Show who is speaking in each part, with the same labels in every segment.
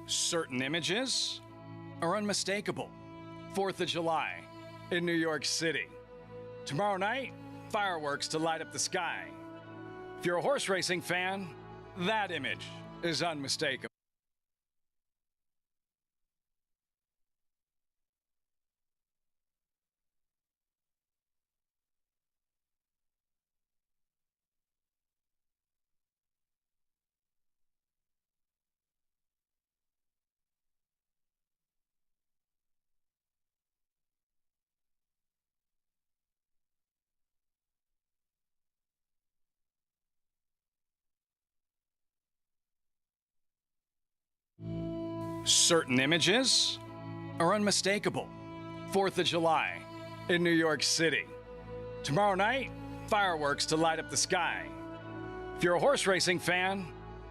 Speaker 1: Certain images are unmistakable. 4th of July in New York City. Tomorrow night, fireworks to light up the sky. If you're a horse racing fan, that image is unmistakable. Certain images are unmistakable. 4th of July in New York City. Tomorrow night, fireworks to light up the sky. If you're a horse racing fan,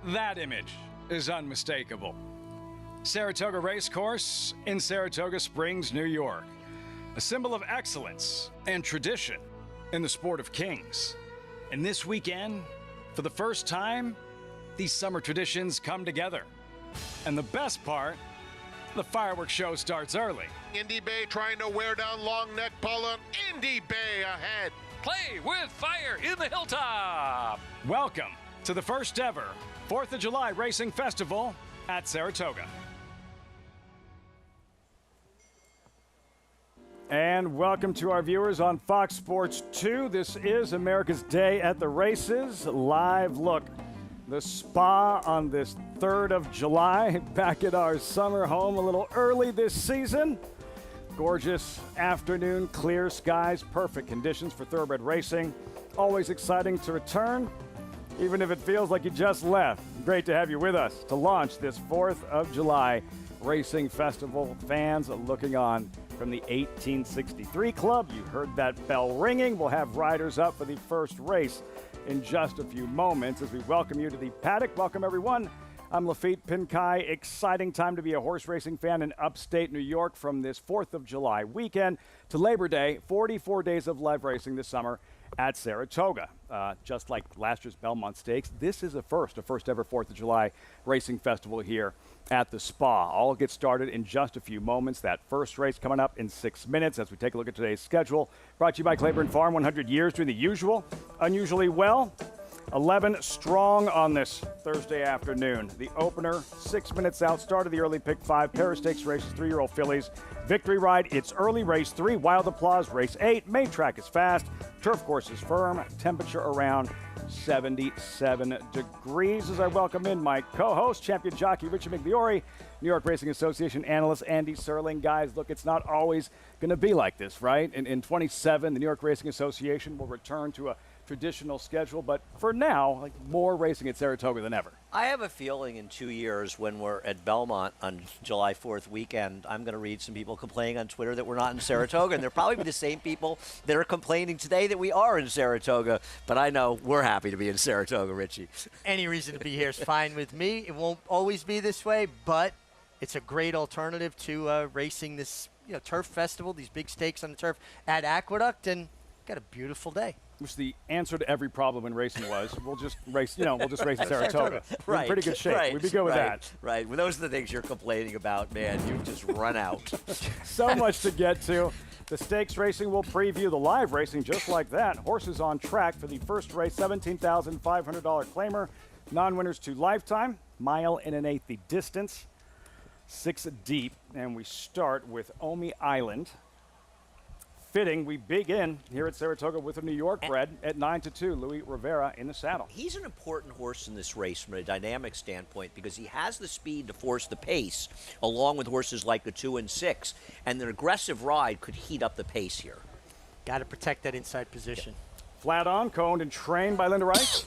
Speaker 1: that image is unmistakable. Saratoga Racecourse in Saratoga Springs, New York. A symbol of excellence and tradition in the sport of kings. And this weekend, for the first time, these summer traditions come together. And the best part, the fireworks show starts early.
Speaker 2: Indy Bay trying to wear down Long Neck Pollen. Indy Bay ahead.
Speaker 3: Play with fire in the hilltop.
Speaker 1: Welcome to the first ever 4th of July Racing Festival at Saratoga. And welcome to our viewers on Fox Sports 2. This is America's Day at the Races. Live look. The spa on this 3rd of July, back at our summer home a little early this season. Gorgeous afternoon, clear skies, perfect conditions for thoroughbred racing. Always exciting to return, even if it feels like you just left. Great to have you with us to launch this 4th of July Racing Festival. Fans looking on from the 1863 Club. You heard that bell ringing. We'll have riders up for the first race in just a few moments as we welcome you to the paddock. Welcome, everyone. I'm Lafitte Pinkai. Exciting time to be a horse racing fan in upstate New York from this 4th of July weekend to Labor Day. 44 days of live racing this summer at Saratoga. Just like last year's Belmont Stakes, this is a first ever 4th of July racing festival here at the spa. All gets started in just a few moments. That first race coming up in 6 minutes as we take a look at today's schedule. Brought to you by Claiborne Farm, 100 years doing the usual, unusually well. 11 strong on this Thursday afternoon. The opener, 6 minutes out, start of the early pick 5, pair of stakes races, 3-year-old fillies. Victory Ride, it's early, race 3, Wild Applause, race 8. Main track is fast, turf course is firm, temperature around 77 degrees. As I welcome in my co-host, champion jockey Richard McLeory, New York Racing Association analyst Andy Serling. Guys, look, it's not always going to be like this, right? In 27, the New York Racing Association will return to a traditional schedule, but for now, like, more racing at Saratoga than ever.
Speaker 4: I have a feeling in 2 years when we're at Belmont on July 4th weekend, I'm going to read some people complaining on Twitter that we're not in Saratoga, and they'll probably be the same people that are complaining today that we are in Saratoga, but I know we're happy to be in Saratoga, Richie.
Speaker 5: Any reason to be here is fine with me. It won't always be this way, but it's a great alternative to racing this turf festival, these big stakes on the turf at Aqueduct, and got a beautiful day.
Speaker 1: Which the answer to every problem in racing was, we'll just race, we'll just race in Saratoga. We're
Speaker 4: Right.
Speaker 1: in pretty good shape.
Speaker 4: Right.
Speaker 1: We'd be good with
Speaker 4: right.
Speaker 1: that.
Speaker 4: Right. Well, those are the things you're complaining about, man. You've just run out.
Speaker 1: So much to get to. The stakes racing will preview the live racing just like that. Horses on track for the first race, $17,500 claimer. Non-winners to lifetime. Mile and an eighth the distance. 6 deep. And we start with Omi Island. Fitting, we begin here at Saratoga with a New York bred at 9-2, Louis Rivera in the saddle.
Speaker 4: He's an important horse in this race from a dynamic standpoint because he has the speed to force the pace along with horses like the 2 and 6, and an aggressive ride could heat up the pace here.
Speaker 5: Got to protect that inside position.
Speaker 1: Flat on, coned and trained by Linda Rice.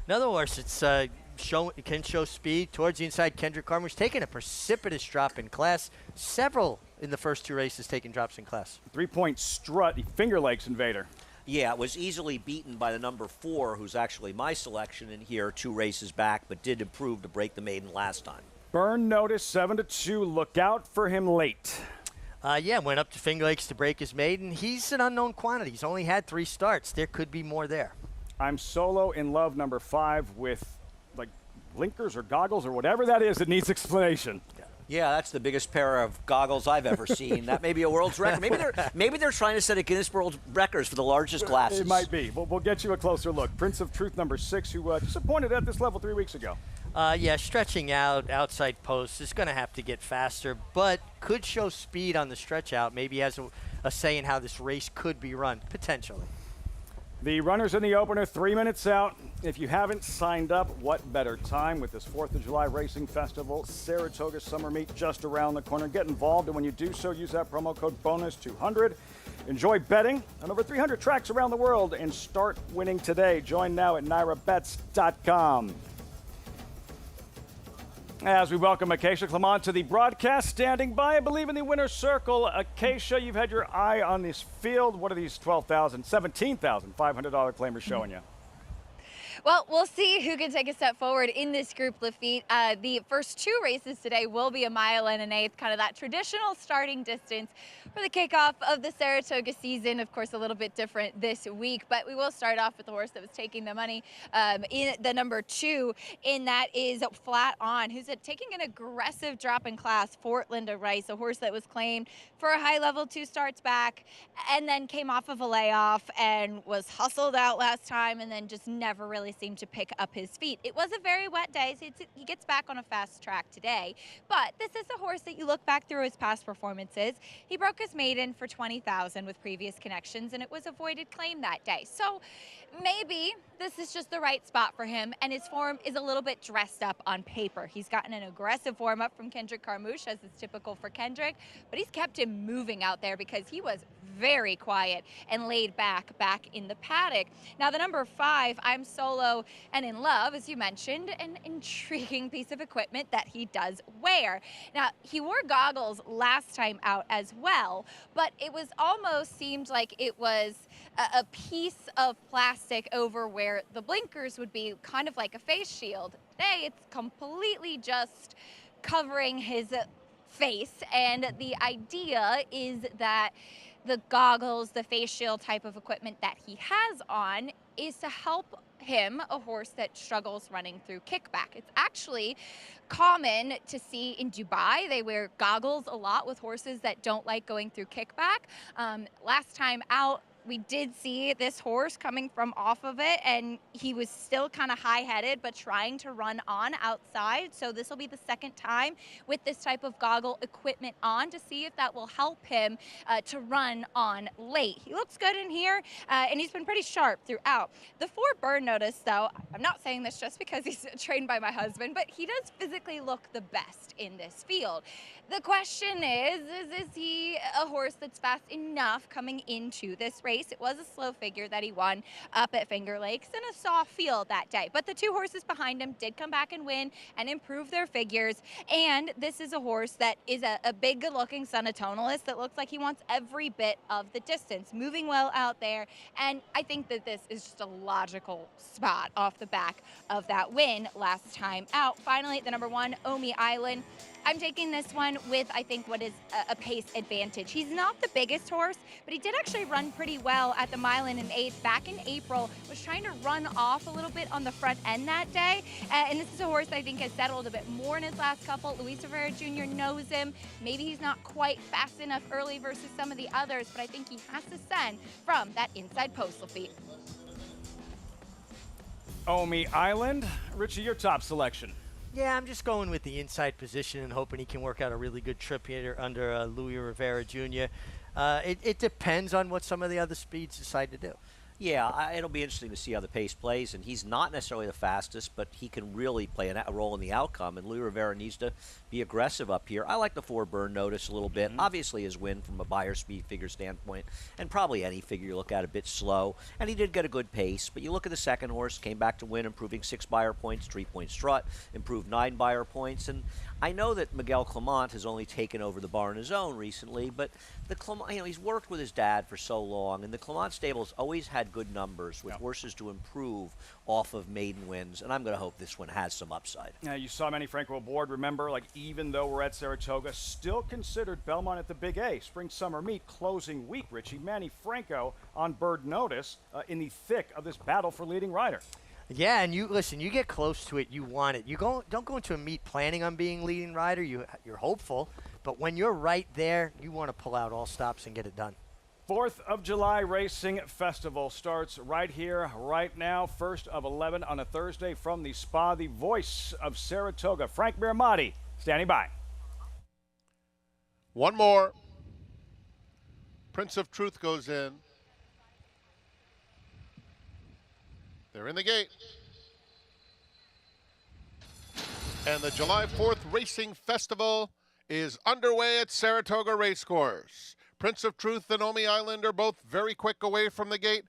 Speaker 5: Another horse, it can show speed towards the inside. Kendrick Carmer's taken a precipitous drop in class. Several in the first 2 races taking drops in class.
Speaker 1: 3-point strut, the Finger Lakes Invader.
Speaker 4: Yeah, it was easily beaten by the number 4, who's actually my selection in here 2 races back, but did improve to break the maiden last time.
Speaker 1: Burn notice, 7-2. Look out for him late.
Speaker 5: Went up to Finger Lakes to break his maiden. He's an unknown quantity. He's only had 3 starts. There could be more there.
Speaker 1: I'm solo in love, number 5, with like blinkers or goggles or whatever that is that needs explanation.
Speaker 4: Yeah, that's the biggest pair of goggles I've ever seen. That may be a world's record. Maybe they're trying to set a Guinness World Records for the largest glasses.
Speaker 1: It might be. We'll get you a closer look. Prince of Truth number 6, who disappointed at this level 3 weeks ago.
Speaker 5: Yeah, stretching out outside post is going to have to get faster, but could show speed on the stretch out. Maybe has a say in how this race could be run, potentially.
Speaker 1: The runners in the opener, 3 minutes out. If you haven't signed up, what better time with this 4th of July Racing Festival, Saratoga Summer Meet just around the corner. Get involved, and when you do so, use that promo code BONUS200. Enjoy betting on over 300 tracks around the world and start winning today. Join now at NairaBets.com. As we welcome Acacia Clement to the broadcast, standing by, I believe, in the winner's circle. Acacia, you've had your eye on this field. What are these $17,500 claimers showing you?
Speaker 6: Well, we'll see who can take a step forward in this group, Lafitte. The first 2 races today will be a 1 1/8, kind of that traditional starting distance for the kickoff of the Saratoga season. Of course, a little bit different this week, but we will start off with the horse that was taking the money in the number 2, and that is Flat On, who's taking an aggressive drop in class for Linda Rice, a horse that was claimed for a high level 2 starts back and then came off of a layoff and was hustled out last time and then just never really seemed to pick up his feet. It was a very wet day, so he gets back on a fast track today. But this is a horse that you look back through his past performances. He broke his maiden for $20,000 with previous connections, and it was a voided claim that day. So maybe this is just the right spot for him, and his form is a little bit dressed up on paper. He's gotten an aggressive warm-up from Kendrick Carmouche, as is typical for Kendrick, but he's kept him moving out there because he was very quiet and laid back in the paddock. Now, the number 5, I'm Solo and in Love, as you mentioned, an intriguing piece of equipment that he does wear. Now, he wore goggles last time out as well, but it was almost seemed like it was a piece of plastic over where the blinkers would be, kind of like a face shield. Today, it's completely just covering his face, and the idea is that the goggles, the face shield type of equipment that he has on is to help him, a horse that struggles running through kickback. It's actually common to see in Dubai. They wear goggles a lot with horses that don't like going through kickback. Last time out, we did see this horse coming from off of it, and he was still kind of high-headed but trying to run on outside. So this will be the second time with this type of goggle equipment on to see if that will help him to run on late. He looks good in here, and he's been pretty sharp throughout. The 4 burn notice, though, I'm not saying this just because he's trained by my husband, but he does physically look the best in this field. The question is he a horse that's fast enough coming into this race? It was a slow figure that he won up at Finger Lakes in a soft field that day. But the 2 horses behind him did come back and win and improve their figures. And this is a horse that is a big, good-looking son of Tonalist that looks like he wants every bit of the distance, moving well out there. And I think that this is just a logical spot off the back of that win last time out. Finally, the number 1, Omi Island. I'm taking this one with, I think, what is a pace advantage. He's not the biggest horse, but he did actually run pretty well at the 1 1/8 back in April, was trying to run off a little bit on the front end that day. And this is a horse that I think has settled a bit more in his last couple. Luis Rivera Jr. knows him. Maybe he's not quite fast enough early versus some of the others, but I think he has to send from that inside postal feet.
Speaker 1: Omi Island. Richie, your top selection.
Speaker 5: Yeah, I'm just going with the inside position and hoping he can work out a really good trip here under Luis Rivera Jr. It depends on what some of the other speeds decide to do.
Speaker 4: Yeah, it'll be interesting to see how the pace plays, and he's not necessarily the fastest, but he can really play a role in the outcome, and Luis Rivera needs to be aggressive up here. I like the 4 burn notice a little bit. Obviously his win from a buyer speed figure standpoint, and probably any figure you look at a bit slow, and he did get a good pace, but you look at the second horse, came back to win, improving 6 buyer points, 3-point strut, improved 9 buyer points, and I know that Miguel Clement has only taken over the bar on his own recently, but the Clement, he's worked with his dad for so long, and the Clement stables always had good numbers with horses to improve off of maiden wins, and I'm going to hope this one has some upside.
Speaker 1: Now, you saw Manny Franco aboard. Remember, like, even though we're at Saratoga, still considered Belmont at the Big A. Spring-Summer Meet closing week, Richie. Manny Franco on bird notice in the thick of this battle for leading rider.
Speaker 5: Yeah, and you listen. You get close to it, you want it. Don't go into a meet planning on being leading rider. You're hopeful, but when you're right there, you want to pull out all stops and get it done.
Speaker 1: 4th of July Racing Festival starts right here, right now. First of 11 on a Thursday from the Spa, the voice of Saratoga, Frank Miramati, standing by.
Speaker 2: One more. Prince of Truth goes in. They're in the gate. And the July 4th Racing Festival is underway at Saratoga Racecourse. Prince of Truth and Omi Island are both very quick away from the gate.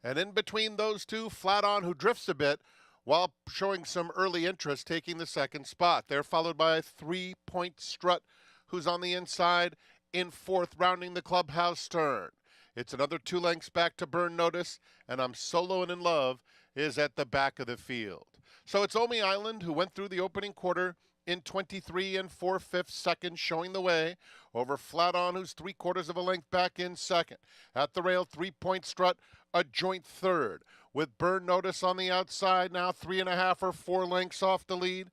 Speaker 2: And in between those two, Flat On, who drifts a bit while showing some early interest, taking the second spot. They're followed by a 3-point Strut, who's on the inside in 4th, rounding the clubhouse turn. It's another 2 lengths back to Burn Notice, and I'm Solo and In Love is at the back of the field. So it's Omi Island, who went through the opening quarter in 23 and 4/5 seconds, showing the way over Flat On, who's 3/4 of a length back in second. At the rail, 3-point Strut, a joint third, with Burn Notice on the outside, now 3.5 or 4 lengths off the lead.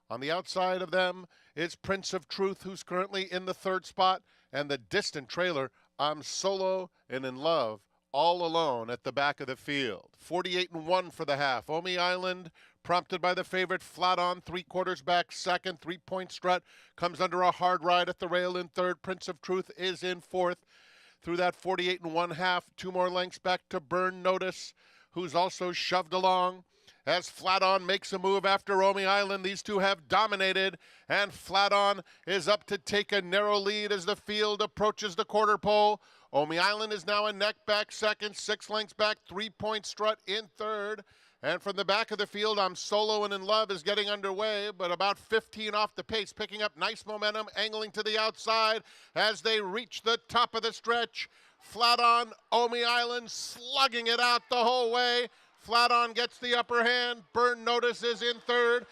Speaker 2: On the outside of them is Prince of Truth, who's currently in the 3rd spot, and the distant trailer, I'm Solo and In Love, all alone at the back of the field. 48 and 1 for the half. Omi Island, prompted by the favorite Flat On, 3/4 back second. 3-point Strut comes under a hard ride at the rail in 3rd. Prince of Truth is in 4th. Through that 48 and 1 half, 2 more lengths back to Burn Notice, who's also shoved along. As Flat On makes a move after Omi Island, these two have dominated, and Flat On is up to take a narrow lead as the field approaches the quarter pole. Omi Island is now a neck back second, 6 lengths back, 3-point Strut in 3rd. And from the back of the field, I'm Solo and In Love is getting underway, but about 15 off the pace, picking up nice momentum, angling to the outside as they reach the top of the stretch. Flat On, Omi Island slugging it out the whole way. Flat On gets the upper hand. Burn Notice is in 3rd.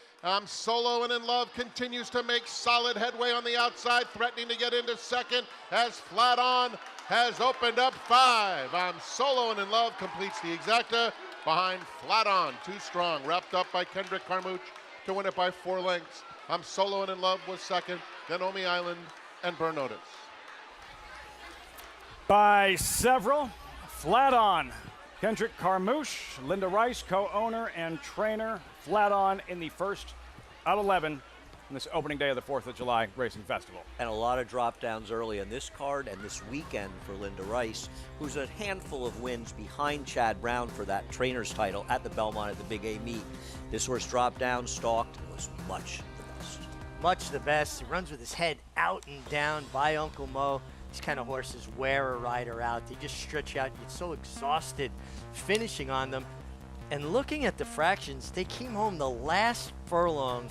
Speaker 2: Solo and In Love continues to make solid headway on the outside, threatening to get into 2nd as Flat On has opened up 5. Solo and In Love completes the exacta behind Flat On. Too strong, wrapped up by Kendrick Carmouche to win it by 4 lengths. Solo and In Love was 2nd, then Omi Island and Burn Notice.
Speaker 1: By several, Flat On. Kendrick Carmouche, Linda Rice, co-owner and trainer. Flat On in the first of 11 on this opening day of the 4th of July Racing Festival.
Speaker 4: And a lot of drop downs early on this card and this weekend for Linda Rice, who's a handful of wins behind Chad Brown for that trainer's title at the Belmont at the Big A meet. This horse dropped down, stalked, was much the best.
Speaker 5: Much the best. He runs with his head out and down by Uncle Mo. These kind of horses wear a rider out. They just stretch out. You get so exhausted finishing on them. And looking at the fractions, they came home the last furlong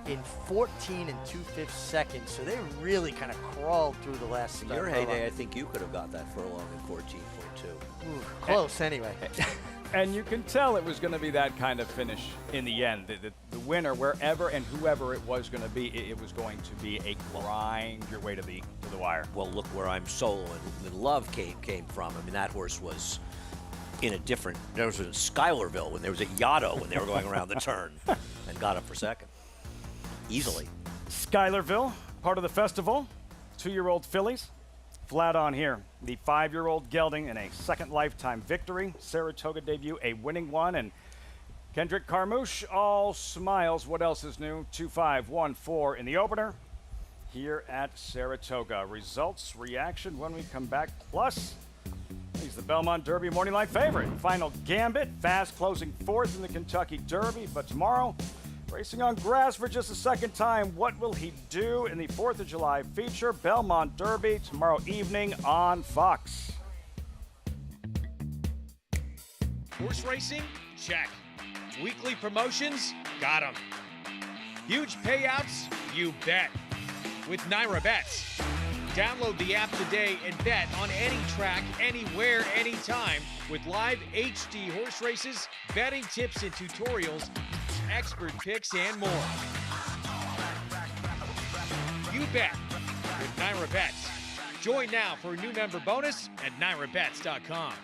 Speaker 5: in 14 and 2/5 seconds. So they really kind of crawled through the last
Speaker 4: In your heyday, I think you could have got that furlong in 14.2.
Speaker 5: Ooh, close anyway.
Speaker 1: And you can tell it was going to be that kind of finish in the end. The winner, wherever and whoever it was going to be, it was going to be a grind your way to the wire.
Speaker 4: Well, look where I'm Solo and In Love came from. I mean, that horse was in a different, there was a Schuylerville when there was a Yaddo when they were going around the turn and got up for 2nd. Easily.
Speaker 1: Schuylerville, part of the festival. 2-year-old fillies. Flat On here. The 5-year-old gelding in a 2nd lifetime victory. Saratoga debut, a winning one. And Kendrick Carmouche, all smiles. What else is new? 2-5-1-4 in the opener here at Saratoga. Results, reaction when we come back. Plus, he's the Belmont Derby morning line favorite. Final Gambit, fast closing 4th in the Kentucky Derby. But tomorrow, racing on grass for just a 2nd time. What will he do in the 4th of July feature? Belmont Derby tomorrow evening on Fox.
Speaker 7: Horse racing? Check. Weekly promotions? Got 'em. Huge payouts? You bet. With Naira Bets. Download the app today and bet on any track, anywhere, anytime with live HD horse races, betting tips and tutorials, expert picks, and more. You bet with Naira Bets. Join now for a new member bonus at nairabets.com.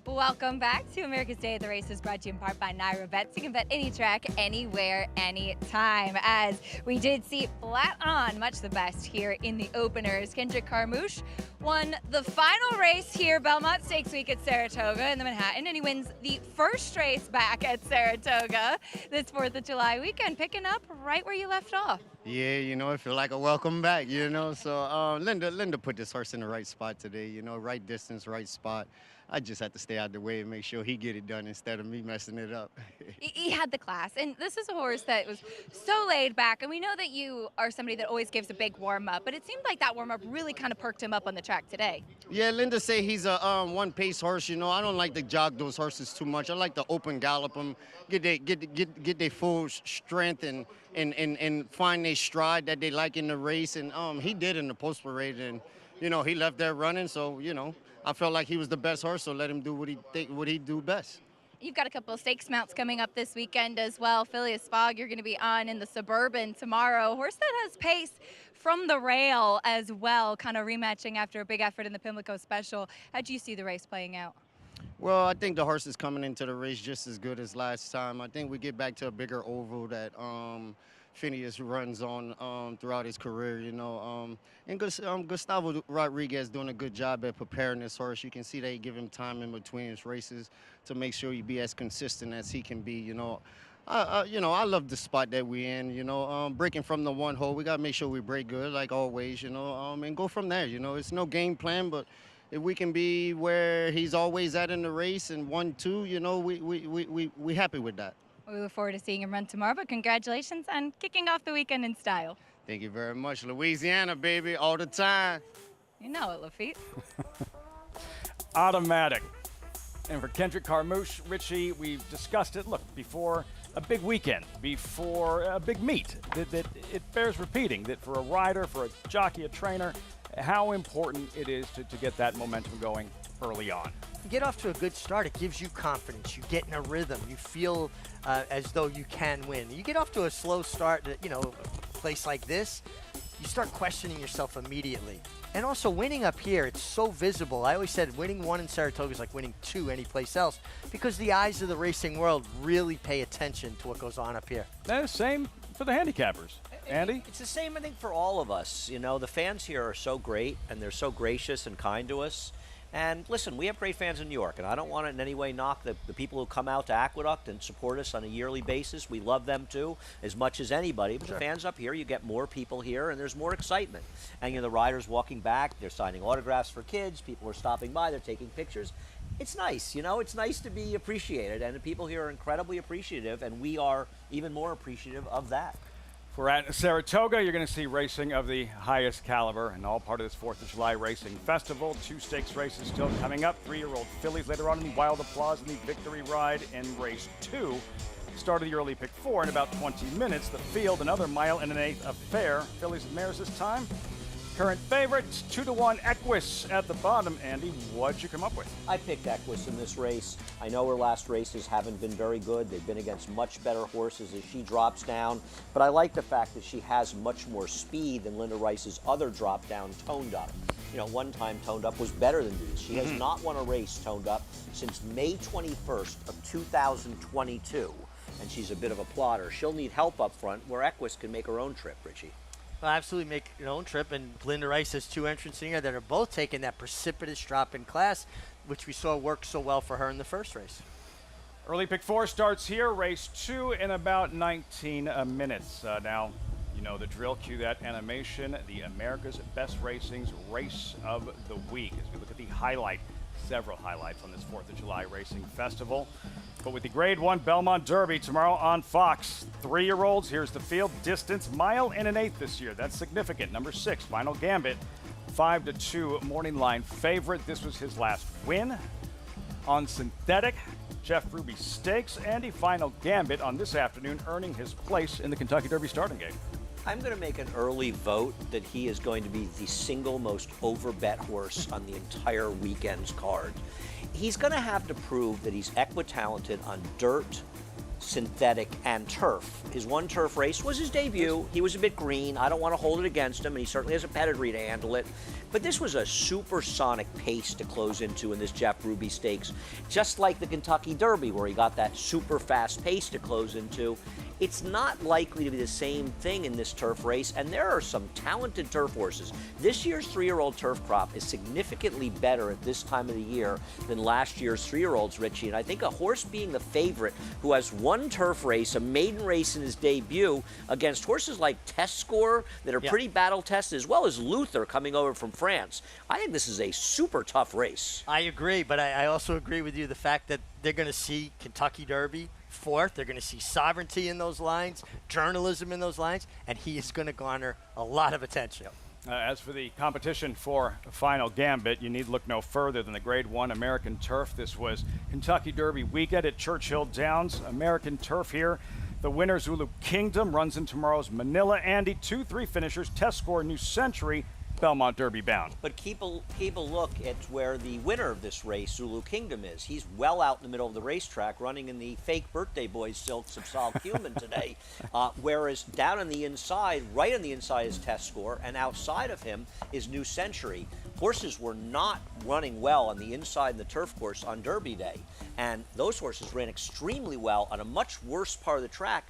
Speaker 6: Welcome back to America's Day at the Races, brought to you in part by Naira Bets. You can bet any track, anywhere, anytime. As we did see flat on much the best here in the openers. Kendrick Carmouche won the final race here, Belmont Stakes Week at Saratoga in the Manhattan, and he wins the first race back at Saratoga this 4th of July weekend, picking up right where you left off.
Speaker 8: Yeah, you know, it feel like a welcome back, you know. So Linda put this horse in the right spot today, you know, right distance, right spot. I just had to stay out the way and make sure he get it done instead of me messing it up.
Speaker 6: He had the class, and this is a horse that was so laid back, and we know that you are somebody that always gives a big warm-up, but it seemed like that warm-up really kind of perked him up on the track today.
Speaker 8: Yeah, Linda say he's a one-pace horse, you know. I don't like to jog those horses too much. I like to open gallop them, get their full strength and find their stride that they like in the race, and he did in the post parade, and you know, he left there running, so you know, I felt like he was the best horse, so let him do what he do best.
Speaker 6: You've got a couple of stakes mounts coming up this weekend as well. Phileas Fogg, you're going to be on in the Suburban tomorrow. Horse that has pace from the rail as well, kind of rematching after a big effort in the Pimlico Special. How do you see the race playing out?
Speaker 8: Well, I think the horse is coming into the race just as good as last time. I think we get back to a bigger oval that Phineas runs on throughout his career, you know. And Gustavo Rodriguez doing a good job at preparing this horse. You can see they give him time in between his races to make sure he be as consistent as he can be, you know. You know, I love the spot that we're in, you know. Breaking from the one hole, we got to make sure we break good, like always, you know, and go from there, you know. It's no game plan, but if we can be where he's always at in the race and 1-2, you know, we happy with that.
Speaker 6: We look forward to seeing him run tomorrow, but congratulations on kicking off the weekend in style.
Speaker 8: Thank you very much. Louisiana, baby, all the time.
Speaker 6: You know it, Lafitte.
Speaker 1: Automatic. And for Kendrick Carmouche, Richie, we've discussed it. Look, before a big weekend, before a big meet, that it bears repeating that for a rider, for a jockey, a trainer, how important it is to get that momentum going early on.
Speaker 5: You get off to a good start, it gives you confidence. You get in a rhythm. You feel as though you can win. You get off to a slow start, you know, a place like this, you start questioning yourself immediately. And also winning up here, it's so visible. I always said winning one in Saratoga is like winning two anyplace else because the eyes of the racing world really pay attention to what goes on up here.
Speaker 1: Same for the handicappers. Andy?
Speaker 4: It's the same, I think, for all of us. You know, the fans here are so great, and they're so gracious and kind to us. And listen, we have great fans in New York, and I don't want to in any way knock the people who come out to Aqueduct and support us on a yearly basis. We love them, too, as much as anybody. But the fans up here, you get more people here, and there's more excitement. And, you know, the riders walking back, they're signing autographs for kids. People are stopping by. They're taking pictures. It's nice, you know. It's nice to be appreciated, and the people here are incredibly appreciative, and we are even more appreciative of that.
Speaker 1: We're at Saratoga. You're going to see racing of the highest caliber and all part of this 4th of July Racing Festival. 2 stakes races still coming up. 3-year-old fillies later on in the Wild Applause in the Victory Ride in race 2. Start of the early pick 4 in about 20 minutes. The field, another mile and an eighth affair. Fillies and mares this time. Current favorites, 2-1 Equus at the bottom. Andy, what'd you come up with?
Speaker 4: I picked Equus in this race. I know her last races haven't been very good. They've been against much better horses as she drops down. But I like the fact that she has much more speed than Linda Rice's other drop down, Toned Up. You know, one time Toned Up was better than these. She has not won a race, Toned Up, since May 21st of 2022. And she's a bit of a plotter. She'll need help up front where Equus can make her own trip, Richie.
Speaker 5: Well, absolutely make your own trip, and Linda Rice has 2 entrants in here that are both taking that precipitous drop in class, which we saw work so well for her in the first race.
Speaker 1: Early pick 4 starts here, race 2 in about 19 minutes. Now, you know the drill, cue that animation, the America's Best Racing's Race of the Week. As we look at the several highlights on this 4th of July Racing Festival. But with the Grade 1 Belmont Derby tomorrow on Fox, 3-year-olds, here's the field. Distance, mile and an eighth this year. That's significant. Number 6, Final Gambit, 5-2 morning line favorite. This was his last win on synthetic. Jeff Ruby Stakes. Andy, Final Gambit on this afternoon, earning his place in the Kentucky Derby starting gate.
Speaker 4: I'm going to make an early vote that he is going to be the single most overbet horse on the entire weekend's card. He's going to have to prove that he's equitalented on dirt synthetic and turf. His one turf race was his debut. He was a bit green. I don't want to hold it against him, and he certainly has a pedigree to handle it. But this was a supersonic pace to close into in this Jeff Ruby Stakes, just like the Kentucky Derby, where he got that super fast pace to close into. It's not likely to be the same thing in this turf race, and there are some talented turf horses. This year's 3-year-old turf crop is significantly better at this time of the year than last year's 3-year-olds, Richie, and I think a horse being the favorite who has one turf race, a maiden race in his debut, against horses like Test Score that are pretty battle-tested, as well as Luther coming over from France. I think this is a super tough race.
Speaker 5: I agree, but I also agree with you the fact that they're going to see Kentucky Derby fourth. They're going to see sovereignty in those lines, journalism in those lines, and he is going to garner a lot of attention.
Speaker 1: As for the competition for Final Gambit, you need look no further than the Grade 1 American Turf. This was Kentucky Derby weekend at Churchill Downs. American Turf here. The winner, Zulu Kingdom, runs in tomorrow's Manila. Andy, 2-3 finishers, Test Score, New Century, Belmont Derby bound.
Speaker 4: But keep a look at where the winner of this race, Zulu Kingdom, is. He's well out in the middle of the racetrack, running in the fake birthday boy silks of Sol Cumin today. Whereas down on the inside, right on the inside is Test Score, and outside of him is New Century. Horses were not running well on the inside of the turf course on Derby Day, and those horses ran extremely well on a much worse part of the track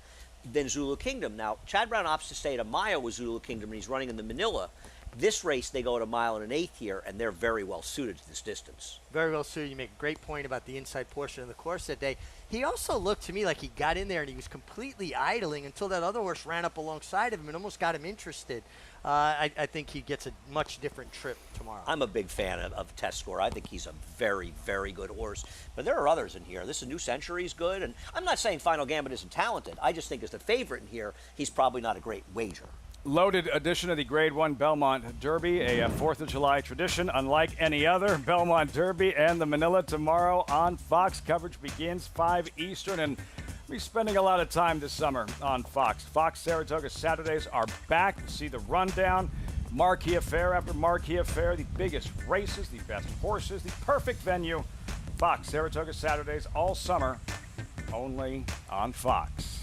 Speaker 4: than Zulu Kingdom. Now, Chad Brown opts to stay at a mile with Zulu Kingdom, and he's running in the Manila. This race, they go at 1 1/8 here, and they're very well suited to this distance.
Speaker 5: Very well suited. You make a great point about the inside portion of the course that day. He also looked to me like he got in there and he was completely idling until that other horse ran up alongside of him and almost got him interested. I think he gets a much different trip tomorrow.
Speaker 4: I'm a big fan of Test Score. I think he's a very, very good horse. But there are others in here. This is New Century's good, and I'm not saying Final Gambit isn't talented. I just think as the favorite in here, he's probably not a great wager.
Speaker 1: Loaded edition of the Grade 1 Belmont Derby, a 4th of July tradition unlike any other. Belmont Derby and the Manila tomorrow on Fox. Coverage begins 5 Eastern, and we'll be spending a lot of time this summer on Fox. Fox Saratoga Saturdays are back to see the rundown. Marquee affair after marquee affair, the biggest races, the best horses, the perfect venue. Fox Saratoga Saturdays all summer, only on Fox.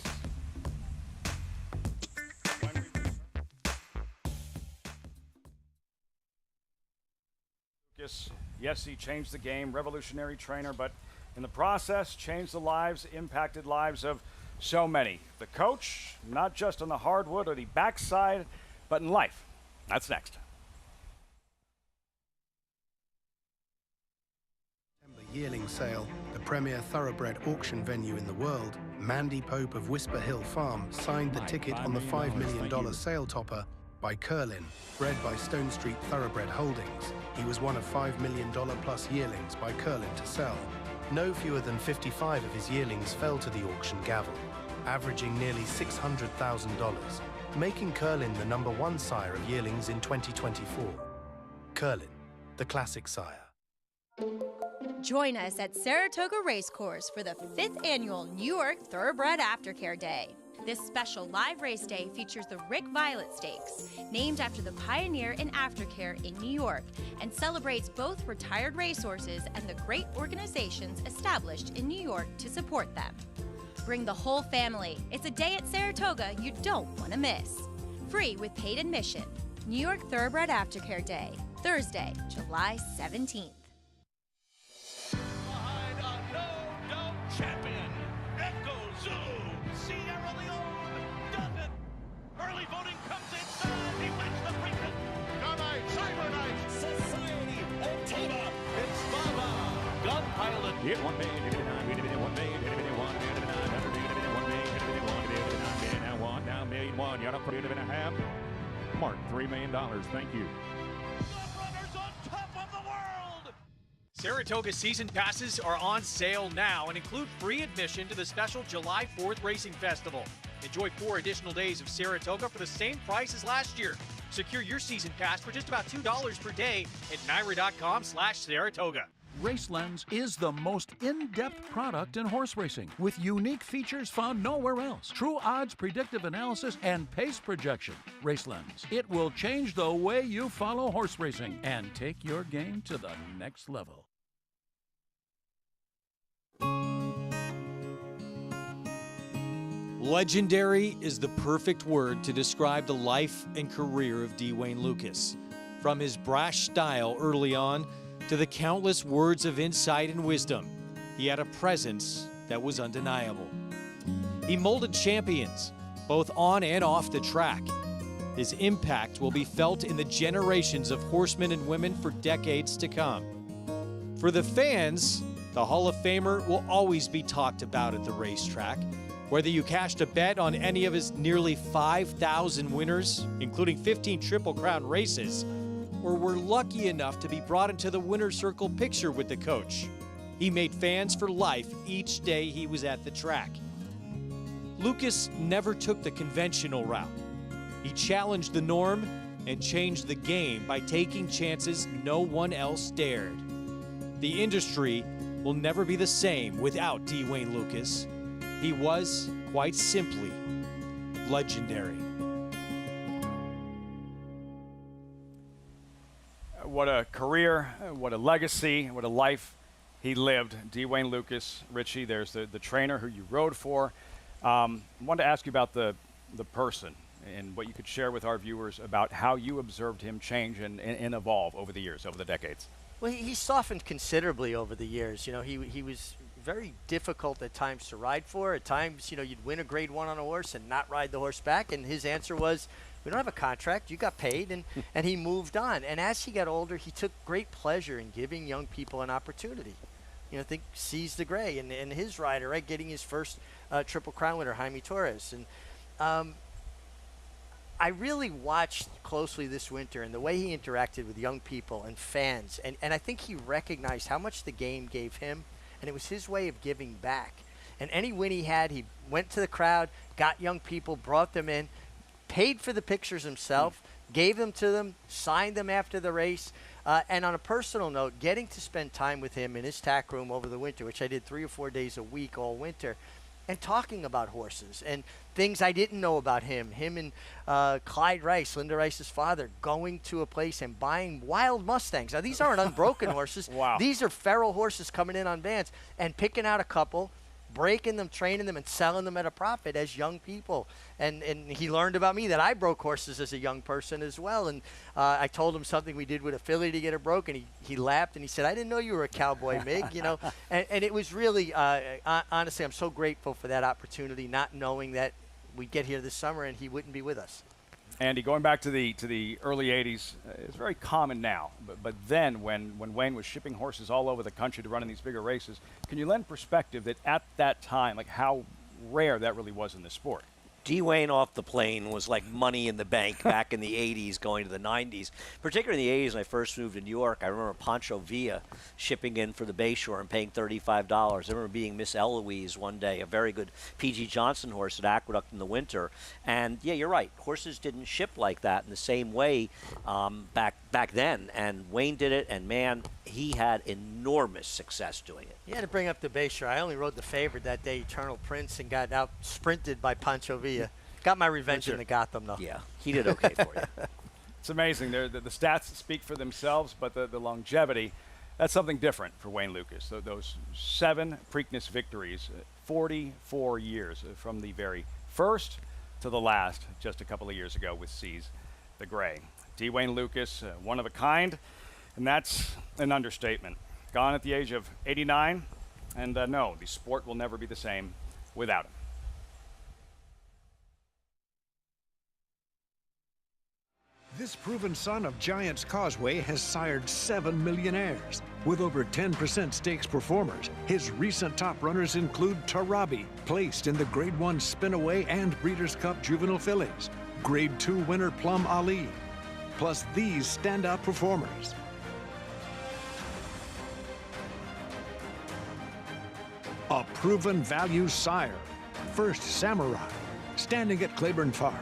Speaker 1: Yes, he changed the game, revolutionary trainer, but in the process, changed the lives, impacted lives of so many. The coach, not just on the hardwood or the backside, but in life. That's next.
Speaker 9: Yearling sale, the premier thoroughbred auction venue in the world, Mandy Pope of Whisper Hill Farm signed the ticket on the $5 million sale topper by Curlin, bred by Stone Street Thoroughbred Holdings. He was one of $5 million plus yearlings by Curlin to sell. No fewer than 55 of his yearlings fell to the auction gavel, averaging nearly $600,000, making Curlin the #1 sire of yearlings in 2024. Curlin, the classic sire.
Speaker 10: Join us at Saratoga Racecourse for the 5th annual New York Thoroughbred Aftercare Day. This special live race day features the Rick Violet Stakes, named after the pioneer in aftercare in New York, and celebrates both retired racehorses and the great organizations established in New York to support them. Bring the whole family. It's a day at Saratoga you don't want to miss. Free with paid admission. New York Thoroughbred Aftercare Day, Thursday, July 17th.
Speaker 11: Behind a no-doubt champion, Echo Zulu, Sierra Leone does it. Early voting comes inside. He wins the preprint. Gunite, Cyber Knight, Society, and Tava. It's Baba. Gun Pilot.
Speaker 12: Hit one man, hit it nine, hit it one man, hit it one, hit it nine, hit it one man, hit it one, hit it nine, now one, now $1,000,000. You ought to put it in a half. Mark, $3 million. Thank you.
Speaker 7: Saratoga season passes are on sale now and include free admission to the special July 4th Racing Festival. Enjoy 4 additional days of Saratoga for the same price as last year. Secure your season pass for just about $2 per day at NYRA.com/Saratoga.
Speaker 13: RaceLens is the most in-depth product in horse racing, with unique features found nowhere else. True odds, predictive analysis, and pace projection. RaceLens. It will change the way you follow horse racing and take your game to the next level.
Speaker 14: Legendary is the perfect word to describe the life and career of D. Wayne Lukas. From his brash style early on to the countless words of insight and wisdom, he had a presence that was undeniable. He molded champions, both on and off the track. His impact will be felt in the generations of horsemen and women for decades to come. For the fans, the Hall of Famer will always be talked about at the racetrack. Whether you cashed a bet on any of his nearly 5,000 winners, including 15 Triple Crown races, or were lucky enough to be brought into the winner's circle picture with the coach, he made fans for life each day he was at the track. Lukas never took the conventional route. He challenged the norm and changed the game by taking chances no one else dared. The industry will never be the same without D. Wayne Lukas. He was, quite simply, legendary.
Speaker 1: What a career, what a legacy, what a life he lived. D. Wayne Lukas. Richie, there's the trainer who you rode for. I wanted to ask you about the person and what you could share with our viewers about how you observed him change and evolve over the years, over the decades.
Speaker 5: Well, he softened considerably over the years. You know, he was very difficult at times to ride for. At times, you know, you'd win a grade 1 on a horse and not ride the horse back. And his answer was, we don't have a contract. You got paid. And he moved on. And as he got older, he took great pleasure in giving young people an opportunity. You know, think Seize the Gray and his rider, right, getting his first Triple Crown winner, Jaime Torres. And I really watched closely this winter and the way he interacted with young people and fans. And I think he recognized how much the game gave him. And it was his way of giving back. And any win he had, he went to the crowd, got young people, brought them in, paid for the pictures himself, gave them to them, signed them after the race. And on a personal note, getting to spend time with him in his tack room over the winter, which I did 3 or 4 days a week all winter, and talking about horses and things I didn't know about him. Him and Clyde Rice, Linda Rice's father, going to a place and buying wild Mustangs. Now, these aren't unbroken horses.
Speaker 1: Wow.
Speaker 5: These are feral horses coming in on vans and picking out a couple, breaking them, training them, and selling them at a profit as young people. And he learned about me that I broke horses as a young person as well. And I told him something we did with a filly to get her broke, and he laughed and he said, I didn't know you were a cowboy, Mig, you know. And it was really, honestly, I'm so grateful for that opportunity, not knowing that we'd get here this summer and he wouldn't be with us.
Speaker 1: Andy, going back to the early 80s, it's very common now. But then when Wayne was shipping horses all over the country to run in these bigger races, can you lend perspective that at that time, like how rare that really was in the sport?
Speaker 4: D. Wayne off the plane was like money in the bank back in the 80s going to the 90s. Particularly in the 80s when I first moved to New York, I remember Pancho Villa shipping in for the Bayshore and paying $35. I remember being Miss Eloise one day, a very good P.G. Johnson horse at Aqueduct in the winter. And, yeah, you're right. Horses didn't ship like that in the same way back then. And Wayne did it, and, man, he had enormous success doing it.
Speaker 5: You had to bring up the Bayshore. I only rode the favorite that day, Eternal Prince, and got out sprinted by Pancho Villa. Got my revenge in the Gotham, though.
Speaker 4: Yeah, he did okay for you.
Speaker 1: It's amazing. The stats speak for themselves, but the longevity, that's something different for Wayne Lukas. Those 7 Preakness victories, 44 years from the very first to the last just a couple of years ago with Seize the Gray. D. Wayne Lukas, one of a kind, and that's an understatement. Gone at the age of 89, and no, the sport will never be the same without him.
Speaker 15: This proven son of Giants Causeway has sired 7 millionaires. With over 10% stakes performers, his recent top runners include Tarabi, placed in the Grade 1 Spinaway and Breeders' Cup Juvenile Fillies, Grade 2 winner Plum Ali, plus these standout performers. A proven value sire, First Samurai, standing at Claiborne Farm.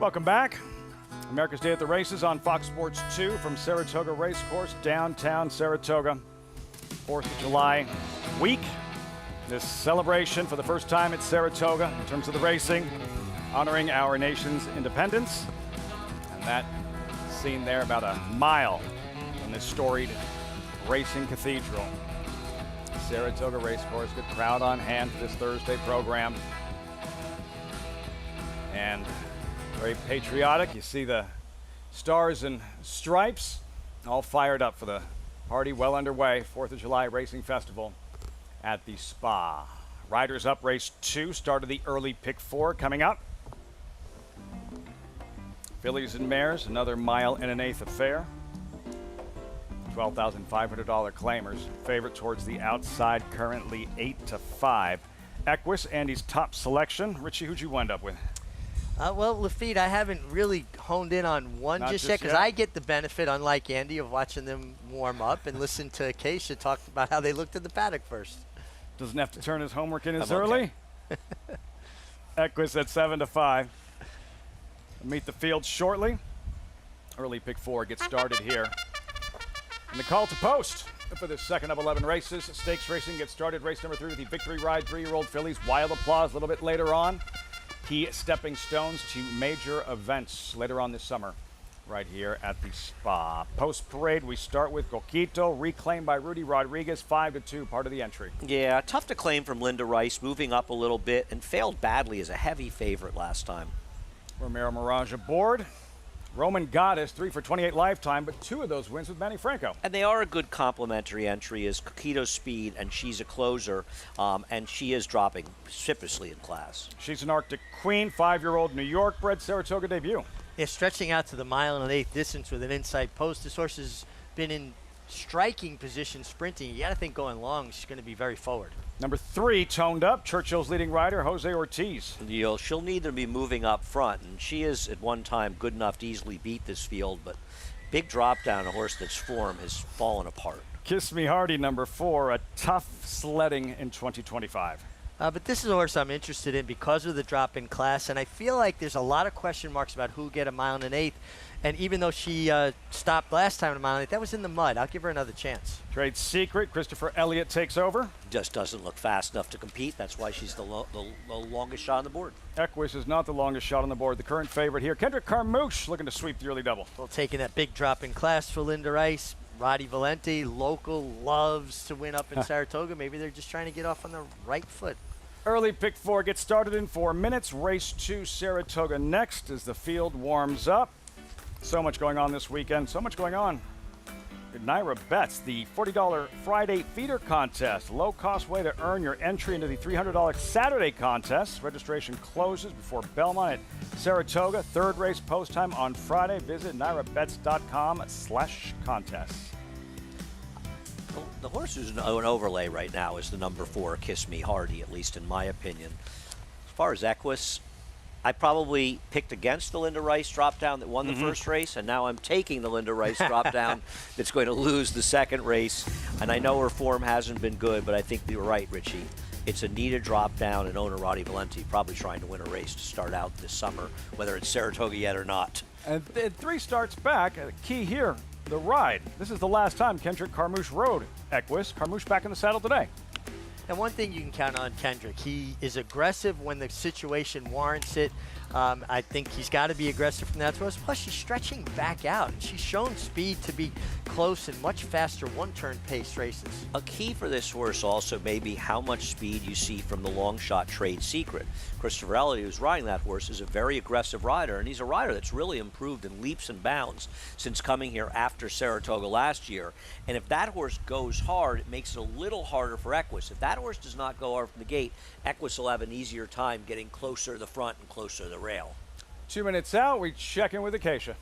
Speaker 1: Welcome back. America's Day at the Races on Fox Sports 2 from Saratoga Racecourse, downtown Saratoga. 4th of July week. This celebration for the first time at Saratoga in terms of the racing, honoring our nation's independence. And that scene there about a mile from this storied racing cathedral. Saratoga Racecourse, good crowd on hand for this Thursday program. And very patriotic. You see the stars and stripes all fired up for the party well underway. 4th of July Racing Festival at the Spa. Riders up, race 2, start of the early pick 4 coming up. Fillies and Mares, another mile and an eighth affair. $12,500 claimers. Favorite towards the outside, currently 8-5. Equus, Andy's top selection. Richie, who'd you wind up with?
Speaker 5: Well, Lafitte, I haven't really honed in on one just yet because I get the benefit, unlike Andy, of watching them warm up and listen to Acacia talk about how they looked in the paddock first.
Speaker 1: Doesn't have to turn his homework in as early. Equus at 7-5. We'll meet the field shortly. Early pick 4 gets started here. And the call to post for the second of 11 races. Stakes racing gets started. Race number 3 with the Victory Ride 3-year-old fillies. Wild Applause a little bit later on. Key stepping stones to major events later on this summer right here at the Spa. Post parade, we start with Coquito, reclaimed by Rudy Rodriguez, 5-2, part of the entry.
Speaker 4: Yeah, tough to claim from Linda Rice, moving up a little bit and failed badly as a heavy favorite last time.
Speaker 1: Romero Mirage aboard. Roman Goddess, 3 for 28 lifetime, but 2 of those wins with Manny Franco.
Speaker 4: And they are a good complementary entry as Coquito's speed, and she's a closer, and she is dropping precipitously in class.
Speaker 1: She's an Arctic Queen, 5-year-old New York bred, Saratoga debut.
Speaker 5: Yeah, stretching out to the mile and an eighth distance with an inside post. This horse has been in striking position sprinting. You got to think going long, she's going to be very forward.
Speaker 1: Number 3, toned up, Churchill's leading rider, Jose Ortiz.
Speaker 4: She'll need to be moving up front, and she is at one time good enough to easily beat this field, but big drop down, a horse that's form has fallen apart.
Speaker 1: Kiss Me Hardy, number 4, a tough sledding in 2025.
Speaker 5: But this is a horse I'm interested in because of the drop in class, and I feel like there's a lot of question marks about who get a mile and an eighth. And even though she stopped last time in a mile and an eighth, that was in the mud. I'll give her another chance.
Speaker 1: Trade Secret, Christopher Elliott takes over.
Speaker 4: Just doesn't look fast enough to compete. That's why she's the longest shot on the board.
Speaker 1: Equus is not the longest shot on the board. The current favorite here, Kendrick Carmouche, looking to sweep the early double.
Speaker 5: Well, taking that big drop in class for Linda Rice. Roddy Valenti, local, loves to win up in Saratoga. Maybe they're just trying to get off on the right foot.
Speaker 1: Early pick 4 gets started in 4 minutes. Race 2, Saratoga next as the field warms up. So much going on this weekend. So much going on. Naira Bets, the $40 Friday feeder contest. Low-cost way to earn your entry into the $300 Saturday contest. Registration closes before Belmont at Saratoga. Third race post time on Friday. Visit nairabets.com/contest.
Speaker 4: The horse who's an overlay right now is the number 4, Kiss Me Hardy, at least in my opinion. As far as Equus, I probably picked against the Linda Rice drop-down that won the first race, and now I'm taking the Linda Rice drop-down that's going to lose the second race. And I know her form hasn't been good, but I think you're right, Richie. It's a needed drop-down, and owner Roddy Valenti probably trying to win a race to start out this summer, whether it's Saratoga yet or not.
Speaker 1: And 3 starts back. Key here, the ride. This is the last time Kendrick Carmouche rode Equus. Carmouche back in the saddle today.
Speaker 5: And one thing you can count on Kendrick, he is aggressive when the situation warrants it. I think he's got to be aggressive from that horse. Plus, she's stretching back out. And she's shown speed to be close and much faster one-turn pace races.
Speaker 4: A key for this horse also may be how much speed you see from the long shot Trade Secret. Christopher Elliott, who's riding that horse, is a very aggressive rider, and he's a rider that's really improved in leaps and bounds since coming here after Saratoga last year. And if that horse goes hard, it makes it a little harder for Equus. If that horse does not go hard from the gate, Equus will have an easier time getting closer to the front and closer to the rail.
Speaker 1: 2 minutes out, we check in with Acacia.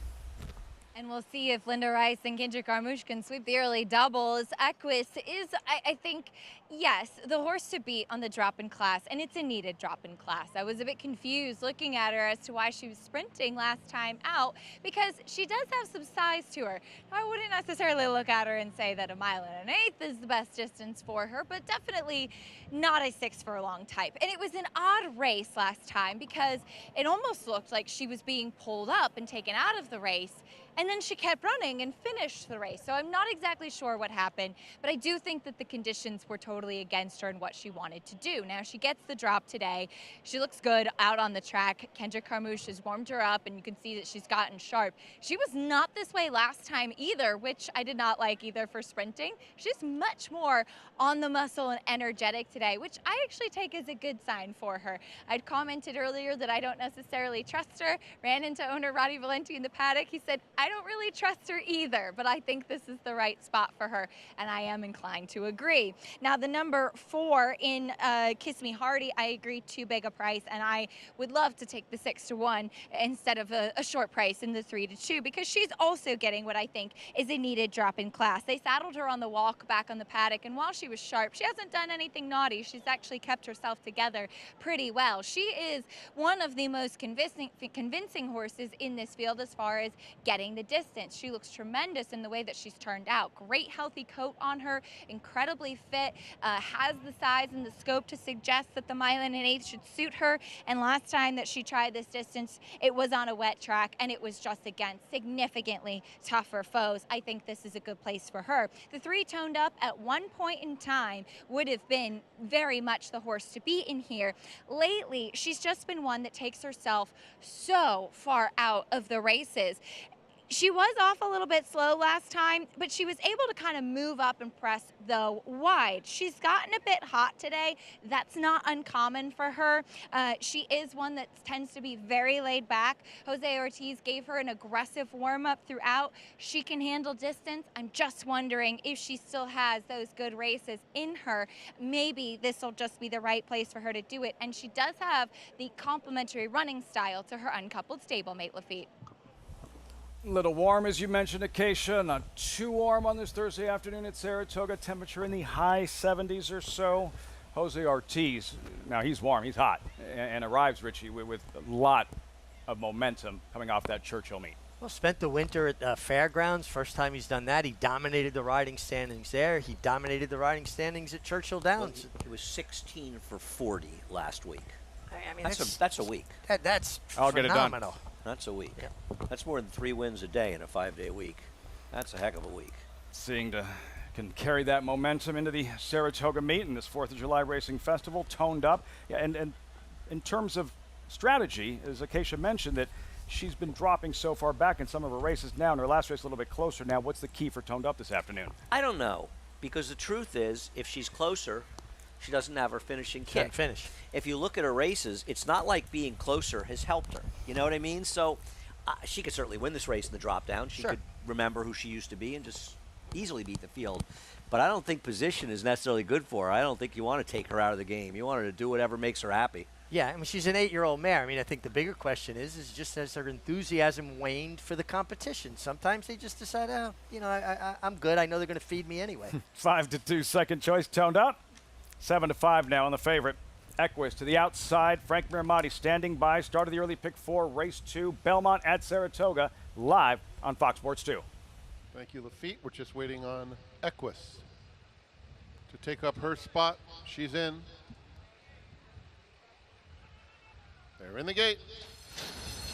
Speaker 6: And we'll see if Linda Rice and Kendrick Carmouche can sweep the early doubles. Equus is, I think, Yes, the horse to beat on the drop-in class, and it's a needed drop-in class. I was a bit confused looking at her as to why she was sprinting last time out, because she does have some size to her. Now, I wouldn't necessarily look at her and say that a 1.125 miles is the best distance for her, but definitely not a 6 furlong type. And it was an odd race last time because it almost looked like she was being pulled up and taken out of the race, and then she kept running and finished the race. So I'm not exactly sure what happened, but I do think that the conditions were totally against her and what she wanted to do. Now she gets the drop today. She looks good out on the track. Kendra Carmouche has warmed her up, and you can see that she's gotten sharp. She was not this way last time either, which I did not like either for sprinting. She's much more on the muscle and energetic today, which I actually take as a good sign for her. I'd commented earlier that I don't necessarily trust her. Ran into owner Roddy Valenti in the paddock. He said, I don't really trust her either, but I think this is the right spot for her, and I am inclined to agree. Now, the number 4 in Kiss Me Hardy, I agree, too big a price, and I would love to take the 6-1 instead of a short price in the 3-2, because she's also getting what I think is a needed drop in class. They saddled her on the walk back on the paddock, and while she was sharp, she hasn't done anything naughty. She's actually kept herself together pretty well. She is one of the most convincing horses in this field as far as getting the distance. She looks tremendous in the way that she's turned out. Great healthy coat on her, incredibly fit, has the size and the scope to suggest that the 1.125 should suit her. And last time that she tried this distance, it was on a wet track, and it was just against significantly tougher foes. I think this is a good place for her. The 3 toned up at one point in time would have been very much the horse to beat in here. Lately, she's just been one that takes herself so far out of the races. She was off a little bit slow last time, but she was able to kind of move up and press, though, wide. She's gotten a bit hot today. That's not uncommon for her. She is one that tends to be very laid back. Jose Ortiz gave her an aggressive warm-up throughout. She can handle distance. I'm just wondering if she still has those good races in her. Maybe this will just be the right place for her to do it. And she does have the complementary running style to her uncoupled stablemate, Lafitte.
Speaker 1: Little warm, as you mentioned, Acacia. Not too warm on this Thursday afternoon at Saratoga. Temperature in the high 70s or so. Jose Ortiz, now he's warm, he's hot, and arrives, Richie, with a lot of momentum coming off that Churchill meet.
Speaker 5: Well, spent the winter at Fairgrounds. First time he's done that. He dominated the riding standings there. He dominated the riding standings at Churchill Downs.
Speaker 4: Well, he was 16 for 40 last week.
Speaker 5: I mean,
Speaker 4: that's a week.
Speaker 5: That's
Speaker 1: I'll get it done.
Speaker 5: phenomenal.
Speaker 4: That's a week. Yeah. That's more than 3 wins a day in a 5-day week. That's a heck of a week.
Speaker 1: Seeing to can carry that momentum into the Saratoga meet and this 4th of July Racing Festival, toned up. Yeah, and in terms of strategy, as Acacia mentioned, that she's been dropping so far back in some of her races now, in her last race a little bit closer now. What's the key for toned up this afternoon?
Speaker 4: I don't know, because the truth is, if she's closer, she doesn't have her finishing kick.
Speaker 5: Can't finish.
Speaker 4: If you look at her races, it's not like being closer has helped her. You know what I mean? So she could certainly win this race in the drop down. She could remember who she used to be and just easily beat the field. But I don't think position is necessarily good for her. I don't think you want to take her out of the game. You want her to do whatever makes her happy.
Speaker 5: Yeah, I mean, she's an 8-year-old mare. I mean, I think the bigger question is just as her enthusiasm waned for the competition. Sometimes they just decide, oh, you know, I'm good. I know they're going to feed me anyway.
Speaker 1: 5-2 second choice, toned up. 7-5 now on the favorite. Equus to the outside. Frank Miramati standing by. Start of the early pick 4, race 2. Belmont at Saratoga, live on Fox Sports 2.
Speaker 2: Thank you, Lafitte. We're just waiting on Equus to take up her spot. She's in. They're in the gate.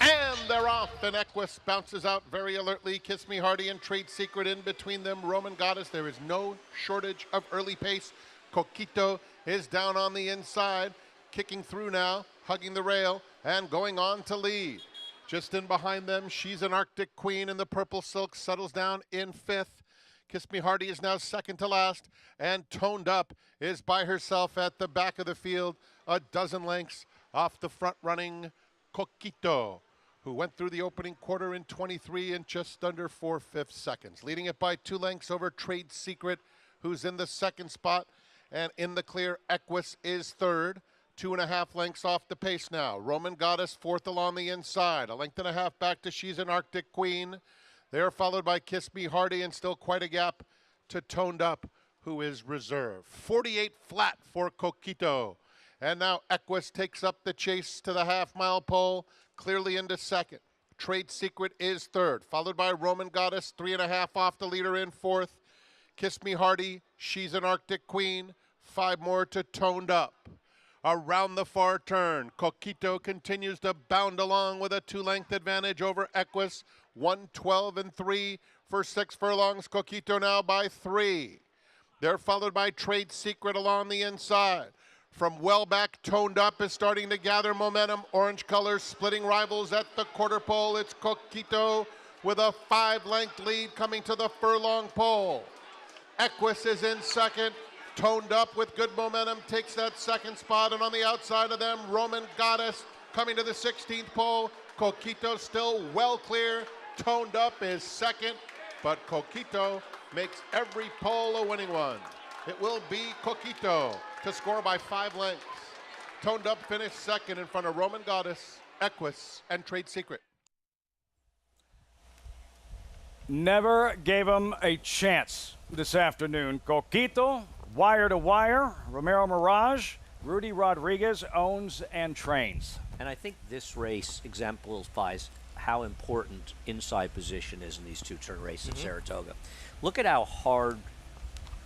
Speaker 2: And they're off, and Equus bounces out very alertly. Kiss Me Hardy and Trade Secret in between them. Roman Goddess, there is no shortage of early pace. Coquito is down on the inside, kicking through now, hugging the rail, and going on to lead. Just in behind them, She's an Arctic Queen in the purple silk, settles down in 5th. Kiss Me Hardy is now second to last, and Toned Up is by herself at the back of the field, a dozen lengths off the front-running Coquito, who went through the opening quarter in 23 and just under 4/5 seconds. Leading it by 2 lengths over Trade Secret, who's in the second spot. And in the clear, Equus is third. 2.5 lengths off the pace now. Roman Goddess fourth along the inside. 1.5 lengths back to She's an Arctic Queen. They're followed by Kiss Me Hardy and still quite a gap to Toned Up, who is reserved. 48 flat for Coquito. And now Equus takes up the chase to the half-mile pole, clearly into second. Trade Secret is third, followed by Roman Goddess, 3.5 off the leader in fourth. Kiss Me Hardy, She's an Arctic Queen, 5 more to Toned Up. Around the far turn, Coquito continues to bound along with a 2-length advantage over Equus, 1:12.3 for 6 furlongs. Coquito now by 3. They're followed by Trade Secret along the inside. From well back, Toned Up is starting to gather momentum. Orange colors splitting rivals at the quarter pole. It's Coquito with a 5-length lead coming to the furlong pole. Equus is in second. Toned Up with good momentum takes that second spot. And on the outside of them, Roman Goddess coming to the 16th pole. Coquito still well clear. Toned Up is second, but Coquito makes every pole a winning one. It will be Coquito to score by 5 lengths. Toned Up finished second in front of Roman Goddess, Equus, and Trade Secret.
Speaker 1: Never gave him a chance this afternoon. Coquito, wire to wire. Romero Mirage, Rudy Rodriguez owns and trains.
Speaker 4: And I think this race exemplifies how important inside position is in these two-turn races at Saratoga. Look at how hard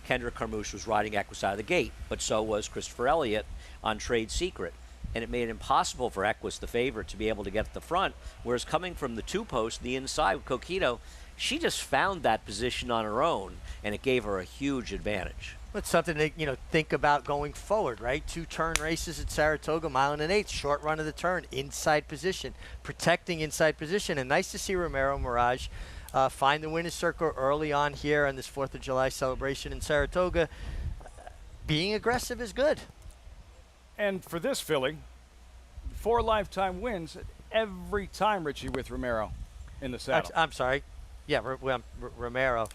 Speaker 4: Kendrick Carmouche was riding Equus out of the gate, but so was Christopher Elliott on Trade Secret. And it made it impossible for Equus, the favorite, to be able to get at the front, whereas coming from the 2-post, the inside with Coquito, she just found that position on her own, and it gave her a huge advantage.
Speaker 5: It's something to think about going forward, right? 2-turn races at Saratoga, 1 1/8, short run of the turn, inside position, protecting inside position, and nice to see Romero Mirage find the winner's circle early on here on this 4th of July celebration in Saratoga. Being aggressive is good.
Speaker 1: And for this filly, 4 lifetime wins every time, Richie, with Romero in the saddle.
Speaker 5: I'm sorry. Yeah, Romero.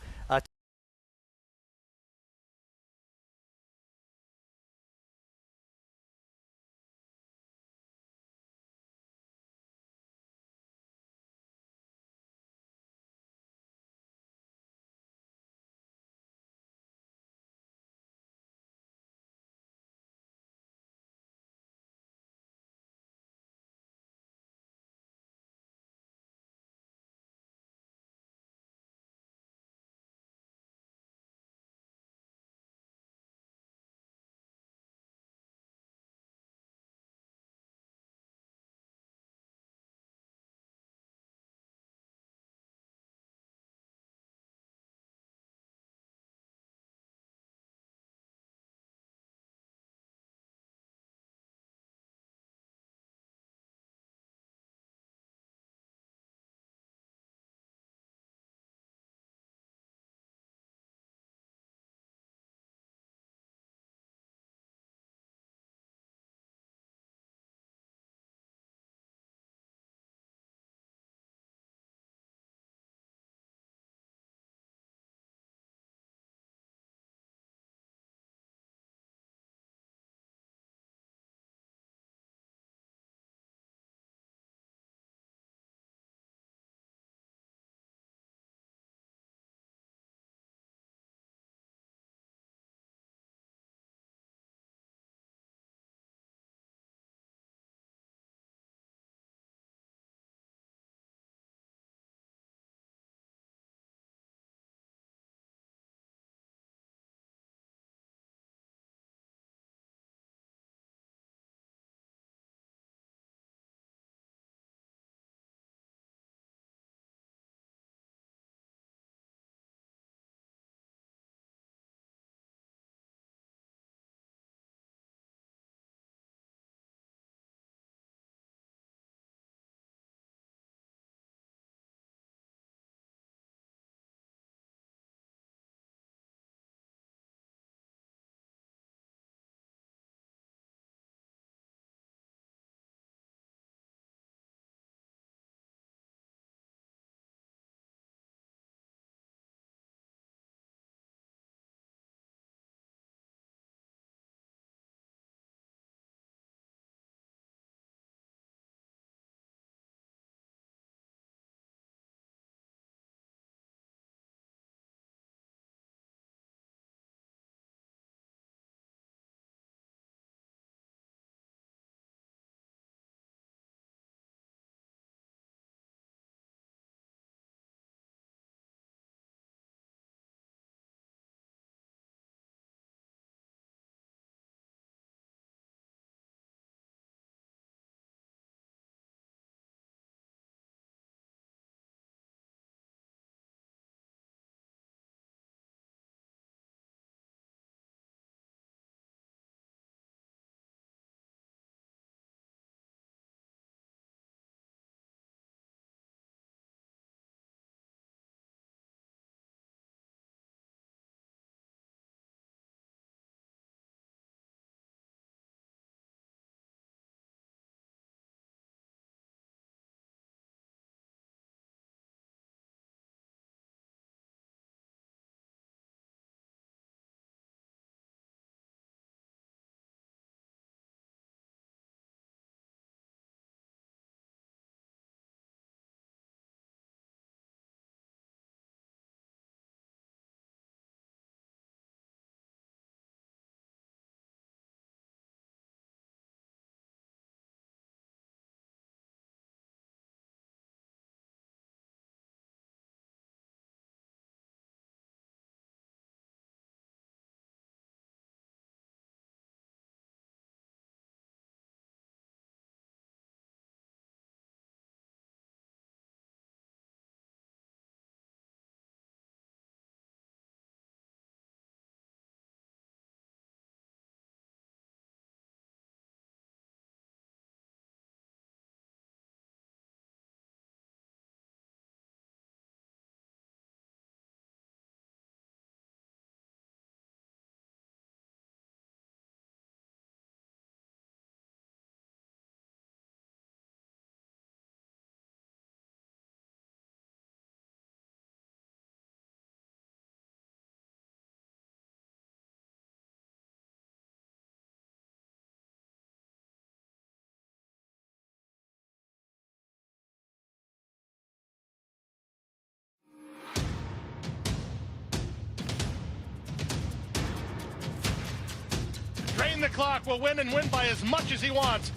Speaker 11: Drain the Clock will win and win by as much as he wants.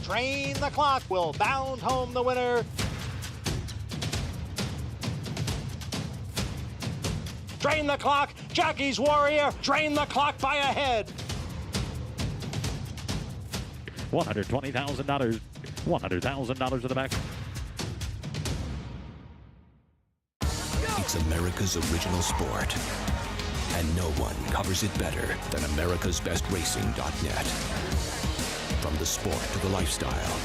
Speaker 16: Drain the Clock will bound home the winner. Drain the Clock, Jockey's Warrior, Drain the Clock by a head.
Speaker 12: $120,000. $100,000 in the back.
Speaker 17: It's America's original sport. And no one covers it better than americasbestracing.net. From the sport to the lifestyle,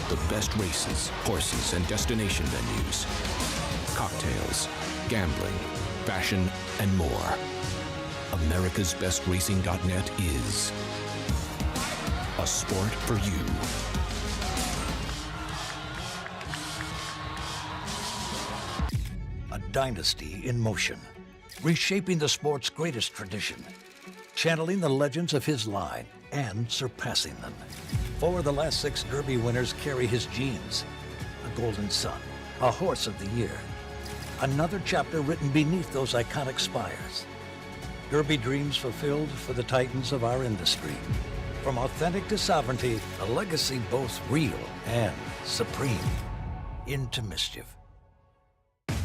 Speaker 17: the best races, horses, and destination venues, cocktails, gambling, fashion, and more. americasbestracing.net is a sport for you.
Speaker 18: A dynasty in motion, reshaping the sport's greatest tradition, channeling the legends of his line and surpassing them. 4 of the last 6 Derby winners carry his genes. A Golden Son, a Horse of the Year. Another chapter written beneath those iconic spires. Derby dreams fulfilled for the titans of our industry. From authentic to sovereignty, a legacy both real and supreme. Into mischief.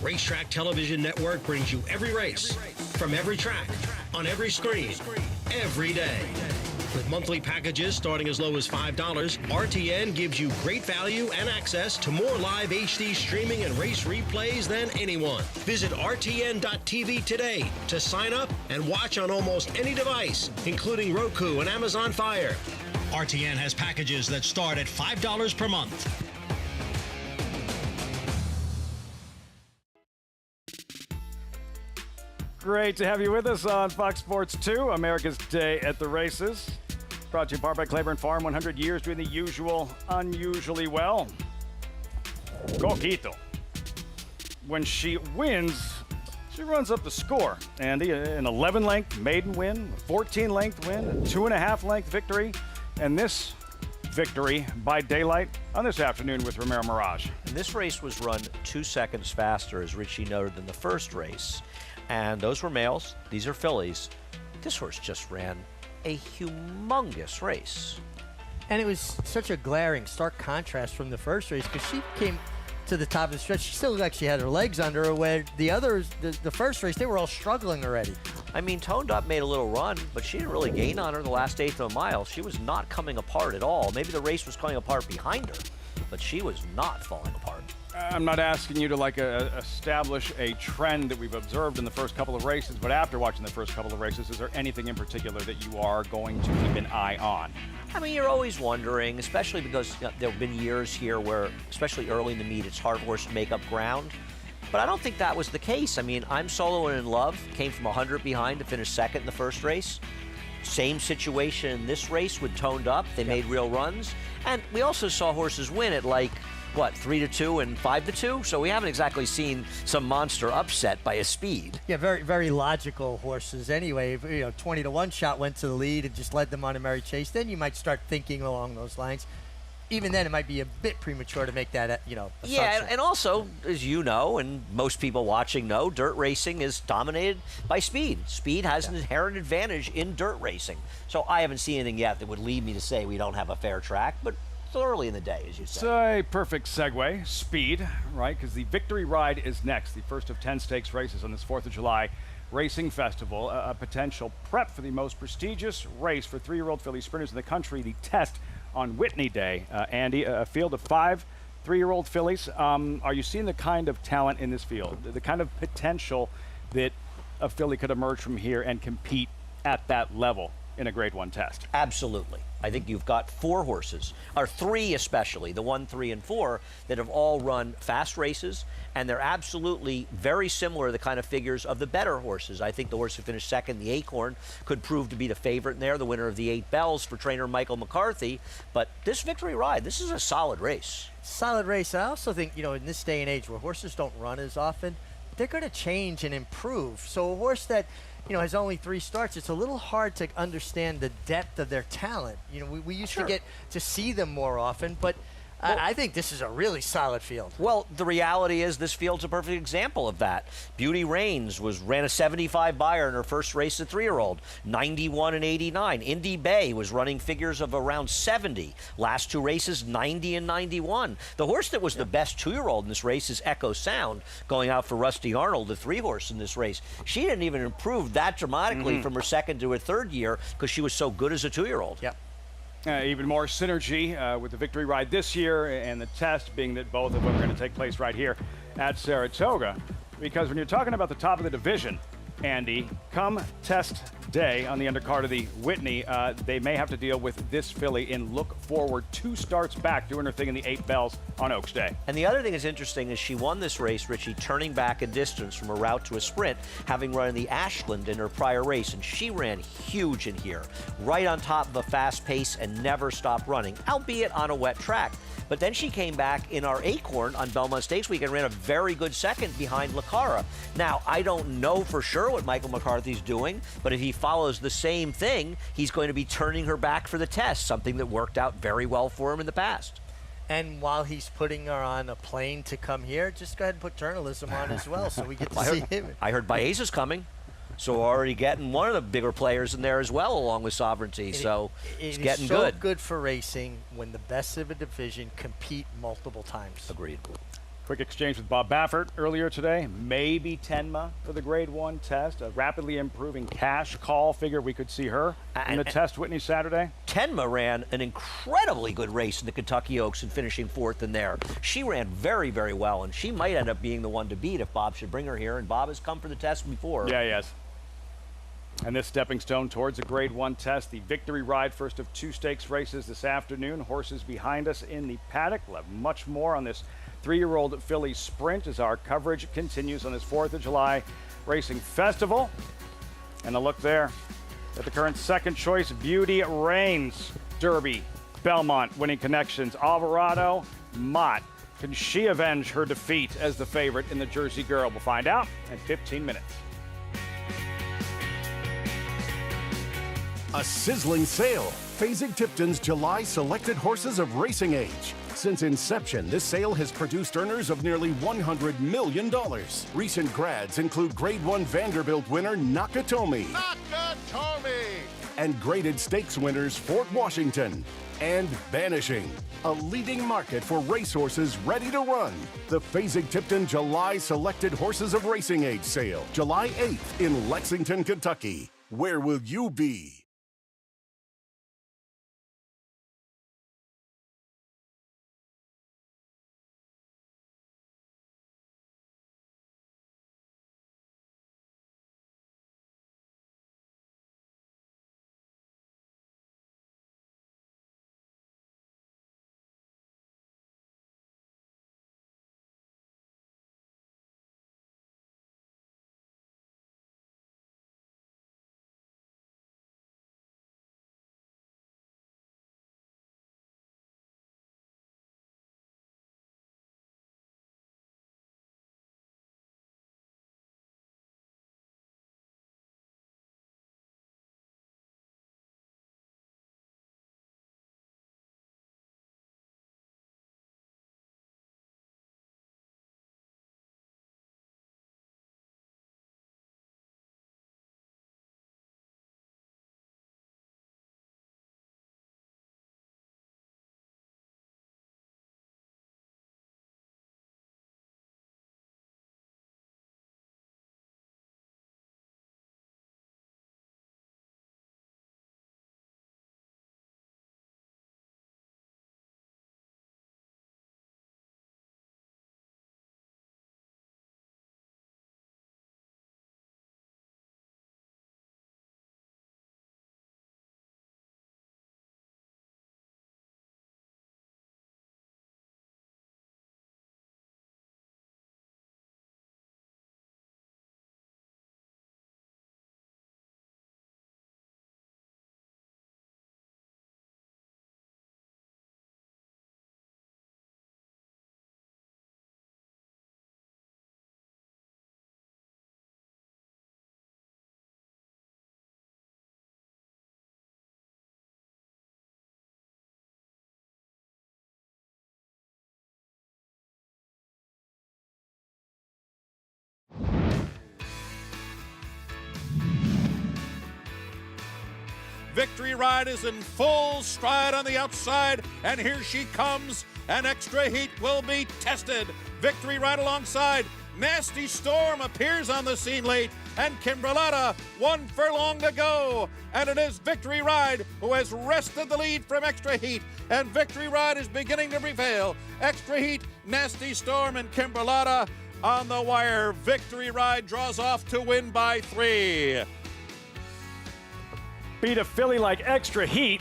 Speaker 19: Racetrack Television Network brings you every race, from every track, on every screen, every day. With monthly packages starting as low as $5, RTN gives you great value and access to more live HD streaming and race replays than anyone. Visit RTN.tv today to sign up and watch on almost any device, including Roku and Amazon Fire. RTN has packages that start at $5 per month.
Speaker 1: Great to have you with us on Fox Sports 2, America's Day at the Races. Brought to you in part by Claiborne Farm, 100 years doing the usual, unusually well. Coquito. When she wins, she runs up the score. Andy, an 11-length maiden win, a 14-length win, a 2.5-length victory, and this victory by daylight on this afternoon with Romero Mirage.
Speaker 4: And this race was run 2 seconds faster, as Richie noted, than the first race. And those were males. These are fillies. This horse just ran a humongous race.
Speaker 5: And it was such a glaring, stark contrast from the first race because she came to the top of the stretch. She still looked like she had her legs under her, where the others, the first race, they were all struggling already.
Speaker 4: I mean, Toned Up made a little run, but she didn't really gain on her the last eighth of a mile. She was not coming apart at all. Maybe the race was coming apart behind her, but she was not falling apart.
Speaker 1: I'm not asking you to establish a trend that we've observed in the first couple of races, but after watching the first couple of races, is there anything in particular that you are going to keep an eye on?
Speaker 4: I mean, you're always wondering, especially because there have been years here where, especially early in the meet, it's hard horse to make up ground. But I don't think that was the case. I mean, I'm Solo and In Love came from 100 behind to finish second in the first race. Same situation in this race with Toned Up. They made real runs. And we also saw horses win at 3-2 and 5-2. So we haven't exactly seen some monster upset by a speed.
Speaker 5: Yeah, very, very logical horses anyway. 20-1 shot went to the lead and just led them on a merry chase. Then you might start thinking along those lines. Even then, it might be a bit premature to make that, assumption.
Speaker 4: Yeah, and also, as you know, and most people watching know, dirt racing is dominated by speed. Speed has an inherent advantage in dirt racing. So I haven't seen anything yet that would lead me to say we don't have a fair track, but still early in the day, as you say.
Speaker 1: It's a perfect segue. Speed, right? Because the Victory Ride is next, the first of 10 stakes races on this 4th of July Racing Festival, a potential prep for the most prestigious race for 3-year-old filly sprinters in the country, the Test on Whitney Day. Andy, a field of 5 3-year-old fillies. Are you seeing the kind of talent in this field, the kind of potential that a filly could emerge from here and compete at that level in a Grade 1 test?
Speaker 4: Absolutely. I think you've got 4 horses, or 3 especially, the 1, 3, and 4, that have all run fast races, and they're absolutely very similar to the kind of figures of the better horses. I think the horse who finished second, the Acorn, could prove to be the favorite in there, the winner of the 8 Bells for trainer Michael McCarthy. But this Victory Ride, this is a solid race.
Speaker 5: Solid race. I also think, in this day and age where horses don't run as often, they're going to change and improve. So a horse that has only 3 starts, it's a little hard to understand the depth of their talent. We used to get to see them more often, but I think this is a really solid field.
Speaker 4: Well, the reality is this field's a perfect example of that. Beauty Reigns ran a 75 buyer in her first race at 3-year-old, 91 and 89. Indy Bay was running figures of around 70. Last 2 races, 90 and 91. The horse that was the best 2-year-old in this race is Echo Sound, going out for Rusty Arnold, the 3-horse in this race. She didn't even improve that dramatically from her second to her third year because she was so good as a 2-year-old.
Speaker 5: Yep.
Speaker 1: Even more synergy with the Victory Ride this year, and the test being that both of them are going to take place right here at Saratoga. Because when you're talking about the top of the division, Andy, come test day on the undercard of the Whitney, they may have to deal with this filly in Look Forward, 2 starts back, doing her thing in the 8 Bells on Oaks Day.
Speaker 4: And the other thing that's interesting is she won this race, Richie, turning back a distance from a route to a sprint, having run in the Ashland in her prior race, and she ran huge in here, right on top of a fast pace and never stopped running, albeit on a wet track. But then she came back in our Acorn on Belmont Stakes Week and ran a very good second behind Lucara. Now, I don't know for sure what Michael McCarthy's doing, but if he follows the same thing, he's going to be turning her back for the test, something that worked out very well for him in the past.
Speaker 5: And while he's putting her on a plane to come here, just go ahead and put journalism on as well so we get to see him.
Speaker 4: I heard Baeza's coming. So we're already getting one of the bigger players in there as well, along with Sovereignty. So it's getting good.
Speaker 5: It's so good for racing when the best of a division compete multiple times.
Speaker 4: Agreed.
Speaker 1: Quick exchange with Bob Baffert earlier today. Maybe Tenma for the Grade 1 test. A rapidly improving cash call. Figure we could see her in the test Whitney Saturday.
Speaker 4: Tenma ran an incredibly good race in the Kentucky Oaks and finishing 4th in there. She ran very, very well, and she might end up being the one to beat if Bob should bring her here. And Bob has come for the test before.
Speaker 1: Yeah, he has. And this stepping stone towards a Grade 1 test, the Victory Ride, first of 2 stakes races this afternoon. Horses behind us in the paddock. We'll have much more on this 3-year-old filly sprint as our coverage continues on this 4th of July Racing Festival. And a look there at the current second choice, Beauty Reigns, Derby, Belmont, winning connections, Alvarado, Mott. Can she avenge her defeat as the favorite in the Jersey Girl? We'll find out in 15 minutes.
Speaker 20: A sizzling sale. Fasig-Tipton's July Selected Horses of Racing Age. Since inception, this sale has produced earners of nearly $100 million. Recent grads include Grade 1 Vanderbilt winner Nakatomi. And graded stakes winners Fort Washington. And Banishing, a leading market for racehorses ready to run. The Fasig-Tipton July Selected Horses of Racing Age sale, July 8th in Lexington, Kentucky. Where will you be?
Speaker 21: Victory Ride is in full stride on the outside, and here she comes. An extra heat will be tested. Victory Ride alongside. Nasty Storm appears on the scene late, and Kimberletta 1 furlong to go. And it is Victory Ride who has wrested the lead from Extra Heat, and Victory Ride is beginning to prevail. Extra Heat, Nasty Storm, and Kimberletta on the wire. Victory Ride draws off to win by 3.
Speaker 1: Beat a filly like Extra Heat.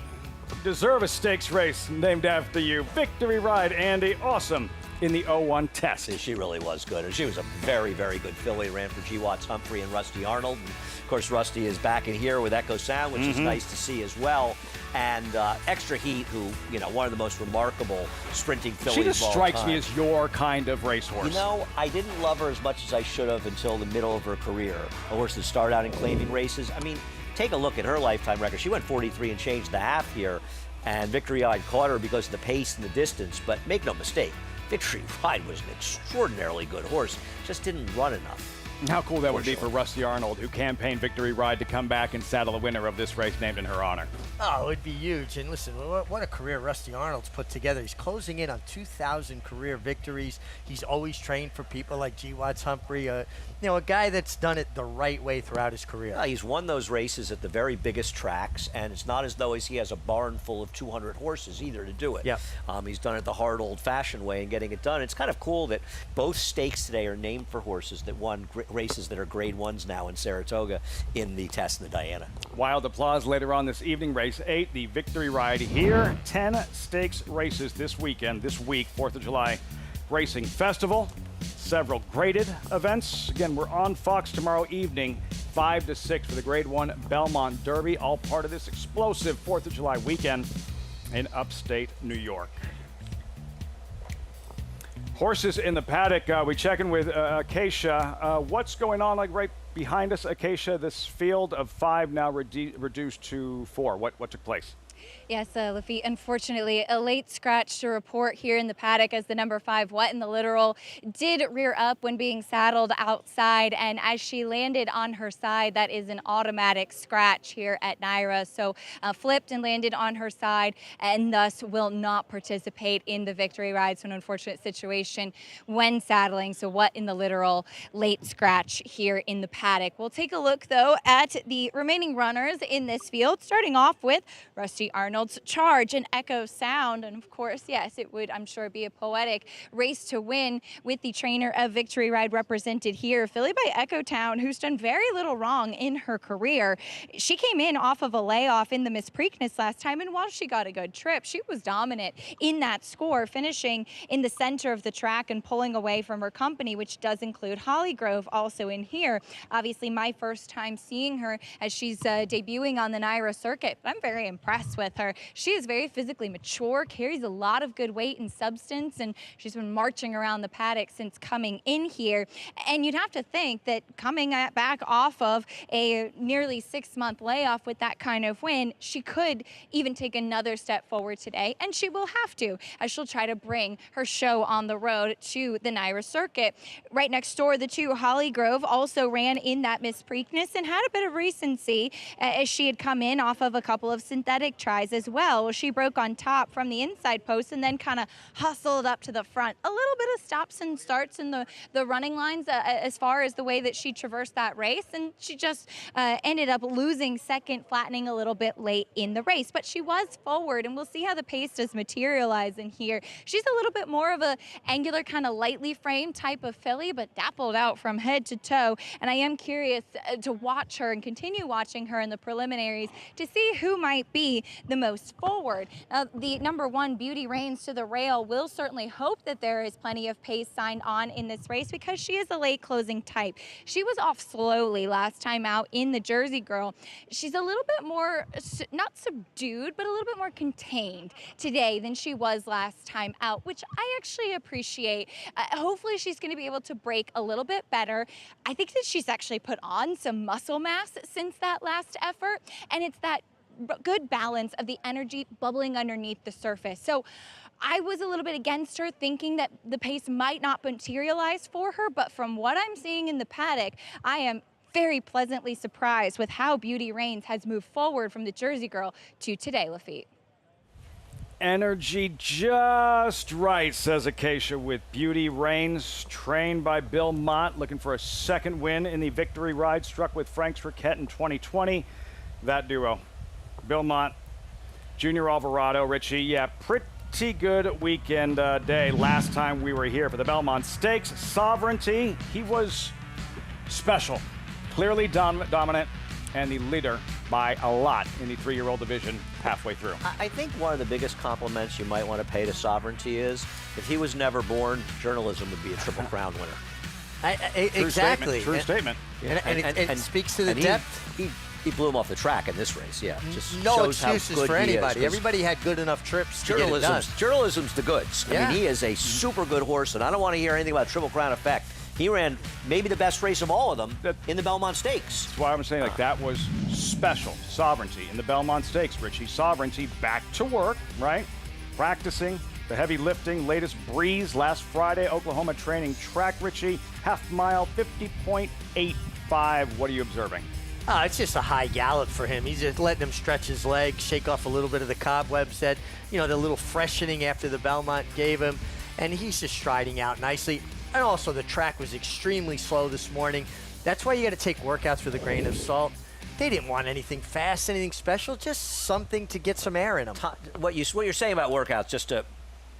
Speaker 1: Deserve a stakes race named after you. Victory Ride, Andy. Awesome in the 01 test.
Speaker 4: She really was good. And she was a very, very good filly. Ran for G. Watts Humphrey and Rusty Arnold. And of course, Rusty is back in here with Echo Sound, which is nice to see as well. And Extra Heat, who, you know, one of the most remarkable sprinting fillies
Speaker 1: She just
Speaker 4: of all
Speaker 1: strikes
Speaker 4: time.
Speaker 1: me as your kind of racehorse.
Speaker 4: You know, I didn't love her as much as I should have until the middle of her career. A horse that started out in claiming races. I mean, take a look at her lifetime record. She went 43 and changed the half here. And Victory Ride caught her because of the pace and the distance. But make no mistake, Victory Ride was an extraordinarily good horse. Just didn't run enough.
Speaker 1: How cool that would be for Rusty Arnold, who campaigned Victory Ride to come back and saddle the winner of this race named in her honor.
Speaker 5: Oh, it would be huge. And listen, what a career Rusty Arnold's put together. He's closing in on 2,000 career victories. He's always trained for people like G. Watts Humphrey, you know, a guy that's done it the right way throughout his career.
Speaker 4: He's won those races at the very biggest tracks, and it's not as though he has a barn full of 200 horses either to do it.
Speaker 5: Yeah.
Speaker 4: He's done it the hard old-fashioned way and getting it done. It's kind of cool that both stakes today are named for horses that won races that are grade 1s now in Saratoga in the Test and the Diana.
Speaker 1: Wild applause later on this evening. Race 8, the Victory Ride here. 10 stakes races this weekend, this week, 4th of July Racing Festival. Several graded events. Again, we're on Fox tomorrow evening, 5 to 6 for the Grade 1 Belmont Derby, all part of this explosive 4th of July weekend in upstate New York. Horses in the paddock. We check in with Acacia. What's going on like right behind us, Acacia? This field of 5 now reduced to 4. What took place?
Speaker 6: Yes, Lafitte, unfortunately, a late scratch to report here in the paddock as the number 5, What in the Literal, did rear up when being saddled outside. And as she landed on her side, that is an automatic scratch here at Naira. So flipped and landed on her side and thus will not participate in the Victory Ride. So an unfortunate situation when saddling. So What in the Literal, late scratch here in the paddock. We'll take a look, though, at the remaining runners in this field, starting off with Rusty Arnold's Charge and Echo Sound. And of course, yes, it would, I'm sure, be a poetic race to win with the trainer of Victory Ride represented here. Filly by Echo Town, who's done very little wrong in her career. She came in off of a layoff in the Miss Preakness last time, and while she got a good trip, she was dominant in that score, finishing in the center of the track and pulling away from her company, which does include Hollygrove also in here. Obviously, my first time seeing her as she's debuting on the Naira circuit, but I'm very impressed with her. She is very physically mature, carries a lot of good weight and substance, and she's been marching around the paddock since coming in here. And you'd have to think that coming back off of a nearly 6-month layoff with that kind of win, she could even take another step forward today, and she will have to, as she'll try to bring her show on the road to the Naira circuit. Right next door, the 2, Hollygrove, also ran in that Miss Preakness and had a bit of recency as she had come in off of a couple of synthetic tries as well. She broke on top from the inside post and then kind of hustled up to the front. A little bit of stops and starts in the running lines as far as the way that she traversed that race, and she just ended up losing second, flattening a little bit late in the race. But she was forward, and we'll see how the pace does materialize in here. She's a little bit more of a angular, kind of lightly framed type of filly, but dappled out from head to toe. And I am curious to watch her and continue watching her in the preliminaries to see who might be the most forward. The number 1, Beauty Reigns to the Rail, will certainly hope that there is plenty of pace signed on in this race because she is a late closing type. She was off slowly last time out in the Jersey Girl. She's a little bit more, not subdued, but a little bit more contained today than she was last time out, which I actually appreciate. Hopefully she's going to be able to break a little bit better. I think that she's actually put on some muscle mass since that last effort, and it's that good balance of the energy bubbling underneath the surface. So I was a little bit against her, thinking that the pace might not materialize for her, but from what I'm seeing in the paddock, I am very pleasantly surprised with how Beauty Reigns has moved forward from the Jersey girl to today, Lafitte.
Speaker 1: Energy just right, says Acacia, with Beauty Reigns, trained by Belmont, looking for a second win in the victory ride, struck with Frank Riquette in 2020. That duo, Belmont, Junior Alvarado, Richie, yeah, pretty good weekend day last time we were here for the Belmont Stakes. Sovereignty, he was special, clearly dominant, and the leader by a lot in the 3-year-old division halfway through.
Speaker 4: I think one of the biggest compliments you might want to pay to Sovereignty is if he was never born, journalism would be a Triple Crown winner.
Speaker 5: Exactly.
Speaker 1: True statement.
Speaker 5: Yeah. And it speaks to the depth.
Speaker 4: He blew him off the track in this race, yeah. Just
Speaker 5: no
Speaker 4: shows
Speaker 5: excuses
Speaker 4: how good
Speaker 5: for anybody.
Speaker 4: He is,
Speaker 5: everybody had good enough trips to get it done.
Speaker 4: Journalism's the goods.
Speaker 5: Yeah.
Speaker 4: I mean, he is a super good horse, and I don't want to hear anything about Triple Crown effect. He ran maybe the best race of all of them in the Belmont Stakes.
Speaker 1: That's why I'm saying, like, that was special. Sovereignty in the Belmont Stakes, Richie. Sovereignty back to work, right? Practicing the heavy lifting. Latest breeze last Friday, Oklahoma training track, Richie. Half mile, 50.85. What are you observing?
Speaker 5: It's just a high gallop for him. He's just letting him stretch his legs, shake off a little bit of the cobwebs that, the little freshening after the Belmont gave him. And he's just striding out nicely. And also the track was extremely slow this morning. That's why you got to take workouts with a grain of salt. They didn't want anything fast, anything special, just something to get some air in them.
Speaker 4: What you're saying about workouts, just to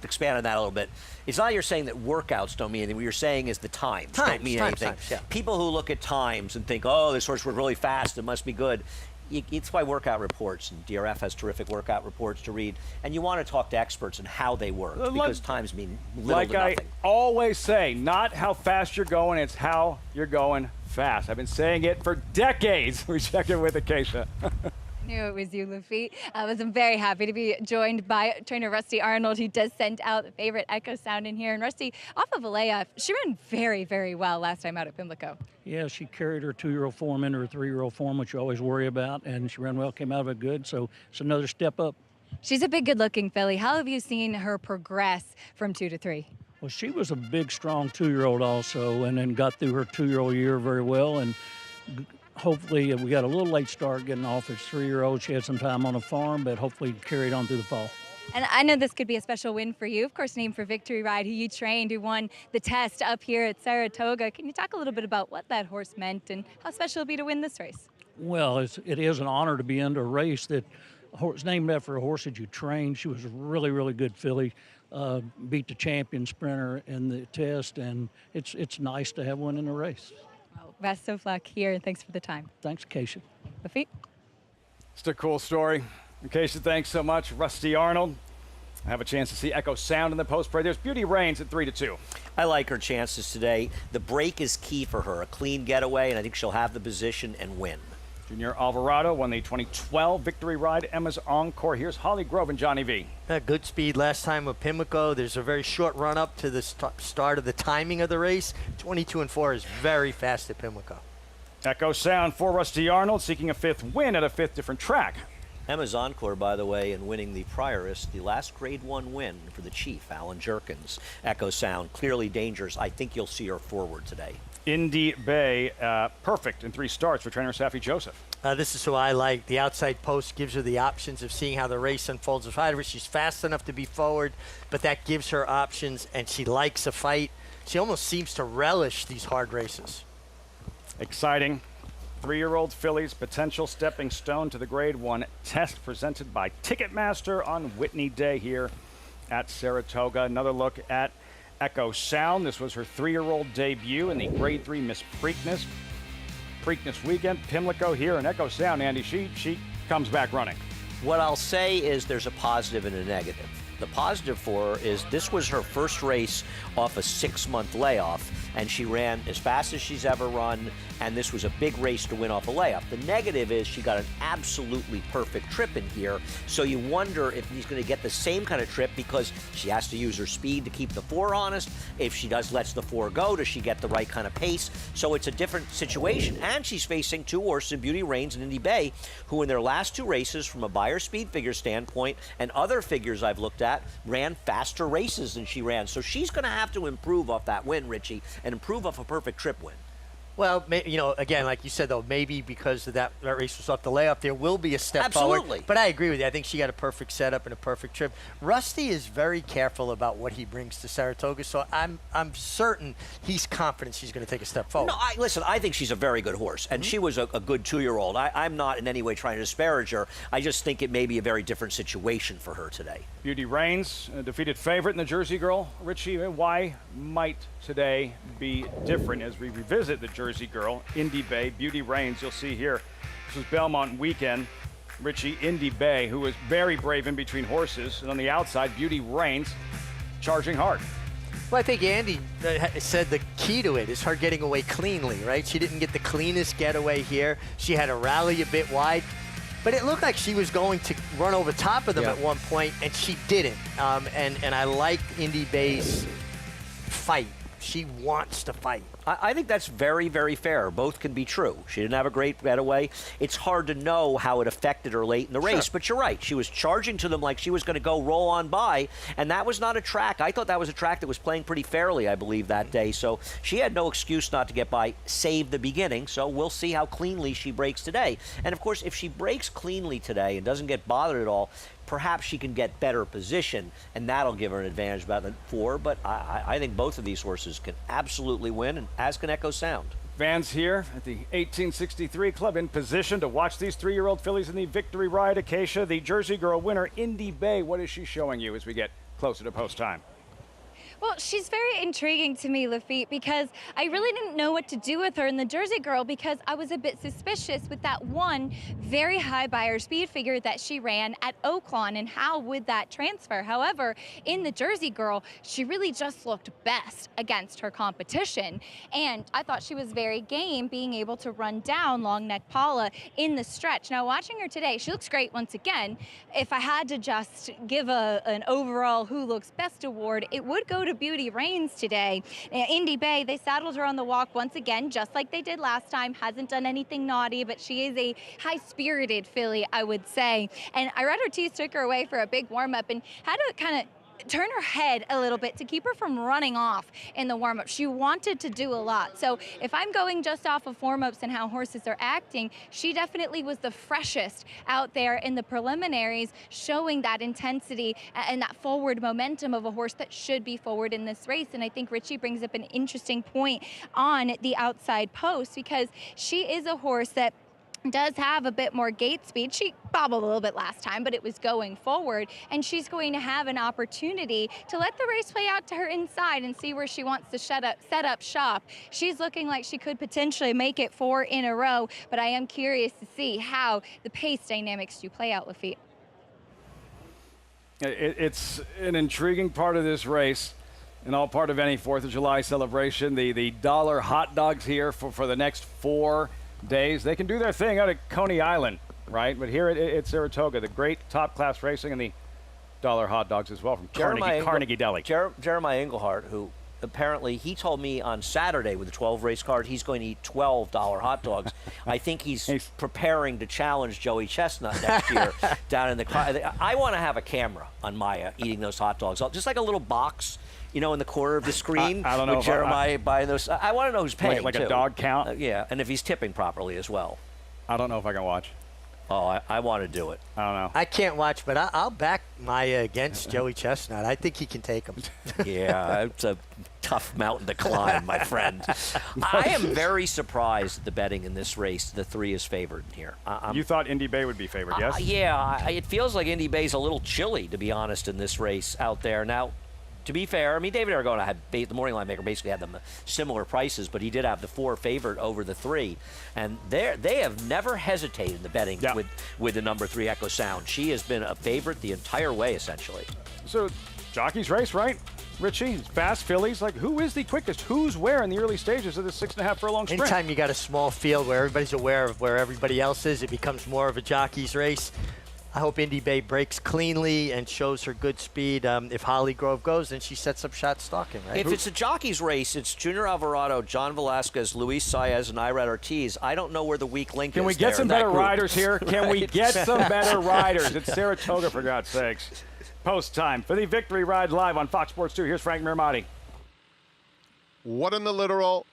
Speaker 4: expand on that a little bit, it's not you're saying that workouts don't mean anything. What you're saying is the times don't mean anything.
Speaker 5: Yeah.
Speaker 4: People who look at times and think, oh, this horse worked really fast, it must be good. It's why workout reports, and DRF has terrific workout reports to read, and you want to talk to experts on how they work, because times mean little to nothing.
Speaker 1: Like I always say, not how fast you're going, it's how you're going fast. I've been saying it for decades. We check it with Acacia.
Speaker 6: Knew it was you, Lafitte. I was very happy to be joined by trainer Rusty Arnold, who does send out the favorite Echo Sound in here. And Rusty, off of a layoff, she ran very, very well last time out at Pimlico.
Speaker 3: Yeah, she carried her 2-year-old form into her 3-year-old form, which you always worry about, and she ran well, came out of it good, so it's another step up.
Speaker 6: She's a big, good-looking filly. How have you seen her progress from 2 to 3?
Speaker 3: Well, she was a big, strong 2-year-old also, and then got through her 2-year-old year very well, and hopefully we got a little late start getting off as 3-year-old. She had some time on the farm, but hopefully carried on through the fall.
Speaker 6: And I know this could be a special win for you. Of course, named for Victory Ride, who you trained, who won the test up here at Saratoga. Can you talk a little bit about what that horse meant and how special it'll be to win this race?
Speaker 3: Well, it is an honor to be into a race that horse named after a horse that you trained. She was a really, really good filly. Beat the champion sprinter in the test, and it's nice to have one in the race.
Speaker 6: Well, best of luck here, and thanks for the time.
Speaker 3: Thanks, Acacia.
Speaker 6: Lafitte?
Speaker 1: It's a cool story. Acacia, thanks so much. Rusty Arnold. I have a chance to see Echo Sound in the post parade. There's Beauty Reigns at 3-2.
Speaker 4: I like her chances today. The break is key for her. A clean getaway, and I think she'll have the position and win.
Speaker 1: Junior Alvarado won the 2012 Victory Ride Emma's Encore. Here's Holly Grove and Johnny V.
Speaker 5: Good speed last time with Pimlico. There's a very short run up to the start of the timing of the race. 22-4 is very fast at Pimlico.
Speaker 1: Echo Sound for Rusty Arnold, seeking a 5th win at a 5th different track.
Speaker 4: Emma's Encore, by the way, in winning the Prioress, the last Grade 1 win for the Chief, Alan Jerkins. Echo Sound, clearly dangerous. I think you'll see her forward today.
Speaker 1: Indy Bay, perfect in 3 starts for trainer Safi Joseph.
Speaker 5: This is who I like. The outside post gives her the options of seeing how the race unfolds. She's fast enough to be forward, but that gives her options, and she likes a fight. She almost seems to relish these hard races.
Speaker 1: Exciting. 3-year-old fillies, potential stepping stone to the Grade 1 test presented by Ticketmaster on Whitney Day here at Saratoga. Another look at Echo Sound. This was her 3-year-old debut in the Grade 3 Miss Preakness weekend. Pimlico here, and Echo Sound, Andy, she comes back running.
Speaker 4: What I'll say is there's a positive and a negative. The positive for her is this was her first race off a 6-month layoff, and she ran as fast as she's ever run, and this was a big race to win off a layoff. The negative is she got an absolutely perfect trip in here, so you wonder if he's going to get the same kind of trip because she has to use her speed to keep the 4 honest. If she lets the 4 go, does she get the right kind of pace? So it's a different situation, and she's facing 2 horses in Beauty Reigns and Indy Bay, who in their last 2 races, from a buyer speed figure standpoint and other figures I've looked at, ran faster races than she ran. So she's going to have to improve off that win, Richie, and improve off a perfect trip win.
Speaker 5: Well, again, like you said, though, maybe because of that race was off the layoff, there will be a step forward.
Speaker 4: Absolutely.
Speaker 5: But I agree with you. I think she got a perfect setup and a perfect trip. Rusty is very careful about what he brings to Saratoga, so I'm certain he's confident she's going to take a step forward.
Speaker 4: No, listen, I think she's a very good horse, and she was a good 2-year-old. I'm not in any way trying to disparage her. I just think it may be a very different situation for her today.
Speaker 1: Beauty Reigns, a defeated favorite in the Jersey Girl. Richie, why might today be different as we revisit the Jersey Girl, Indy Bay, Beauty Reigns? You'll see here, this was Belmont weekend. Richie, Indy Bay, who was very brave in between horses, and on the outside, Beauty Reigns charging hard.
Speaker 5: Well, I think Andy said the key to it is her getting away cleanly, right? She didn't get the cleanest getaway here. She had to rally a bit wide. But it looked like she was going to run over top of them at one point, and she didn't. And I like Indy Bay's fight. She wants to fight.
Speaker 4: I think that's very, very fair. Both can be true. She didn't have a great getaway. It's hard to know how it affected her late in the race, but you're right. She was charging to them like she was going to go roll on by, and that was not a track. I thought that was a track that was playing pretty fairly, I believe, that day. So she had no excuse not to get by, save the beginning. So we'll see how cleanly she breaks today. And, of course, if she breaks cleanly today and doesn't get bothered at all, perhaps she can get better position, and that'll give her an advantage about the 4. But I think both of these horses can absolutely win, and as can Echo Sound.
Speaker 1: Fans here at the 1863 Club in position to watch these 3-year-old fillies in the Victory Ride. Acacia, the Jersey Girl winner, Indy Bay. What is she showing you as we get closer to post time?
Speaker 6: Well, she's very intriguing to me, Lafitte, because I really didn't know what to do with her in the Jersey Girl because I was a bit suspicious with that one very high buyer speed figure that she ran at Oaklawn, and how would that transfer? However, in the Jersey Girl, she really just looked best against her competition, and I thought she was very game being able to run down Long Neck Paula in the stretch. Now, watching her today, she looks great once again. If I had to just give an overall who looks best award, it would go to Beauty Reigns today. Indy Bay, they saddled her on the walk once again, just like they did last time. Hasn't done anything naughty, but she is a high-spirited filly, I would say. And Iretta Ortiz took her away for a big warm-up and had to kind of turn her head a little bit to keep her from running off in the warm-up. She wanted to do a lot. So if I'm going just off of warm-ups and how horses are acting, she definitely was the freshest out there in the preliminaries, showing that intensity and that forward momentum of a horse that should be forward in this race. And I think Richie brings up an interesting point on the outside post, because she is a horse that does have a bit more gate speed. She bobbled a little bit last time, but it was going forward, and she's going to have an opportunity to let the race play out to her inside and see where she wants to set up shop. She's looking like she could potentially make it 4 in a row, but I am curious to see how the pace dynamics do play out, Lafitte.
Speaker 1: It's an intriguing part of this race, and all part of any 4th of July celebration. The dollar hot dogs here for the next 4 days. They can do their thing out at Coney Island, right? But here at Saratoga, the great top-class racing and the dollar hot dogs as well from Carnegie Deli.
Speaker 4: Jeremiah Englehart, who apparently he told me on Saturday with the 12 race card he's going to eat $12 hot dogs. I think he's preparing to challenge Joey Chestnut next year down in the car. I want to have a camera on Maya eating those hot dogs, just like a little box, you know, in the corner of the screen.
Speaker 1: I don't know
Speaker 4: with Jeremiah buying those. I want to know who's paying.
Speaker 1: Like
Speaker 4: too.
Speaker 1: A dog count?
Speaker 4: Yeah, and if he's tipping properly as well.
Speaker 1: I don't know if I can watch.
Speaker 4: Oh, I want to do it.
Speaker 1: I don't know.
Speaker 5: I can't watch, but I'll back Maya against Joey Chestnut. I think he can take him.
Speaker 4: Yeah, it's a tough mountain to climb, my friend. I am very surprised at the betting in this race. The 3 is favored here.
Speaker 1: You thought Indy Bay would be favored, yes?
Speaker 4: Yeah, it feels like Indy Bay's a little chilly, to be honest, in this race out there. Now, to be fair, I mean, David Aragona had the morning line maker basically had them similar prices, but he did have the 4 favored over the 3, and they have never hesitated in the betting with the number 3 Echo Sound. She has been a favorite the entire way, essentially.
Speaker 1: So, jockey's race, right? Richie, fast fillies. Like, who is the quickest? Who's where in the early stages of this 6.5 furlong sprint?
Speaker 5: Anytime you got a small field where everybody's aware of where everybody else is, it becomes more of a jockey's race. I hope Indy Bay breaks cleanly and shows her good speed. If Holly Grove goes, then she sets up shot stalking, right?
Speaker 4: If it's a jockey's race, it's Junior Alvarado, John Velasquez, Luis Saez, and Irad Ortiz. I don't know where the weak link is.
Speaker 1: Can we get some better riders here? Can we get some better riders? It's Saratoga, for God's sakes. Post time for the Victory Ride live on Fox Sports 2. Here's Frank Mirmati.
Speaker 2: What in the literal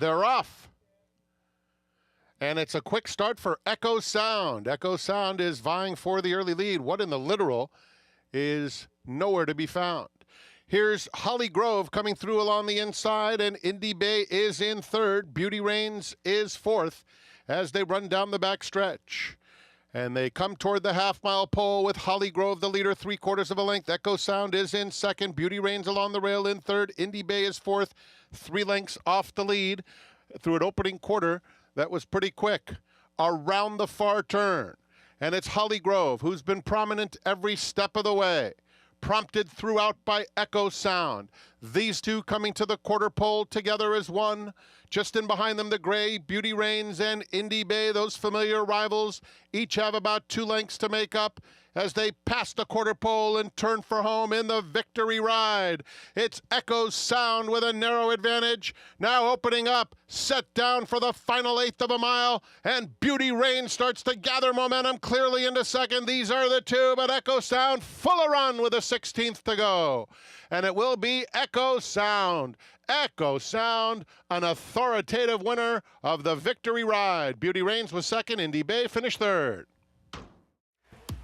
Speaker 2: They're off. And it's a quick start for Echo Sound. Echo Sound is vying for the early lead. What in the literal is nowhere to be found. Here's Holly Grove coming through along the inside, and Indy Bay is in third. Beauty Reigns is fourth as they run down the back stretch. And they come toward the half-mile pole with Holly Grove, the leader, 3/4 of a length. Echo Sound is in second. Beauty Reigns along the rail in third. Indy Bay is fourth, 3 lengths off the lead through an opening quarter that was pretty quick. Around the far turn. And it's Holly Grove, who's been prominent every step of the way, prompted throughout by Echo Sound. These two coming to the quarter pole together as one. Just in behind them, the gray, Beauty Reigns and Indy Bay, those familiar rivals, each have about 2 lengths to make up as they pass the quarter pole and turn for home in the victory ride. It's Echo Sound with a narrow advantage. Now opening up, set down for the final 1/8 of a mile, and Beauty Reigns starts to gather momentum clearly into second. These are the two, but Echo Sound full of run with a 16th to go. And it will be Echo Sound. Echo Sound, an authoritative winner of the victory ride. Beauty Reigns was second, Indy Bay finished third.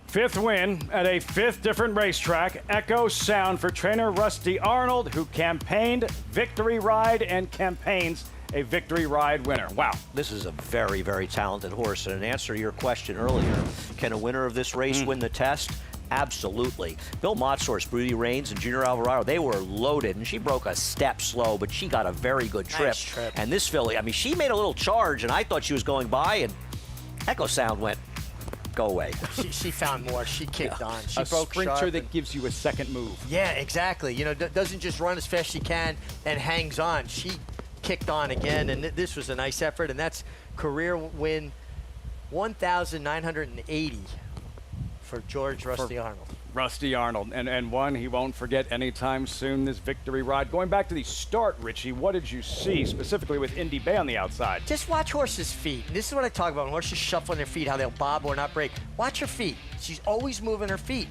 Speaker 1: 5th win at a 5th different racetrack. Echo Sound for trainer Rusty Arnold, who campaigned Victory Ride and campaigns a Victory Ride winner. Wow.
Speaker 4: This is a very, very talented horse. And in answer to your question earlier, can a winner of this race win the test? Absolutely. Belmont's horse, Beauty Reigns and Junior Alvarado, they were loaded, and she broke a step slow, but she got a very good trip.
Speaker 5: Nice trip.
Speaker 4: And this filly, I mean, she made a little charge, and I thought she was going by, and Echo Sound went, go away.
Speaker 5: She found more. She kicked on. She
Speaker 1: a
Speaker 5: broke
Speaker 1: sprinter
Speaker 5: sharp
Speaker 1: that gives you a second move.
Speaker 5: Yeah, exactly. You know, doesn't just run as fast as she can and hangs on. She kicked on again, and this was a nice effort, and that's career win 1,980 for George Rusty Arnold.
Speaker 1: Rusty Arnold, and one he won't forget anytime soon, this Victory Ride. Going back to the start, Richie, what did you see specifically with Indy Bay on the outside?
Speaker 5: Just watch horses' feet. And this is what I talk about when horses shuffling their feet, how they'll bob or not break. Watch her feet. She's always moving her feet.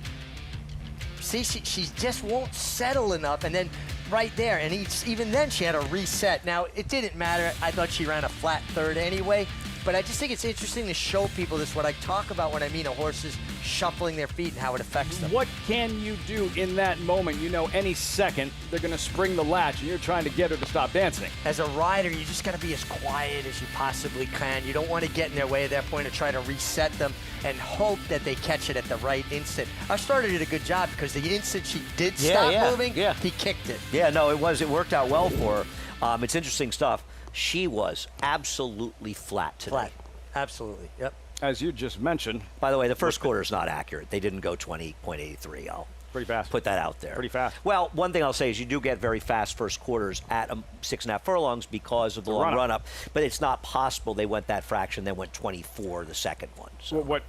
Speaker 5: See, she just won't settle enough, and then right there, and even then she had a reset. Now, it didn't matter. I thought she ran a flat third anyway. But I just think it's interesting to show people this, what I talk about when I mean a horse is shuffling their feet and how it affects them.
Speaker 1: What can you do in that moment? You know any second they're going to spring the latch and you're trying to get her to stop dancing.
Speaker 5: As a rider, you just got to be as quiet as you possibly can. You don't want to get in their way at that point or try to reset them and hope that they catch it at the right instant. Our starter did a good job because the instant she did stop moving, he kicked it.
Speaker 4: Yeah, no, it worked out well for her. It's interesting stuff. She was absolutely flat today.
Speaker 5: Flat, absolutely, yep.
Speaker 1: As you just mentioned.
Speaker 4: By the way, the first quarter is not accurate. They didn't go 20.83. I'll
Speaker 1: pretty fast.
Speaker 4: Put that out there.
Speaker 1: Pretty fast.
Speaker 4: Well, one thing I'll say is you do get very fast first quarters at 6.5 furlongs because of the long run-up. But it's not possible they went that fraction, then went 24 the second one. So.
Speaker 1: Well, what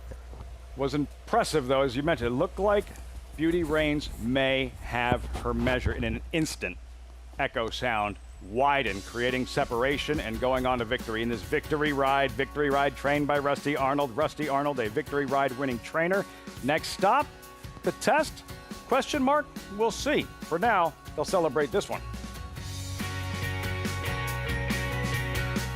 Speaker 1: was impressive, though, as you mentioned, it looked like Beauty Reigns may have her measure in an instant. Echo Sound widen, creating separation and going on to victory in this Victory Ride trained by Rusty Arnold. Rusty Arnold, a Victory Ride winning trainer. Next stop, the test? Question mark? We'll see. For now, they'll celebrate this one.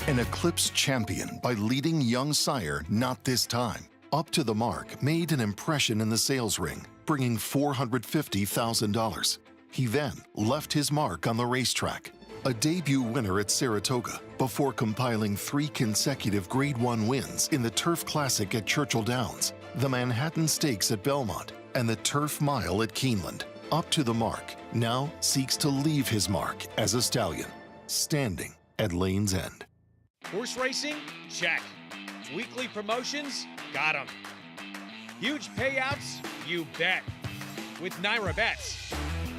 Speaker 8: An Eclipse champion by leading young sire Not This Time. Up to the Mark made an impression in the sales ring, bringing $450,000. He then left his mark on the racetrack. A debut winner at Saratoga before compiling 3 consecutive Grade 1 wins in the Turf Classic at Churchill Downs, the Manhattan Stakes at Belmont, and the Turf Mile at Keeneland. Up to the Mark now seeks to leave his mark as a stallion, standing at Lane's End.
Speaker 7: Horse racing? Check. Weekly promotions? Got 'em. Huge payouts? You bet. With Naira Bets.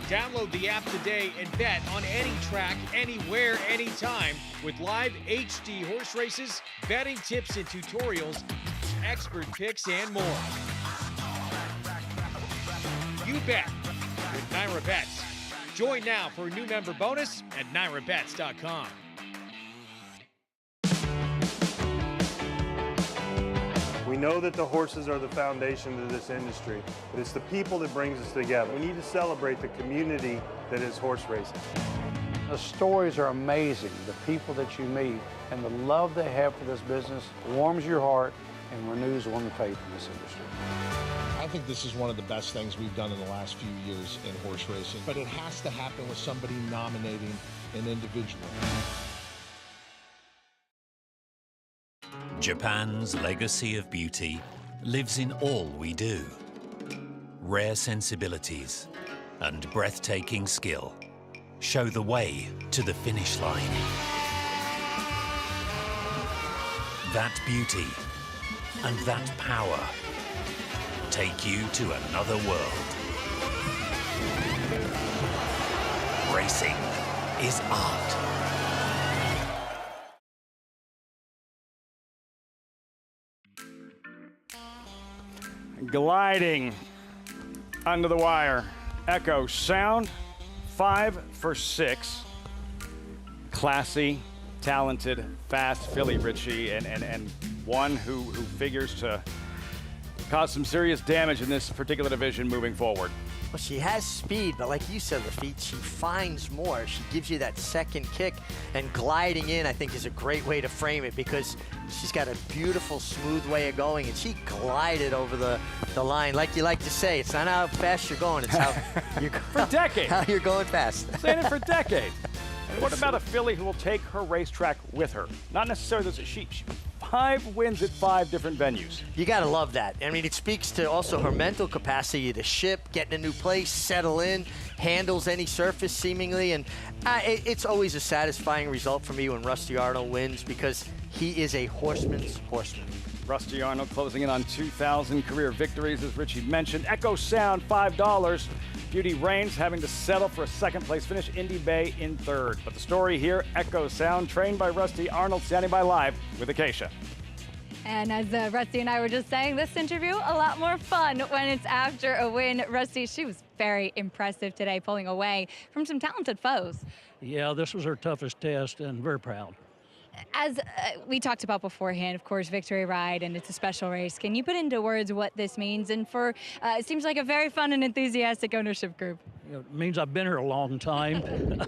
Speaker 7: Download the app today and bet on any track, anywhere, anytime with live HD horse races, betting tips and tutorials, expert picks, and more. You bet with Naira Bets. Join now for a new member bonus at nairabets.com.
Speaker 22: We know that the horses are the foundation of this industry, but it's the people that brings us together. We need to celebrate the community that is horse racing.
Speaker 9: The stories are amazing. The people that you meet and the love they have for this business warms your heart and renews one's faith in this industry.
Speaker 10: I think this is one of the best things we've done in the last few years in horse racing, but it has to happen with somebody nominating an individual.
Speaker 23: Japan's legacy of beauty lives in all we do. Rare sensibilities and breathtaking skill show the way to the finish line. That beauty and that power take you to another world. Racing is art.
Speaker 1: Gliding under the wire. Echo Sound, 5 for 6. Classy, talented, fast filly, Richie, and one who figures to cause some serious damage in this particular division moving forward.
Speaker 5: Well, she has speed, but like you said, Lafitte, she finds more. She gives you that second kick, and gliding in, I think, is a great way to frame it because she's got a beautiful, smooth way of going, and she glided over the line. Like you like to say, it's not how fast you're going, it's how you're going.
Speaker 1: For decades.
Speaker 5: How you're going fast.
Speaker 1: Saying it for decades. What about a filly who will take her racetrack with her? Not necessarily as a sheep. 5 wins at 5 different venues.
Speaker 5: You got to love that. I mean, it speaks to also her mental capacity to ship, get in a new place, settle in, handles any surface seemingly. And it's always a satisfying result for me when Rusty Arnold wins because he is a horseman's horseman.
Speaker 1: Rusty Arnold closing in on 2,000 career victories, as Richie mentioned. Echo Sound, $5. Beauty Reigns having to settle for a second-place finish. Indy Bay in third. But the story here, Echo Sound, trained by Rusty Arnold, standing by live with Acacia.
Speaker 6: And as Rusty and I were just saying, this interview, a lot more fun when it's after a win. Rusty, she was very impressive today, pulling away from some talented foes.
Speaker 3: Yeah, this was her toughest test, and very proud.
Speaker 6: As we talked about beforehand, of course, Victory Ride, and it's a special race. Can you put into words what this means? And for, it seems like a very fun and enthusiastic ownership group.
Speaker 3: You know, it means I've been here a long time,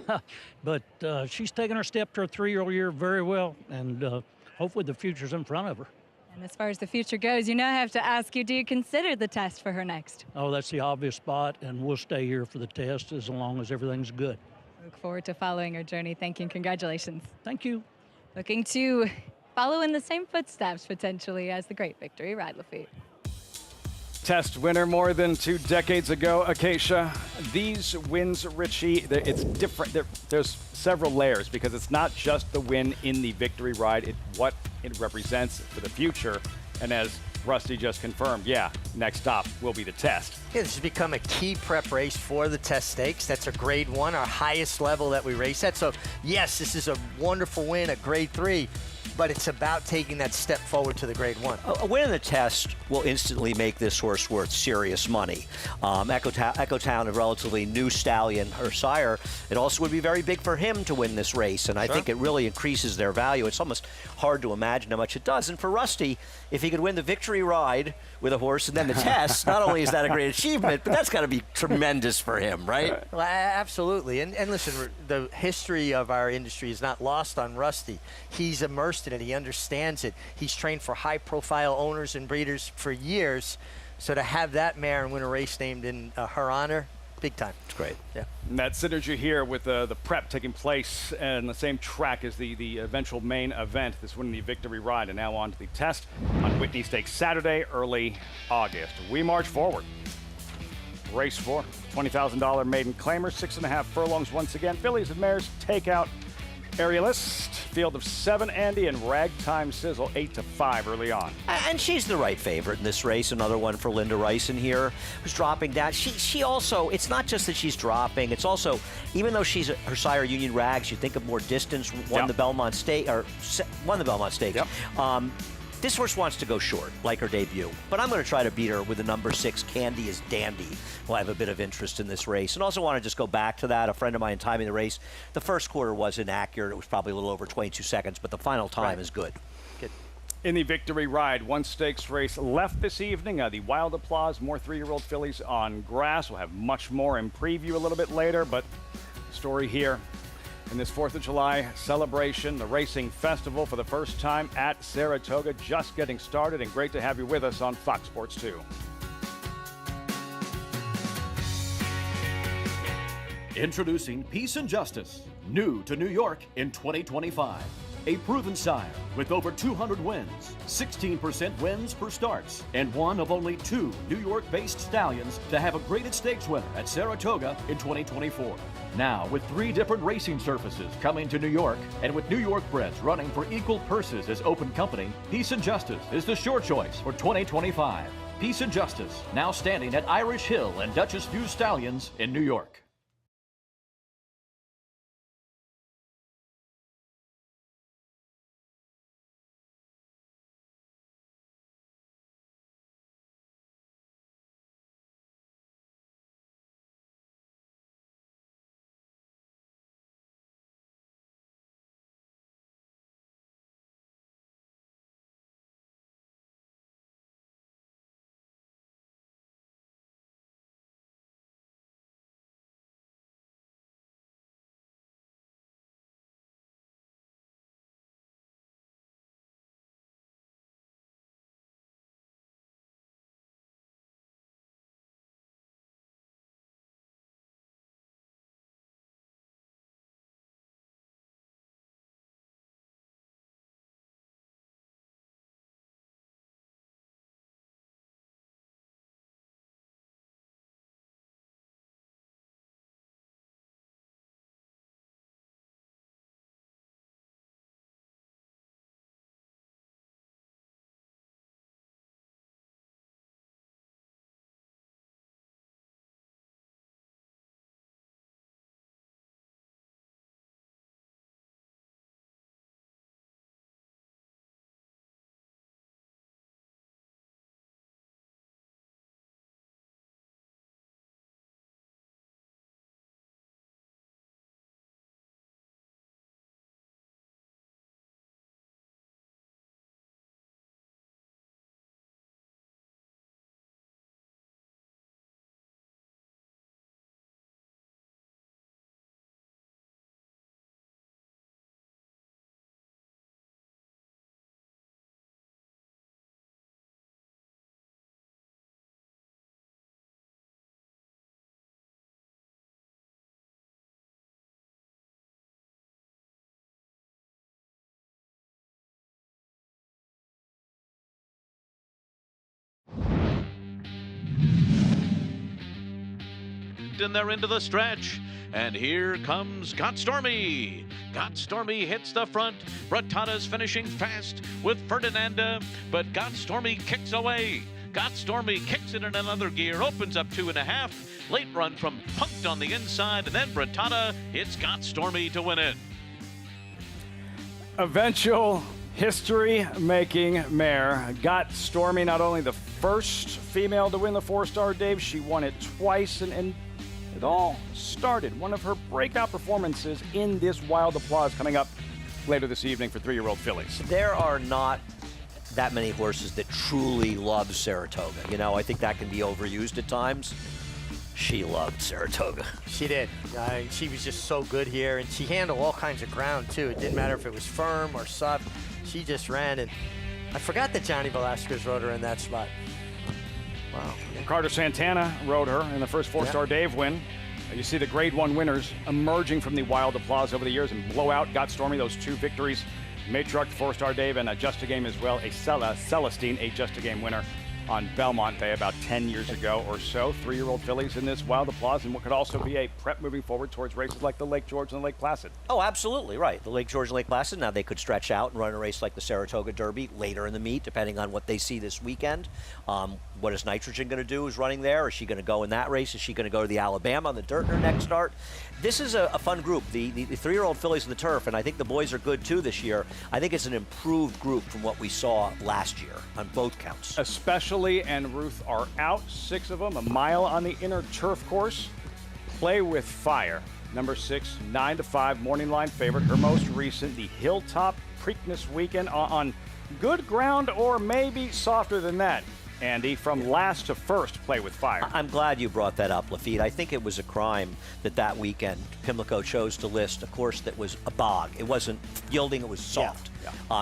Speaker 3: but she's taken her step to her 3-year-old year very well, and hopefully the future's in front of her.
Speaker 6: And as far as the future goes, you know I have to ask you, do you consider the test for her next?
Speaker 3: Oh, that's the obvious spot, and we'll stay here for the test as long as everything's good.
Speaker 6: Look forward to following her journey. Thank you and congratulations.
Speaker 3: Thank you.
Speaker 6: Looking to follow in the same footsteps, potentially, as the great Victory Ride Lafitte.
Speaker 1: Test winner more than 2 decades ago, Acacia. These wins, Richie, it's different. There's several layers because it's not just the win in the Victory Ride, it's what it represents for the future. And as Rusty just confirmed, yeah, next stop will be the test.
Speaker 5: Yeah, this has become a key prep race for the test stakes. That's a grade 1, our highest level that we race at. So yes, this is a wonderful win at grade 3, but it's about taking that step forward to the grade 1.
Speaker 4: A win in the test will instantly make this horse worth serious money. Echo Town, a relatively new stallion, her sire, it also would be very big for him to win this race, and I think it really increases their value. It's almost hard to imagine how much it does. And for Rusty, if he could win the Victory Ride with a horse and then the test, not only is that a great achievement, but that's got to be tremendous for him, right?
Speaker 5: Well, absolutely. And listen, the history of our industry is not lost on Rusty. He's immersed in it. He understands it. He's trained for high-profile owners and breeders for years. So to have that mare and win a race named in her honor, big time.
Speaker 4: It's great.
Speaker 5: Yeah.
Speaker 1: And that synergy here with the prep taking place and the same track as the eventual main event, this winning the Victory Ride, and now on to the test on Whitney Stakes Saturday, early August. We march forward. Race 4, $20,000 maiden claimer, 6.5 furlongs once again. Fillies and mares take out Aerialist, field of 7, Andy, and Ragtime Sizzle, 8-5 early on.
Speaker 4: And she's the right favorite in this race. Another one for Linda Rice in here, who's dropping down. She also, it's not just that she's dropping, it's also, even though she's her sire Union Rags, you think of more distance, won the Belmont Stakes, this horse wants to go short, like her debut. But I'm going to try to beat her with the number 6, Candy is Dandy. We'll have a bit of interest in this race. And also want to just go back to that. A friend of mine timing the race. The first quarter was inaccurate. It was probably a little over 22 seconds, but the final time is good.
Speaker 1: In the Victory Ride, 1 stakes race left this evening. The Wild Applause, more 3-year-old fillies on grass. We'll have much more in preview a little bit later, but the story here, in this 4th of July celebration, the Racing Festival for the first time at Saratoga, just getting started, and great to have you with us on Fox Sports 2.
Speaker 13: Introducing Peace and Justice, new to New York in 2025. A proven sire with over 200 wins, 16% wins per starts, and one of only 2 New York-based stallions to have a graded stakes winner at Saratoga in 2024. Now, with 3 different racing surfaces coming to New York, and with New York breds running for equal purses as open company, Peace and Justice is the sure choice for 2025. Peace and Justice, now standing at Irish Hill and Duchess View Stallions in New York.
Speaker 14: And they're into the stretch. And here comes Got Stormy. Got Stormy hits the front. Brattata's finishing fast with Ferdinanda, but Got Stormy kicks away. Got Stormy kicks it in another gear, opens up 2.5. Late run from Punked on the inside, and then Brattata hits Got Stormy to win it.
Speaker 1: Eventual history-making mare. Got Stormy, not only the first female to win the 4-star Dave, she won it twice, and it all started one of her breakout performances in this Wild Applause coming up later this evening for 3-year-old fillies.
Speaker 4: There are not that many horses that truly love Saratoga. You know, I think that can be overused at times. She loved Saratoga.
Speaker 5: She did. She was just so good here, and she handled all kinds of ground, too. It didn't matter if it was firm or soft. She just ran, and I forgot that Johnny Velasquez rode her in that spot. Wow.
Speaker 1: Carter Santana rode her in the first 4-star Dave win. You see the Grade 1 winners emerging from the Wild Applause over the years, and Blowout Got Stormy, those 2 victories. Matriarch, 4-star Dave, and a Just a Game as well. Celestine, a Just a Game winner on Belmont Day about 10 years ago or so. 3-year-old fillies in this Wild Applause, and what could also be a prep moving forward towards races like the Lake George and the Lake Placid.
Speaker 4: Oh, absolutely, right. The Lake George and Lake Placid, now they could stretch out and run a race like the Saratoga Derby later in the meet, depending on what they see this weekend. What is Nitrogen going to do who's running there? Is she going to go in that race? Is she going to go to the Alabama on the dirt in her next start? This is a fun group, the 3-year-old fillies in the turf, and I think the boys are good too this year. I think it's an improved group from what we saw last year on both counts.
Speaker 1: Especially and Ruth are out, 6 of them, a mile on the inner turf course. Play with Fire, number 6, 9-5 morning line favorite. Her most recent, the Hilltop Preakness weekend on good ground or maybe softer than that. Andy, from last to first play with fire.
Speaker 4: I'm glad you brought that up, Lafitte. I think it was a crime that weekend Pimlico chose to list a course that was a bog. It wasn't yielding, it was soft,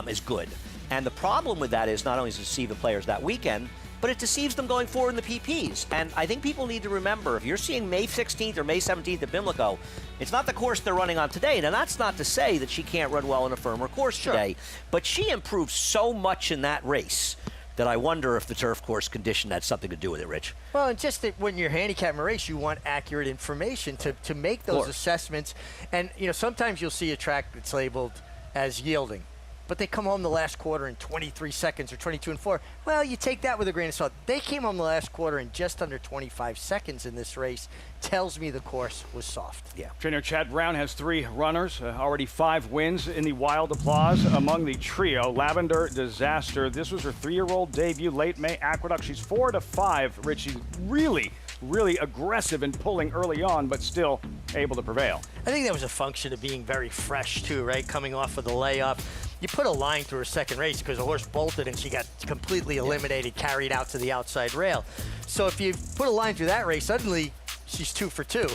Speaker 4: is good. And the problem with that is not only does it deceive the players that weekend, but it deceives them going forward in the PPs. And I think people need to remember, if you're seeing May 16th or May 17th at Pimlico, it's not the course they're running on today. Now, that's not to say that she can't run well in a firmer course today, but she improved so much in that race that I wonder if the turf course condition had something to do with it, Rich.
Speaker 5: Well, and just that when you're handicapping a race, you want accurate information to make those assessments. And, you know, sometimes you'll see a track that's labeled as yielding, but they come home the last quarter in 23 seconds or 22 and 4. Well, you take that with a grain of salt. They came home the last quarter in just under 25 seconds in this race. Tells me the course was soft.
Speaker 4: Yeah.
Speaker 1: Trainer Chad Brown has 3 runners, already 5 wins in the Wild Applause among the trio. Lavender Disaster, this was her 3-year-old debut, late May Aqueduct. She's 4-5. Rich, she's really aggressive in pulling early on, but still able to prevail.
Speaker 5: I think that was a function of being very fresh too, right? Coming off of the layoff. You put a line through her second race because the horse bolted and she got completely eliminated, carried out to the outside rail. So if you put a line through that race, suddenly she's 2 for 2.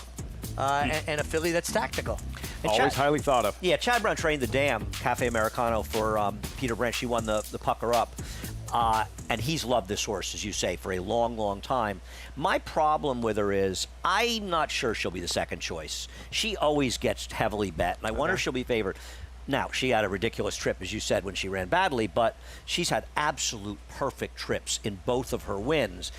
Speaker 5: And a filly that's tactical.
Speaker 4: And
Speaker 1: Always highly thought of.
Speaker 4: Yeah, Chad Brown trained the Dam Cafe Americano for Peter Brandt. She won the Pucker Up. And he's loved this horse, as you say, for a long, long time. My problem with her is I'm not sure she'll be the second choice. She always gets heavily bet, and I wonder if she'll be favored. Now, she had a ridiculous trip, as you said, when she ran badly, but she's had absolute perfect trips in both of her wins.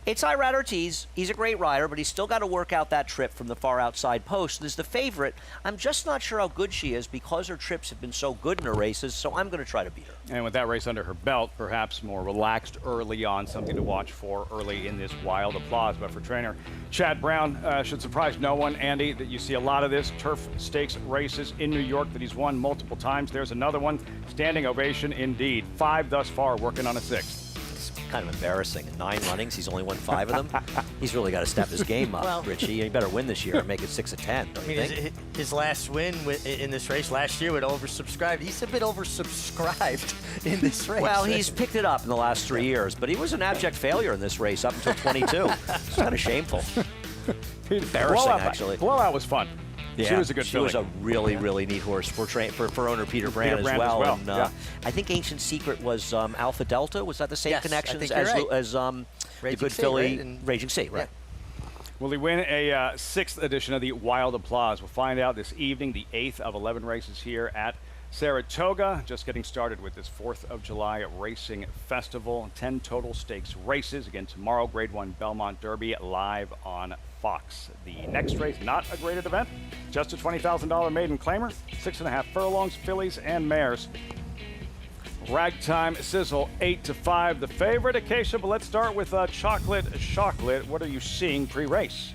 Speaker 4: It's Irad Ortiz. He's a great rider, but he's still got to work out that trip from the far outside post. As the favorite, I'm just not sure how good she is because her trips have been so good in her races, so I'm going to try to beat her.
Speaker 1: And with that race under her belt, perhaps more relaxed early on, something to watch for early in this Wild Applause. But for trainer Chad Brown, should surprise no one, Andy, that you see a lot of this turf stakes races in New York that he's won multiple times. There's another one. Standing ovation indeed. 5 thus far, working on a 6th.
Speaker 4: Kind of embarrassing. In 9 runnings, he's only won 5 of them. He's really got to step his game up, Richie. He better win this year and make it 6 of 10.
Speaker 5: I mean, his last win in this race last year with oversubscribed. He's a bit oversubscribed in this race.
Speaker 4: Well, he's picked it up in the last 3 years, but he was an abject failure in this race up until 22. It's kind of shameful. Embarrassing, actually.
Speaker 1: Blowout was fun.
Speaker 4: Yeah,
Speaker 1: she was a good
Speaker 4: She
Speaker 1: filly.
Speaker 4: was a really neat horse for owner Peter Brandt as well. And I think Ancient Secret was Alpha Delta. Was that the same connections as the good filly,
Speaker 5: right?
Speaker 4: Raging Sea, right?
Speaker 1: Yeah. Will he win a 6th edition of the Wild Applause? We'll find out this evening, the 8th of 11 races here at Saratoga. Just getting started with this 4th of July Racing Festival. 10 total stakes races. Again, tomorrow, Grade 1 Belmont Derby live on Fox. The next race, not a graded event, just a $20,000 maiden claimer, 6.5 furlongs, fillies and mares. Ragtime Sizzle, 8-5, the favorite. Acacia, but let's start with Chocolate. What are you seeing pre-race?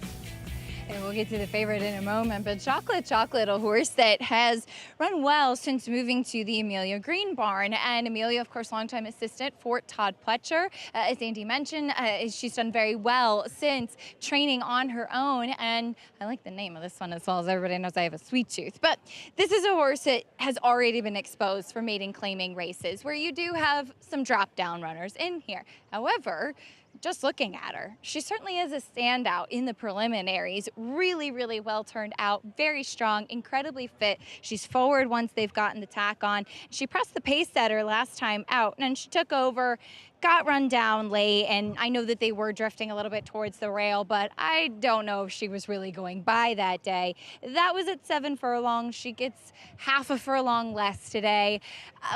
Speaker 6: And we'll get to the favorite in a moment, but Chocolate, a horse that has run well since moving to the Amelia Green Barn. And Amelia, of course, longtime assistant for Todd Pletcher. As Andy mentioned, she's done very well since training on her own. And I like the name of this one as well, as everybody knows I have a sweet tooth. But this is a horse that has already been exposed for maiden claiming races, where you do have some drop-down runners in here. However, just looking at her, she certainly is a standout in the preliminaries. Really well turned out, very strong, incredibly fit. She's forward once they've gotten the tack on. She pressed the pace setter last time out, and she took over, got run down late, and I know that they were drifting a little bit towards the rail, but I don't know if she was really going by that day. That was at 7 furlongs. She gets half a furlong less today.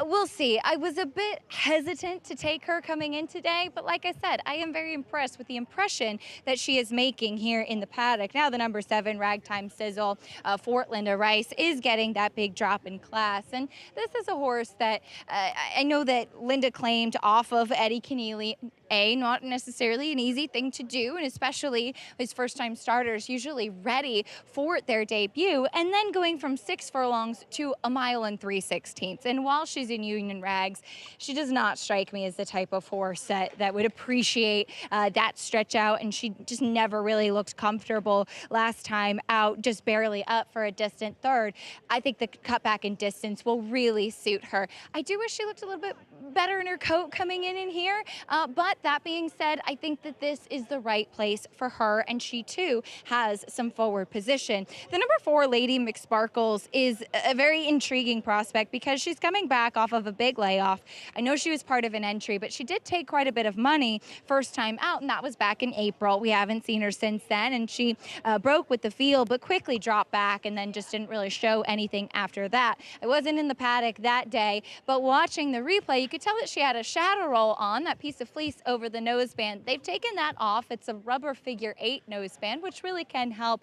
Speaker 6: We'll see. I was a bit hesitant to take her coming in today, but like I said, I am very impressed with the impression that she is making here in the paddock. Now the number 7, Ragtime Sizzle, Fort Linda Rice, is getting that big drop in class, and this is a horse that I know that Linda claimed off of Eddie Keneally. Not necessarily an easy thing to do, and especially his first-time starters usually ready for their debut, and then going from 6 furlongs to 1 mile and 3/16. And while she's in Union Rags, she does not strike me as the type of horse that would appreciate that stretch out, and she just never really looked comfortable last time out, just barely up for a distant third. I think the cutback in distance will really suit her. I do wish she looked a little bit better in her coat coming in here. But that being said, I think that this is the right place for her, and she too has some forward position. The number 4, Lady McSparkles, is a very intriguing prospect because she's coming back off of a big layoff. I know she was part of an entry, but she did take quite a bit of money first time out, and that was back in April. We haven't seen her since then, and she broke with the field, but quickly dropped back and then just didn't really show anything after that. I wasn't in the paddock that day, but watching the replay, you could tell that she had a shadow roll on, that piece of fleece over the noseband. They've taken that off. It's a rubber figure 8 noseband, which really can help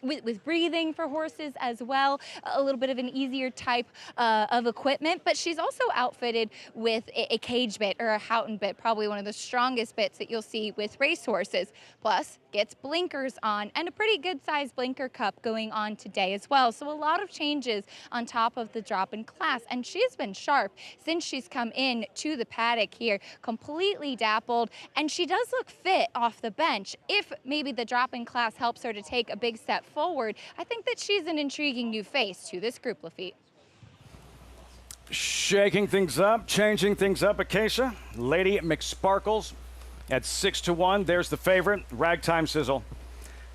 Speaker 6: with breathing for horses as well, a little bit of an easier type of equipment. But she's also outfitted with a cage bit or a Houghton bit, probably one of the strongest bits that you'll see with racehorses. Plus, gets blinkers on and a pretty good sized blinker cup going on today as well. So a lot of changes on top of the drop in class, and she's been sharp since she's come in to the paddock here, completely dappled, and she does look fit off the bench. If maybe the drop in class helps her to take a big step forward, I think that she's an intriguing new face to this group, Lafitte.
Speaker 1: Shaking things up, changing things up, Acacia. Lady McSparkles at 6-1. There's the favorite, Ragtime Sizzle.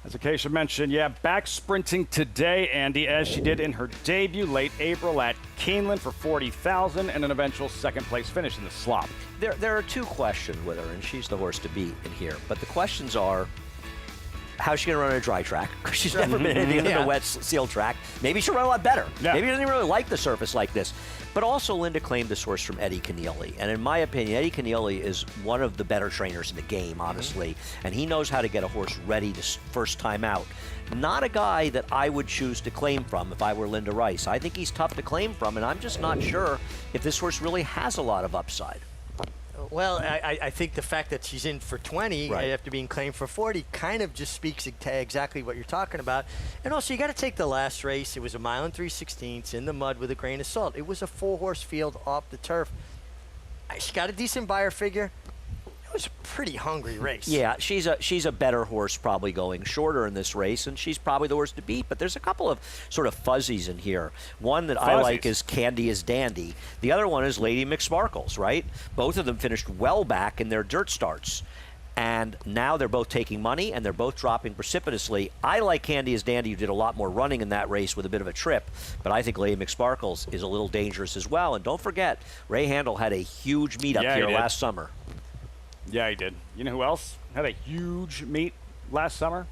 Speaker 1: As Acacia mentioned, back sprinting today, Andy, as she did in her debut late April at Keeneland for $40,000 and an eventual second-place finish in the slop.
Speaker 4: There are 2 questions with her, and she's the horse to beat in here. But the questions are, how's she going to run on a dry track? Because she's never been anything other than a wet seal track. Maybe she'll run a lot better. Maybe she doesn't even really like the surface like this. But also, Linda claimed this horse from Eddie Keneally. And in my opinion, Eddie Keneally is one of the better trainers in the game, honestly. And he knows how to get a horse ready to first time out. Not a guy that I would choose to claim from if I were Linda Rice. I think he's tough to claim from, and I'm just not sure if this horse really has a lot of upside.
Speaker 5: Well, I think the fact that she's in for 20 after being claimed for 40 kind of just speaks to exactly what you're talking about. And also, you got to take the last race. It was a 1 3/16 in the mud with a grain of salt. It was a 4-horse field off the turf. She got a decent buyer figure. It was a pretty hungry race.
Speaker 4: Yeah, she's a better horse probably going shorter in this race, and she's probably the horse to beat. But there's a couple of sort of fuzzies in here. One that I like is Candy is Dandy. The other one is Lady McSparkles, right? Both of them finished well back in their dirt starts. And now they're both taking money, and they're both dropping precipitously. I like Candy is Dandy, who did a lot more running in that race with a bit of a trip. But I think Lady McSparkles is a little dangerous as well. And don't forget, Ray Handel had a huge meet up here last summer.
Speaker 1: Yeah, he did. You know who else had a huge meet last summer?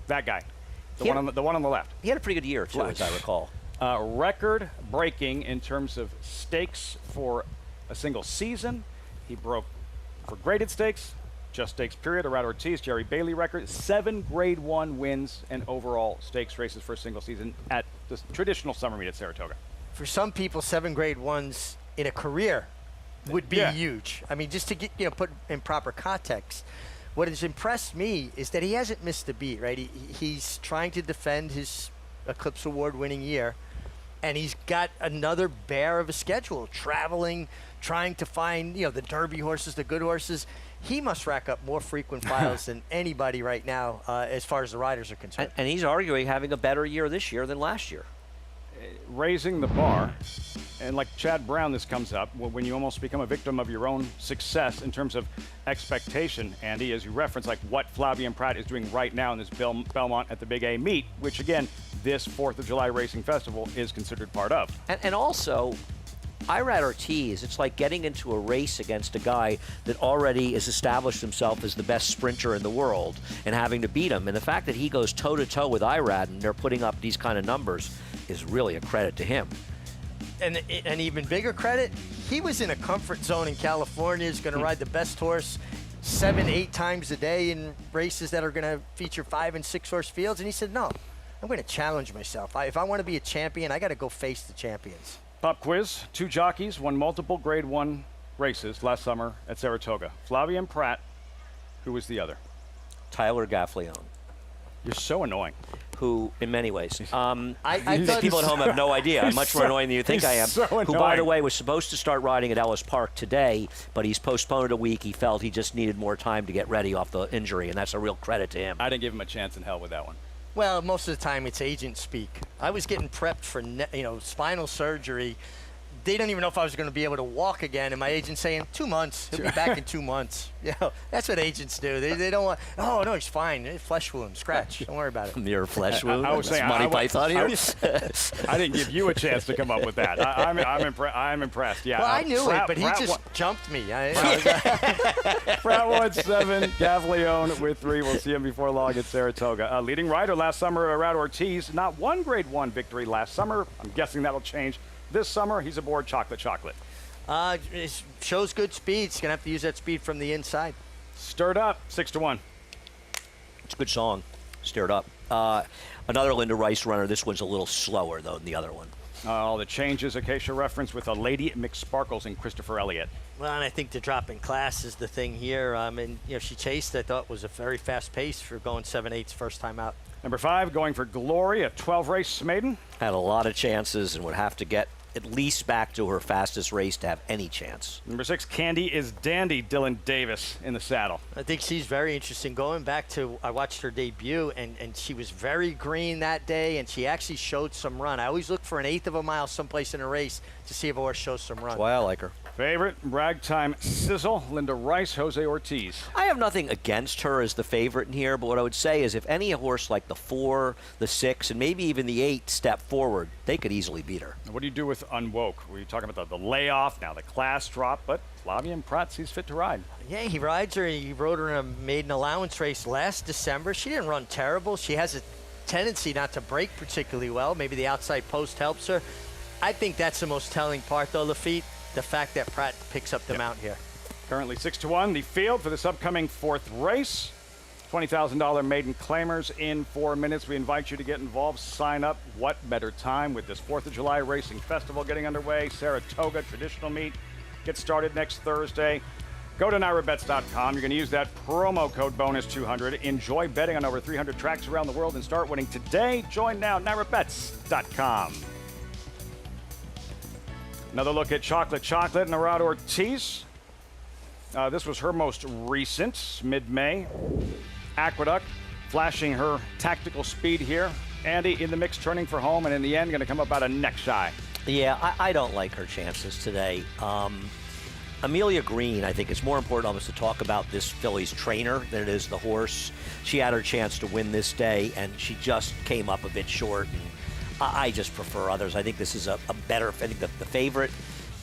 Speaker 1: That guy, the one on the left.
Speaker 4: He had a pretty good year too, as I recall.
Speaker 1: Record breaking in terms of stakes for a single season. He broke for graded stakes, just stakes period. Arad Ortiz, Jerry Bailey record, 7 Grade 1 wins and overall stakes races for a single season at the traditional summer meet at Saratoga.
Speaker 5: For some people, 7 Grade 1s in a career would be huge. I mean, just to get put in proper context, what has impressed me is that he hasn't missed a beat, right? He's trying to defend his Eclipse Award-winning year, and he's got another bear of a schedule, traveling, trying to find the Derby horses, the good horses. He must rack up more frequent files than anybody right now, as far as the riders are concerned.
Speaker 4: And he's arguing having a better year this year than last year.
Speaker 1: Raising the bar, and like Chad Brown, this comes up when you almost become a victim of your own success in terms of expectation, Andy, as you reference, like what Flavien Prat is doing right now in this Belmont at the Big A meet, which again, this 4th of July Racing Festival is considered part of.
Speaker 4: And also, Irad Ortiz, it's like getting into a race against a guy that already has established himself as the best sprinter in the world and having to beat him. And the fact that he goes toe-to-toe with Irad and they're putting up these kind of numbers is really a credit to him.
Speaker 5: And an even bigger credit, he was in a comfort zone in California. He's going to ride the best horse 7-8 times a day in races that are going to feature 5- and 6-horse fields. And he said, no, I'm going to challenge myself. If I want to be a champion, I got to go face the champions.
Speaker 1: Pop quiz, 2 jockeys won multiple Grade 1 races last summer at Saratoga. Flavien Prat, who was the other?
Speaker 4: Tyler Gaffleone.
Speaker 1: You're so annoying.
Speaker 4: Who, in many ways,
Speaker 5: I thought
Speaker 4: people at home have no idea. I'm much more annoying than you think I am.
Speaker 1: So
Speaker 4: who, by the way, was supposed to start riding at Ellis Park today, but he's postponed a week. He felt he just needed more time to get ready off the injury, and that's a real credit to him.
Speaker 1: I didn't give him a chance in hell with that one.
Speaker 5: Well, most of the time it's agent speak. I was getting prepped for spinal surgery they didn't even know if I was going to be able to walk again. And my agent saying, 2 months. He'll be back in 2 months. You know, that's what agents do. They don't want, oh, no, he's fine. Flesh wound, scratch. Don't worry about it.
Speaker 4: Mere flesh wound.
Speaker 1: I was saying,
Speaker 4: Monty Python here.
Speaker 1: I didn't give you a chance to come up with that. I'm impressed. Yeah.
Speaker 5: Well, I knew it, but he just jumped me.
Speaker 1: Pratt won 7, Gavleone with 3. We'll see him before long at Saratoga. Leading rider last summer, Arad Ortiz, not one Grade 1 victory last summer. I'm guessing that'll change this summer. He's aboard Chocolate.
Speaker 5: It shows good speed. He's going to have to use that speed from the inside.
Speaker 1: Stirred Up, 6-1.
Speaker 4: It's a good song, Stirred Up. Another Linda Rice runner. This one's a little slower, though, than the other one.
Speaker 1: All the changes, Acacia reference with a Lady McSparkles and Christopher Elliott.
Speaker 5: Well, and I think the drop in class is the thing here. And she chased, I thought, was a very fast pace for going 7/8 first time out.
Speaker 1: Number 5, going for Glory, a 12-race maiden.
Speaker 4: Had a lot of chances and would have to get at least back to her fastest race to have any chance.
Speaker 1: Number 6, Candy is Dandy, Dylan Davis in the saddle.
Speaker 5: I think she's very interesting. Going back to, I watched her debut, and she was very green that day, and she actually showed some run. I always look for an 1/8 of a mile someplace in a race to see if a horse shows some run.
Speaker 4: That's why I like her.
Speaker 1: Favorite, Ragtime Sizzle, Linda Rice, Jose Ortiz.
Speaker 4: I have nothing against her as the favorite in here, but what I would say is if any horse like the 4, the 6, and maybe even the 8 step forward, they could easily beat her.
Speaker 1: What do you do with Unwoke? Were you talking about the layoff, now the class drop, but Flavien Prat sees fit to ride.
Speaker 5: Yeah, he rides her. He rode her in a maiden allowance race last December. She didn't run terrible. She has a tendency not to break particularly well. Maybe the outside post helps her. I think that's the most telling part, though, Lafitte. The fact that Pratt picks up the mount here.
Speaker 1: Currently 6-1, the field for this upcoming 4th race. $20,000 maiden claimers in 4 minutes. We invite you to get involved. Sign up. What better time with this 4th of July Racing Festival getting underway. Saratoga traditional meet gets started next Thursday. Go to NyraBets.com. You're going to use that promo code bonus200. Enjoy betting on over 300 tracks around the world and start winning today. Join now, NyraBets.com. Another look at Chocolate and Arad Ortiz. This was her most recent, mid-May. Aqueduct flashing her tactical speed here. Andy in the mix, turning for home, and in the end, going to come about a neck shy.
Speaker 4: Yeah, I don't like her chances today. Amelia Green, I think it's more important almost to talk about this filly's trainer than it is the horse. She had her chance to win this day, and she just came up a bit short. And I just prefer others. I think this is a better, I think the favorite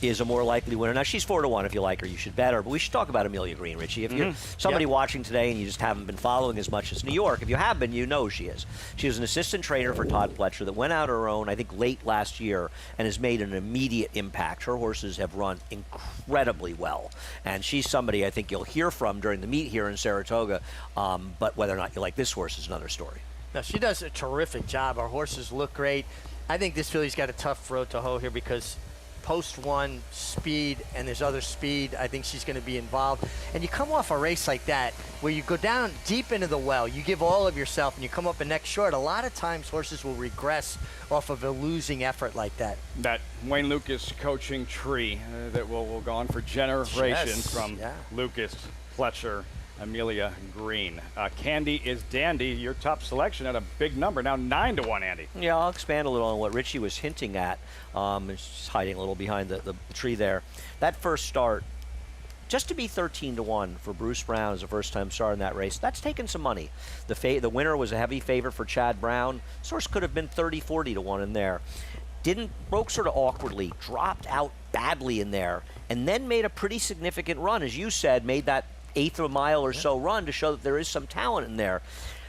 Speaker 4: is a more likely winner. Now, she's 4-1. If you like her, you should bet her. But we should talk about Amelia Green, Richie. If you're somebody watching today and you just haven't been following as much as New York, if you have been, you know who she is. She was an assistant trainer for Todd Pletcher that went out on her own, I think, late last year and has made an immediate impact. Her horses have run incredibly well. And she's somebody I think you'll hear from during the meet here in Saratoga. But whether or not you like this horse is another story.
Speaker 5: No, she does a terrific job. Our horses look great. I think this filly's got a tough road to hoe here because post-1 speed and there's other speed. I think she's going to be involved. And you come off a race like that where you go down deep into the well, you give all of yourself, and you come up a neck short. A lot of times horses will regress off of a losing effort like that.
Speaker 1: That Wayne Lukas coaching tree that will go on for generations from Lukas, Pletcher, Amelia Green. Candy is Dandy, your top selection at a big number, now 9-1, Andy.
Speaker 4: Yeah, I'll expand a little on what Richie was hinting at. She's hiding a little behind the tree there. That first start, just to be 13-1 for Bruce Brown as a first-time start in that race, that's taken some money. The winner was a heavy favorite for Chad Brown. This horse could have been 30-40 in there. Broke sort of awkwardly, dropped out badly in there, and then made a pretty significant run, as you said, made that 1/8 of a mile or so run to show that there is some talent in there.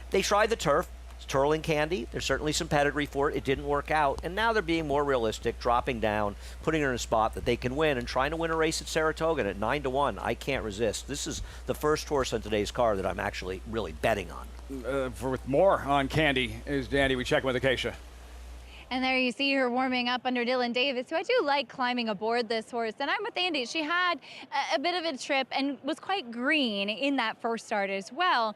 Speaker 4: They tried the turf. It's Turling Candy. There's certainly some pedigree for it. It didn't work out. And now they're being more realistic, dropping down, putting her in a spot that they can win, and trying to win a race at Saratoga. And at 9-1, I can't resist. This is the first horse on today's card that I'm actually really betting on.
Speaker 1: With more on Candy is Dandy. We check with Acacia.
Speaker 6: And there you see her warming up under Dylan Davis, who I do like climbing aboard this horse. And I'm with Andy. She had a bit of a trip and was quite green in that first start as well.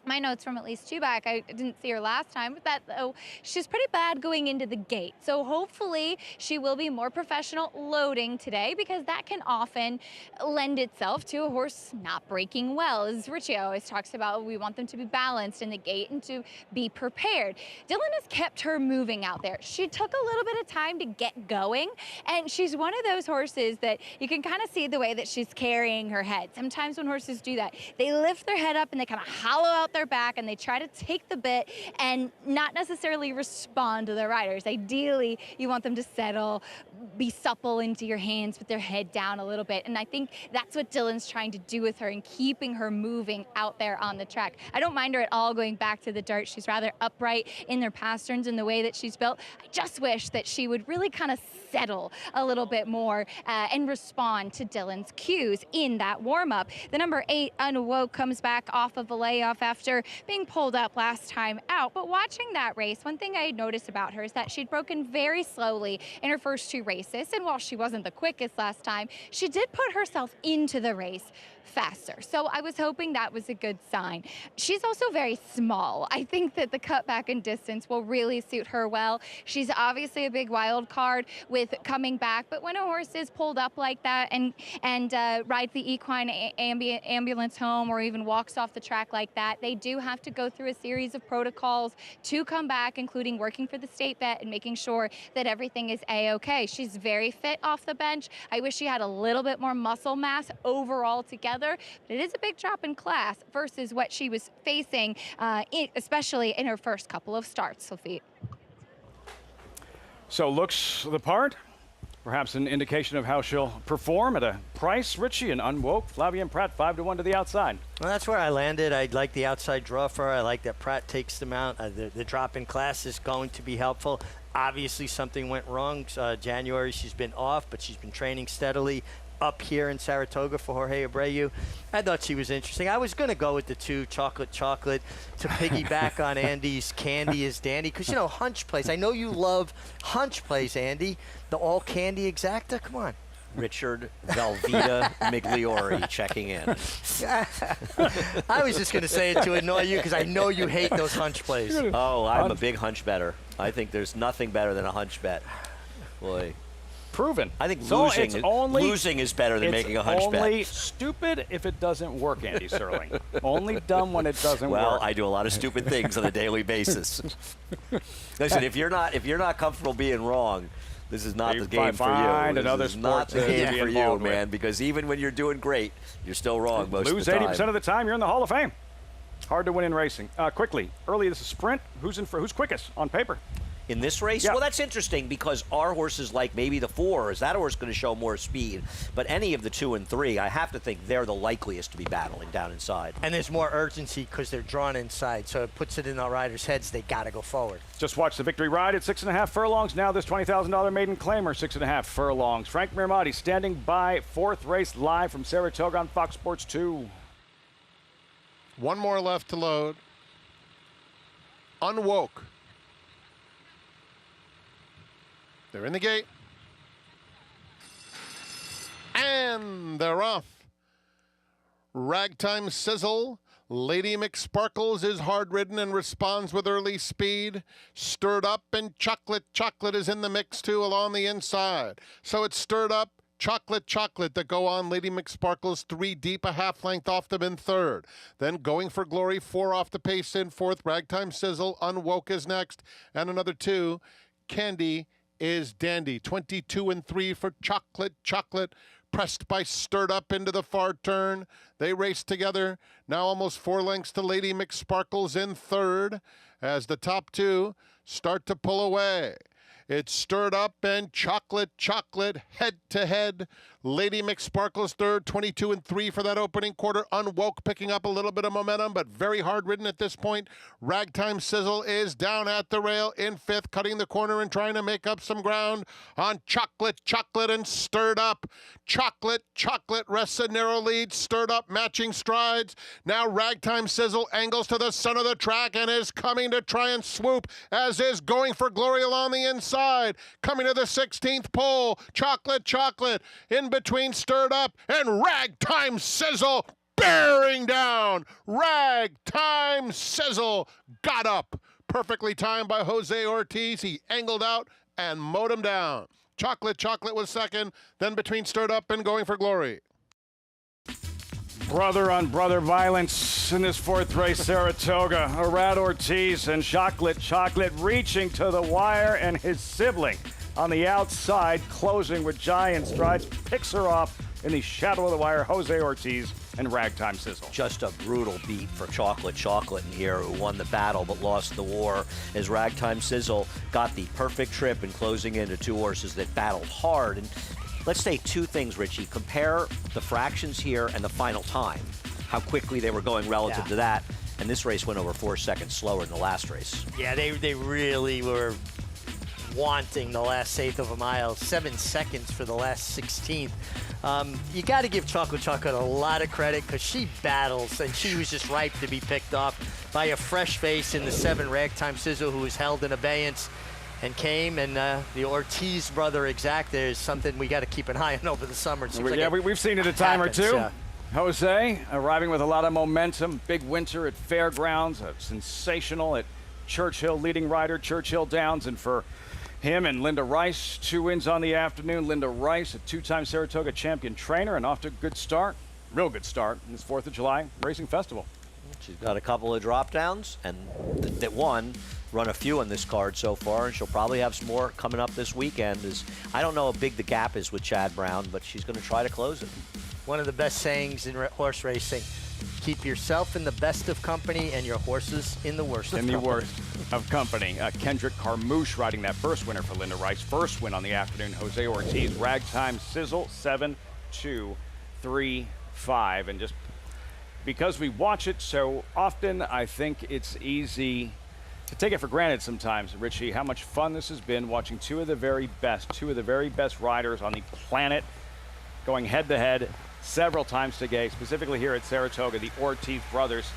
Speaker 6: my notes from at least 2 back, I didn't see her last time, but that though she's pretty bad going into the gate. So hopefully she will be more professional loading today, because that can often lend itself to a horse not breaking well. As Richie always talks about, we want them to be balanced in the gate and to be prepared. Dylan has kept her moving out there. She took a little bit of time to get going, and she's one of those horses that you can kind of see the way that she's carrying her head. Sometimes when horses do that, they lift their head up and they kind of hollow out their back and they try to take the bit and not necessarily respond to their riders. Ideally, you want them to settle, be supple into your hands with their head down a little bit. And I think that's what Dylan's trying to do with her and keeping her moving out there on the track. I don't mind her at all going back to the dirt. She's rather upright in their pasterns and the way that she's built. I just wish that she would really kind of settle a little bit more and respond to Dylan's cues in that warm-up. The number 8, Unwoke, comes back off of a layoff after being pulled up last time out. But watching that race, one thing I noticed about her is that she'd broken very slowly in her first 2 races. And while she wasn't the quickest last time, she did put herself into the race faster. So I was hoping that was a good sign. She's also very small. I think that the cutback in distance will really suit her well. She's obviously a big wild card with coming back, but when a horse is pulled up like that and rides the equine ambulance home or even walks off the track like that, they do have to go through a series of protocols to come back, including working for the state vet and making sure that everything is a-okay. She's very fit off the bench. I wish she had a little bit more muscle mass overall together, but it is a big drop in class versus what she was facing, especially in her first couple of starts, Sophie.
Speaker 1: So looks the part. Perhaps an indication of how she'll perform at a price. Richie and Unwoke, Flavia and Pratt 5-1 to the outside.
Speaker 5: Well, that's where I landed. I'd like the outside draw for her. I like that Pratt takes them out. The drop in class is going to be helpful. Obviously, something went wrong. January, she's been off, but she's been training steadily up here in Saratoga for Jorge Abreu. I thought she was interesting. I was going to go with the 2, Chocolate to piggyback on Andy's Candy is Dandy, because, you know, hunch plays. I know you love hunch plays, Andy. The all candy exacta. Come on.
Speaker 4: Richard Velveeta Migliori checking in.
Speaker 5: I was just going to say it to annoy you because I know you hate those hunch plays.
Speaker 4: Oh, I'm a big hunch better. I think there's nothing better than a hunch bet. Boy.
Speaker 1: Proven.
Speaker 4: I think
Speaker 1: so
Speaker 4: losing is better than making a hunch bet.
Speaker 1: It's only stupid if it doesn't work, Andy Serling. Only dumb when it doesn't work.
Speaker 4: Well, I do a lot of stupid things on a daily basis. Listen, if you're not comfortable being wrong, this is not the game for you. This is not the game for you, man, because even when you're doing great, you're still wrong most of the time.
Speaker 1: Lose 80% of the time, you're in the Hall of Fame. Hard to win in racing. Quickly, early this is sprint. Who's quickest on paper?
Speaker 4: In this race?
Speaker 1: Yep.
Speaker 4: Well, that's interesting because our horses, like maybe the 4, is that horse going to show more speed? But any of the 2 and 3, I have to think they're the likeliest to be battling down inside.
Speaker 5: And there's more urgency because they're drawn inside, so it puts it in our riders' heads. They got to go forward.
Speaker 1: Just watch the victory ride at 6.5 furlongs. Now this $20,000 maiden claimer, 6.5 furlongs. Frank Mirmati standing by, 4th race live from Saratoga on Fox Sports 2.
Speaker 2: 1 more left to load. Unwoke. They're in the gate. And they're off. Ragtime Sizzle. Lady McSparkles is hard-ridden and responds with early speed. Stirred Up and Chocolate is in the mix too along the inside. So it's Stirred Up, Chocolate that go on Lady McSparkles 3 deep, a half length off them in 3rd. Then Going for Glory 4 off the pace in 4th. Ragtime Sizzle, Unwoke is next, and another 2. Candy is Dandy. 22 and 3 for Chocolate. Pressed by Stirred Up into the far turn. They race together. Now almost 4 lengths to Lady McSparkles in 3rd as the top 2 start to pull away. It's Stirred Up and Chocolate head to head. Lady McSparkles 3rd, 22 and 3 for that opening quarter. Unwoke picking up a little bit of momentum, but very hard ridden at this point. Ragtime Sizzle is down at the rail in 5th, cutting the corner and trying to make up some ground on Chocolate and Stirred Up. Chocolate rests a narrow lead. Stirred Up matching strides. Now Ragtime Sizzle angles to the center of the track and is coming to try and swoop, as is Going for Glory along the inside. Coming to the 16th pole. Chocolate in between Stirred Up and Ragtime Sizzle. bearing down. Ragtime Sizzle got up. Perfectly timed by Jose Ortiz. He angled out and mowed him down. Chocolate was second, then between Stirred Up and Going for Glory.
Speaker 1: Brother on brother violence in this fourth race, Saratoga. Arad Ortiz and Chocolate reaching to the wire, and his sibling on the outside closing with giant strides, picks her off in the shadow of the wire, Jose Ortiz and Ragtime Sizzle.
Speaker 4: Just a brutal beat for Chocolate in here, who won the battle but lost the war, as Ragtime Sizzle got the perfect trip in closing into two horses that battled hard. And let's say two things, Richie. Compare the fractions here and the final time, how quickly they were going relative to that. And this race went over 4 seconds slower than the last race.
Speaker 5: Yeah, they really were wanting the last eighth of a mile. 7 seconds for the last 16th. You got to give Chocolate a lot of credit, because she battles, and she was just ripe to be picked off by a fresh face in the 7, Ragtime Sizzle, who was held in abeyance and came. And the Ortiz brother exacta is something we got to keep an eye on over the summer.
Speaker 1: We've seen it a time or two. Jose arriving with a lot of momentum. Big winter at Fairgrounds, sensational at Churchill, leading rider, Churchill Downs, and for him and Linda Rice, 2 wins on the afternoon. Linda Rice, a 2-time Saratoga champion trainer, and off to a good start, real good start in this 4th of July Racing Festival.
Speaker 4: She's got a couple of drop downs, and that one run a few on this card so far, and she'll probably have some more coming up this weekend. I don't know how big the gap is with Chad Brown, but she's going to try to close it.
Speaker 5: One of the best sayings in horse racing: keep yourself in the best of company and your horses in the worst of company.
Speaker 1: In the worst of company. Kendrick Carmouche riding that first winner for Linda Rice. First win on the afternoon. Jose Ortiz, Ragtime Sizzle, 7, 2, 3, 5. And just because we watch it so often, I think it's easy to take it for granted sometimes, Richie, how much fun this has been watching two of the very best riders on the planet going head-to-head several times today, specifically here at Saratoga, the Ortiz brothers.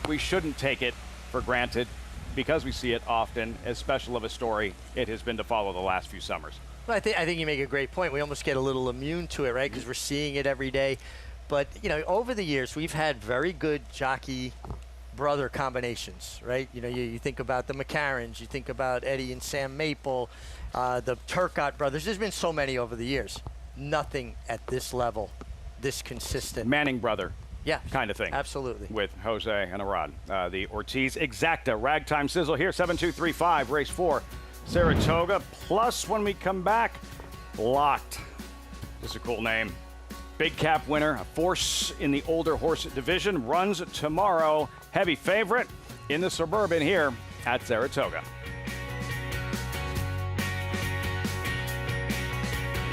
Speaker 1: We shouldn't take it for granted because we see it often. As special of a story it has been to follow the last few summers.
Speaker 5: Well, I think you make a great point. We almost get a little immune to it, right? Because we're seeing it every day. But, over the years, we've had very good jockey brother combinations, right? You think about the McCarrans, you think about Eddie and Sam Maple, the Turcotte brothers. There's been so many over the years. Nothing at this level, this consistent.
Speaker 1: Manning brother.
Speaker 5: Yeah.
Speaker 1: Kind of thing.
Speaker 5: Absolutely.
Speaker 1: With Jose and Arad. The Ortiz exacta, Ragtime Sizzle here, 7-2-3-5, race 4, Saratoga. Plus, when we come back, Locked. Just a cool name. Big Cap winner, a force in the older horse division, runs tomorrow. Heavy favorite in the Suburban here at Saratoga.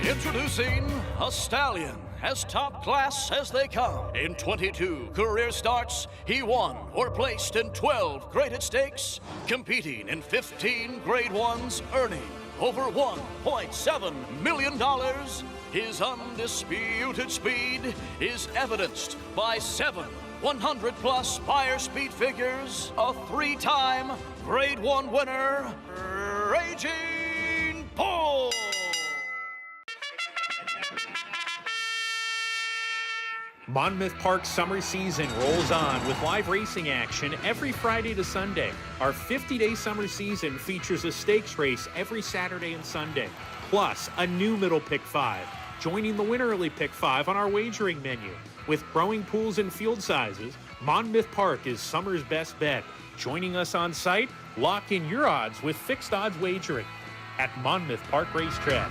Speaker 13: Introducing a stallion as top class as they come. In 22 career starts, he won or placed in 12 graded stakes, competing in 15 grade ones, earning over $1.7 million. His undisputed speed is evidenced by 7 100-plus buyer speed figures, a 3-time grade 1 winner, Raging Bull.
Speaker 7: Monmouth Park's summer season rolls on with live racing action every Friday to Sunday. Our 50-day summer season features a stakes race every Saturday and Sunday, plus a new middle pick 5, joining the Winterly pick 5 on our wagering menu. With growing pools and field sizes, Monmouth Park is summer's best bet. Joining us on site, lock in your odds with fixed odds wagering at Monmouth Park Racetrack.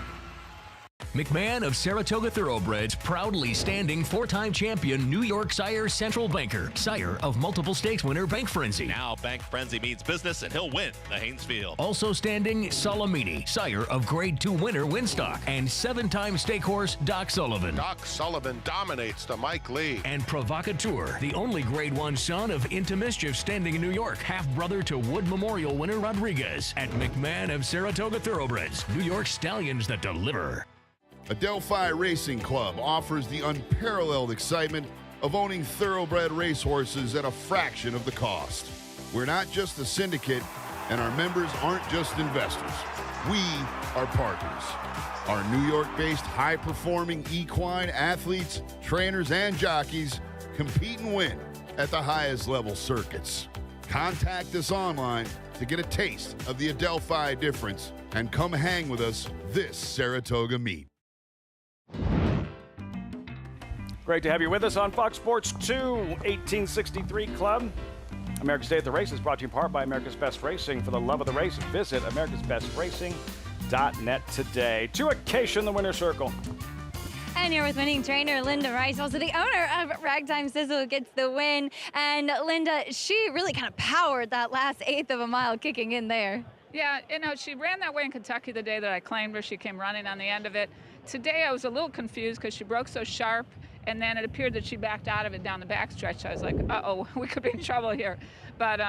Speaker 11: McMahon of Saratoga Thoroughbreds, proudly standing 4-time champion New York sire Central Banker, sire of multiple stakes winner Bank Frenzy.
Speaker 15: Now Bank Frenzy means business and he'll win the Haynesfield.
Speaker 11: Also standing Salamini, sire of Grade 2 winner Winstock, and 7-time stake horse Doc Sullivan.
Speaker 2: Doc Sullivan dominates to Mike Lee.
Speaker 11: And Provocateur, the only Grade 1 son of Into Mischief standing in New York, half-brother to Wood Memorial winner Rodriguez. At McMahon of Saratoga Thoroughbreds, New York stallions that deliver.
Speaker 16: Adelphi Racing Club offers the unparalleled excitement of owning thoroughbred racehorses at a fraction of the cost. We're not just a syndicate, and our members aren't just investors. We are partners. Our New York-based high-performing equine athletes, trainers, and jockeys compete and win at the highest level circuits. Contact us online to get a taste of the Adelphi difference and come hang with us this Saratoga meet.
Speaker 1: Great to have you with us on Fox Sports 2, 1863 Club. America's Day at the Races brought to you in part by America's Best Racing. For the love of the race, visit americasbestracing.net today. To Acacia in the winner's circle.
Speaker 12: And you're with winning trainer Linda Rice, also the owner of Ragtime Sizzle, gets the win. And Linda, she really kind of powered that last eighth of a mile kicking in there.
Speaker 17: Yeah, she ran that way in Kentucky the day that I claimed her. She came running on the end of it. Today I was a little confused because she broke so sharp, and then it appeared that she backed out of it down the backstretch. I was like, uh-oh, we could be in trouble here. But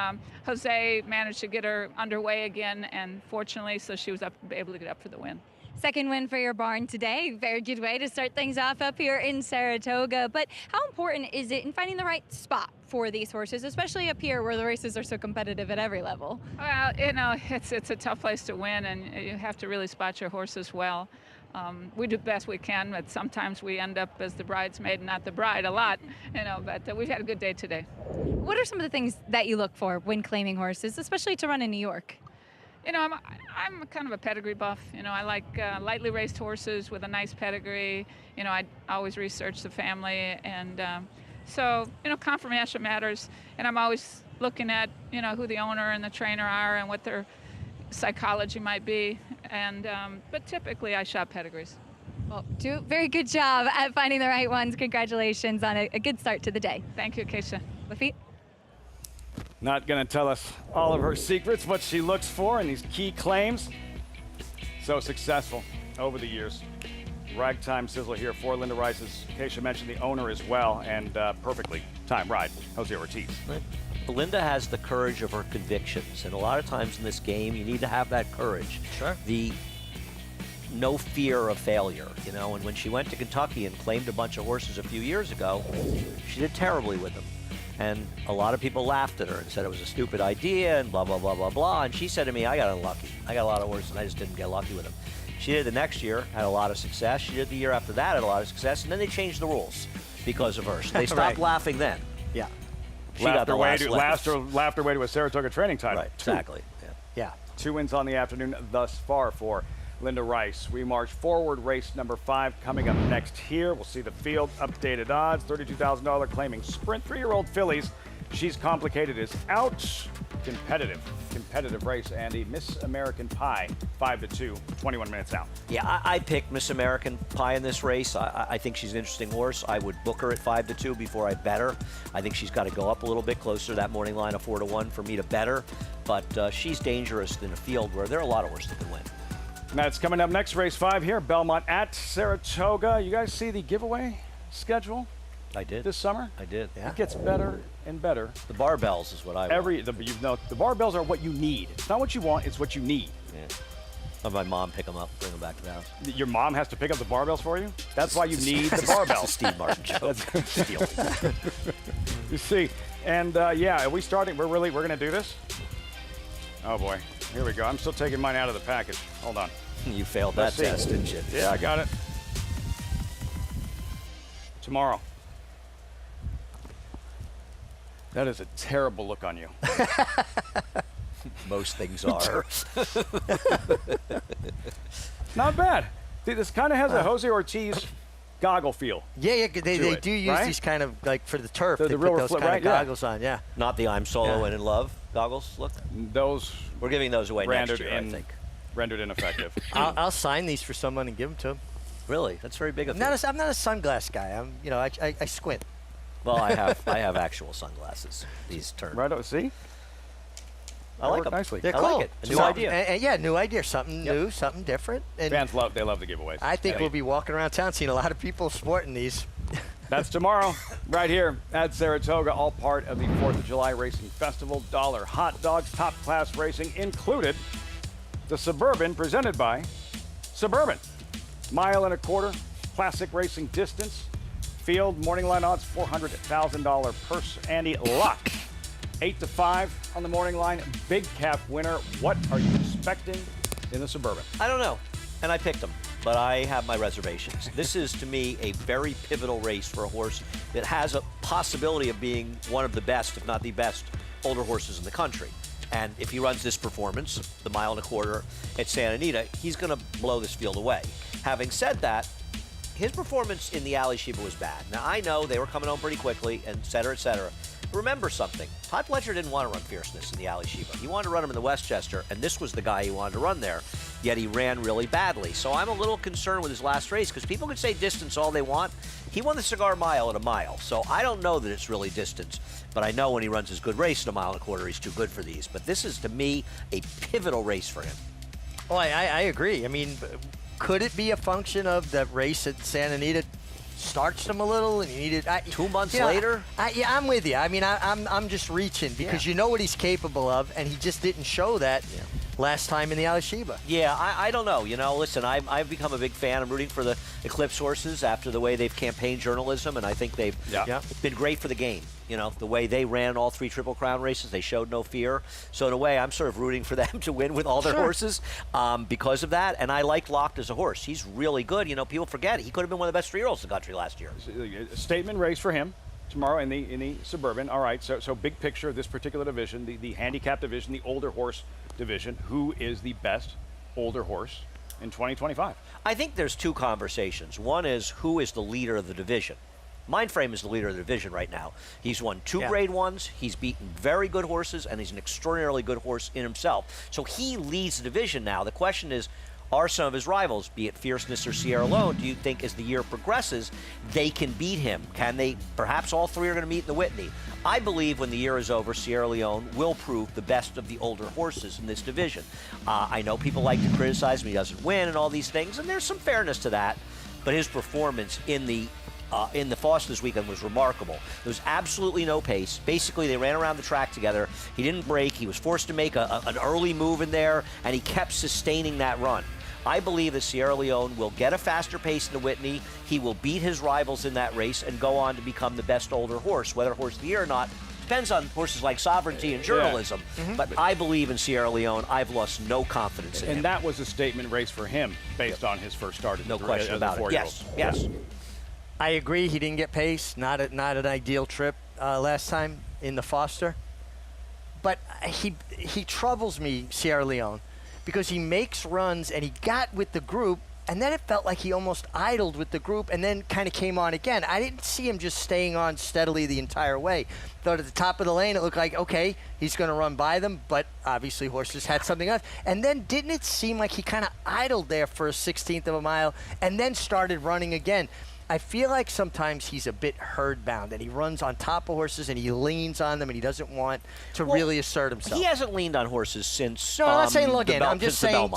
Speaker 17: Jose managed to get her underway again, and fortunately, so she was able to get up for the win.
Speaker 12: Second win for your barn today. Very good way to start things off up here in Saratoga. But how important is it in finding the right spot for these horses, especially up here where the races are so competitive at every level?
Speaker 17: Well, it's a tough place to win, and you have to really spot your horses well. We do the best we can, but sometimes we end up as the bridesmaid and not the bride a lot, but we've had a good day today.
Speaker 12: What are some of the things that you look for when claiming horses, especially to run in New York?
Speaker 17: I'm kind of a pedigree buff. I like lightly raced horses with a nice pedigree. I always research the family, and so confirmation matters. And I'm always looking at who the owner and the trainer are and what their psychology might be. And but typically I shop pedigrees.
Speaker 12: Well, do a very good job at finding the right ones. Congratulations on a good start to the day.
Speaker 17: Thank you, Keisha.
Speaker 12: Lafitte?
Speaker 1: Not going to tell us all of her secrets, what she looks for in these key claims. So successful over the years. Ragtime Sizzle here for Linda Rice, as Keisha mentioned, the owner as well, and perfectly timed ride, Jose Ortiz.
Speaker 4: Right. Belinda has the courage of her convictions, and a lot of times in this game, you need to have that courage.
Speaker 5: Sure.
Speaker 4: The no fear of failure, and when she went to Kentucky and claimed a bunch of horses a few years ago, she did terribly with them. And a lot of people laughed at her and said it was a stupid idea and blah, blah, blah, blah, blah. And she said to me, I got unlucky. I got a lot of horses and I just didn't get lucky with them. She did the next year, had a lot of success. She did the year after that, had a lot of success. And then they changed the rules because of her. So they stopped
Speaker 5: Right.
Speaker 4: laughing then.
Speaker 5: Yeah.
Speaker 4: She got the last laugh.
Speaker 1: Laughed her way to a Saratoga training title.
Speaker 4: Right, exactly.
Speaker 5: Yeah.
Speaker 1: 2 wins on the afternoon thus far for Linda Rice. We march forward. Race number 5 coming up next here. We'll see the field, updated odds, $32,000 claiming sprint. 3-year-old fillies. She's Complicated is out. Competitive race, Andy. Miss American Pie, 5-2, 21 minutes out.
Speaker 4: Yeah, I picked Miss American Pie in this race. I think she's an interesting horse. I would book her at 5-2 before I bet her. I think she's got to go up a little bit closer to that morning line of 4-1 for me to bet her. But she's dangerous in a field where there are a lot of horses that can win.
Speaker 1: That's coming up next, race 5 here, Belmont at Saratoga. You guys see the giveaway schedule?
Speaker 4: I did.
Speaker 1: This summer?
Speaker 4: I did. Yeah.
Speaker 1: It gets better and better.
Speaker 4: The barbells is what I want.
Speaker 1: The barbells are what you need. It's not what you want, it's what you need.
Speaker 4: Yeah. Have my mom pick them up, bring them back to the house.
Speaker 1: Your mom has to pick up the barbells for you? That's why you need the barbells.
Speaker 4: It's a Steve Martin joke.
Speaker 1: You see, and yeah, are we starting? We're going to do this? Oh boy, here we go. I'm still taking mine out of the package. Hold on.
Speaker 4: You failed that test, didn't you?
Speaker 1: Yeah, I got it. Tomorrow. That is a terrible look on you.
Speaker 4: Most things are.
Speaker 1: Not bad. This kind of has a Jose Ortiz goggle feel.
Speaker 5: Yeah, they do use
Speaker 1: right?
Speaker 5: these kind of, like for the turf,
Speaker 1: The
Speaker 5: they
Speaker 1: real
Speaker 5: put those kind of goggles on, yeah.
Speaker 4: Not the I'm Solo and in Love goggles, look.
Speaker 1: Those
Speaker 4: we're giving those away next year, I think.
Speaker 1: Rendered ineffective.
Speaker 5: I'll sign these for someone and give them to them.
Speaker 4: Really? That's very big of you.
Speaker 5: I'm not a sunglass guy. I squint.
Speaker 4: Well, I have actual sunglasses. These turn.
Speaker 1: Right. See.
Speaker 4: I like them
Speaker 1: nicely.
Speaker 5: They're
Speaker 4: I
Speaker 5: cool.
Speaker 4: like it. A new idea.
Speaker 5: And yeah, new idea. Something new, something different. And
Speaker 1: fans love the giveaways.
Speaker 5: I think we'll be walking around town seeing a lot of people sporting these.
Speaker 1: That's tomorrow, right here at Saratoga, all part of the 4th of July Racing Festival. $1 hot dogs, top class racing included. The Suburban, presented by Suburban. 1.25 miles, classic racing distance. Field, morning line odds, $400,000 purse. Andy Luck, 8-5 on the morning line. Big cap winner. What are you expecting in the Suburban?
Speaker 4: I don't know, and I picked them. but I have my reservations. This is, to me, a very pivotal race for a horse that has a possibility of being one of the best, if not the best, older horses in the country. And if he runs this performance, the 1.25 miles at Santa Anita, he's going to blow this field away. Having said that, his performance in the Alley Sheba was bad. Now, I know they were coming home pretty quickly, and et cetera, et cetera. Remember something. Todd Pletcher didn't want to run Fierceness in the Alley Sheba. He wanted to run him in the Westchester, and this was the guy he wanted to run there, yet he ran really badly. So I'm a little concerned with his last race, because people can say distance all they want. He won the Cigar Mile at a mile, so I don't know that it's really distance. But I know when he runs his good race at 1.25 miles, he's too good for these. But this is, to me, a pivotal race for him.
Speaker 5: Oh, I agree. I mean, could it be a function of the race at Santa Anita starched him a little and he needed
Speaker 4: 2 months later?
Speaker 5: Yeah, I'm with you. I mean, I'm just reaching because you know what he's capable of, and he just didn't show that last time in the Alley Sheba.
Speaker 4: Yeah, I don't know. You know, listen, I've become a big fan. I'm rooting for the Eclipse horses after the way they've campaigned journalism, and I think they've been great for the game. You know, the way they ran all 3 Triple Crown races, they showed no fear. So in a way, I'm sort of rooting for them to win with all their horses because of that. And I like Locked as a horse. He's really good. You know, people forget he could have been one of the best 3-year-olds in the country last year.
Speaker 1: A statement race for him tomorrow in the Suburban. All right, so big picture of this particular division, the handicap division, the older horse division. Who is the best older horse in 2025?
Speaker 4: I think there's 2 conversations. One is who is the leader of the division. Mindframe is the leader of the division right now. He's won 2 grade 1s. He's beaten very good horses, and he's an extraordinarily good horse in himself. So he leads the division now. The question is, are some of his rivals, be it Fierceness or Sierra Leone, do you think as the year progresses, they can beat him? Can they? Perhaps all 3 are going to meet in the Whitney. I believe when the year is over, Sierra Leone will prove the best of the older horses in this division. I know people like to criticize him. He doesn't win and all these things, and there's some fairness to that. But his performance in the Foster this weekend was remarkable. There was absolutely no pace. Basically, they ran around the track together. He didn't break. He was forced to make an early move in there, and he kept sustaining that run. I believe that Sierra Leone will get a faster pace in the Whitney. He will beat his rivals in that race and go on to become the best older horse. Whether horse of the year or not depends on horses like Sovereignty and journalism. But I believe in Sierra Leone. I've lost no confidence in him.
Speaker 1: And that was a statement race for him based on his first start.
Speaker 4: No question about it. Yes.
Speaker 5: I agree. He didn't get pace. Not an ideal trip last time in the Foster. But he troubles me, Sierra Leone, because he makes runs and he got with the group, and then it felt like he almost idled with the group and then kind of came on again. I didn't see him just staying on steadily the entire way. Thought at the top of the lane it looked like, okay, he's going to run by them, but obviously horses had something else. And then didn't it seem like he kind of idled there for a 1/16 of a mile and then started running again? I feel like sometimes he's a bit herd-bound, and he runs on top of horses, and he leans on them, and he doesn't want to really assert himself.
Speaker 4: He hasn't leaned on horses since
Speaker 5: No, I'm not saying look in. I'm just saying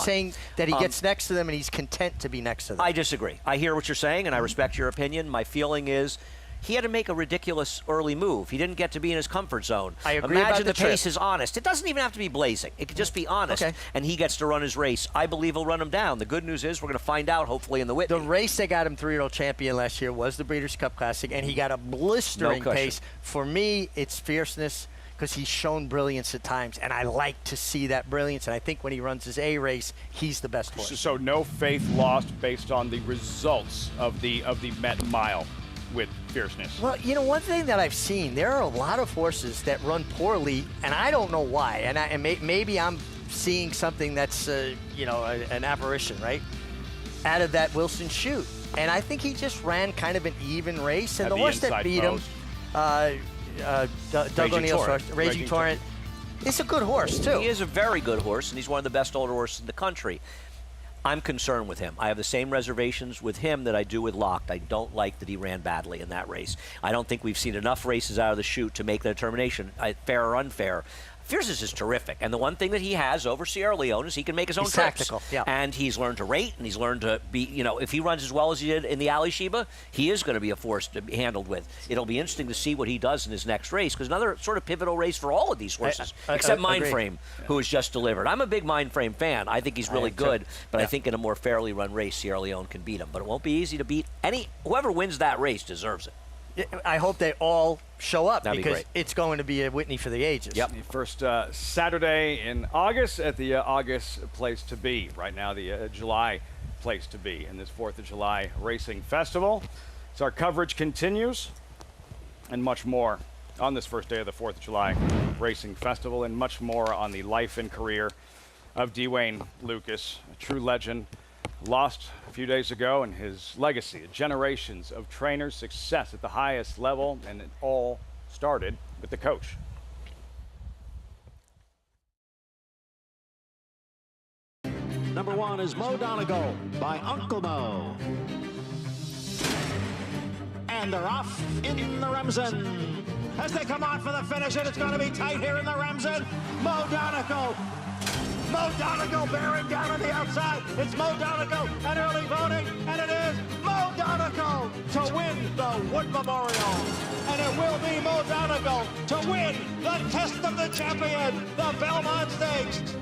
Speaker 5: that he
Speaker 4: Belmont.
Speaker 5: gets next to them, and he's content to be next to them.
Speaker 4: I disagree. I hear what you're saying, and I respect your opinion. My feeling is he had to make a ridiculous early move. He didn't get to be in his comfort zone.
Speaker 5: I agree
Speaker 4: Imagine
Speaker 5: about the
Speaker 4: pace
Speaker 5: trip.
Speaker 4: is honest. It doesn't even have to be blazing. It could just be honest, and he gets to run his race. I believe he'll run him down. The good news is we're going to find out, hopefully, in the Whitney.
Speaker 5: The race that got him 3-year-old champion last year was the Breeders' Cup Classic, and he got a blistering pace. For me, it's Fierceness, because he's shown brilliance at times, and I like to see that brilliance, and I think when he runs his A race, he's the best horse.
Speaker 1: So no faith lost based on the results of the Met Mile with Fierceness.
Speaker 5: Well, you know, one thing that I've seen, there are a lot of horses that run poorly, and I don't know why. And maybe I'm seeing something that's, an apparition, right? Out of that Wilson Chute. And I think he just ran kind of an even race. And the horse that beat him, Doug O'Neill's horse, Raging Torrent, is a good horse, too.
Speaker 4: He is a very good horse, and he's one of the best older horses in the country. I'm concerned with him. I have the same reservations with him that I do with Locked. I don't like that he ran badly in that race. I don't think we've seen enough races out of the chute to make the determination, fair or unfair. Fierceness is terrific, and the one thing that he has over Sierra Leone is he can make his own trips.
Speaker 5: Tactical,
Speaker 4: And he's learned to rate, and he's learned to be, if he runs as well as he did in the Alley Sheba, he is going to be a force to be handled with. It'll be interesting to see what he does in his next race, because another sort of pivotal race for all of these horses, except Mindframe, who has just delivered. I'm a big Mindframe fan. I think he's really good, but I think in a more fairly run race, Sierra Leone can beat him. But it won't be easy to beat whoever wins that race deserves it.
Speaker 5: I hope they all show up,
Speaker 4: That'd be
Speaker 5: because
Speaker 4: great.
Speaker 5: it's going to be a Whitney for the ages.
Speaker 1: The first Saturday in August at the August place to be. Right now, the July place to be in this 4th of July racing festival. So our coverage continues, and much more on this first day of the 4th of July racing festival, and much more on the life and career of Dwayne Lukas, a true legend, lost a few days ago, and his legacy, generations of trainers, success at the highest level, and it all started with the coach.
Speaker 18: Number 1 is Mo Donegal by Uncle Mo. And they're off in the Remsen. As they come on for the finish, and it's going to be tight here in the Remsen. Mo Donegal bearing down on the outside. It's Mo Donegal and early voting, and it is Mo Donegal to win the Wood Memorial. And it will be Mo Donegal to win the Test of the Champion, the Belmont Stakes.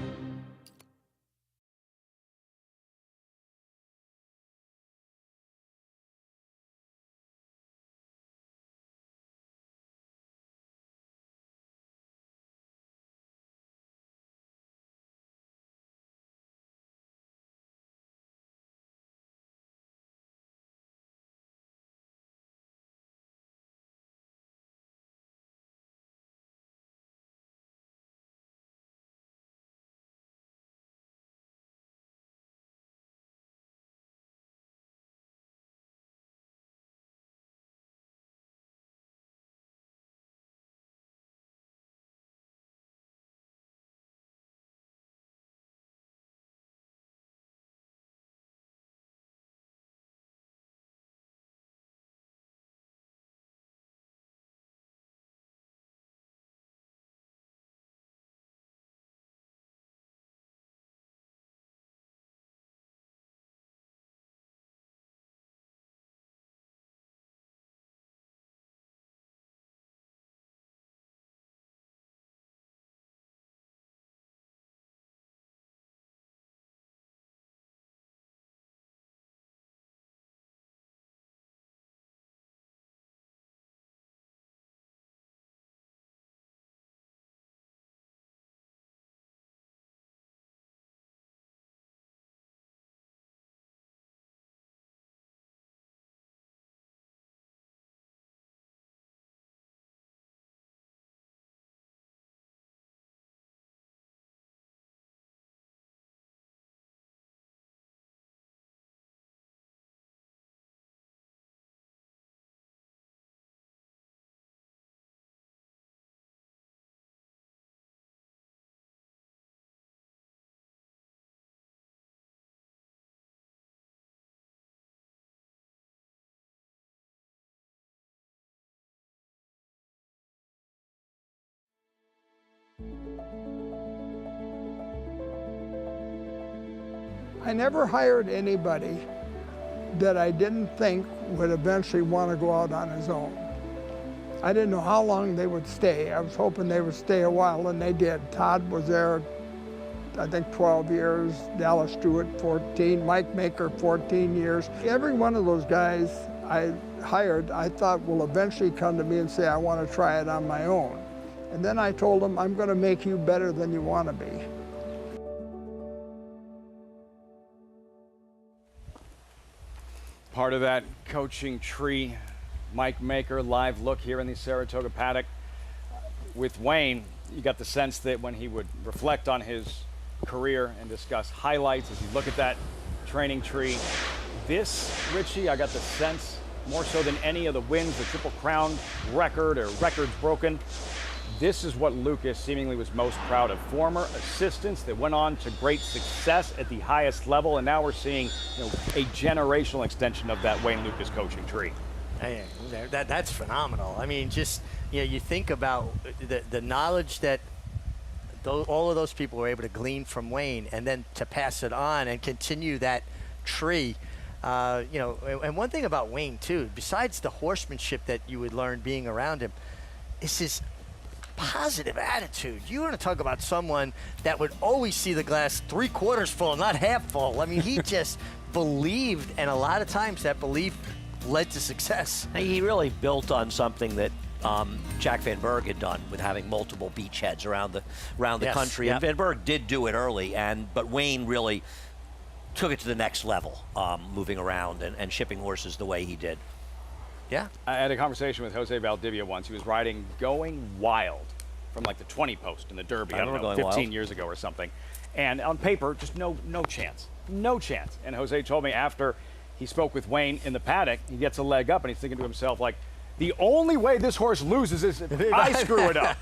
Speaker 19: I never hired anybody that I didn't think would eventually want to go out on his own. I didn't know how long they would stay. I was hoping they would stay a while, and they did. Todd was there, I think, 12 years, Dallas Stewart, 14, Mike Maker, 14 years. Every one of those guys I hired, I thought will eventually come to me and say, I want to try it on my own. And then I told them, I'm going to make you better than you want to be.
Speaker 1: Part of that coaching tree, Mike Maker, live look here in the Saratoga paddock. With Wayne, you got the sense that when he would reflect on his career and discuss highlights as you look at that training tree, this, Richie, I got the sense, more so than any of the wins, the Triple Crown record or records broken, this is what Lukas seemingly was most proud of. Former assistants that went on to great success at the highest level, and now we're seeing a generational extension of that Wayne Lukas coaching tree.
Speaker 5: Hey, that's phenomenal. I mean, just you think about the knowledge that all of those people were able to glean from Wayne, and then to pass it on and continue that tree. And one thing about Wayne too, besides the horsemanship that you would learn being around him, is his positive attitude. You want to talk about someone that would always see the glass 3/4 full, not half full. I mean, he just believed, and a lot of times that belief led to success.
Speaker 4: He really built on something that Jack Van Berg had done with having multiple beachheads around the country.
Speaker 5: Yep.
Speaker 4: And Van Berg did do it early, but Wayne really took it to the next level, moving around and shipping horses the way he did. Yeah.
Speaker 1: I had a conversation with Jose Valdivia once. He was riding Going Wild from like the 20 post in the Derby, I don't know, 15 years ago or something. And on paper, just no chance. No chance. And Jose told me after he spoke with Wayne in the paddock, he gets a leg up and he's thinking to himself, like, the only way this horse loses is if I screw it up.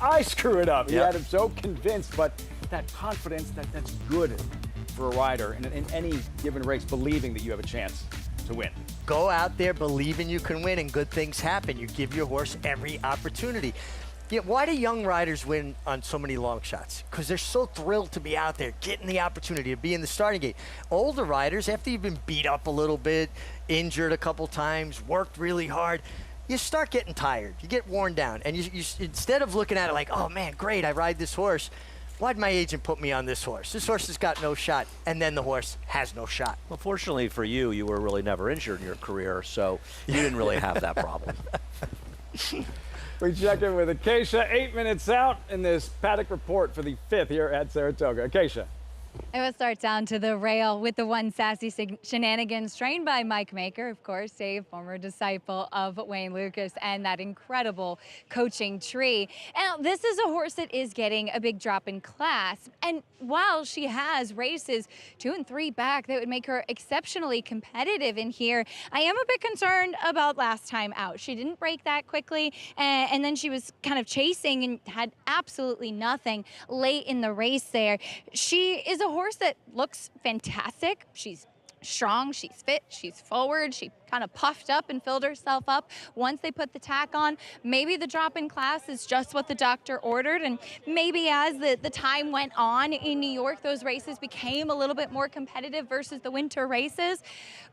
Speaker 1: I screw it up. He had him so convinced, but that confidence, that's good for a rider in any given race, believing that you have a chance to win.
Speaker 5: Go out there believing you can win and good things happen. You give your horse every opportunity. Yeah, why do young riders win on so many long shots? Because they're so thrilled to be out there, getting the opportunity to be in the starting gate. Older riders, after you've been beat up a little bit, injured a couple times, worked really hard, you start getting tired. You get worn down. And you instead of looking at it like, oh, man, great, I ride this horse. Why'd my agent put me on this horse? This horse has got no shot. And then the horse has no shot.
Speaker 4: Well, fortunately for you, you were really never injured in your career, so you didn't really have that problem.
Speaker 1: We check in with Acacia 8 minutes out in this paddock report for the 5th here at Saratoga. Acacia.
Speaker 6: It will start down to the rail with the one Sassy Shenanigans, trained by Mike Maker, of course, a former disciple of Wayne Lukas, and that incredible coaching tree. And this is a horse that is getting a big drop in class. And while she has races 2 and 3 back that would make her exceptionally competitive in here, I am a bit concerned about last time out. She didn't break that quickly, and then she was kind of chasing and had absolutely nothing late in the race there. She is a horse that looks fantastic. She's strong, she's fit, she's forward. She kind of puffed up and filled herself up once they put the tack on. Maybe the drop in class is just what the doctor ordered, and maybe as the time went on in New York, those races became a little bit more competitive versus the winter races.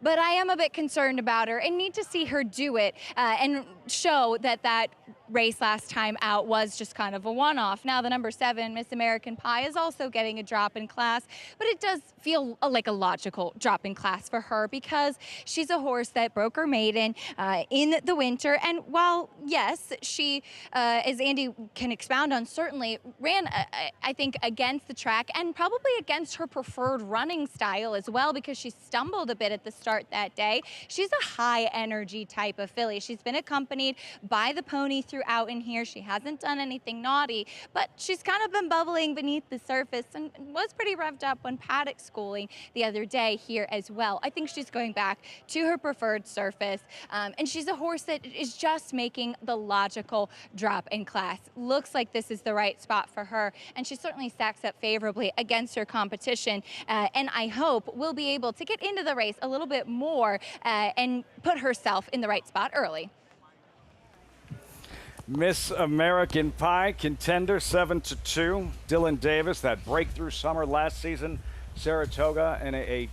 Speaker 6: But I am a bit concerned about her and need to see her do it and show that race last time out was just kind of a one-off. Now the number 7, Miss American Pie, is also getting a drop in class, but it does feel like a logical drop in class for her because she's a horse that broke her maiden in the winter. And while, yes, she, as Andy can expound on, certainly ran, I think, against the track and probably against her preferred running style as well, because she stumbled a bit at the start that day. She's a high energy type of filly. She's been accompanied by the pony throughout in here. She hasn't done anything naughty, but she's kind of been bubbling beneath the surface and was pretty revved up when paddock schooling the other day here as well. I think she's going back to her preferred surface, and she's a horse that is just making the logical drop in class. Looks like this is the right spot for her, and she certainly stacks up favorably against her competition, and I hope will be able to get into the race a little bit more and put herself in the right spot early.
Speaker 1: Miss American Pie, contender 7-2. Dylan Davis, that breakthrough summer last season, Saratoga, and a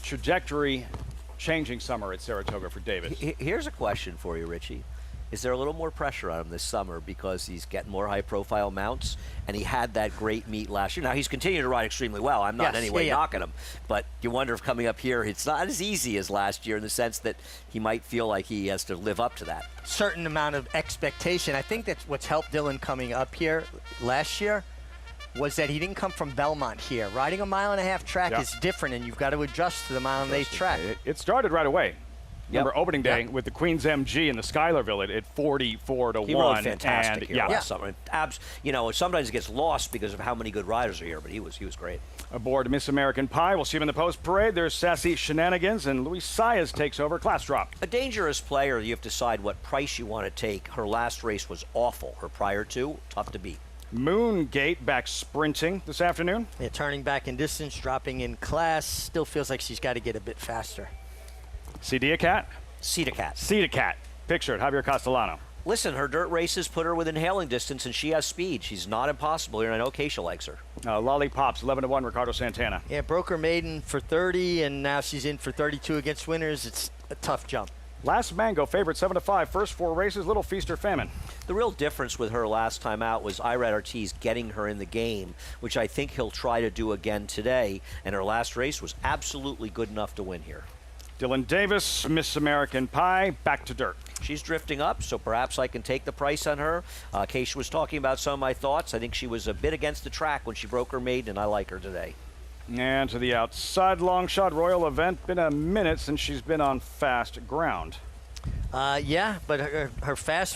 Speaker 1: trajectory-changing summer at Saratoga for Davis.
Speaker 4: Here's a question for you, Richie. Is there a little more pressure on him this summer because he's getting more high-profile mounts, and he had that great meet last year? Now, he's continuing to ride extremely well. I'm not in any way knocking him, but you wonder if coming up here, it's not as easy as last year in the sense that he might feel like he has to live up to that.
Speaker 5: Certain amount of expectation. I think that's what's helped Dylan coming up here last year was that he didn't come from Belmont here. Riding a 1.5 mile track is different, and you've got to adjust to the 1.5 mile track.
Speaker 1: It started right away. Remember opening day with the Queen's MG in the Schuylerville at 44-1.
Speaker 4: He rode fantastic here last summer. You know, sometimes it gets lost because of how many good riders are here, but he was great.
Speaker 1: Aboard Miss American Pie, we'll see him in the post parade. There's Sassy Shenanigans, and Luis Saez takes over. Class drop.
Speaker 4: A dangerous player. You have to decide what price you want to take. Her last race was awful. Her prior two, tough to beat.
Speaker 1: Moongate back sprinting this afternoon.
Speaker 5: Yeah, turning back in distance, dropping in class. Still feels like she's got to get a bit faster.
Speaker 1: Cedia
Speaker 4: Cat.
Speaker 1: Picture it, Javier Castellano.
Speaker 4: Listen, her dirt races put her within hailing distance, and she has speed. She's not impossible here, and I know Acacia likes her.
Speaker 1: Lollipops, 11-1, Ricardo Santana.
Speaker 5: Yeah, broke her maiden for 30, and now she's in for 32 against winners. It's a tough jump.
Speaker 1: Last Mango, favorite 7-5. First 4 races, little feast or famine.
Speaker 4: The real difference with her last time out was Irad Ortiz getting her in the game, which I think he'll try to do again today, and her last race was absolutely good enough to win here.
Speaker 1: Dylan Davis, Miss American Pie, back to dirt.
Speaker 4: She's drifting up, so perhaps I can take the price on her. Keisha was talking about some of my thoughts. I think she was a bit against the track when she broke her maiden, and I like her today.
Speaker 1: And to the outside, long shot, Royal Event. Been a minute since she's been on fast ground.
Speaker 5: Yeah, but her fast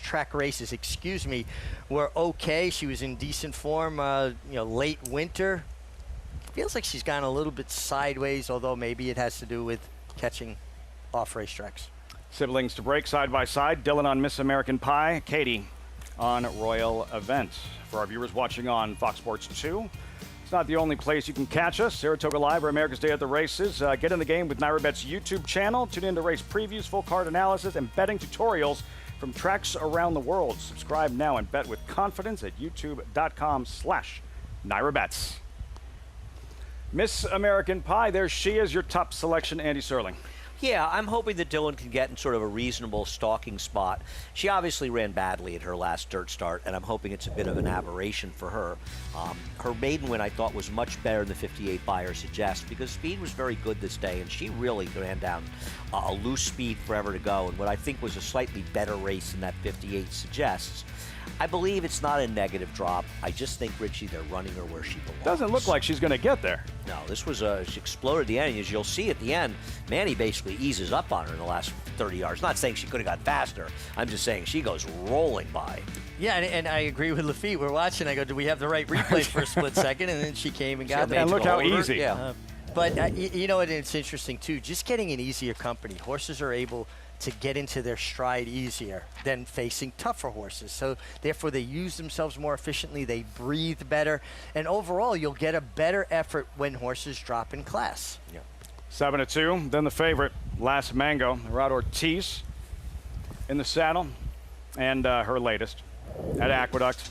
Speaker 5: track races, excuse me, were okay. She was in decent form, late winter. Feels like she's gone a little bit sideways, although maybe it has to do with catching off racetracks.
Speaker 1: Siblings to break side by side. Dylan on Miss American Pie. Katie on Royal Event. For our viewers watching on Fox Sports 2, it's not the only place you can catch us. Saratoga Live or America's Day at the Races. Get in the game with NyraBet's YouTube channel. Tune in to race previews, full card analysis, and betting tutorials from tracks around the world. Subscribe now and bet with confidence at youtube.com/NyraBets. Miss American Pie, there she is, your top selection, Andy Serling.
Speaker 4: Yeah, I'm hoping that Dylan can get in sort of a reasonable stalking spot. She obviously ran badly at her last dirt start, and I'm hoping it's a bit of an aberration for her. Her maiden win, I thought, was much better than the 58 buyer suggests, because speed was very good this day, and she really ran down a loose speed forever to go, and what I think was a slightly better race than that 58 suggests. I believe it's not a negative drop. I just think, Richie, they're running her where she belongs.
Speaker 1: Doesn't look like she's going to get there.
Speaker 4: No, this was she exploded at the end. As you'll see at the end, Manny basically eases up on her in the last 30 yards. Not saying she could have got faster. I'm just saying she goes rolling by.
Speaker 5: Yeah, and I agree with Lafitte. We're watching. I go, do we have the right replay for a split second? And then she came and got me.
Speaker 1: And look how easy.
Speaker 4: Yeah.
Speaker 5: But you know what? It's interesting, too. Just getting an easier company. Horses are able to get into their stride easier than facing tougher horses. So therefore they use themselves more efficiently, they breathe better, and overall you'll get a better effort when horses drop in class.
Speaker 4: Yeah.
Speaker 1: 7-2, then the favorite, Last Mango, Rod Ortiz in the saddle, and her latest at Aqueduct.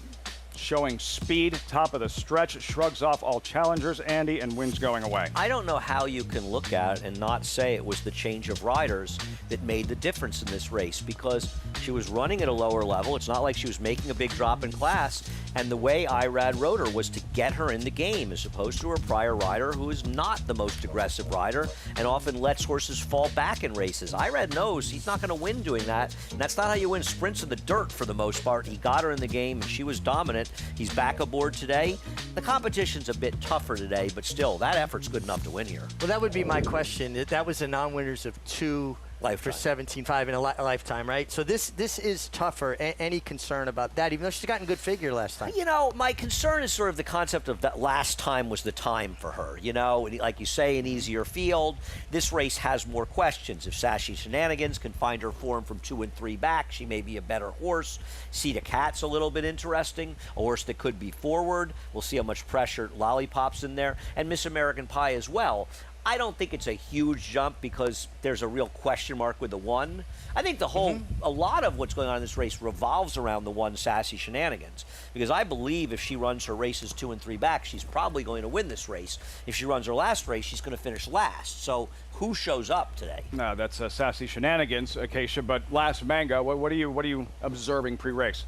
Speaker 1: Showing speed, top of the stretch, shrugs off all challengers, Andy, and wins going away.
Speaker 4: I don't know how you can look at it and not say it was the change of riders that made the difference in this race, because she was running at a lower level. It's not like she was making a big drop in class, and the way Irad rode her was to get her in the game, as opposed to her prior rider, who is not the most aggressive rider and often lets horses fall back in races. Irad knows he's not going to win doing that, and that's not how you win sprints in the dirt for the most part. He got her in the game, and she was dominant. He's back aboard today. The competition's a bit tougher today, but still, that effort's good enough to win here.
Speaker 5: Well, that would be my question. That was the non-winners of 2 for 17.5 in a lifetime, right? So this is tougher. Any concern about that, even though she's gotten good figure last time?
Speaker 4: You know, my concern is sort of the concept of that last time was the time for her. You know, like you say, an easier field. This race has more questions. If Sassy Shenanigans can find her form from 2 and 3 back, she may be a better horse. Sita Cat's a little bit interesting. A horse that could be forward. We'll see how much pressure Lollipop's in there. And Miss American Pie as well. I don't think it's a huge jump because there's a real question mark with the 1. I think the whole, a lot of what's going on in this race revolves around the 1 Sassy Shenanigans, because I believe if she runs her races 2 and 3 back, she's probably going to win this race. If she runs her last race, she's going to finish last. So who shows up today?
Speaker 1: No, that's Sassy Shenanigans, Acacia. But Last Mango, what are you observing pre-race?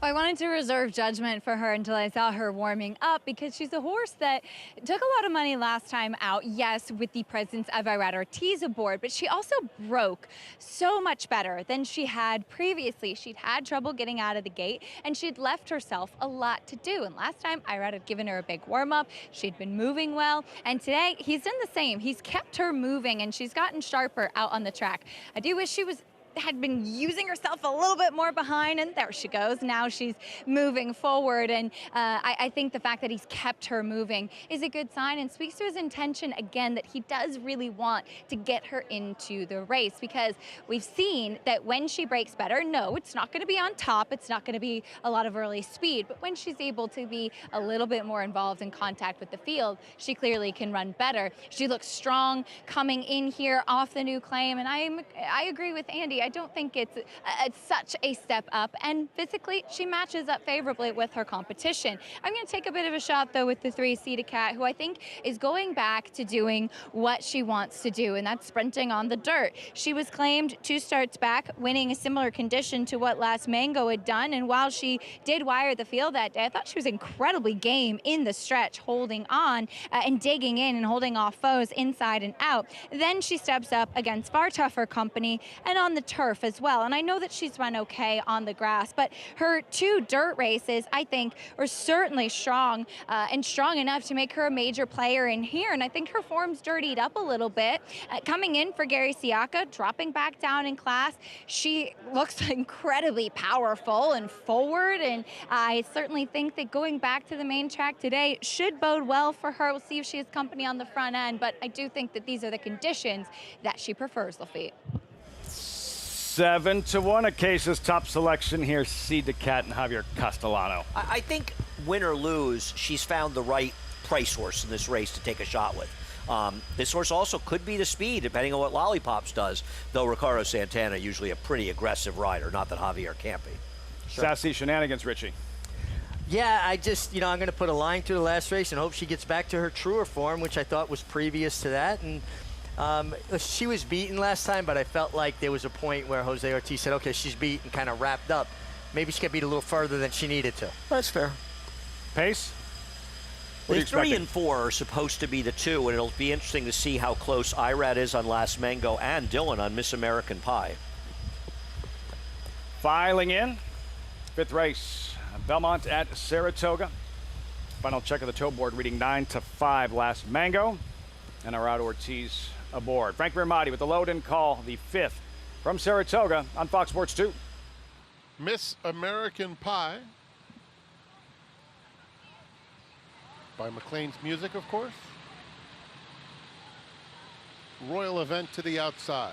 Speaker 12: Well, I wanted to reserve judgment for her until I saw her warming up, because she's a horse that took a lot of money last time out, yes, with the presence of Irad Ortiz aboard, but she also broke so much better than she had previously. She'd had trouble getting out of the gate, and she'd left herself a lot to do. And last time, Irad had given her a big warm-up. She'd been moving well, and today, he's done the same. He's kept her moving, and she's gotten sharper out on the track. I do wish she had been using herself a little bit more behind, and there she goes. Now she's moving forward, and I think the fact that he's kept her moving is a good sign and speaks to his intention again that he does really want to get her into the race, because we've seen that when she breaks better, no, it's not going to be on top, it's not going to be a lot of early speed, but when she's able to be a little bit more involved in contact with the field, she clearly can run better. She looks strong coming in here off the new claim, and I agree with Andy. I don't think it's such a step up, and physically she matches up favorably with her competition. I'm going to take a bit of a shot though with the 3 Sita Cat, who I think is going back to doing what she wants to do, and that's sprinting on the dirt. She was claimed 2 starts back, winning a similar condition to what Last Mango had done, and while she did wire the field that day, I thought she was incredibly game in the stretch, holding on and digging in and holding off foes inside and out. Then she steps up against far tougher company, and on the turf as well. And I know that she's run okay on the grass, but her 2 dirt races, I think, are certainly strong and strong enough to make her a major player in here. And I think her form's dirtied up a little bit. Coming in for Gary Siaka, dropping back down in class, she looks incredibly powerful and forward, and I certainly think that going back to the main track today should bode well for her. We'll see if she has company on the front end, but I do think that these are the conditions that she prefers, Lafitte.
Speaker 1: 7-1, Acacia's top selection here, Cedar Cat and Javier Castellano.
Speaker 4: I think win or lose, she's found the right price horse in this race to take a shot with. This horse also could be the speed, depending on what Lollipops does, though Ricardo Santana usually a pretty aggressive rider, not that Javier can't be.
Speaker 1: Sure. Sassy Shenanigans, Richie.
Speaker 5: Yeah, I just, I'm going to put a line through the last race and hope she gets back to her truer form, which I thought was previous to that. And she was beaten last time, but I felt like there was a point where Jose Ortiz said, okay, she's beat and kind of wrapped up. Maybe she got beat a little further than she needed to.
Speaker 4: That's fair.
Speaker 1: Pace?
Speaker 4: The 3 and 4 are supposed to be the 2, and it'll be interesting to see how close Irad is on Last Mango and Dylan on Miss American Pie.
Speaker 1: Filing in, 5th race, Belmont at Saratoga. Final check of the toe board reading 9-5 Last Mango, and Irad Ortiz aboard. Frank Vermati with the load and call, the 5th from Saratoga on Fox Sports 2.
Speaker 2: Miss American Pie. By McLean's Music, of course. Royal Event to the outside.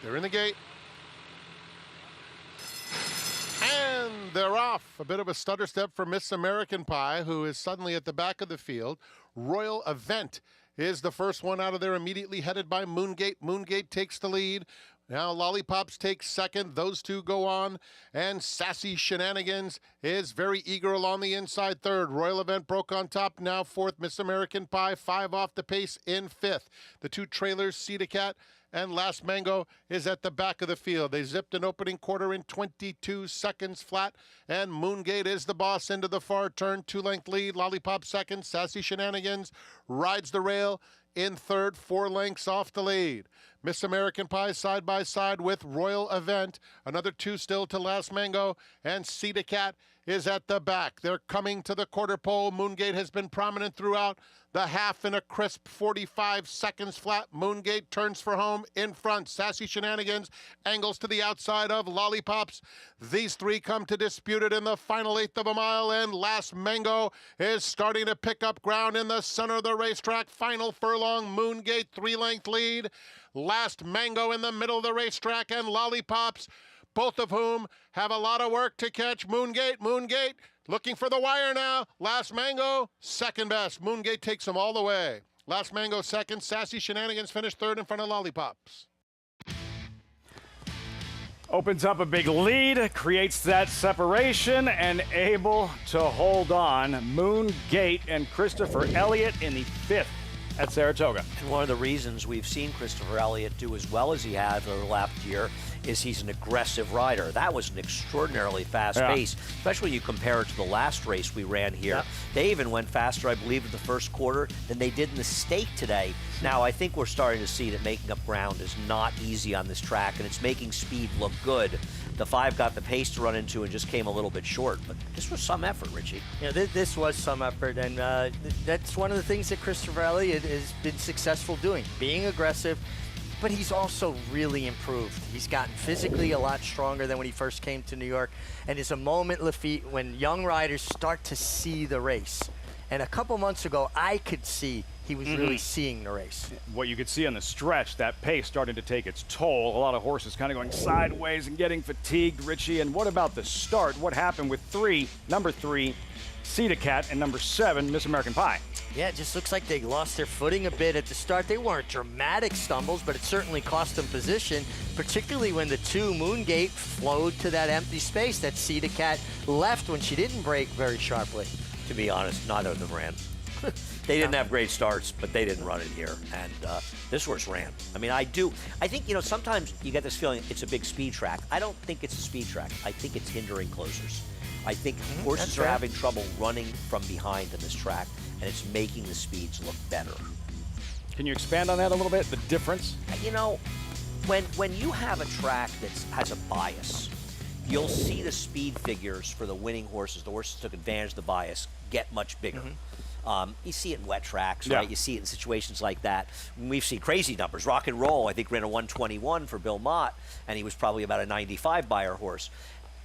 Speaker 2: They're in the gate. And they're off. A bit of a stutter step for Miss American Pie, who is suddenly at the back of the field. Royal Event is the first one out of there, immediately headed by Moongate. Moongate takes the lead. Now Lollipops takes second. Those two go on. And Sassy Shenanigans is very eager along the inside third. Royal Event broke on top. Now 4th. Miss American Pie 5 off the pace in 5th. The 2 trailers, Cedar Cat and Last Mango, is at the back of the field. They zipped an opening quarter in 22 seconds flat. And Moongate is the boss into the far turn. 2-length lead. Lollipop second. Sassy Shenanigans rides the rail in 3rd, 4 lengths off the lead. Miss American Pie side by side with Royal Event. Another 2 still to Last Mango, and Cedar Cat is at the back. They're coming to the quarter pole. Moongate has been prominent throughout. The half in a crisp 45 seconds flat. Moongate turns for home in front. Sassy Shenanigans angles to the outside of Lollipops. These 3 come to dispute it in the final 1/8 of a mile, and Last Mango is starting to pick up ground in the center of the racetrack. Final furlong, Moongate 3-length lead. Last Mango in the middle of the racetrack, and Lollipops, both of whom have a lot of work to catch. Moongate looking for the wire now. Last Mango, second best. Moongate takes them all the way. Last Mango second. Sassy Shenanigans finished 3rd in front of Lollipops.
Speaker 1: Opens up a big lead, creates that separation, and able to hold on. Moongate and Christopher Elliott in the 5th at Saratoga.
Speaker 4: And one of the reasons we've seen Christopher Elliott do as well as he has over the last year is he's an aggressive rider. That was an extraordinarily fast pace, especially when you compare it to the last race we ran here. Yep. They even went faster, I believe, in the first quarter than they did in the stake today. Now, I think we're starting to see that making up ground is not easy on this track, and it's making speed look good. The 5 got the pace to run into and just came a little bit short, but this was some effort, Richie.
Speaker 5: Yeah, this was some effort, and that's one of the things that Christopher Elliott has been successful doing, being aggressive, but he's also really improved. He's gotten physically a lot stronger than when he first came to New York, and it's a moment, Lafitte, when young riders start to see the race. And a couple months ago, I could see he was really seeing the race.
Speaker 1: What you could see on the stretch, that pace starting to take its toll. A lot of horses kind of going sideways and getting fatigued, Richie. And what about the start? What happened with number 3, Cedar Cat, and number 7, Miss American Pie?
Speaker 5: Yeah, it just looks like they lost their footing a bit at the start. They weren't dramatic stumbles, but it certainly cost them position, particularly when the 2 Moongate flowed to that empty space that Cedar Cat left when she didn't break very sharply.
Speaker 4: To be honest, neither of them ran. They didn't have great starts, but they didn't run it here. And this horse ran. I mean, I think, sometimes you get this feeling it's a big speed track. I don't think it's a speed track. I think it's hindering closers. I think horses are having trouble running from behind in this track, and it's making the speeds look better.
Speaker 1: Can you expand on that a little bit, the difference?
Speaker 4: You know, when you have a track that has a bias, you'll see the speed figures for the winning horses, the horses took advantage of the bias, get much bigger. You see it in wet tracks, right? You see it in situations like that. We've seen crazy numbers. Rock and Roll, I think, ran a 121 for Belmont, and he was probably about a 95 Beyer horse.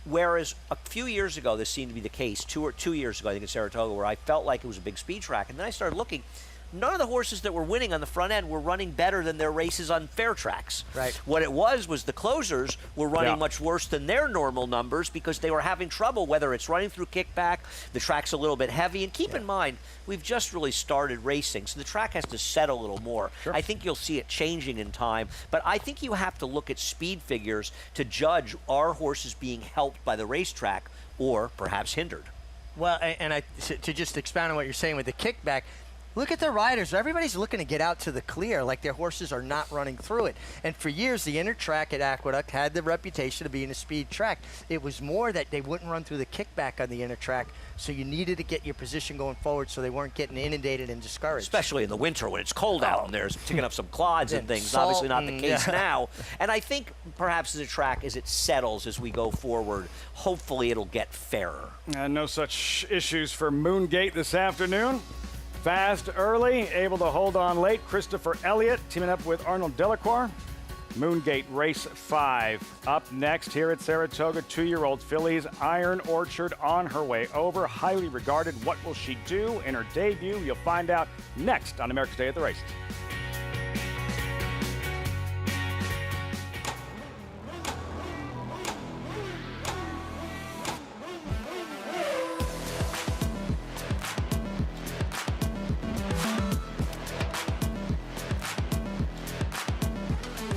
Speaker 4: Whereas a few years ago, this seemed to be the case, 2 years ago, I think in Saratoga, where I felt like it was a big speed track. And then I started looking. None of the horses that were winning on the front end were running better than their races on fair tracks.
Speaker 5: Right.
Speaker 4: What it was the closers were running much worse than their normal numbers because they were having trouble, whether it's running through kickback, the track's a little bit heavy. And keep in mind, we've just really started racing, so the track has to settle a little more. I think you'll see it changing in time, but I think you have to look at speed figures to judge are horses being helped by the racetrack or perhaps hindered.
Speaker 5: Well, and to just expound on what you're saying with the kickback, look at the riders. Everybody's looking to get out to the clear, like their horses are not running through it. And for years, the inner track at Aqueduct had the reputation of being a speed track. It was more that they wouldn't run through the kickback on the inner track, so you needed to get your position going forward so they weren't getting inundated and discouraged.
Speaker 4: Especially in the winter when it's cold out and there's picking up some clods and things.
Speaker 5: Salt
Speaker 4: Obviously not the case now. And I think perhaps as a track, as it settles as we go forward, hopefully it'll get fairer.
Speaker 1: No such issues for Moongate this afternoon. Fast early, able to hold on late. Christopher Elliott teaming up with Arnold Delacroix. Moongate Race 5. Up next here at Saratoga, 2-year-old fillies Iron Orchard on her way over. Highly regarded. What will she do in her debut? You'll find out next on America's Day at the Races.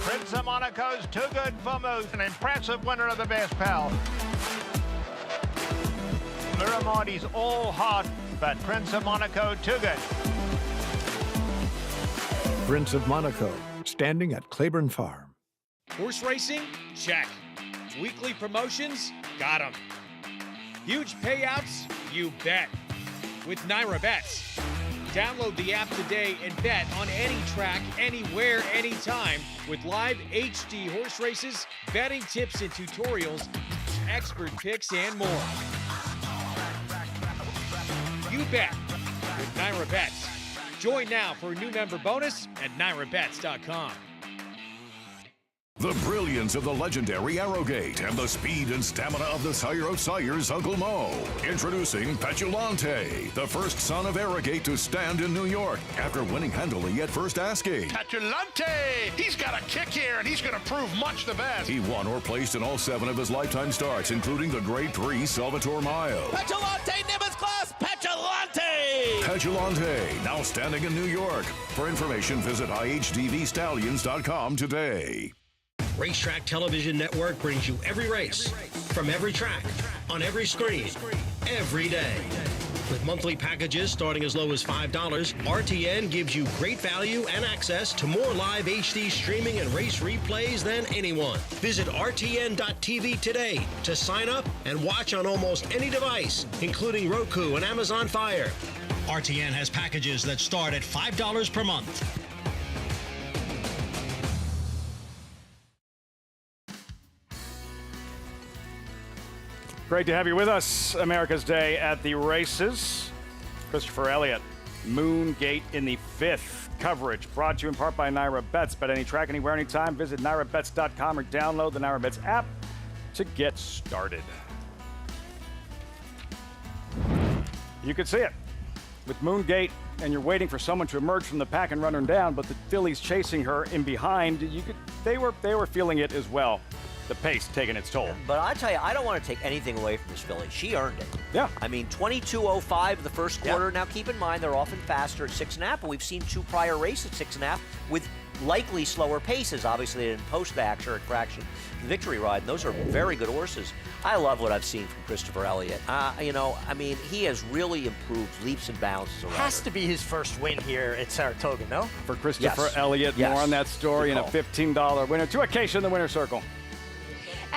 Speaker 8: Prince of Monaco's Too Good for Moose, an impressive winner of the Best Pal. Miramondi's All Hot, but Prince of Monaco Too Good.
Speaker 20: Prince of Monaco, standing at Claiborne Farm.
Speaker 7: Horse racing? Check. Weekly promotions? Got 'em. Huge payouts? You bet. With Naira Bets. Download the app today and bet on any track, anywhere, anytime with live HD horse races, betting tips and tutorials, expert picks, and more. You bet with Naira Bets. Join now for a new member bonus at nairabets.com.
Speaker 21: The brilliance of the legendary Arrowgate and the speed and stamina of the sire of sires, Uncle Mo. Introducing Petulante, the first son of Arrowgate to stand in New York after winning handily at first asking.
Speaker 24: Petulante! He's got a kick here, and he's going to prove much the best.
Speaker 21: He won or placed in all 7 of his lifetime starts, including the Grade 3 Salvatore Mile.
Speaker 24: Petulante, Nimbus class, Petulante!
Speaker 21: Petulante, now standing in New York. For information, visit IHDVStallions.com today.
Speaker 25: Racetrack Television Network brings you every race, from every track, on every screen, every day. With monthly packages starting as low as $5, RTN gives you great value and access to more live HD streaming and race replays than anyone. Visit RTN.TV today to sign up and watch on almost any device, including Roku and Amazon Fire. RTN has packages that start at $5 per month.
Speaker 1: Great to have you with us. America's Day at the Races. Christopher Elliott, Moongate in the 5th. Coverage brought to you in part by Naira Bets. Bet any track, anywhere, anytime. Visit nairabets.com or download the Naira Bets app to get started. You can see it with Moongate, and you're waiting for someone to emerge from the pack and run her down, but the fillies chasing her in behind, they were feeling it as well. The pace taking its toll.
Speaker 4: But I tell you, I don't want to take anything away from this filly. She earned it.
Speaker 1: Yeah.
Speaker 4: I mean, 22.05 the first quarter. Now, keep in mind, they're often faster at 6.5, but we've seen 2 prior races at 6.5 with likely slower paces. Obviously, they didn't post the accurate fraction the victory ride, and those are very good horses. I love what I've seen from Christopher Elliott. You know, I mean, he has really improved leaps and bounds as a rider.
Speaker 5: Has to be his first win here at Saratoga, no?
Speaker 1: For Christopher Elliott, more on that story, and a $15 winner to Acacia in the winner's circle.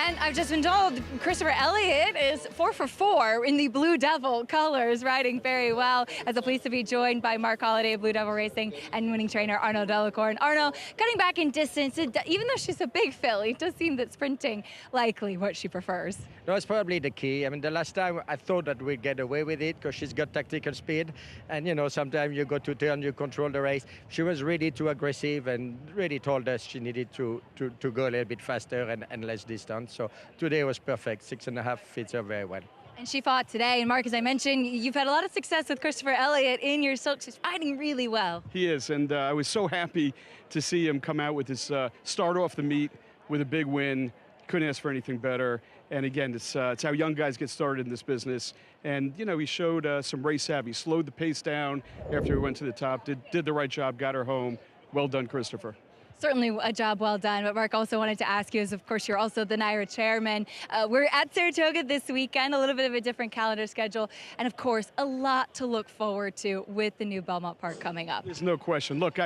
Speaker 12: And I've just been told Christopher Elliott is 4 for 4 in the Blue Devil colors, riding very well. As a pleased to be joined by Mark Holliday of Blue Devil Racing and winning trainer Arno Delacour. And Arno, cutting back in distance, even though she's a big filly, it does seem that sprinting likely what she prefers.
Speaker 3: No, it's probably the key. I mean, the last time I thought that we'd get away with it because she's got tactical speed. And, you know, sometimes you go to turn, you control the race. She was really too aggressive and really told us she needed to go a little bit faster and less distance. So today was perfect. 6.5 fits her very well.
Speaker 12: And she fought today. And Mark, as I mentioned, you've had a lot of success with Christopher Elliott in your silk. She's riding really well.
Speaker 9: He is, and I was so happy to see him come out with this start off the meet with a big win. Couldn't ask for anything better. And again, it's how young guys get started in this business. And, you know, he showed some race savvy, slowed the pace down after he went to the top, did the right job, got her home. Well done, Christopher.
Speaker 12: Certainly a job well done. But Mark, also wanted to ask you, as of course you're also the NYRA chairman. We're at Saratoga this weekend, a little bit of a different calendar schedule, and of course a lot to look forward to with the new Belmont Park coming up.
Speaker 9: There's no question. Look,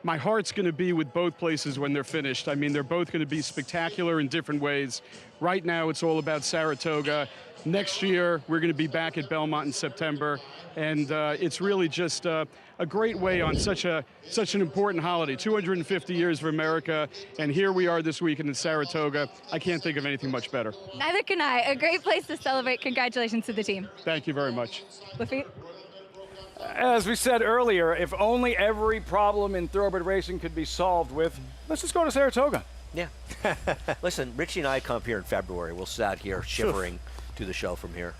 Speaker 9: my heart's going to be with both places when they're finished. I mean, they're both going to be spectacular in different ways. Right now, it's all about Saratoga. Next year, we're going to be back at Belmont in September, and it's really just a great way on such an important holiday. 250 years for America, and here we are this weekend in Saratoga. I can't think of anything much better.
Speaker 12: Neither can I. A great place to celebrate. Congratulations to the team.
Speaker 9: Thank you very much.
Speaker 12: Lafitte?
Speaker 1: As we said earlier, if only every problem in thoroughbred racing could be solved with, let's just go to Saratoga.
Speaker 4: Yeah. Listen, Richie and I come up here in February. We'll sit out here shivering to the show from here.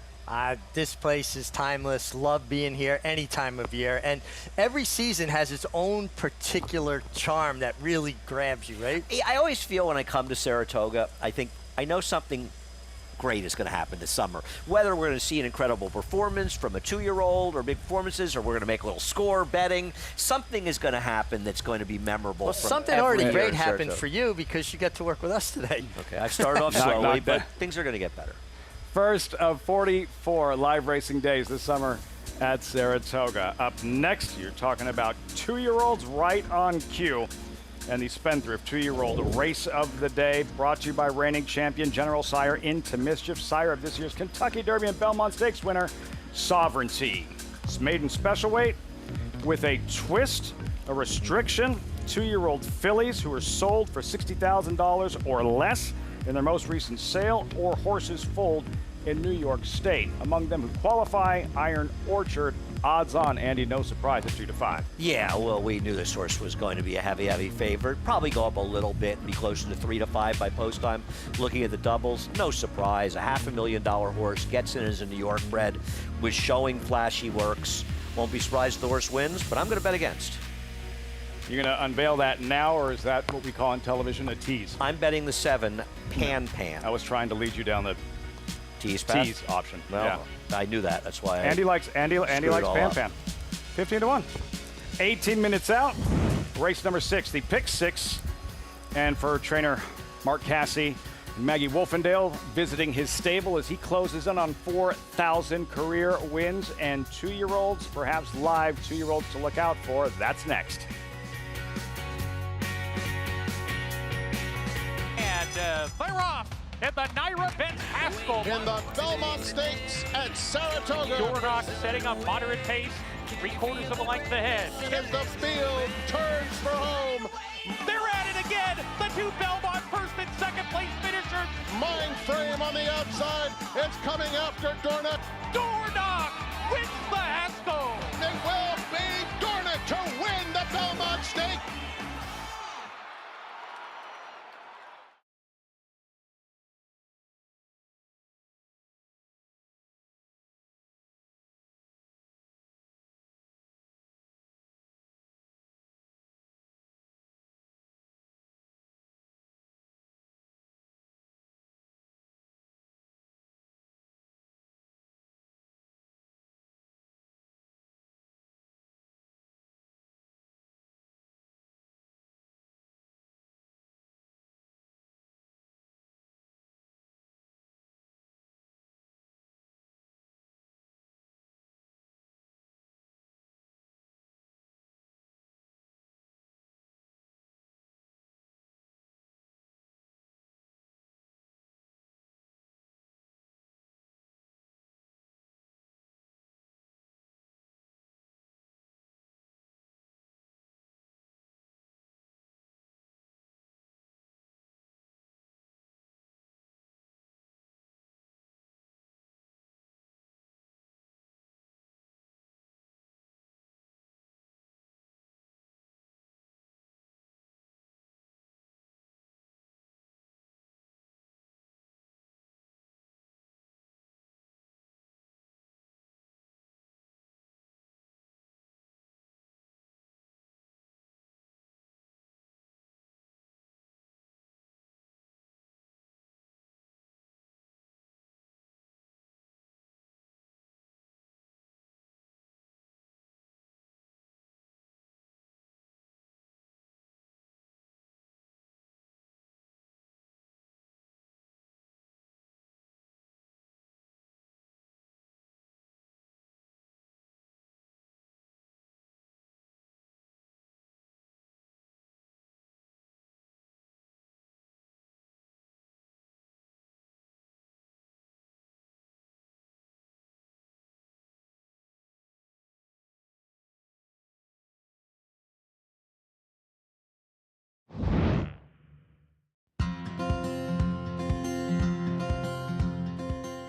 Speaker 5: This place is timeless. Love being here any time of year. And every season has its own particular charm that really grabs you, right?
Speaker 4: I always feel when I come to Saratoga, I know something great is going to happen this summer. Whether we're going to see an incredible performance from a 2-year-old or big performances, or we're going to make a little score betting, something is going to happen that's going to be memorable.
Speaker 5: Well, something already great happened for you because you got to work with us today.
Speaker 4: Okay, I've started off slowly, but things are going to get better.
Speaker 1: First of 44 live racing days this summer at Saratoga. Up next, you're talking about 2-year-olds right on cue. And the Spendthrift 2-year-old race of the day, brought to you by reigning champion General Sire Into Mischief, sire of this year's Kentucky Derby and Belmont Stakes winner, Sovereignty. It's maiden special weight with a twist, a restriction. 2-year-old fillies who are sold for $60,000 or less in their most recent sale, or horses foaled in New York State. Among them who qualify, Iron Orchard. Odds on, Andy, no surprise at 2-5.
Speaker 4: Yeah, well, we knew this horse was going to be a heavy favorite. Probably go up a little bit and be closer to 3-5 by post time. Looking at the doubles, no surprise. A $500,000 horse gets in as a New York bred, was showing flashy works. Won't be surprised if the horse wins, but I'm going to bet against.
Speaker 1: You're going to unveil that now, or is that what we call in television a tease?
Speaker 4: I'm betting the 7, Pan.
Speaker 1: I was trying to lead you down the
Speaker 4: tease
Speaker 1: option.
Speaker 4: Well,
Speaker 1: yeah.
Speaker 4: I knew that. That's why
Speaker 1: Andy likes Pan. 15-1. 18 minutes out. Race number 6, the pick 6. And for trainer Mark Casse, Maggie Wolfendale visiting his stable as he closes in on 4,000 career wins, and 2-year-olds, perhaps live 2-year-olds to look out for. That's next.
Speaker 10: And they're off at the NYRA Benz Haskell.
Speaker 2: In the Belmont Stakes at Saratoga.
Speaker 10: Dornock setting up moderate pace, 3/4 of a length ahead.
Speaker 2: As the field turns for home.
Speaker 10: They're at it again. The 2 Belmont first and second place finishers.
Speaker 2: Mind Frame on the outside. It's coming after Dornock.
Speaker 10: Dornock wins the Haskell.
Speaker 2: It will be Dornock to win the Belmont Stakes.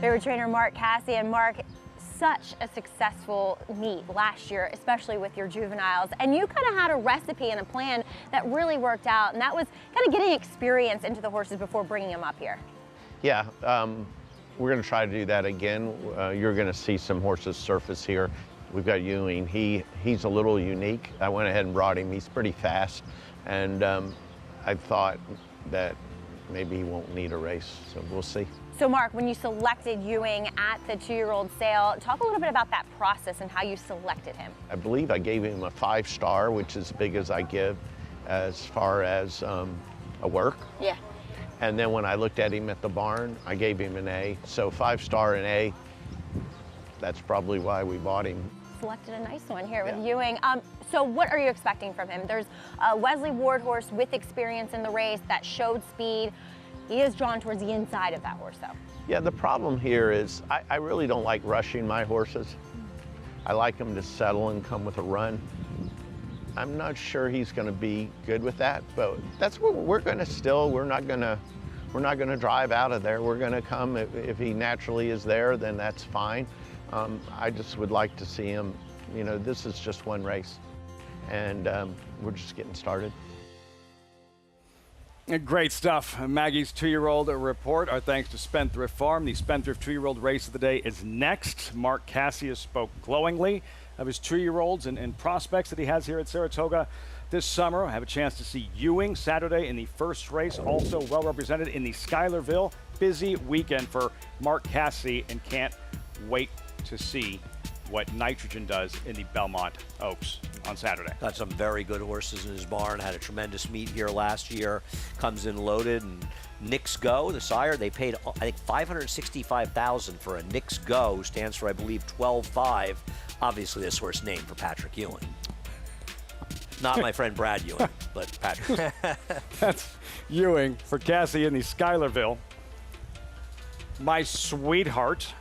Speaker 13: Favorite trainer Mark Cassey. And Mark, such a successful meet last year, especially with your juveniles. And you kind of had a recipe and a plan that really worked out, and that was kind of getting experience into the horses before bringing them up here.
Speaker 14: Yeah, we're going to try to do that again. You're going to see some horses surface here. We've got Ewing. He's a little unique. I went ahead and brought him. He's pretty fast, and I thought that maybe he won't need a race, so we'll see.
Speaker 13: So Mark, when you selected Ewing at the 2-year-old sale, talk a little bit about that process and how you selected him.
Speaker 14: I believe I gave him a 5-star, which is as big as I give as far as a work.
Speaker 13: Yeah.
Speaker 14: And then when I looked at him at the barn, I gave him an A. So 5-star and A, that's probably why we bought him.
Speaker 13: Selected a nice one here with Ewing. So what are you expecting from him? There's a Wesley Ward horse with experience in the race that showed speed. He is drawn towards the inside of that horse, though.
Speaker 14: Yeah, the problem here is I really don't like rushing my horses. I like them to settle and come with a run. I'm not sure he's going to be good with that, but that's what we're going to still. We're not going to drive out of there. We're going to come if he naturally is there, then that's fine. I just would like to see him. You know, this is just one race, and we're just getting started.
Speaker 1: Great stuff. Maggie's 2-year-old report. Our thanks to Spendthrift Farm. The Spendthrift 2-year-old race of the day is next. Mark Cassey spoke glowingly of his 2-year-olds and prospects that he has here at Saratoga this summer. I have a chance to see Ewing Saturday in the first race, also well represented in the Schuylerville. Busy weekend for Mark Cassey, and can't wait to see what Nitrogen does in the Belmont Oaks on Saturday.
Speaker 4: Got some very good horses in his barn. Had a tremendous meet here last year. Comes in loaded. And Knicks Go, the sire, they paid, I think, $565,000 for a Knicks Go. Stands for, I believe, 12-5. Obviously, this horse named for Patrick Ewing. Not my friend Brad Ewing, but Patrick.
Speaker 1: That's Ewing for Cassey in the Schuylerville. My sweetheart,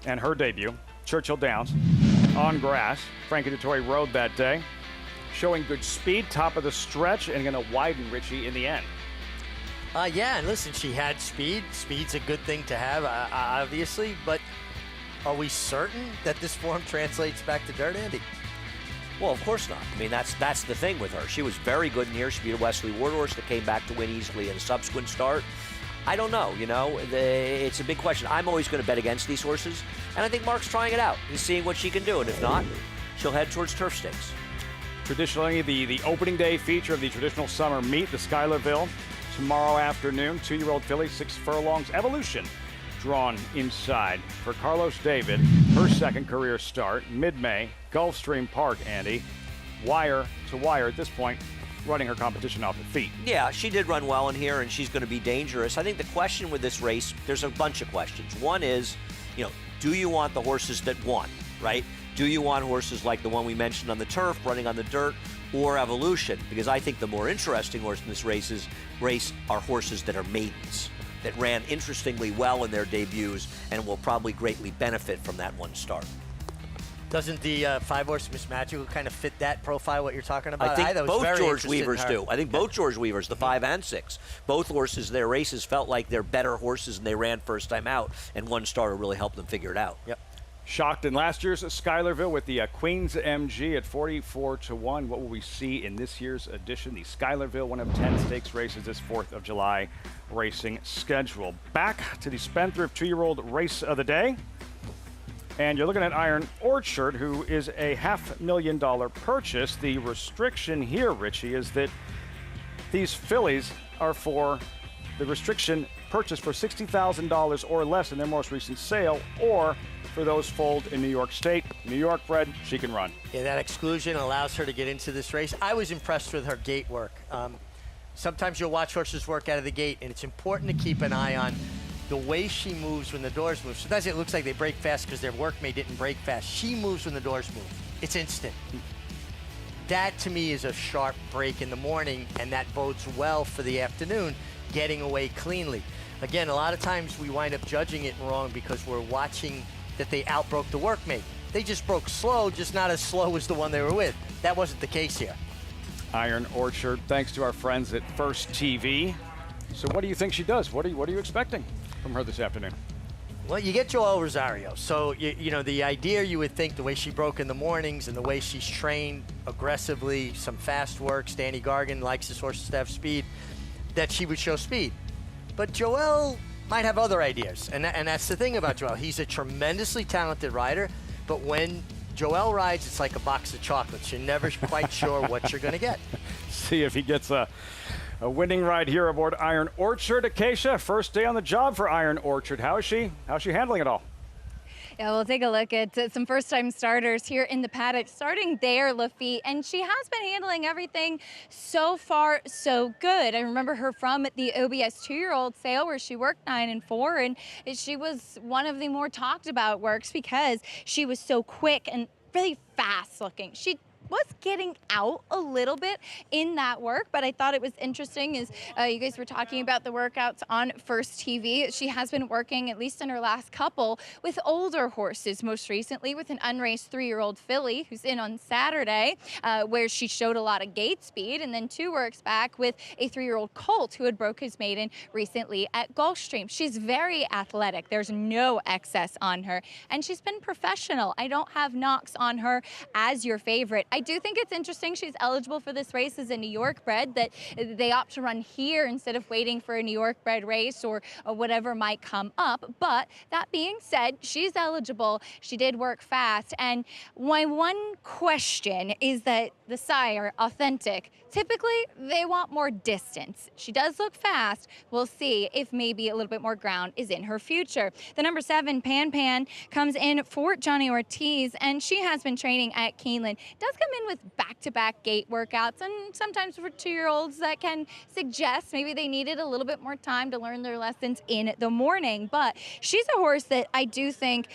Speaker 1: and her debut, Churchill Downs, on grass. Frankie Dettori rode that day, showing good speed, top of the stretch, and going to widen Richie in the end.
Speaker 5: Yeah, and listen, she had speed. Speed's a good thing to have, obviously, but are we certain that this form translates back to dirt, Andy?
Speaker 4: Well, of course not. I mean, that's the thing with her. She was very good in here. She beat a Wesley Ward horse that came back to win easily in a subsequent start. I don't know, it's a big question. I'm always going to bet against these horses, and I think Mark's trying it out. He's seeing what she can do, and if not, she'll head towards turf stakes.
Speaker 1: Traditionally, the opening day feature of the traditional summer meet, the Schuylerville, tomorrow afternoon. 2-year-old filly, 6 furlongs, Evolution, drawn inside for Carlos David. Her second career start, mid-May, Gulfstream Park, Andy. Wire to wire at this point, running her competition off the feet.
Speaker 4: Yeah, she did run well in here, and she's going to be dangerous. I think the question with this race, there's a bunch of questions. One is, do you want the horses that won, right? Do you want horses like the one we mentioned on the turf, running on the dirt, or Evolution? Because I think the more interesting horse in this race are horses that are maidens, that ran interestingly well in their debuts and will probably greatly benefit from that one start.
Speaker 5: Doesn't the 5-horse Miss Magical kind of fit that profile, what you're talking about?
Speaker 4: I think both George
Speaker 5: interested
Speaker 4: Weavers do. I think both George Weavers, the 5 and 6, both horses, their races felt like they're better horses and they ran first time out, and one starter really helped them figure it out.
Speaker 5: Yep.
Speaker 1: Shocked in last year's Schuylerville with the Queen's MG at 44-1. What will we see in this year's edition? The Schuylerville, one of 10 stakes races this 4th of July racing schedule. Back to the Spendthrift 2-year-old race of the day. And you're looking at Iron Orchard, who is a $500,000 purchase. The restriction here, Richie, is that these fillies are for the restriction purchase for $60,000 or less in their most recent sale, or for those foaled in New York State. New York bred, she can run.
Speaker 5: Yeah, that exclusion allows her to get into this race. I was impressed with her gate work. Sometimes you'll watch horses work out of the gate, and it's important to keep an eye on the way she moves when the doors move. Sometimes it looks like they break fast because their workmate didn't break fast. She moves when the doors move. It's instant. That, to me, is a sharp break in the morning, and that bodes well for the afternoon, getting away cleanly. Again, a lot of times we wind up judging it wrong because we're watching that they outbroke the workmate. They just broke slow, just not as slow as the one they were with. That wasn't the case here.
Speaker 1: Iron Orchard, thanks to our friends at First TV. So what do you think she does? What are you expecting? from her this afternoon?
Speaker 5: Well, you get Joel Rosario. So, you know, the idea you would think the way she broke in the mornings and the way she's trained aggressively, some fast work, Stanley Gargan likes his horses to have speed, that she would show speed. But Joel might have other ideas. And that's the thing about Joel. He's a tremendously talented rider, but when Joel rides, it's like a box of chocolates. You're never quite sure what you're going to get.
Speaker 1: See if he gets a winning ride here aboard Iron Orchard. Acacia, first day on the job for Iron Orchard. How's she handling it all?
Speaker 12: Yeah, we'll take a look at some first-time starters here in the paddock, starting there, Lafitte, and she has been handling everything so far so good. I remember her from the OBS 2-year-old sale where she worked 9 and 4, and she was one of the more talked about works because she was so quick and really fast looking. She was getting out a little bit in that work, but I thought it was interesting as you guys were talking about the workouts on First TV. She has been working, at least in her last couple, with older horses, most recently with an unraced 3-year-old filly who's in on Saturday, where she showed a lot of gate speed, and then 2 works back with a 3-year-old colt who had broke his maiden recently at Gulfstream. She's very athletic. There's no excess on her, and she's been professional. I don't have knocks on her as your favorite. I do think it's interesting she's eligible for this race as a New York bred, that they opt to run here instead of waiting for a New York bred race or whatever might come up. But that being said, she's eligible. She did work fast. And my one question is that the sire, Authentic, typically they want more distance. She does look fast. We'll see if maybe a little bit more ground is in her future. The number 7, Pan Pan, comes in for Johnny Ortiz, and she has been training at Keeneland. Does come in with back-to-back gate workouts, and sometimes for 2-year-olds that can suggest maybe they needed a little bit more time to learn their lessons in the morning. But she's a horse that I do think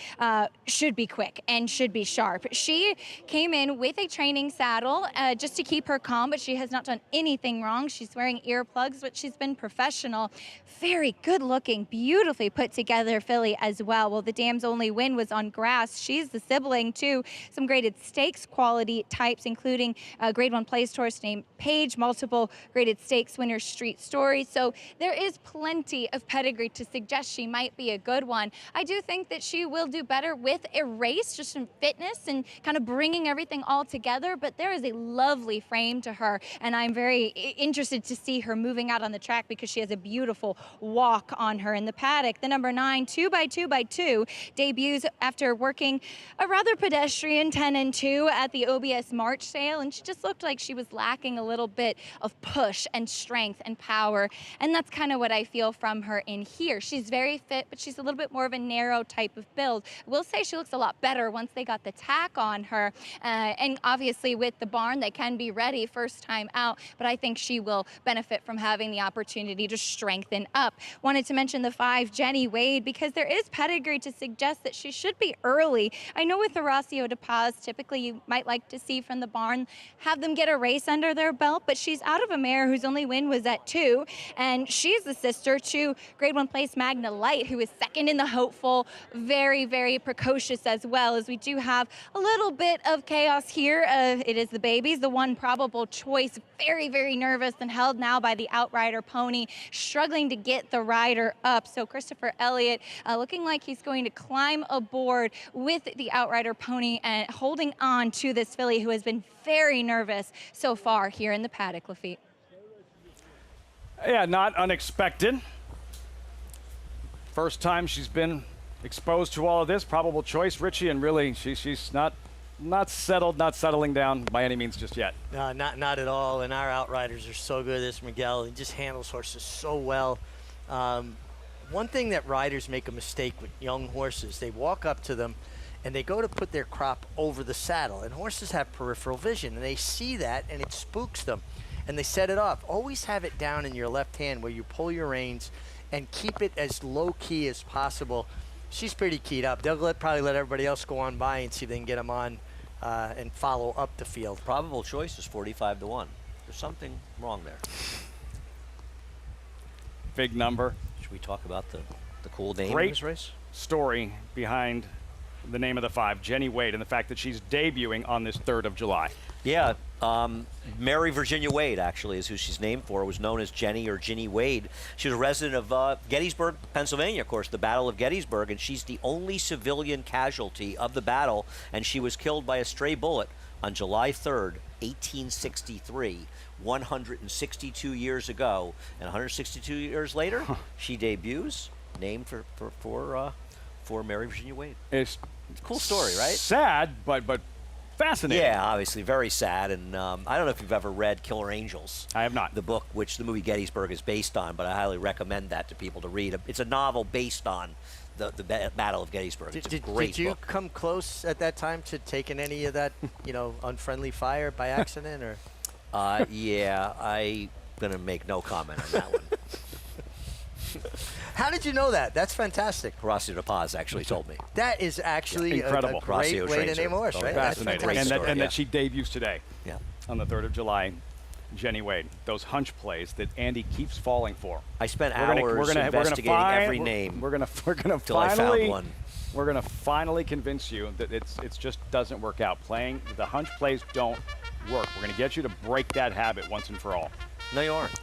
Speaker 12: should be quick and should be sharp. She came in with a training saddle just to keep her calm, but she has not done anything wrong. She's wearing earplugs, but she's been professional. Very good looking, beautifully put together filly as well. Well, the dam's only win was on grass. She's the sibling to some graded stakes quality types, including a grade 1 placed horse named Paige, multiple graded stakes winner Street Story. So there is plenty of pedigree to suggest she might be a good one. I do think that she will do better with a race, just some fitness and kind of bringing everything all together, but there is a lovely frame to her, and I'm very interested to see her moving out on the track because she has a beautiful walk on her in the paddock. The number 9, 2x2x2, debuts after working a rather pedestrian 10 and 2 at the OBS March sale, and she just looked like she was lacking a little bit of push and strength and power, and that's kind of what I feel from her in here. She's very fit, but she's a little bit more of a narrow type of build. I will say she looks a lot better once they got the tack on her, and obviously with the barn they can be ready first time out, but I think she will benefit from having the opportunity to strengthen up. Wanted to mention the 5, Jenny Wade, because there is pedigree to suggest that she should be early. I know with the Horacio de Paz, typically you might like to see from the barn, have them get a race under their belt, but she's out of a mare whose only win was at 2, and she's the sister to grade 1 place Magna Light, who is second in the Hopeful, very, very precocious as well, as we do have a little bit of chaos here. It is the babies, the one probable choice, very, very nervous and held now by the Outrider pony, struggling to get the rider up. So Christopher Elliott looking like he's going to climb aboard with the Outrider pony and holding on to this filly who has been very nervous so far here in the paddock, Lafitte.
Speaker 1: Yeah, not unexpected. First time she's been exposed to all of this. Probable choice, Richie, and really she's not settled, not settling down by any means just yet.
Speaker 5: No, not at all. And our Outriders are so good. This Miguel, he just handles horses so well. One thing that riders make a mistake with young horses, they walk up to them and they go to put their crop over the saddle. And horses have peripheral vision, and they see that, and it spooks them. And they set it off. Always have it down in your left hand where you pull your reins and keep it as low-key as possible. She's pretty keyed up. They'll probably let everybody else go on by and see if they can get them on and follow up the field.
Speaker 4: Probable choice is 45 to 1. There's something wrong there.
Speaker 1: Big number.
Speaker 4: Should we talk about the cool name
Speaker 1: Great
Speaker 4: of this race?
Speaker 1: Story behind the name of the 5, Jenny Wade, and the fact that she's debuting on this 3rd of July.
Speaker 4: Yeah, Mary Virginia Wade, actually, is who she's named for, was known as Jenny or Ginny Wade. She was a resident of Gettysburg, Pennsylvania, of course, the Battle of Gettysburg, and she's the only civilian casualty of the battle, and she was killed by a stray bullet on July 3rd, 1863, 162 years ago. And 162 years later, she debuts, named for Mary Virginia Wade.
Speaker 1: It's
Speaker 4: a cool story, right?
Speaker 1: Sad, but fascinating.
Speaker 4: Yeah, obviously very sad. And I don't know if you've ever read Killer Angels.
Speaker 1: I have not.
Speaker 4: The book, which the movie Gettysburg is based on, but I highly recommend that to people to read. It's a novel based on the Battle of Gettysburg. It's a great
Speaker 5: did you
Speaker 4: book.
Speaker 5: come close at that time to taking any of that, unfriendly fire by accident, or?
Speaker 4: Yeah, I'm gonna make no comment on that one.
Speaker 5: How did you know that? That's fantastic.
Speaker 4: Horacio de Paz actually told me.
Speaker 5: That is actually
Speaker 1: incredible.
Speaker 5: A great
Speaker 4: Horacio
Speaker 5: way to name a horse, right?
Speaker 1: Fascinating.
Speaker 5: That's
Speaker 1: And that she debuts today.
Speaker 4: Yeah.
Speaker 1: On the 3rd of July. Jenny Wade, those hunch plays that Andy keeps falling for.
Speaker 4: I spent hours investigating every name.
Speaker 1: We're gonna
Speaker 4: till I found one.
Speaker 1: We're gonna finally convince you that it's just doesn't work out. Playing the hunch plays don't work. We're gonna get you to break that habit once and for all.
Speaker 4: No, you aren't.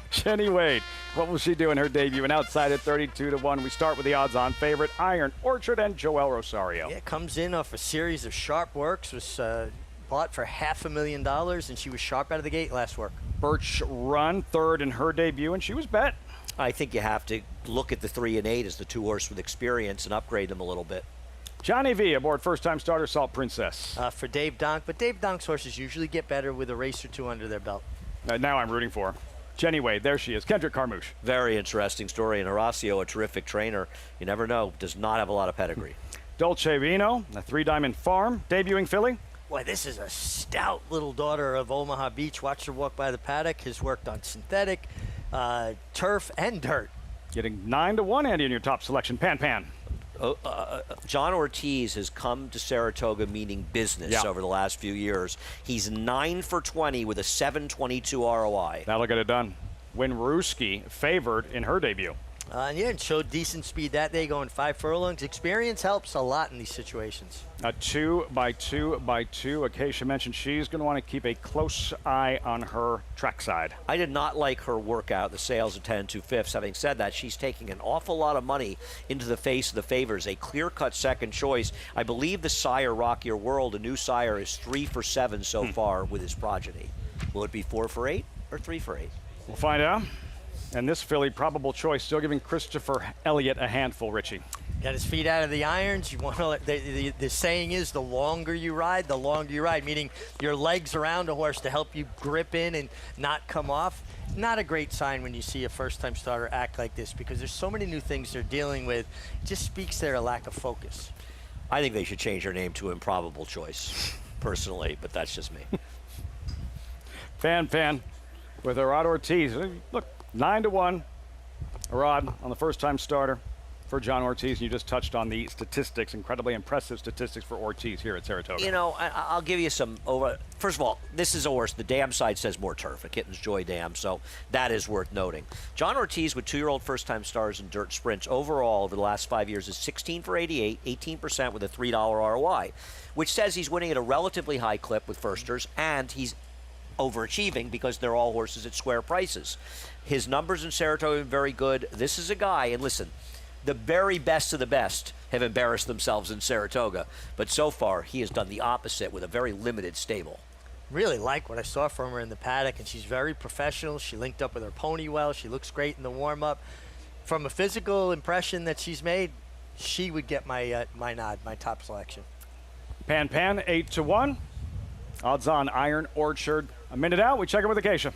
Speaker 1: Jenny Wade, what will she do in her debut? And outside at 32-1, we start with the odds-on favorite, Iron Orchard and Joel Rosario.
Speaker 5: Yeah, comes in off a series of sharp works. Was bought for $500,000, and she was sharp out of the gate last work.
Speaker 1: Birch Run, 3rd in her debut, and she was bet.
Speaker 4: I think you have to look at the 3 and 8 as the 2 horses with experience and upgrade them a little bit.
Speaker 1: Johnny V aboard first-time starter Salt Princess.
Speaker 5: For Dave Donk, but Dave Donk's horses usually get better with a race or 2 under their belt.
Speaker 1: Now I'm rooting for her. Jenny Wade, there she is. Kendrick Carmouche.
Speaker 4: Very interesting story, and Horacio, a terrific trainer. You never know, does not have a lot of pedigree.
Speaker 1: Dolce Vino, a 3-diamond farm, debuting filly.
Speaker 5: Boy, this is a stout little daughter of Omaha Beach. Watch her walk by the paddock. Has worked on synthetic, turf, and dirt.
Speaker 1: Getting 9-1, Andy, in your top selection. Pan.
Speaker 4: John Ortiz has come to Saratoga meaning business over the last few years. He's 9 for 20 with a 7.22 ROI.
Speaker 1: That'll get it done. Winrooski favored in her debut.
Speaker 5: And showed decent speed that day, going 5 furlongs. Experience helps a lot in these situations.
Speaker 1: A 2x2x2. Acacia mentioned she's going to want to keep a close eye on her trackside.
Speaker 4: I did not like her workout, the sales of 10 2/5. Having said that, she's taking an awful lot of money into the face of the favors. A clear-cut second choice. I believe the sire, Rock Your World, a new sire, is 3 for 7 so far with his progeny. Will it be 4 for 8 or 3 for 8?
Speaker 1: We'll find out. And this filly, probable choice, still giving Christopher Elliott a handful, Richie.
Speaker 5: Got his feet out of the irons. You want to. The saying is, the longer you ride, meaning your legs around a horse to help you grip in and not come off. Not a great sign when you see a first-time starter act like this, because there's so many new things they're dealing with. It just speaks to their lack of focus.
Speaker 4: I think they should change her name to Improbable Choice, personally, but that's just me.
Speaker 1: Fan with Arad Ortiz. Look. 9-1, Arad on the first-time starter for John Ortiz. You just touched on the statistics, incredibly impressive statistics for Ortiz here at Saratoga.
Speaker 4: You know, I'll give you some over. First of all, this is a horse. The dam side says more turf, a Kitten's Joy dam, so that is worth noting. John Ortiz with 2-year-old first-time stars in dirt sprints overall over the last 5 years is 16 for 88, 18% with a $3 ROI, which says he's winning at a relatively high clip with firsters, and he's overachieving because they're all horses at square prices. His numbers in Saratoga are very good. This is a guy, and listen, the very best of the best have embarrassed themselves in Saratoga, but so far he has done the opposite with a very limited stable.
Speaker 5: Really like what I saw from her in the paddock, and she's very professional. She linked up with her pony well. She looks great in the warm-up. From a physical impression that she's made, she would get my my nod, my top selection.
Speaker 1: Pan, 8-1. Odds on Iron Orchard. A minute out, we check it with Acacia.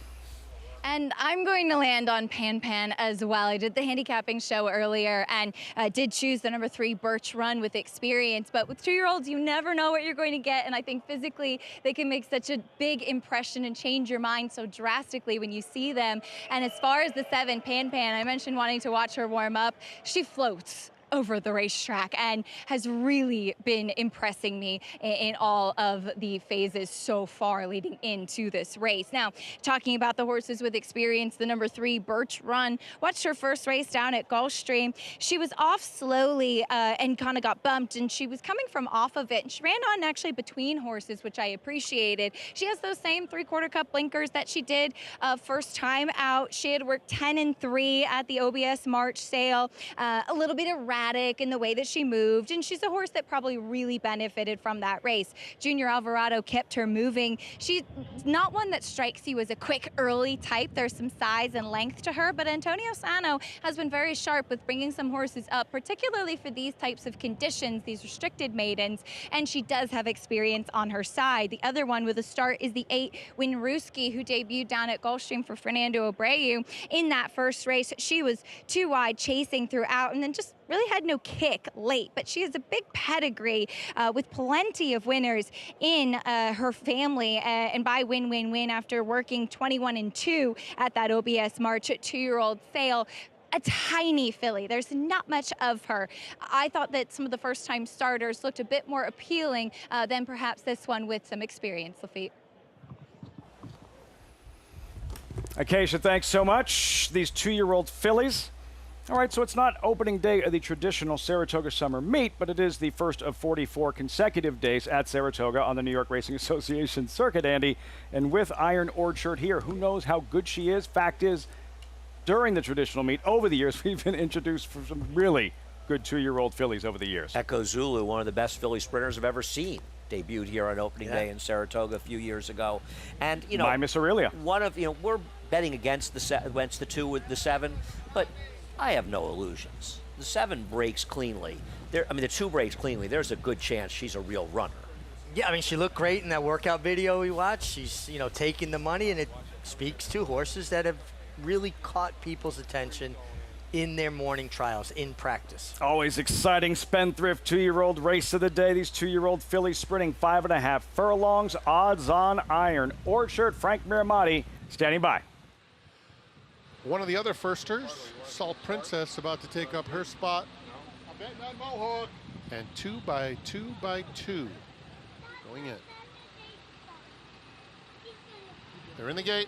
Speaker 12: And I'm going to land on Pan as well. I did the handicapping show earlier and did choose the number 3 Birch Run with experience. But with 2-year-olds, you never know what you're going to get. And I think physically they can make such a big impression and change your mind so drastically when you see them. And as far as the 7, Pan, I mentioned wanting to watch her warm up. She floats. over the racetrack and has really been impressing me in all of the phases so far leading into this race. Now, talking about the horses with experience, the number 3, Birch Run, watched her first race down at Gulfstream. She was off slowly and kind of got bumped, and she was coming from off of it. And she ran on actually between horses, which I appreciated. She has those same 3/4 cup blinkers that she did first time out. She had worked 10 and 3 at the OBS March sale, a little bit erratic in the way that she moved, and she's a horse that probably really benefited from that race. Junior Alvarado kept her moving. She's not one that strikes you as a quick early type. There's some size and length to her, but Antonio Sano has been very sharp with bringing some horses up, particularly for these types of conditions, these restricted maidens, and she does have experience on her side. The other one with a start is the 8, Winruski, who debuted down at Gulfstream for Fernando Abreu. In that first race, she was too wide, chasing throughout, and then just really had no kick late. But she has a big pedigree with plenty of winners in her family, and by win after working 21 and 2 at that OBS March at 2-year-old sale. A tiny filly. There's not much of her. I thought that some of the first-time starters looked a bit more appealing than perhaps this one with some experience, Lafitte.
Speaker 1: Acacia, thanks so much. These 2-year-old fillies. All right, so it's not opening day of the traditional Saratoga Summer Meet, but it is the first of 44 consecutive days at Saratoga on the New York Racing Association circuit, Andy. And with Iron Orchard here, who knows how good she is? Fact is, during the traditional meet, over the years, we've been introduced for some really good 2-year-old fillies over the years.
Speaker 4: Echo Zulu, one of the best filly sprinters I've ever seen, debuted here on opening day in Saratoga a few years ago. And, you know,
Speaker 1: My Miss Aurelia.
Speaker 4: One of, we're betting against the 2 with the 7, but I have no illusions. The 7 breaks cleanly. The 2 breaks cleanly. There's a good chance she's a real runner.
Speaker 5: Yeah, I mean, she looked great in that workout video we watched. She's, taking the money, and it speaks to horses that have really caught people's attention in their morning trials, in practice.
Speaker 1: Always exciting spendthrift 2-year-old race of the day. These 2-year-old fillies sprinting 5.5 furlongs, odds on Iron Orchard. Frank Miramati standing by.
Speaker 2: One of the other firsters, Salt Princess, about to take up her spot. And 2 by 2 by 2 going in. They're in the gate.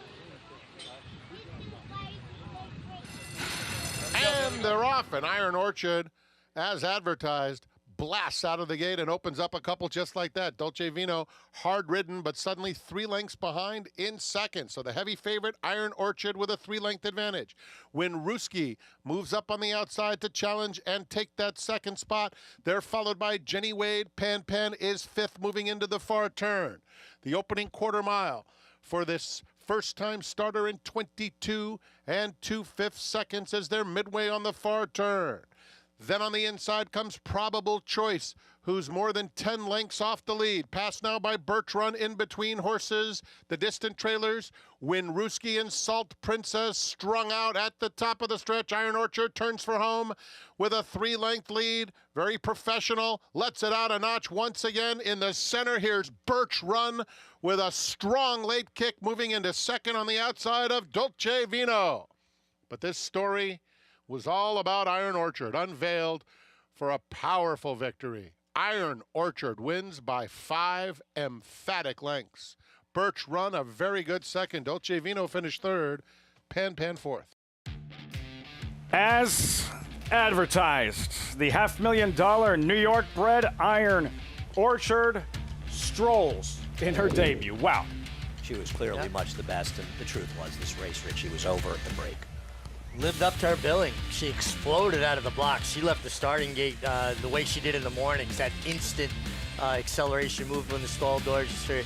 Speaker 2: And they're off, and Iron Orchard, as advertised, blasts out of the gate and opens up a couple just like that. Dolce Vino, hard-ridden, but suddenly 3 lengths behind in second. So the heavy favorite, Iron Orchard, with a 3-length advantage. Winruski moves up on the outside to challenge and take that second spot. They're followed by Jenny Wade. Pan Pan is 5th, moving into the far turn. The opening quarter mile for this first-time starter in 22 2/5 seconds as they're midway on the far turn. Then on the inside comes Probable Choice, who's more than 10 lengths off the lead. Passed now by Birch Run in between horses. The distant trailers, Winruski and Salt Princess strung out at the top of the stretch. Iron Orchard turns for home with a 3-length lead. Very professional. Lets it out a notch once again. In the center, here's Birch Run with a strong late kick, moving into second on the outside of Dolce Vino. But this story was all about Iron Orchard, unveiled for a powerful victory. Iron Orchard wins by 5 emphatic lengths. Birch Run, a very good second. Dolce Vino finished 3rd. Pan Pan 4th.
Speaker 1: As advertised, the $500,000 New York bred Iron Orchard strolls in her debut. Wow.
Speaker 4: She was clearly much the best, and the truth was this race, Richie, was over at the break.
Speaker 5: Lived up to her billing. She exploded out of the blocks. She left the starting gate the way she did in the mornings. That instant acceleration move when the stall doors. Just for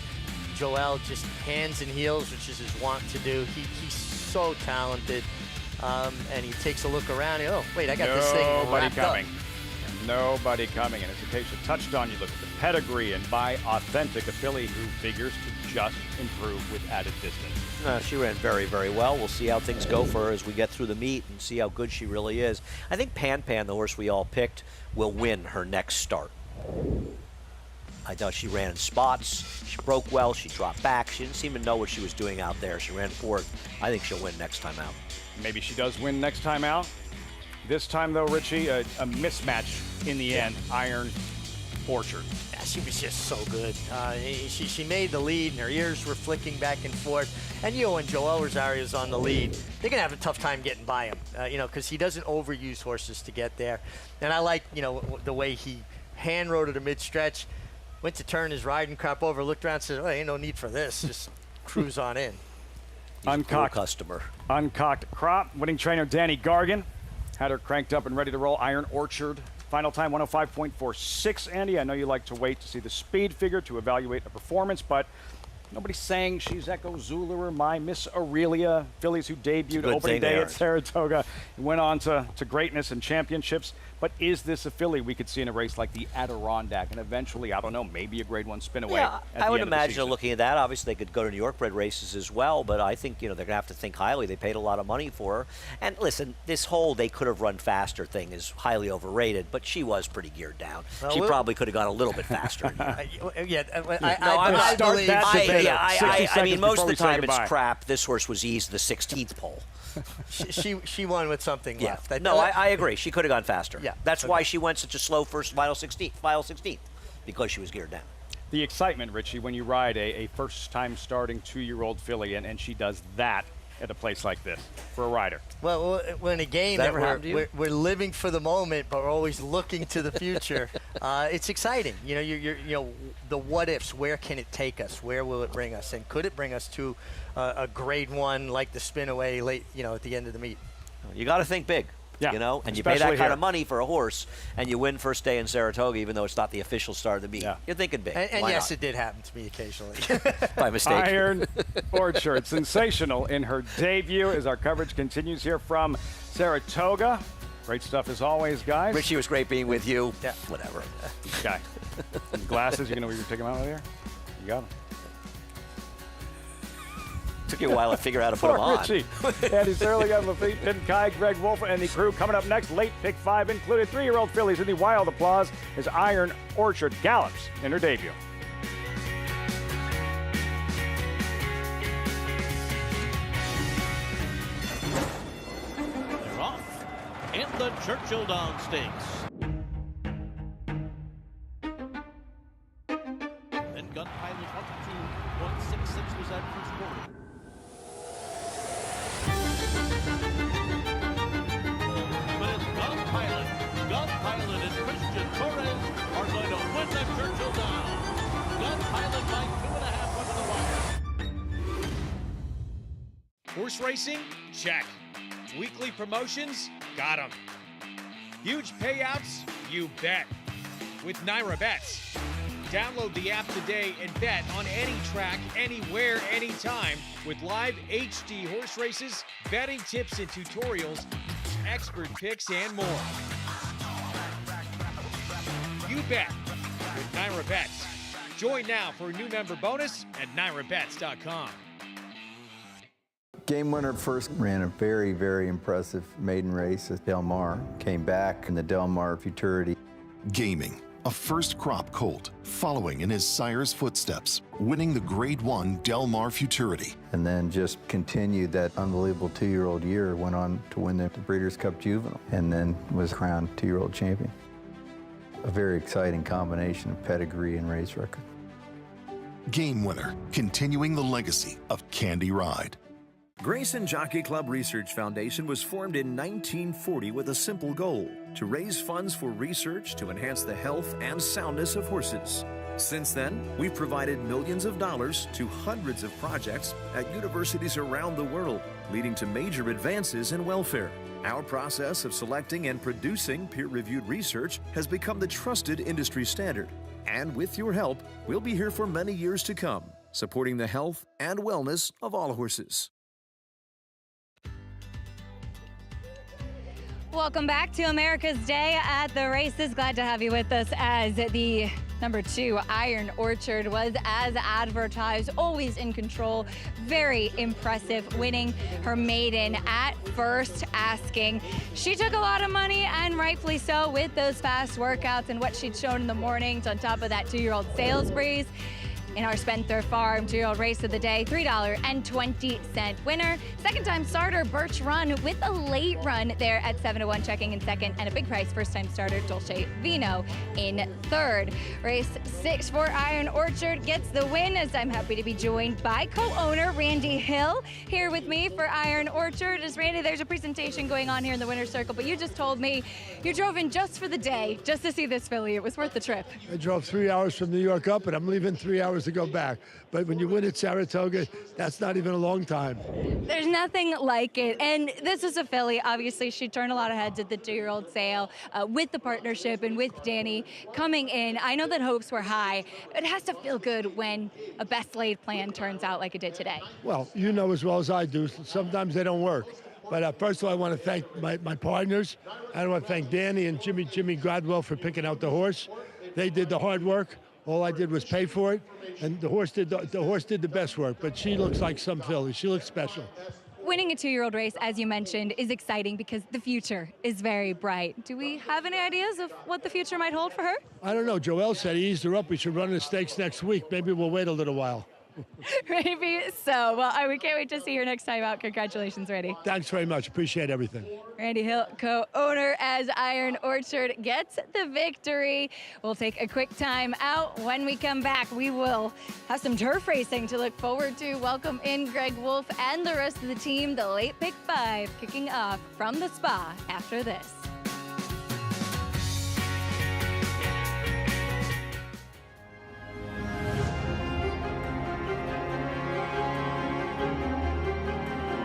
Speaker 5: Joel, just hands and heels, which is his wont to do. He's so talented, and he takes a look around. And, oh, wait, I got this thing wrapped up.
Speaker 1: Nobody coming. And as Acacia touched on, you look at the pedigree, and by authentic, a filly who figures to just improve with added distance.
Speaker 4: She ran very, very well. We'll see how things go for her as we get through the meet and see how good she really is. I think Pan Pan, the horse we all picked, will win her next start. I thought she ran in spots. She broke well. She dropped back. She didn't seem to know what she was doing out there. She ran 4th. I think she'll win next time out.
Speaker 1: Maybe she does win next time out. This time, though, Richie, a mismatch in the end. Iron Orchard.
Speaker 5: Yeah, she was just so good. She made the lead, and her ears were flicking back and forth. And when Joel Rosario's on the lead, they're going to have a tough time getting by him, because he doesn't overuse horses to get there. And I like, the way he hand rode it a mid-stretch, went to turn his riding crop over, looked around and said, oh, ain't no need for this. Just cruise on in.
Speaker 4: Uncocked customer.
Speaker 1: Uncocked crop. Winning trainer Danny Gargan had her cranked up and ready to roll. Iron Orchard. Final time 105.46. Andy, I know you like to wait to see the speed figure to evaluate a performance, but nobody's saying she's Echo Zula or my Miss Aurelia. Fillies who debuted opening day at Saratoga and went on to greatness and championships. But is this a filly we could see in a race like the Adirondack and eventually, I don't know, maybe a Grade 1 spin away?
Speaker 4: Yeah, I would imagine looking at that. Obviously, they could go to New York bred races as well, but I think, they're going to have to think highly. They paid a lot of money for her. And listen, this whole they could have run faster thing is highly overrated, but she was pretty geared down. Well, she probably could have gone a little bit faster.
Speaker 5: I
Speaker 4: mean, most of the time it's crap. This horse was eased the 16th pole.
Speaker 5: She won with something left.
Speaker 4: I agree. She could have gone faster.
Speaker 5: Yeah,
Speaker 4: that's why she went such a slow final 16th, because she was geared down.
Speaker 1: The excitement, Richie, when you ride a first-time starting 2-year-old filly, and she does that at a place like this for a rider.
Speaker 5: Well, we're in a game that we're living for the moment, but we're always looking to the future. It's exciting. The what ifs. Where can it take us? Where will it bring us? And could it bring us to a Grade 1 like the spin away late? At the end of the meet.
Speaker 4: You got to think big.
Speaker 1: Yeah,
Speaker 4: and you pay that kind of money for a horse, and you win first day in Saratoga, even though it's not the official start of the meet. Yeah. You're thinking big.
Speaker 5: And yes, it did happen to me occasionally.
Speaker 4: By mistake.
Speaker 1: Iron Orchard, sensational in her debut as our coverage continues here from Saratoga. Great stuff as always, guys.
Speaker 4: Richie, was great being with you. Yeah. Whatever.
Speaker 1: Okay. Glasses, you're going to take them out of there? You got them.
Speaker 4: Took you a while to figure out how to put them on.
Speaker 1: Richie. Andy Serling on Lafitte, Pin Kai, Greg Wolf, and the crew. Coming up next, late pick 5 included 3-year-old fillies in the wild applause as Iron Orchard gallops in her debut.
Speaker 11: They're off in the Churchill Downs Stakes. Then Gun Pilot up to 166 was that first quarter. But it's Gun Pilot and Christian Torres are going to win the Churchill Downs. Gun Pilot by 2.5 over the wire.
Speaker 7: Horse racing? Check. Weekly promotions? Got 'em. Huge payouts? You bet. With Naira Bets. Download the app today and bet on any track, anywhere, anytime with live HD horse races, betting tips and tutorials, expert picks, and more. You bet with Naira Bets. Join now for a new member bonus at NairaBets.com.
Speaker 15: Game Winner first ran a very, very impressive maiden race at Del Mar. Came back in the Del Mar Futurity.
Speaker 16: Gaming, a first crop colt, following in his sire's footsteps, winning the Grade 1 Del Mar Futurity.
Speaker 15: And then just continued that unbelievable 2-year-old year, went on to win the Breeders' Cup Juvenile, and then was crowned 2-year-old champion. A very exciting combination of pedigree and race record.
Speaker 16: Game Winner, continuing the legacy of Candy Ride.
Speaker 20: Grayson Jockey Club Research Foundation was formed in 1940 with a simple goal: to raise funds for research to enhance the health and soundness of horses. Since then, we've provided millions of dollars to hundreds of projects at universities around the world, leading to major advances in welfare. Our process of selecting and producing peer-reviewed research has become the trusted industry standard. And with your help, we'll be here for many years to come, supporting the health and wellness of all horses.
Speaker 12: Welcome back to America's Day at the Races. Glad to have you with us as the number 2 Iron Orchard was as advertised, always in control, very impressive, winning her maiden at first asking. She took a lot of money, and rightfully so, with those fast workouts and what she'd shown in the mornings on top of that 2-year-old sales breeze. in our Spendthrift Farm 2-year-old race of the day. $3.20 winner. Second-time starter Birch Run with a late run there at 7-1, checking in second, and a big price first-time starter Dolce Vino in third. Race 6 for Iron Orchard gets the win, as I'm happy to be joined by co-owner Randy Hill here with me for Iron Orchard. As Randy, there's a presentation going on here in the winner's circle, but you just told me you drove in just for the day, just to see this filly. It was worth the trip.
Speaker 17: I drove 3 hours from New York up, and I'm leaving 3 hours to go back. But when you win at Saratoga, that's not even a long time.
Speaker 12: There's nothing like it. And this is a filly. Obviously, she turned a lot of heads at the 2-year-old sale with the partnership and with Danny coming in. I know that hopes were high. It has to feel good when a best laid plan turns out like it did today.
Speaker 17: Well, you know as well as I do, sometimes they don't work. But first of all, I want to thank my partners. I want to thank Danny and Jimmy Gradwell for picking out the horse. They did the hard work. All I did was pay for it, and the horse did the best work. But she looks like some filly. She looks special.
Speaker 12: Winning a 2-year-old race, as you mentioned, is exciting because the future is very bright. Do we have any ideas of what the future might hold for her?
Speaker 17: I don't know. Joel said he eased her up. We should run the stakes next week. Maybe we'll wait a little while.
Speaker 12: Maybe so. Well, we can't wait to see her next time out. Congratulations, Randy.
Speaker 17: Thanks very much. Appreciate everything.
Speaker 12: Randy Hill, co-owner as Iron Orchard, gets the victory. We'll take a quick time out. When we come back, we will have some turf racing to look forward to. Welcome in Greg Wolf and the rest of the team. The Late Pick 5 kicking off from the spa after this.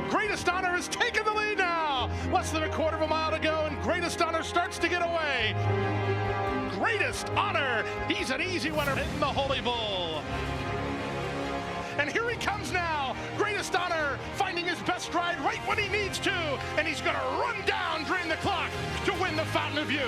Speaker 24: Greatest Honor has taken the lead now. Less than a quarter of a mile to go, and Greatest Honor starts to get away. Greatest Honor, he's an easy winner in the Holy Bull. And here he comes now. Greatest Honor finding his best stride right when he needs to, and he's going to run down, drain the clock to win the Fountain of Youth.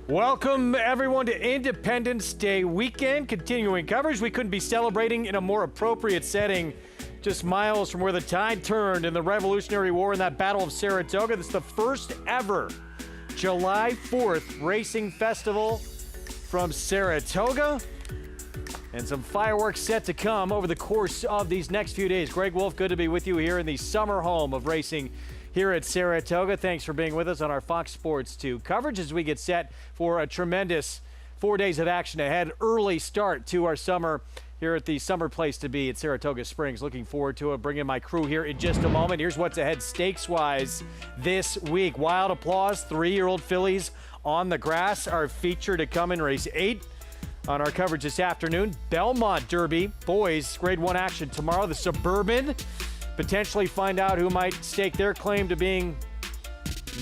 Speaker 1: Welcome, everyone, to Independence Day weekend. Continuing coverage. We couldn't be celebrating in a more appropriate setting, just miles from where the tide turned in the Revolutionary War in that Battle of Saratoga. This is the first ever July 4th racing festival from Saratoga. And some fireworks set to come over the course of these next few days. Greg Wolf, good to be with you here in the summer home of racing here at Saratoga. Thanks for being with us on our Fox Sports 2 coverage as we get set for a tremendous 4 days of action ahead. Early start to our summer here at the summer place to be at Saratoga Springs. Looking forward to it. Bringing my crew here in just a moment. Here's what's ahead stakes-wise this week. Wild Applause, 3-year-old fillies on the grass are featured to come in race 8 on our coverage this afternoon. Belmont Derby, boys, grade 1 action tomorrow. The Suburban, potentially find out who might stake their claim to being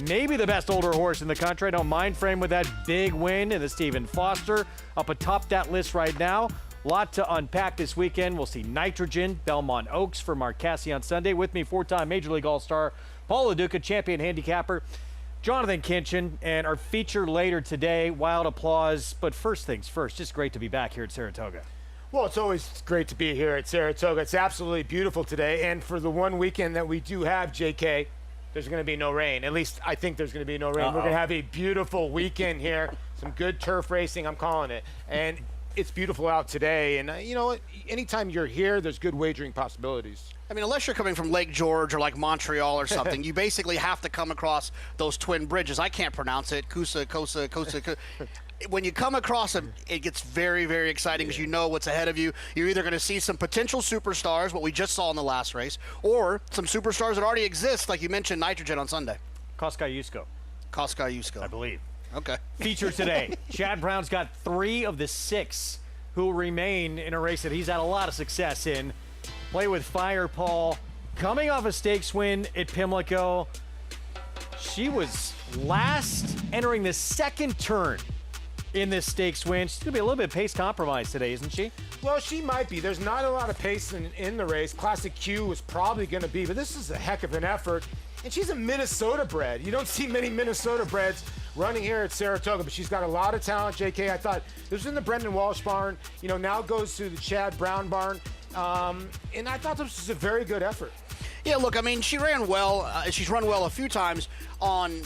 Speaker 1: maybe the best older horse in the country. I don't mind frame with that big win and the Stephen Foster up atop that list right now. A lot to unpack this weekend. We'll see Nitrogen, Belmont Oaks for Mark Casse on Sunday. With me, 4-time Major League All-Star, Paul LaDuca, champion handicapper, Jonathan Kinchin, and our feature later today, Wild Applause. But first things first, just great to be back here at Saratoga.
Speaker 6: Well, it's always great to be here at Saratoga. It's absolutely beautiful today. And for the one weekend that we do have, JK, there's going to be no rain. At least I think there's going to be no rain. We're going to have a beautiful weekend here. Some good turf racing, I'm calling it. And it's beautiful out today. And you know what? Anytime you're here, there's good wagering possibilities.
Speaker 18: I mean, unless you're coming from Lake George or like Montreal or something, you basically have to come across those twin bridges. I can't pronounce it. Kosa. When you come across them, it gets very, very exciting because you know what's ahead of you. You're either going to see some potential superstars, what we just saw in the last race, or some superstars that already exist, like you mentioned, Nitrogen on Sunday.
Speaker 1: Kosciuszko,
Speaker 18: I
Speaker 1: believe.
Speaker 18: Okay.
Speaker 1: Feature today. Chad Brown's got 3 of the 6 who remain in a race that he's had a lot of success in. Play with Fire, Paul. Coming off a stakes win at Pimlico. She was last entering the second turn in this stakes win. She's going to be a little bit pace compromised today, isn't she?
Speaker 6: Well, she might be. There's not a lot of pace in the race. Classic Q is probably going to be, but this is a heck of an effort. And she's a Minnesota bred. You don't see many Minnesota breds running here at Saratoga, but she's got a lot of talent, JK. I thought this was in the Brendan Walsh barn. You know, now goes to the Chad Brown barn. And I thought this was a very good effort.
Speaker 18: Yeah, look, I mean, she ran well. She's run well a few times on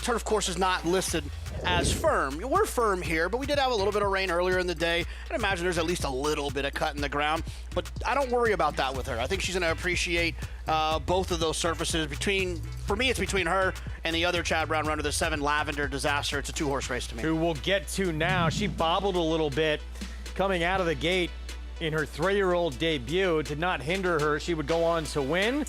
Speaker 18: turf courses not listed as firm. We're firm here, but we did have a little bit of rain earlier in the day. I'd imagine there's at least a little bit of cut in the ground, but I don't worry about that with her. I think she's going to appreciate both of those surfaces. For me, it's between her and the other Chad Brown runner, the 7 Lavender Disaster. It's a 2-horse race to me.
Speaker 1: Who we'll get to now. She bobbled a little bit coming out of the gate in her 3-year-old debut. Did not hinder her. She would go on to win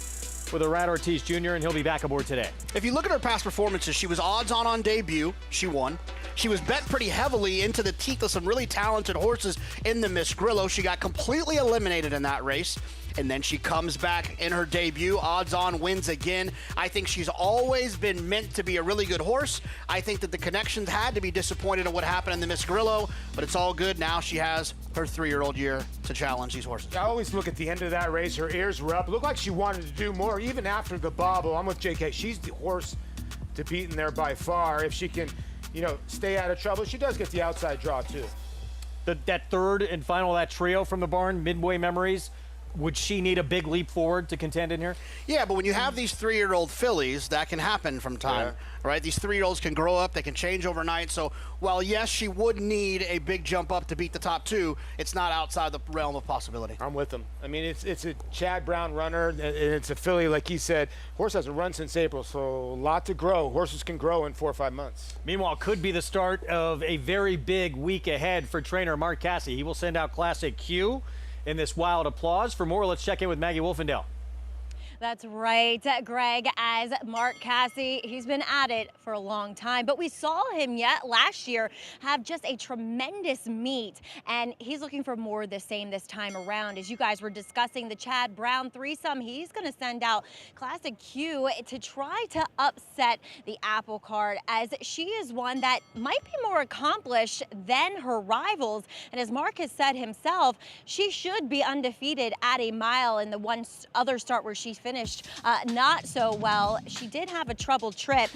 Speaker 1: with Arad Ortiz Jr., and he'll be back aboard today.
Speaker 18: If you look at her past performances, she was odds on debut. She won. She was bet pretty heavily into the teeth of some really talented horses in the Miss Grillo. She got completely eliminated in that race. And then she comes back in her debut, odds on, wins again. I think she's always been meant to be a really good horse. I think that the connections had to be disappointed at what happened in the Miss Grillo, but it's all good. Now she has her 3-year-old year to challenge these horses.
Speaker 6: I always look at the end of that race. Her ears were up. It looked like she wanted to do more, even after the bobble. I'm with JK. She's the horse to beat in there by far. If she can, you know, stay out of trouble. She does get the outside draw, too.
Speaker 1: That third and final, that trio from the barn, Midway Memories, would she need a big leap forward to contend in here?
Speaker 18: Yeah, but when you have these 3-year-old fillies, that can happen from time, right? These 3-year-olds can grow up, they can change overnight. So while, yes, she would need a big jump up to beat the top 2, it's not outside the realm of possibility.
Speaker 6: I'm with them. I mean, it's a Chad Brown runner, and it's a filly, like he said. Horse hasn't run since April, so a lot to grow. Horses can grow in 4 or 5 months.
Speaker 1: Meanwhile, could be the start of a very big week ahead for trainer Mark Casse. He will send out Classic Q in this Wild Applause. For more, let's check in with Maggie Wolfendale.
Speaker 13: That's right, Greg. As Mark Casse, he's been at it for a long time, but we saw him last year have just a tremendous meet, and he's looking for more of the same this time around. As you guys were discussing the Chad Brown threesome, he's going to send out Classic Q to try to upset the apple cart, as she is one that might be more accomplished than her rivals. And as Mark has said himself, she should be undefeated at a mile in the one other start where she finished not so well. She did have a troubled trip,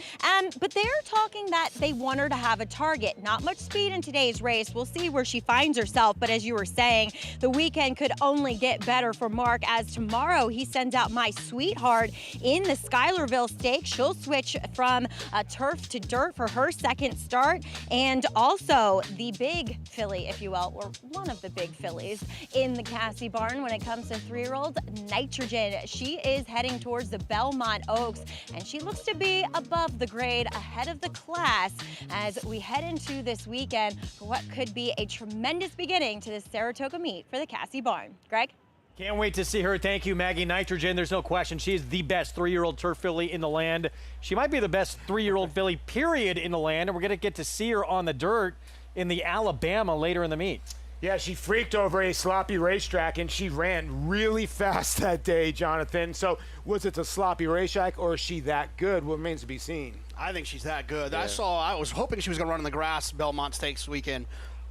Speaker 13: but they're talking that they want her to have a target. Not much speed in today's race. We'll see where she finds herself, but as you were saying, the weekend could only get better for Mark, as tomorrow he sends out My Sweetheart in the Schuylerville Stakes. She'll switch from turf to dirt for her second start, and also the big filly, if you will, or one of the big fillies in the Casse barn when it comes to 3-year-olds, Nitrogen. She is is heading towards the Belmont Oaks, and she looks to be above the grade, ahead of the class, as we head into this weekend for what could be a tremendous beginning to this Saratoga meet for the Cassie Barn. Greg?
Speaker 7: Can't wait to see her. Thank you, Maggie Nitrogen. There's no question. She's the best 3-year-old turf filly in the land. She might be the best 3-year-old filly, period, in the land, and we're going to get to see her on the dirt in the Alabama later in the meet.
Speaker 6: Yeah, she freaked over a sloppy racetrack, and she ran really fast that day, Jonathan. So was it a sloppy racetrack, or is she that good? Well, remains to be seen.
Speaker 18: I think she's that good.
Speaker 6: Yeah.
Speaker 18: I was hoping she was going to run in the grass Belmont Stakes weekend,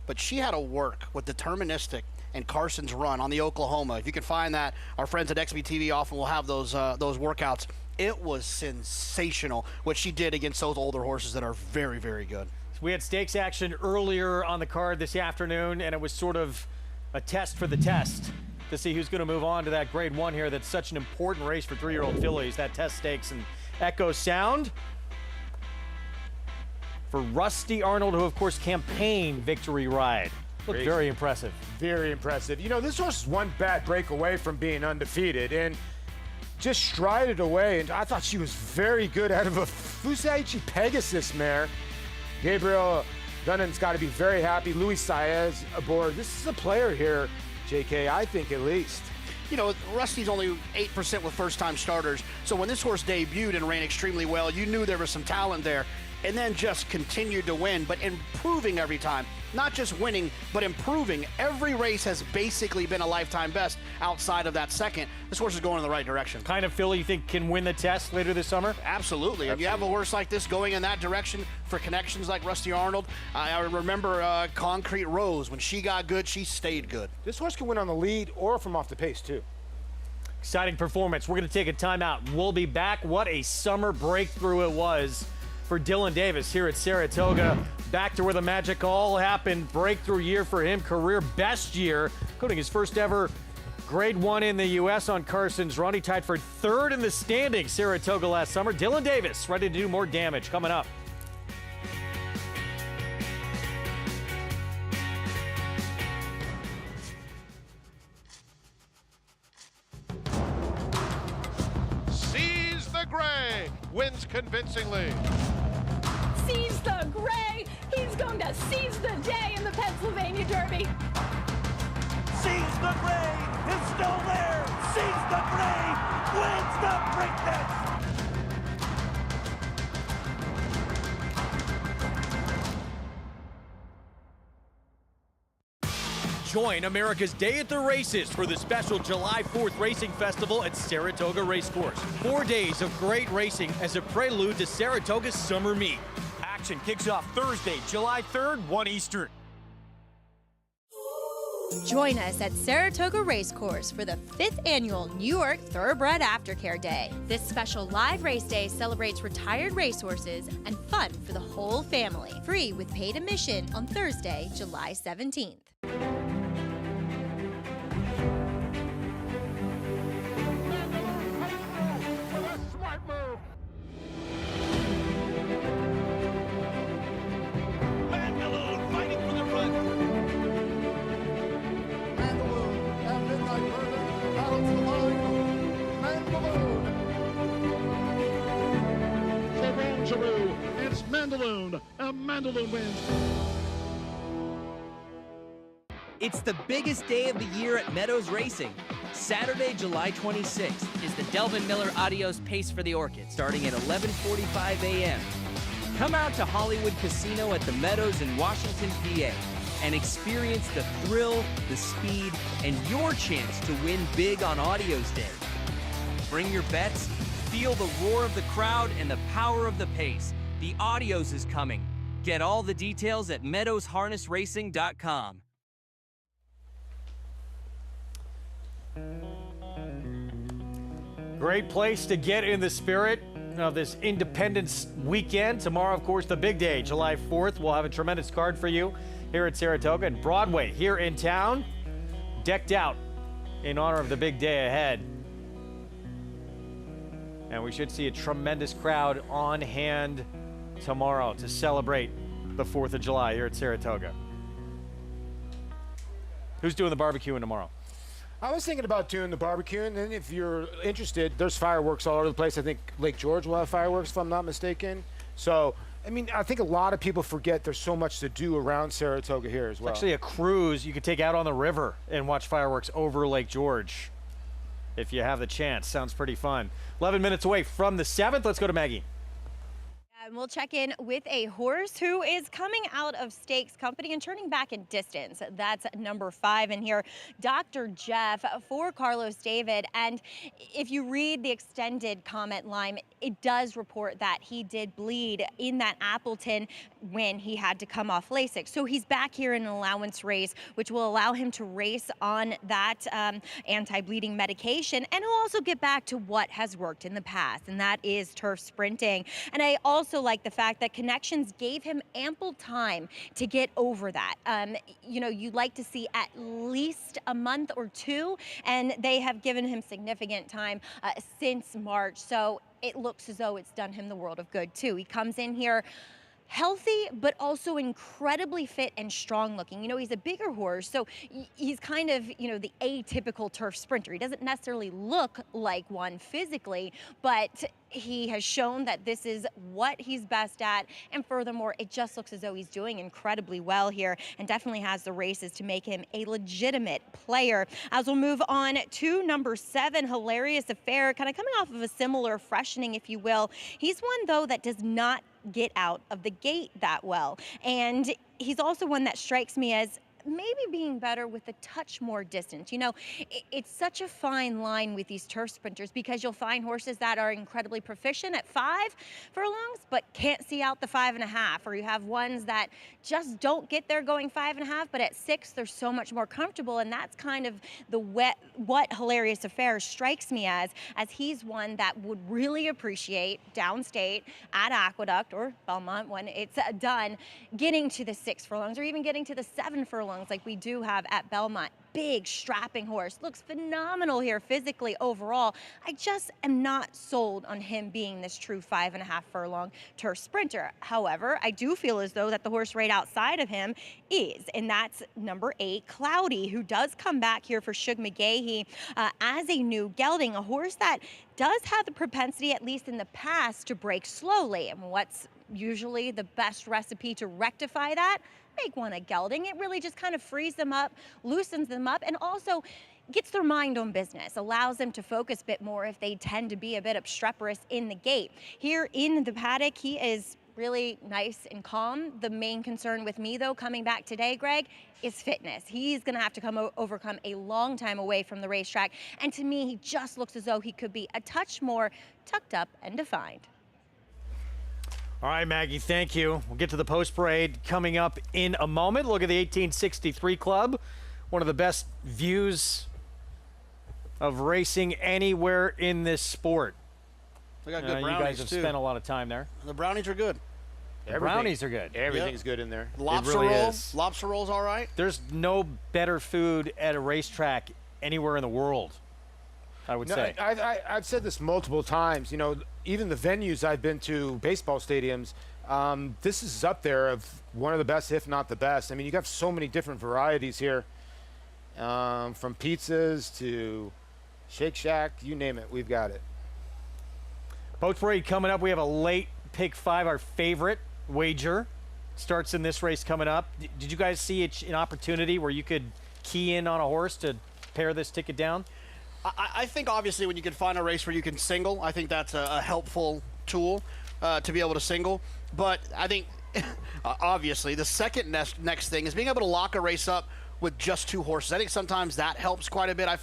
Speaker 18: but she had to work with deterministic and Carson's run on the Oklahoma. If you can find that, our friends at XBTV often will have those workouts. It was sensational what she did against those older horses that are very, very good.
Speaker 7: We had stakes action earlier on the card this afternoon, and it was sort of a test for the test to see who's going to move on to that grade 1 here. That's such an important race for 3-year-old fillies, that test stakes. And Echo Sound for Rusty Arnold, who, of course, campaigned Victory Ride. Looked very impressive.
Speaker 6: Very impressive. You know, this horse is one bad break away from being undefeated, and just strided away. And I thought she was very good out of a Fusaichi Pegasus mare. Gabriel Dunnan's got to be very happy. Luis Saez aboard. This is a player here, JK, I think at least.
Speaker 18: You know, Rusty's only 8% with first-time starters, so when this horse debuted and ran extremely well, you knew there was some talent there, and then just continued to win, but improving every time. Not just winning, but improving. Every race has basically been a lifetime best outside of that second. This horse is going in the right direction.
Speaker 7: Kind of filly you think can win the test later this summer?
Speaker 18: Absolutely. If you have a horse like this going in that direction for connections like Rusty Arnold, I remember Concrete Rose. When she got good, she stayed good.
Speaker 6: This horse can win on the lead or from off the pace, too.
Speaker 7: Exciting performance. We're going to take a timeout. We'll be back. What a summer breakthrough it was for Dylan Davis here at Saratoga. Back to where the magic all happened. Breakthrough year for him. Career best year, including his first ever grade 1 in the U.S. on Carson's run. He tied for 3rd in the standings Saratoga last summer. Dylan Davis ready to do more damage coming up.
Speaker 2: Seize the Gray wins convincingly.
Speaker 8: Seize the Gray. He's going to seize the day in the Pennsylvania Derby.
Speaker 10: Seize the Gray is still there. Seize the Gray wins the Preakness. Join America's Day at the Races for the special July 4th Racing Festival at Saratoga Racecourse. 4 days of great racing as a prelude to Saratoga's summer meet. Action kicks off Thursday, July 3rd, 1 Eastern.
Speaker 12: Join us at Saratoga Racecourse for the 5th annual New York Thoroughbred Aftercare Day. This special live race day celebrates retired racehorses and fun for the whole family. Free with paid admission on Thursday, July 17th.
Speaker 9: It's Mandaloon. Mandaloon wins.
Speaker 19: It's the biggest day of the year at Meadows Racing. Saturday, July 26th is the Delvin Miller Adios Pace for the Orchids, starting at 11:45 a.m. Come out to Hollywood Casino at the Meadows in Washington, PA, and experience the thrill, the speed, and your chance to win big on Adios Day. Bring your bets, feel the roar of the crowd and the power of the pace. The Adios is coming. Get all the details at meadowsharnessracing.com.
Speaker 7: Great place to get in the spirit of this Independence weekend. Tomorrow, of course, the big day, July 4th. We'll have a tremendous card for you here at Saratoga and Broadway here in town, decked out in honor of the big day ahead. And we should see a tremendous crowd on hand tomorrow to celebrate the 4th of July here at Saratoga. Who's doing the barbecuing tomorrow?
Speaker 6: I was thinking about doing the barbecue, and then if you're interested, there's fireworks all over the place. I think Lake George will have fireworks, if I'm not mistaken. So, I mean, I think a lot of people forget there's so much to do around Saratoga here as well.
Speaker 10: It's actually a cruise you could take out on the river and watch fireworks over Lake George if you have the chance. Sounds pretty fun. 11 minutes away from the 7th. Let's go to Maggie.
Speaker 13: And we'll check in with a horse who is coming out of stakes company and turning back in distance. That's number 5 in here, Dr. Jeff for Carlos David. And if you read the extended comment line, it does report that he did bleed in that Appleton when he had to come off LASIK. So he's back here in an allowance race, which will allow him to race on that anti-bleeding medication. And he'll also get back to what has worked in the past, and that is turf sprinting. And I also like the fact that Connections gave him ample time to get over that. You know, you'd like to see at least a month or 2, and they have given him significant time since March. So it looks as though it's done him the world of good too. He comes in here healthy, but also incredibly fit and strong looking. You know, he's a bigger horse, so he's kind of, you know, the atypical turf sprinter. He doesn't necessarily look like one physically, but he has shown that this is what he's best at, and furthermore, it just looks as though he's doing incredibly well here and definitely has the races to make him a legitimate player. As we'll move on to number 7, Hilarious Affair, kind of coming off of a similar freshening, if you will. He's one, though, that does not get out of the gate that well, and he's also one that strikes me as maybe being better with a touch more distance. You know, it's such a fine line with these turf sprinters, because you'll find horses that are incredibly proficient at 5 furlongs but can't see out the 5.5, or you have ones that just don't get there going 5.5, but at 6 they're so much more comfortable. And that's kind of the what Hilarious Affair strikes me as he's one that would really appreciate downstate at Aqueduct or Belmont when it's done, getting to the 6 furlongs or even getting to the 7 furlongs like we do have at Belmont. Big, strapping horse. Looks phenomenal here physically overall. I just am not sold on him being this true 5.5 furlong turf sprinter. However, I do feel as though that the horse right outside of him is, and that's number 8, Cloudy, who does come back here for Shug McGahee as a new gelding, a horse that does have the propensity, at least in the past, to break slowly. And what's usually the best recipe to rectify that? Make one a gelding. It really just kind of frees them up, loosens them up, and also gets their mind on business, allows them to focus a bit more if they tend to be a bit obstreperous in the gate. Here in the paddock, he is really nice and calm. The main concern with me, though, coming back today, Greg, is fitness. He's going to have to overcome a long time away from the racetrack, and to me, he just looks as though he could be a touch more tucked up and defined.
Speaker 10: All right, Maggie, thank you. We'll get to the post parade coming up in a moment. Look at the 1863 Club, one of the best views of racing anywhere in this sport.
Speaker 18: We got good brownies,
Speaker 10: you guys have
Speaker 18: too.
Speaker 10: spent a lot of time there.
Speaker 18: The brownies are good.
Speaker 10: The brownies are good.
Speaker 6: Everything's good in there.
Speaker 18: Lobster
Speaker 10: really
Speaker 18: roll.
Speaker 10: is.
Speaker 18: Lobster roll's all right.
Speaker 10: There's no better food at a racetrack anywhere in the world, I would say.
Speaker 6: I've said this multiple times. You know, even the venues I've been to, baseball stadiums, this is up there of one of the best, if not the best. I mean, you got so many different varieties here, from pizzas to Shake Shack, you name it, we've got it.
Speaker 10: Post parade coming up. We have a late pick 5, our favorite wager. Starts in this race coming up. Did you guys see an opportunity where you could key in on a horse to pare this ticket down?
Speaker 18: I think obviously when you can find a race where you can single, I think that's a helpful tool to be able to single. But I think obviously the second next thing is being able to lock a race up with just 2 horses. I think sometimes that helps quite a bit. I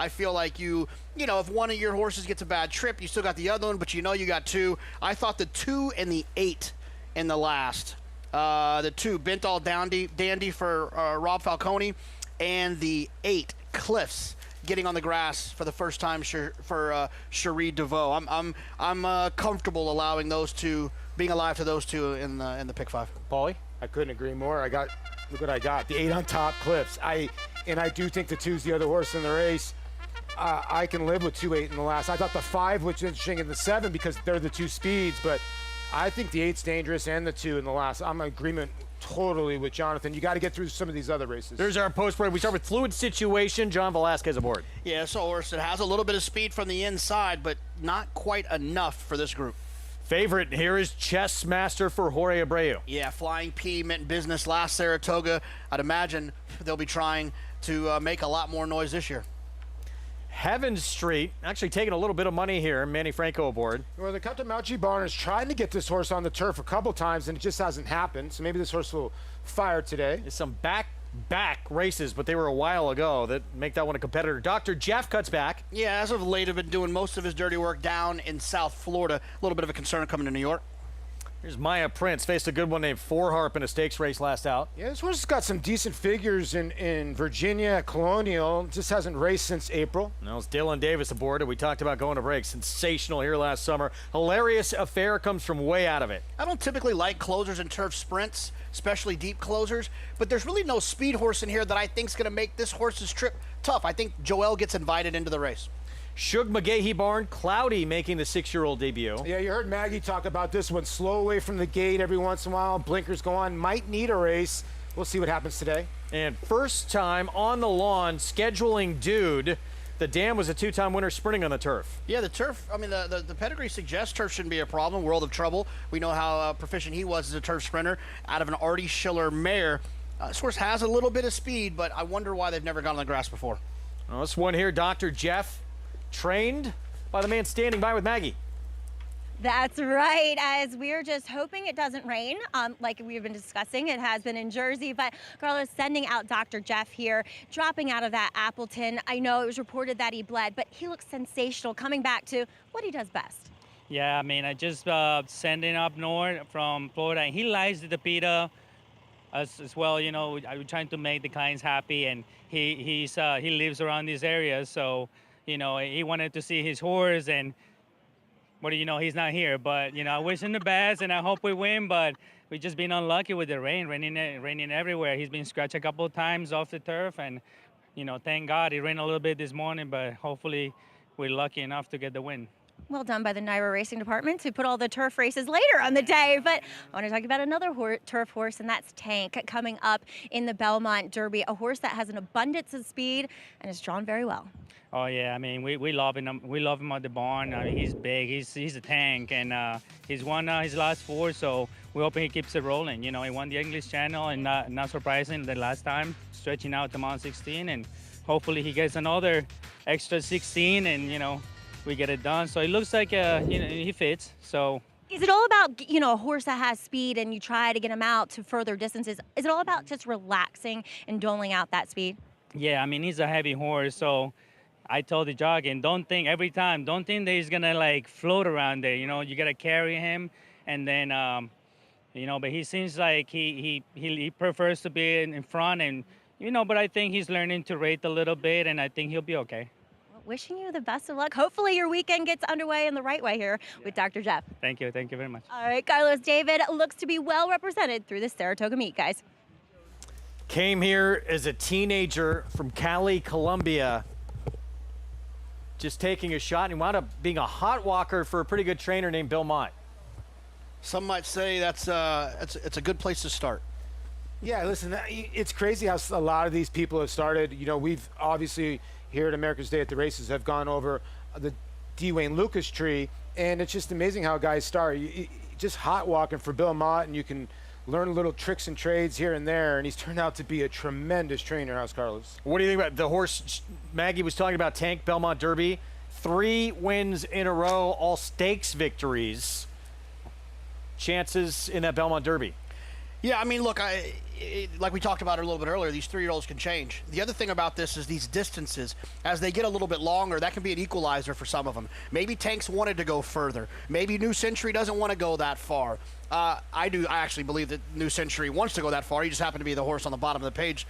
Speaker 18: feel like you know, if one of your horses gets a bad trip, you still got the other one, but you know you got 2. I thought the 2 and the 8 in the last, the 2 Bent All Dandy for Rob Falcone, and the 8 Cliffs getting on the grass for the first time for Cherie DeVoe. I'm comfortable allowing those 2, being alive to those 2 in the pick 5.
Speaker 10: Paulie?
Speaker 6: I couldn't agree more. Look what I got. The 8 on top, Cliffs. I do think the 2's the other horse in the race. I can live with 2-8 in the last. I thought the 5 was interesting in the 7 because they're the 2 speeds, but I think the 8's dangerous and the 2 in the last. I'm in agreement totally with Jonathan. You got to get through some of these other races.
Speaker 10: There's our post-parade. We start with fluid situation. John Velasquez aboard.
Speaker 18: Yeah, it's a horse that has a little bit of speed from the inside, but not quite enough for this group.
Speaker 10: Favorite here is Chess Master for Jorge Abreu.
Speaker 18: Yeah, Flying P meant business last Saratoga. I'd imagine they'll be trying to make a lot more noise this year.
Speaker 10: Heaven Street, actually taking a little bit of money here. Manny Franco aboard.
Speaker 6: Well, the Catamauchi barn is trying to get this horse on the turf a couple times, and it just hasn't happened. So maybe this horse will fire today.
Speaker 10: There's some back races, but they were a while ago that make that one a competitor. Dr. Jeff cuts back.
Speaker 18: Yeah, as of late, have been doing most of his dirty work down in South Florida. A little bit of a concern coming to New York.
Speaker 10: Here's Maya Prince, faced a good one named Four Harp in a stakes race last out.
Speaker 6: Yeah, this horse has got some decent figures in Virginia at Colonial. Just hasn't raced since April.
Speaker 10: Now it's Dylan Davis aboard, and we talked about going to break. Sensational here last summer. Hilarious Affair comes from way out of it.
Speaker 18: I don't typically like closers in turf sprints, especially deep closers, but there's really no speed horse in here that I think is going to make this horse's trip tough. I think Joel gets invited into the race.
Speaker 10: Shug McGahee barn, Cloudy making the 6-year-old debut.
Speaker 6: Yeah, you heard Maggie talk about this one. Slow away from the gate every once in a while. Blinkers go on. Might need a race. We'll see what happens today.
Speaker 10: And first time on the lawn, scheduling dude. The Dam was a 2-time winner sprinting on the turf.
Speaker 18: Yeah, the turf, I mean, the pedigree suggests turf shouldn't be a problem. World of Trouble. We know how proficient he was as a turf sprinter out of an Artie Schiller mare. This horse has a little bit of speed, but I wonder why they've never gone on the grass before.
Speaker 10: Well, this one here, Dr. Jeff, trained by the man standing by with Maggie.
Speaker 13: That's right, as we're just hoping it doesn't rain, like we've been discussing. It has been in Jersey, but Carlos sending out Dr. Jeff here, dropping out of that Appleton. I know it was reported that he bled, but he looks sensational, coming back to what he does best.
Speaker 3: Yeah, I mean, I just sending up north from Florida, and he likes the PETA as well. You know, I'm trying to make the clients happy, and he lives around these areas, so you know, he wanted to see his horse, and what do you know, he's not here. But, you know, I wish him the best, and I hope we win, but we've just been unlucky with the rain, raining everywhere. He's been scratched a couple of times off the turf, and, you know, thank God it rained a little bit this morning, but hopefully we're lucky enough to get the win.
Speaker 13: Well done by the NYRA Racing Department to put all the turf races later on the day. But I want to talk about another turf horse, and that's Tank, coming up in the Belmont Derby, a horse that has an abundance of speed and is drawn very well.
Speaker 3: Oh yeah, I mean we love him. We love him at the barn. I mean, he's big. He's a tank, and he's won his last 4. So we're hoping he keeps it rolling. You know, he won the English Channel, and not surprising the last time, stretching out to Mount 16, and hopefully he gets another extra 16, and you know, we get it done. So it looks like you know, he fits. So.
Speaker 13: Is it all about, you know, a horse that has speed and you try to get him out to further distances? Is it all about just relaxing and doling out that speed?
Speaker 3: Yeah, I mean, he's a heavy horse, so I told the jockey, and don't think that he's gonna like float around there. You know, you gotta carry him, and then, you know, but he seems like he prefers to be in front, and you know, but I think he's learning to rate a little bit, and I think he'll be okay.
Speaker 13: Wishing you the best of luck. Hopefully your weekend gets underway in the right way here with Dr. Jeff.
Speaker 3: Thank you very much.
Speaker 13: All right, Carlos David looks to be well represented through the Saratoga meet, guys.
Speaker 10: Came here as a teenager from Cali, Colombia, just taking a shot, and wound up being a hot walker for a pretty good trainer named Belmont.
Speaker 18: Some might say it's a good place to start.
Speaker 6: Yeah, listen, it's crazy how a lot of these people have started. You know, we've obviously here at America's Day at the Races have gone over the D. Wayne Lukas tree, and it's just amazing how guys start. Just hot walking for Bill Mott, and you can learn little tricks and trades here and there, and he's turned out to be a tremendous trainer. How's Carlos?
Speaker 10: What do you think about the horse Maggie was talking about, Tank, Belmont Derby? 3 wins in a row, all stakes victories. Chances in that Belmont Derby?
Speaker 18: Yeah, I mean, look, like we talked about a little bit earlier, these 3-year-olds can change. The other thing about this is these distances, as they get a little bit longer, that can be an equalizer for some of them. Maybe Tank's wanted to go further. Maybe New Century doesn't want to go that far. I actually believe that New Century wants to go that far. He just happened to be the horse on the bottom of the page.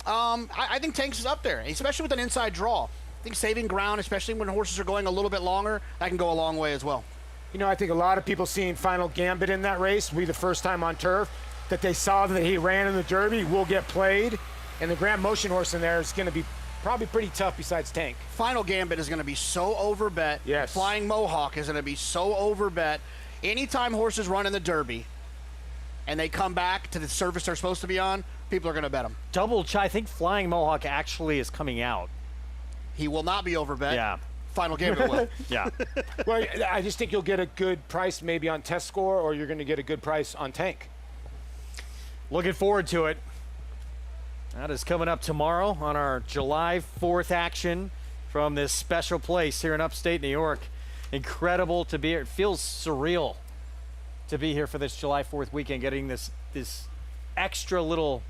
Speaker 18: I think Tank's is up there, especially with an inside draw. I think saving ground, especially when horses are going a little bit longer, that can go a long way as well.
Speaker 6: You know, I think a lot of people seeing Final Gambit in that race, the first time on turf, that they saw that he ran in the Derby, will get played, and the Grand Motion horse in there is going to be probably pretty tough besides Tank.
Speaker 18: Final Gambit is going to be so overbet.
Speaker 6: Yes.
Speaker 18: Flying Mohawk is going to be so overbet. Anytime horses run in the Derby, and they come back to the surface they're supposed to be on, people are going to bet them.
Speaker 14: I think Flying Mohawk actually is coming out.
Speaker 18: He will not be overbet.
Speaker 14: Yeah.
Speaker 18: Final game it will.
Speaker 14: Yeah.
Speaker 6: Well, I just think you'll get a good price maybe on test score, or you're going to get a good price on tank.
Speaker 14: Looking forward to it. That is coming up tomorrow on our July 4th action from this special place here in upstate New York. Incredible to be here. It feels surreal to be here for this July 4th weekend, getting this extra little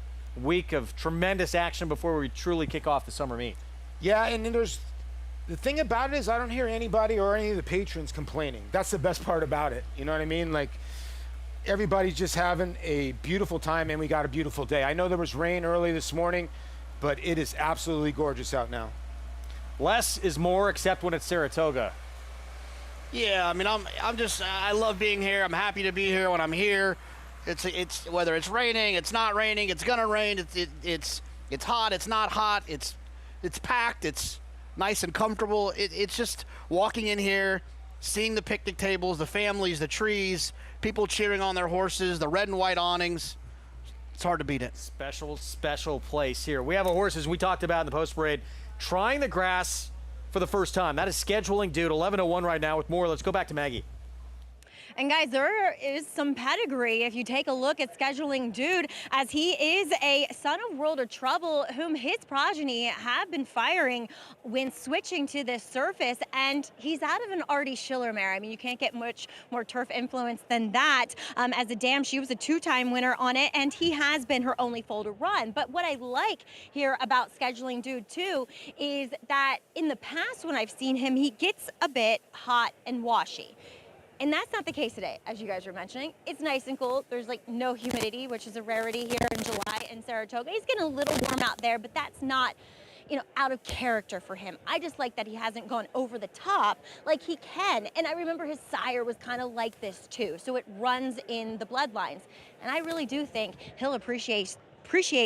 Speaker 14: week of tremendous action before we truly kick off the summer meet.
Speaker 6: Yeah, and then the thing about it is I don't hear anybody or any of the patrons complaining. That's the best part about it. You know what I mean? Like, everybody's just having a beautiful time, and we got a beautiful day. I know there was rain early this morning, but it is absolutely gorgeous out now.
Speaker 14: Less is more, except when it's Saratoga.
Speaker 18: Yeah, I mean, I love being here. I'm happy to be here when I'm here. It's whether it's raining, it's not raining, it's gonna rain. It's hot, it's not hot. It's packed. It's nice and comfortable. It's just walking in here, seeing the picnic tables, the families, the trees, people cheering on their horses, the red and white awnings. It's hard to beat it.
Speaker 14: Special place here. We have a horse, as we talked about in the post parade, trying the grass for the first time. That is Scheduling Dude, 11:01 right now with more. Let's go back to Maggie.
Speaker 13: And guys, there is some pedigree if you take a look at Scheduling Dude, as he is a son of World of Trouble, whom his progeny have been firing when switching to this surface. And he's out of an Artie Schiller mare. I mean, you can't get much more turf influence than that. As a dam, she was a 2-time winner on it, and he has been her only foal to run. But what I like here about Scheduling Dude, too, is that in the past when I've seen him, he gets a bit hot and washy. And that's not the case today, as you guys were mentioning. It's nice and cool. There's like no humidity, which is a rarity here in July in Saratoga. He's getting a little warm out there, but that's not, out of character for him. I just like that he hasn't gone over the top like he can. And I remember his sire was kind of like this too. So it runs in the bloodlines. And I really do think he'll appreciate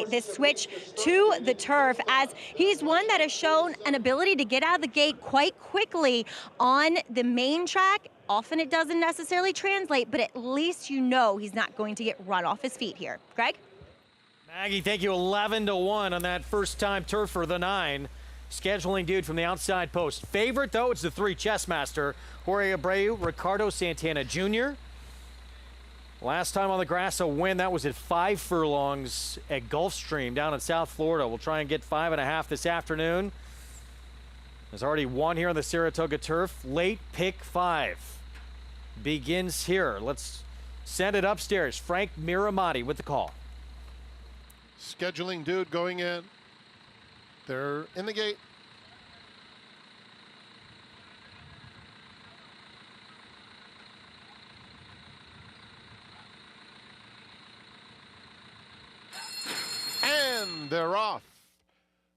Speaker 13: this switch to the turf, as he's one that has shown an ability to get out of the gate quite quickly on the main track. Often it doesn't necessarily translate, but at least he's not going to get run off his feet here. Greg?
Speaker 14: Maggie, thank you. 11-1 on that first-time turf for the 9. Scheduling Dude from the outside post. Favorite, though, it's the 3 Chessmaster. Jorge Abreu, Ricardo Santana Jr. Last time on the grass, a win. That was at 5 furlongs at Gulfstream down in South Florida. We'll try and get 5.5 this afternoon. There's already one here on the Saratoga turf. Late pick 5 begins here. Let's send it upstairs. Frank Miramati with the call.
Speaker 2: Scheduling Dude going in. They're in the gate. And they're off.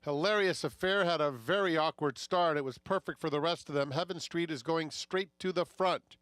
Speaker 2: Hilarious Affair had a very awkward start. It was perfect for the rest of them. Heaven Street is going straight to the front.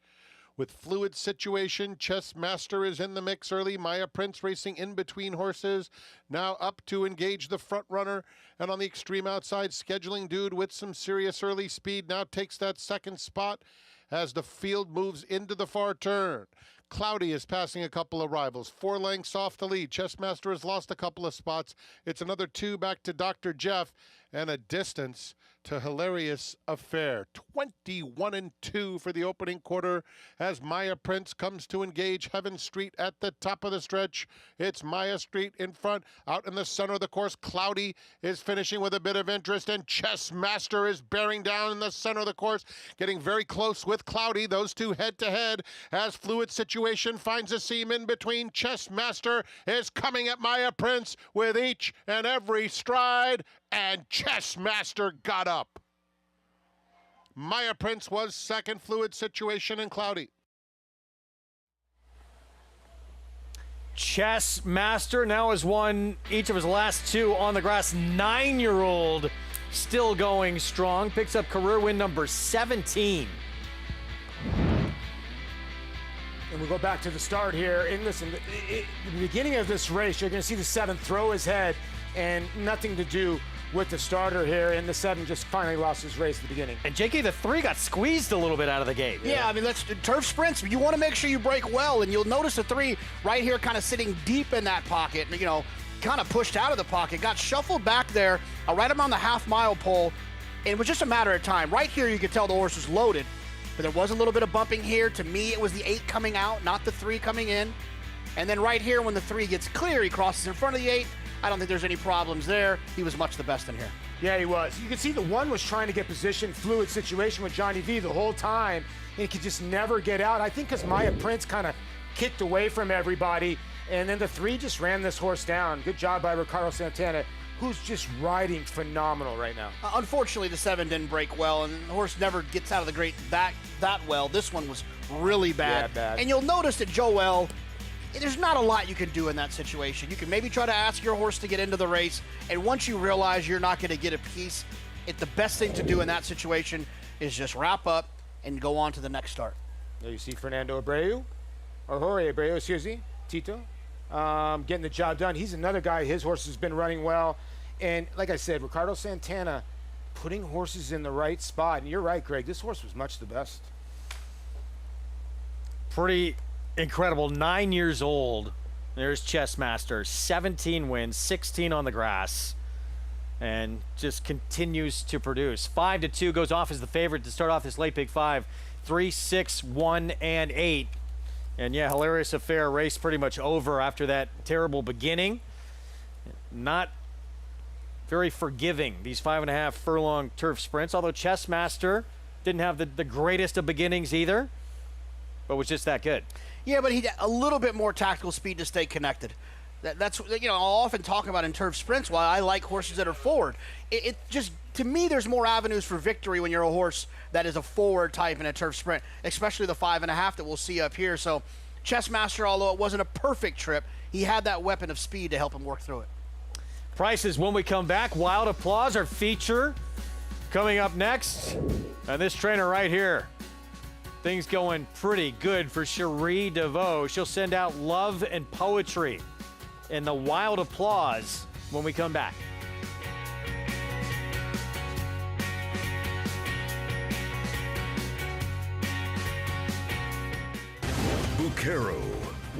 Speaker 2: With Fluid Situation, Chess Master is in the mix early. Maya Prince racing in between horses. Now up to engage the front runner. And on the extreme outside, Scheduling Dude with some serious early speed now takes that second spot as the field moves into the far turn. Cloudy is passing a couple of rivals. 4 lengths off the lead. Chessmaster has lost a couple of spots. It's another 2 back to Dr. Jeff, and a distance to Hilarious Affair. 21-2 for the opening quarter as Maya Prince comes to engage Heaven Street at the top of the stretch. It's Maya Street in front. Out in the center of the course, Cloudy is finishing with a bit of interest, and Chessmaster is bearing down in the center of the course, getting very close with Cloudy. Those two head-to-head as Fluid Situation finds a seam in between. Chessmaster is coming at Maya Prince with each and every stride, and Chessmaster got up. Maya Prince was second. Fluid Situation and Cloudy.
Speaker 14: Chessmaster now has won each of his last 2 on the grass. 9-year-old still going strong. Picks up career win number 17.
Speaker 6: And we go back to the start here. And listen, in the beginning of this race, you're going to see the 7th throw his head and nothing to do with the starter here. And the 7 just finally lost his race at the beginning.
Speaker 14: And Jockey, the 3 got squeezed a little bit out of the gate.
Speaker 18: Yeah, I mean, turf sprints, you want to make sure you break well, and you'll notice the 3 right here kind of sitting deep in that pocket, you know, kind of pushed out of the pocket, got shuffled back there, right around the half-mile pole, and it was just a matter of time. Right here, you could tell the horse was loaded, but there was a little bit of bumping here. To me, it was the 8 coming out, not the 3 coming in. And then right here, when the 3 gets clear, he crosses in front of the 8. I don't think there's any problems there. He was much the best in here.
Speaker 6: Yeah, he was. You can see the 1 was trying to get position, fluid situation with Johnny V the whole time, and he could just never get out. I think because Maya Prince kind of kicked away from everybody, and then the 3 just ran this horse down. Good job by Ricardo Santana, who's just riding phenomenal right now.
Speaker 18: Unfortunately, the 7 didn't break well, and the horse never gets out of the gate that well. This one was really bad.
Speaker 6: Yeah, bad.
Speaker 18: And you'll notice that Joel, there's not a lot you can do in that situation. You can maybe try to ask your horse to get into the race, and once you realize you're not going to get a piece, the best thing to do in that situation is just wrap up and go on to the next start.
Speaker 6: There you see Fernando Abreu, or Jorge Abreu, excuse me, Tito, getting the job done. He's another guy. His horse has been running well. And like I said, Ricardo Santana putting horses in the right spot. And you're right, Greg, this horse was much the best.
Speaker 14: Pretty incredible. 9 years old. There's Chessmaster. 17 wins, 16 on the grass, and just continues to produce. 5-2 goes off as the favorite to start off this late Big 5. 3, 6, 1, and 8. And yeah, Hilarious Affair race pretty much over after that terrible beginning. Not very forgiving, these 5.5 furlong turf sprints, although Chessmaster didn't have the greatest of beginnings either, but was just that good.
Speaker 18: Yeah, but he had a little bit more tactical speed to stay connected. That's, you know, I'll often talk about in turf sprints why I like horses that are forward. It just, to me, there's more avenues for victory when you're a horse that is a forward type in a turf sprint, especially the 5.5 that we'll see up here. So Chessmaster, although it wasn't a perfect trip, he had that weapon of speed to help him work through it.
Speaker 14: Prices when we come back. Wild Applause, our feature, coming up next. And this trainer right here, things going pretty good for Cherie DeVoe. She'll send out love and poetry in the Wild Applause when we come back.
Speaker 16: Bucaro,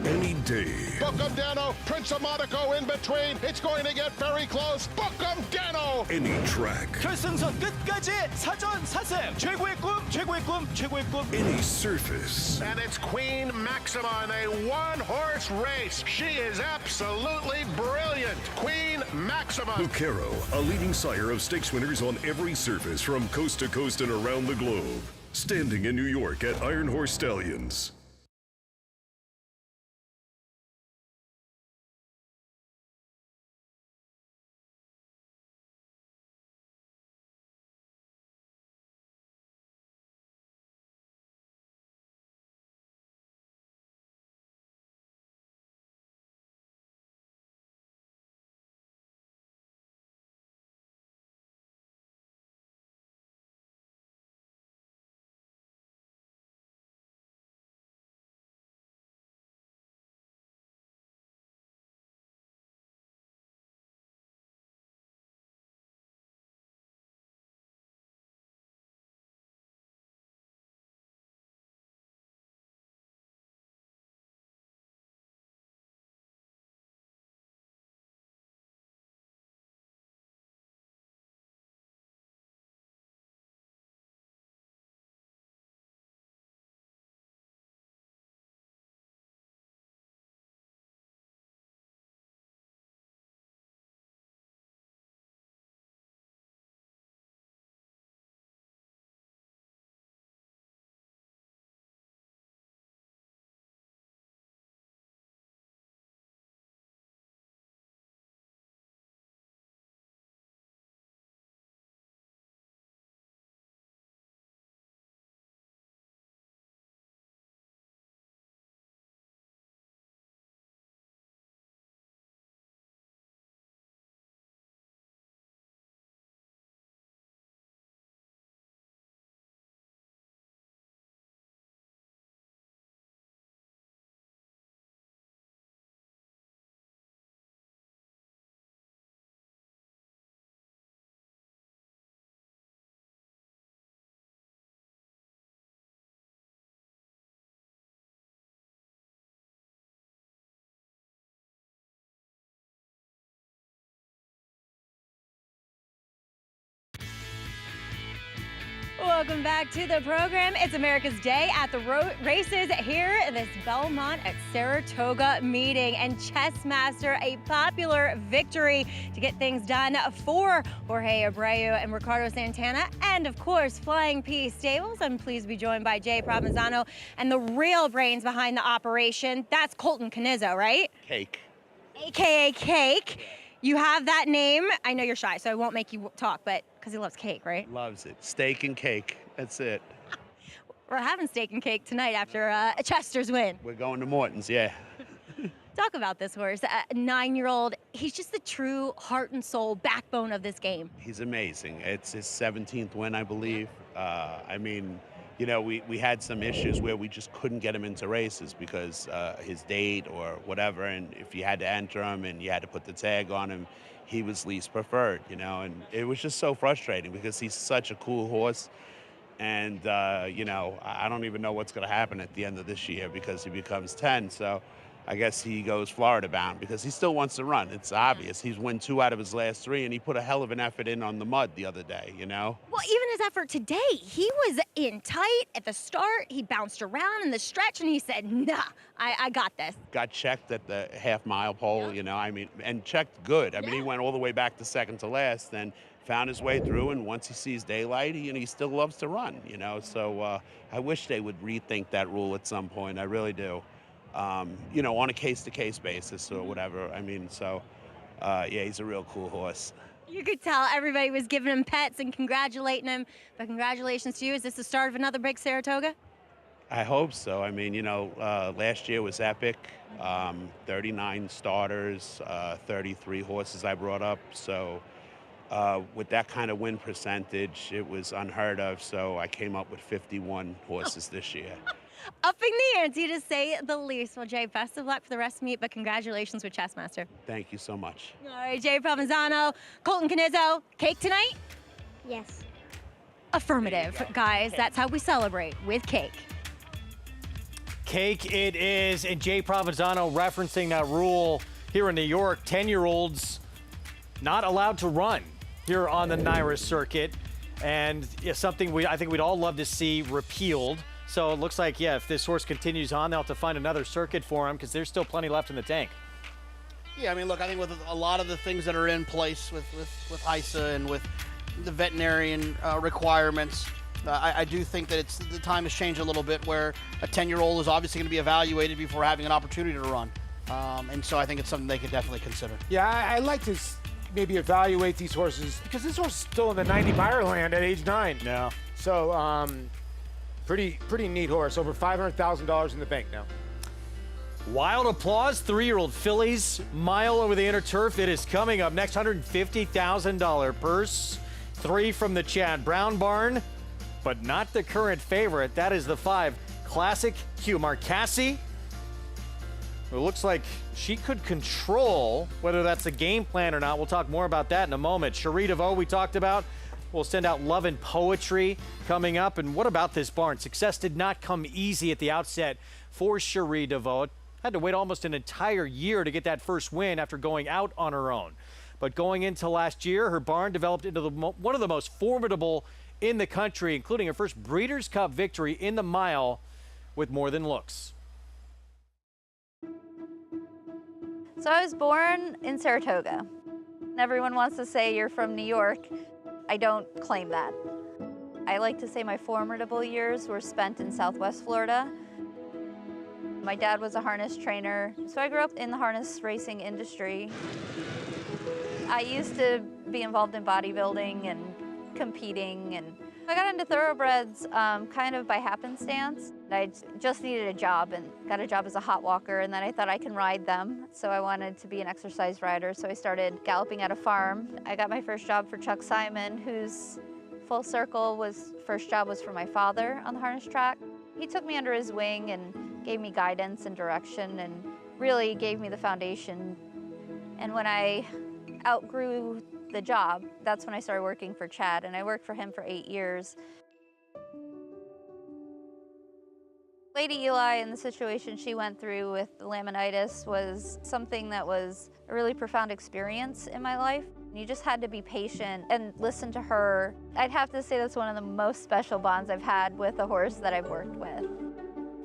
Speaker 16: any day.
Speaker 2: Book 'em, Dano. Prince of Monaco in between. It's going to get very close. Book 'em, Dano.
Speaker 16: Any track.
Speaker 5: 결승선 끝까지 사전 사승. 최고의 꿈, 최고의 꿈, 최고의 꿈.
Speaker 16: Any surface.
Speaker 2: And it's Queen Maxima in a one-horse race. She is absolutely brilliant. Queen Maxima.
Speaker 16: Bucaro, a leading sire of stakes winners on every surface from coast to coast and around the globe. Standing in New York at Iron Horse Stallions.
Speaker 13: welcome back to the program. It's America's Day at the Races here at this Belmont at Saratoga meeting. And Chessmaster, a popular victory to get things done for Jorge Abreu and Ricardo Santana. And of course, Flying P Stables. I'm pleased to be joined by Jay Provenzano and the real brains behind the operation. That's Colton Canizzo, right?
Speaker 4: Cake.
Speaker 13: AKA Cake. You have that name. I know you're shy, so I won't make you talk, but because he loves cake, right?
Speaker 4: Loves it. Steak and cake. That's it.
Speaker 13: We're having steak and cake tonight after Chester's win.
Speaker 4: We're going to Morton's, yeah.
Speaker 13: Talk about this horse. A 9-year-old. He's just the true heart and soul backbone of this game.
Speaker 4: He's amazing. It's his 17th win, I believe. I mean, you know, we had some issues where we just couldn't get him into races because his date or whatever, and if you had to enter him and you had to put the tag on him, he was least preferred, you know, and it was just so frustrating because he's such a cool horse. And, you know, I don't even know what's going to happen at the end of this year because he becomes 10. So I guess he goes Florida bound because he still wants to run. It's obvious. He's won 2 out of his last 3, and he put a hell of an effort in on the mud the other day, you know?
Speaker 13: Well, even his effort today, he was in tight at the start. He bounced around in the stretch, and he said, nah, I got this.
Speaker 4: Got checked at the half-mile pole, you know, I mean, and checked good. I mean, he went all the way back to second to last, then found his way through, and once he sees daylight, he still loves to run, you know? So I wish they would rethink that rule at some point. I really do. You know, on a case-to-case basis or whatever. I mean, so, yeah, he's a real cool horse.
Speaker 13: You could tell everybody was giving him pets and congratulating him, but congratulations to you. Is this the start of another big Saratoga?
Speaker 4: I hope so. I mean, you know, last year was epic. 39 starters, 33 horses I brought up. So with that kind of win percentage, it was unheard of. So I came up with 51 horses this year.
Speaker 13: Upping the ante, to say the least. Well, Jay, best of luck for the rest of the meet, but congratulations with Chessmaster.
Speaker 4: Thank you so much.
Speaker 13: All right, Jay Provenzano, Colton Canizzo, cake tonight?
Speaker 21: Yes.
Speaker 13: Affirmative, guys. That's how we celebrate, with cake.
Speaker 14: Cake it is, and Jay Provenzano referencing that rule here in New York, 10-year-olds not allowed to run here on the NYRA circuit, and something I think we'd all love to see repealed. So it looks like, yeah, if this horse continues on, they'll have to find another circuit for him because there's still plenty left in the tank.
Speaker 18: Yeah, I mean, look, I think with a lot of the things that are in place with HISA and with the veterinarian requirements, I do think that the time has changed a little bit where a 10-year-old is obviously going to be evaluated before having an opportunity to run. And so I think it's something they could definitely consider.
Speaker 6: Yeah, I like to maybe evaluate these horses because this horse is still in the 90 buyer land at age 9.
Speaker 1: Yeah.
Speaker 6: So, pretty neat horse. Over $500,000 in the bank now.
Speaker 14: Wild applause. 3-year-old fillies, mile over the inner turf. It is coming up next. $150,000 purse. 3 from the Chad Brown barn, but not the current favorite. That is the 5 Classic Q. Marcassi. It looks like she could control whether that's a game plan or not. We'll talk more about that in a moment. Cherie DeVoe we talked about. We'll send out Love and Poetry coming up. And what about this barn? Success did not come easy at the outset for Cherie DeVoe. Had to wait almost an entire year to get that first win after going out on her own. But going into last year, her barn developed into one of the most formidable in the country, including her first Breeders' Cup victory in the mile with More Than Looks.
Speaker 22: So I was born in Saratoga. Everyone wants to say you're from New York. I don't claim that. I like to say my formidable years were spent in Southwest Florida. My dad was a harness trainer, so I grew up in the harness racing industry. I used to be involved in bodybuilding and competing, and I got into thoroughbreds kind of by happenstance. I just needed a job and got a job as a hot walker, and then I thought I can ride them. So I wanted to be an exercise rider, so I started galloping at a farm. I got my first job for Chuck Simon, whose full circle first job was for my father on the harness track. He took me under his wing and gave me guidance and direction and really gave me the foundation. And when I outgrew the job, that's when I started working for Chad, and I worked for him for 8 years. Lady Eli and the situation she went through with the laminitis was something that was a really profound experience in my life. You just had to be patient and listen to her. I'd have to say that's one of the most special bonds I've had with a horse that I've worked with.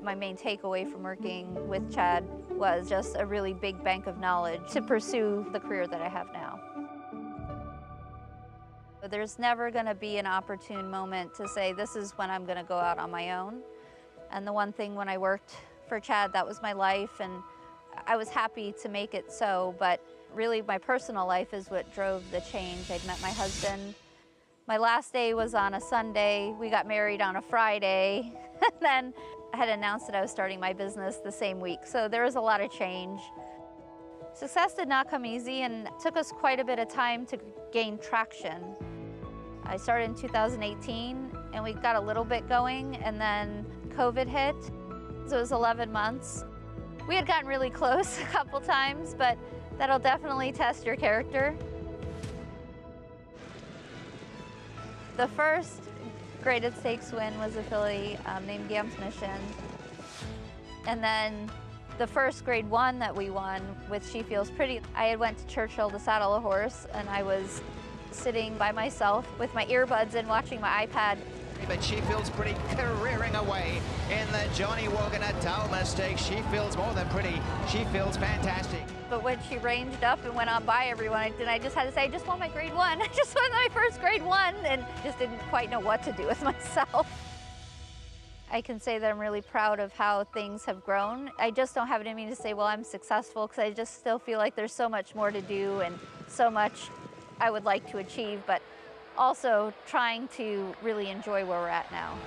Speaker 22: My main takeaway from working with Chad was just a really big bank of knowledge to pursue the career that I have now. There's never going to be an opportune moment to say, this is when I'm going to go out on my own. And the one thing when I worked for Chad, that was my life, and I was happy to make it so, but really my personal life is what drove the change. I'd met my husband. My last day was on a Sunday. We got married on a Friday. And then I had announced that I was starting my business the same week. So there was a lot of change. Success did not come easy, and it took us quite a bit of time to gain traction. I started in 2018, and we got a little bit going, and then COVID hit. So it was 11 months. We had gotten really close a couple times, but that'll definitely test your character. The first graded stakes win was a filly named Gam's Mission. And then the first grade 1 that we won with She Feels Pretty, I had went to Churchill to saddle a horse, and I was sitting by myself with my earbuds and watching my iPad.
Speaker 5: But She Feels Pretty careering away in the Johnny Wagner Dalma Stakes. She feels more than pretty. She feels fantastic.
Speaker 22: But when she ranged up and went on by everyone, I just had to say, I just won my grade 1. I just won my first grade 1, and just didn't quite know what to do with myself. I can say that I'm really proud of how things have grown. I just don't have it in me to say, well, I'm successful, because I just still feel like there's so much more to do and so much I would like to achieve, but also trying to really enjoy where we're at now.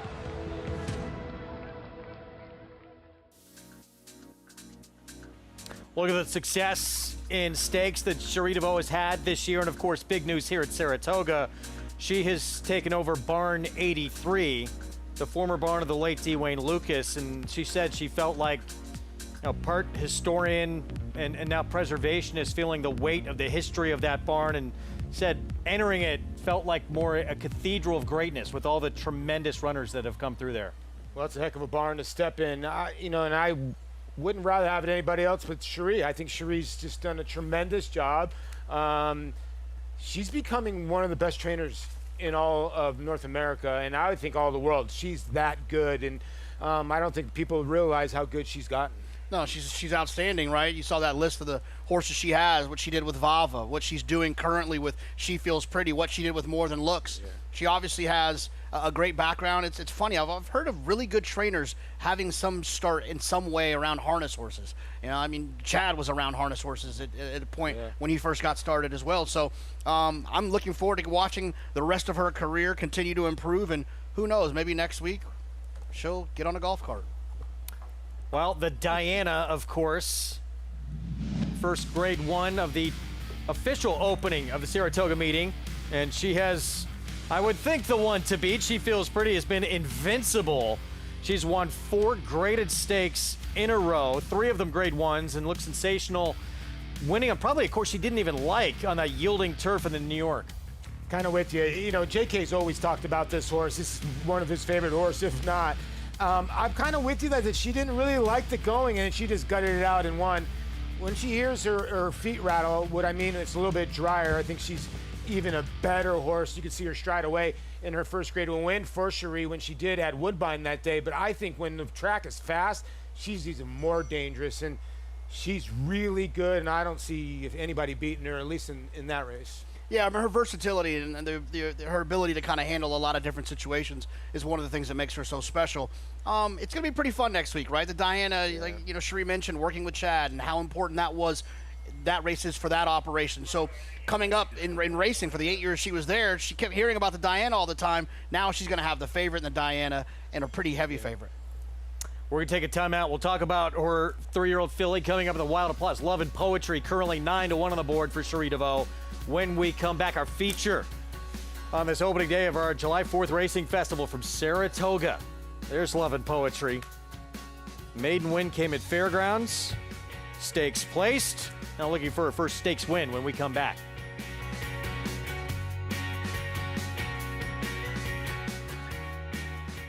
Speaker 14: Look at the success in stakes that Cherie DeVaux has had this year, and of course, big news here at Saratoga. She has taken over barn 83, the former barn of the late Dwayne Lukas, and she said she felt like, part historian and now preservationist, feeling the weight of the history of that barn, and said entering it felt like more a cathedral of greatness with all the tremendous runners that have come through there.
Speaker 6: Well, that's a heck of a barn to step in. And I wouldn't rather have it anybody else but Cherie. I think Cherie's just done a tremendous job. She's becoming one of the best trainers in all of North America, and I would think all the world. She's that good, and I don't think people realize how good she's gotten.
Speaker 18: No, she's outstanding, right? You saw that list of the horses she has, what she did with Vava, what she's doing currently with She Feels Pretty, what she did with More Than Looks. Yeah. She obviously has a great background. It's funny, I've heard of really good trainers having some start in some way around harness horses. Chad was around harness horses at a point when he first got started as well. So I'm looking forward to watching the rest of her career continue to improve, and who knows, maybe next week she'll get on a golf cart.
Speaker 14: Well, the Diana, of course, first grade 1 of the official opening of the Saratoga meeting, and she has, I would think, the one to beat. She Feels Pretty has been invincible. She's won 4 graded stakes in a row, 3 of them grade 1s, and looks sensational, winning on probably a course she didn't even like on that yielding turf in New York.
Speaker 6: Kind of with you. JK's always talked about this horse. This is one of his favorite horses, if not. I'm kind of with you that she didn't really like the going, and she just gutted it out and won. When she hears her feet rattle, it's a little bit drier. I think she's even a better horse. You can see her stride away in her first grade 1 win for Cherie when she did at Woodbine that day. But I think when the track is fast, she's even more dangerous, and she's really good, and I don't see anybody beating her, at least in that race.
Speaker 18: Yeah, her versatility and her ability to kind of handle a lot of different situations is one of the things that makes her so special. It's going to be pretty fun next week, right? The Diana, Cherie mentioned working with Chad and how important that race is for that operation. So coming up in racing for the 8 years she was there, she kept hearing about the Diana all the time. Now she's going to have the favorite in the Diana, and a pretty heavy favorite.
Speaker 14: We're going to take a timeout. We'll talk about her 3-year-old filly coming up in the Wild Applause. Love and Poetry, currently 9-1 on the board for Cherie DeVaux. When we come back, our feature on this opening day of our July 4th Racing Festival from Saratoga. There's Love and Poetry. Maiden win came at Fairgrounds. Stakes placed. Now looking for her first stakes win when we come back.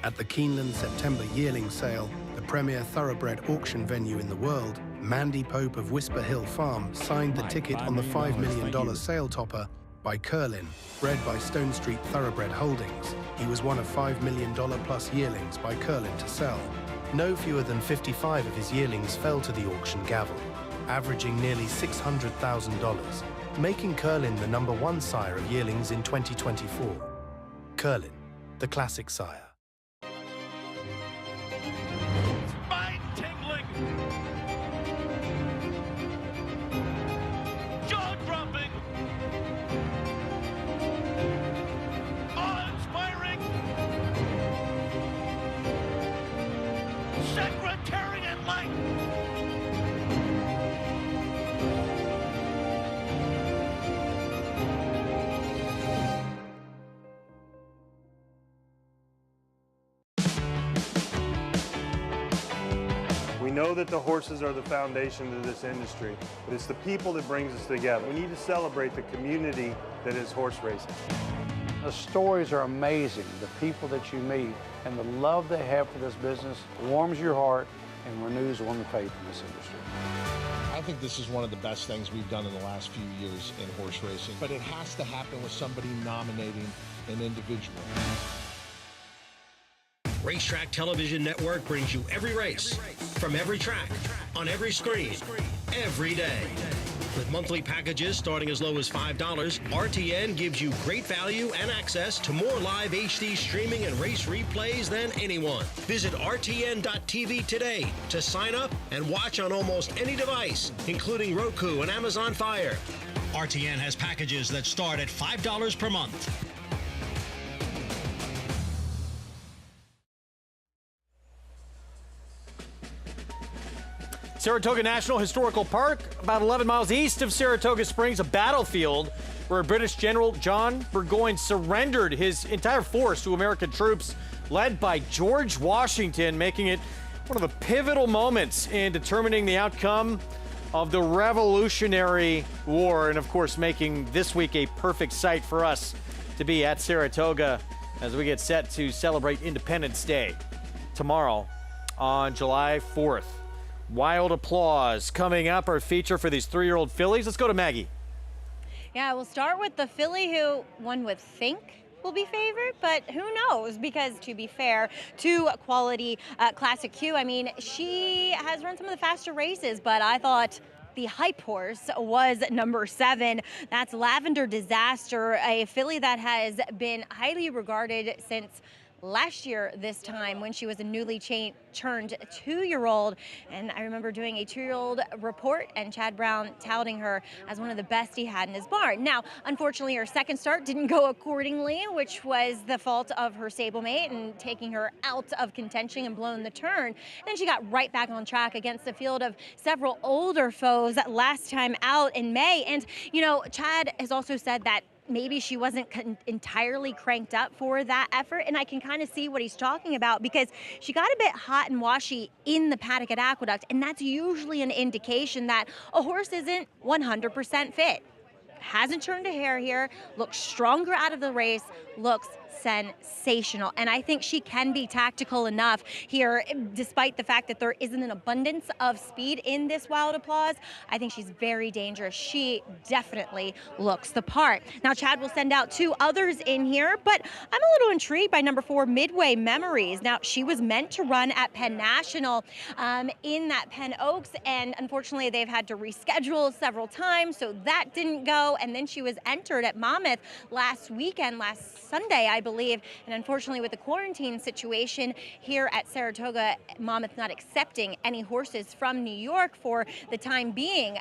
Speaker 11: At the Keeneland September yearling sale, the premier thoroughbred auction venue in the world, Mandy Pope of Whisper Hill Farm signed the ticket on the $5 million sale topper by Curlin, bred by Stone Street Thoroughbred Holdings. He was one of $5 million plus yearlings by Curlin to sell. No fewer than 55 of his yearlings fell to the auction gavel, averaging nearly $600,000, making Curlin the #1 sire of yearlings in 2024. Curlin, the classic sire.
Speaker 24: Spine-tingling, jaw-dropping, awe-inspiring, Secretariat-like.
Speaker 15: We know that the horses are the foundation of this industry, but it's the people that brings us together. We need to celebrate the community that is horse racing.
Speaker 21: The stories are amazing. The people that you meet and the love they have for this business warms your heart and renews one's faith in this industry.
Speaker 23: I think this is one of the best things we've done in the last few years in horse racing, but it has to happen with somebody nominating an individual.
Speaker 25: Racetrack Television Network brings you every race, from every track, on every screen, every day. With monthly packages starting as low as $5, RTN gives you great value and access to more live HD streaming and race replays than anyone. Visit RTN.tv today to sign up and watch on almost any device, including Roku and Amazon Fire. RTN has packages that start at $5 per month.
Speaker 14: Saratoga National Historical Park, about 11 miles east of Saratoga Springs, a battlefield where British General John Burgoyne surrendered his entire force to American troops led by George Washington, making it one of the pivotal moments in determining the outcome of the Revolutionary War, and of course making this week a perfect site for us to be at Saratoga as we get set to celebrate Independence Day tomorrow on July 4th. Wild Applause coming up, our feature for these 3-year-old fillies. Let's go to Maggie.
Speaker 12: Yeah, we'll start with the filly who one would think will be favored, but who knows? Because to be fair to Quality Classic Q, I mean, she has run some of the faster races, but I thought the hype horse was number 7. That's Lavender Disaster, a filly that has been highly regarded since last year this time when she was a newly turned 2-year-old. And I remember doing a 2-year-old report and Chad Brown touting her as one of the best he had in his barn. Now, unfortunately, her second start didn't go accordingly, which was the fault of her stablemate and taking her out of contention and blowing the turn. Then she got right back on track against a field of several older foes last time out in May. And, you know, Chad has also said that maybe she wasn't entirely cranked up for that effort, and I can kind of see what he's talking about because she got a bit hot and washy in the paddock at Aqueduct, and that's usually an indication that a horse isn't 100% fit. Hasn't turned a hair here, looks stronger out of the race, looks sensational, and I think she can be tactical enough here despite the fact that there isn't an abundance of speed in this Wild Applause. I think she's very dangerous. She definitely looks the part. Now Chad will send out 2 others in here, but I'm a little intrigued by number 4 Midway Memories. Now she was meant to run at Penn National in that Penn Oaks, and unfortunately they've had to reschedule several times, so that didn't go, and then she was entered at Monmouth last Sunday, I believe, and unfortunately with the quarantine situation here at Saratoga, Monmouth not accepting any horses from New York for the time being,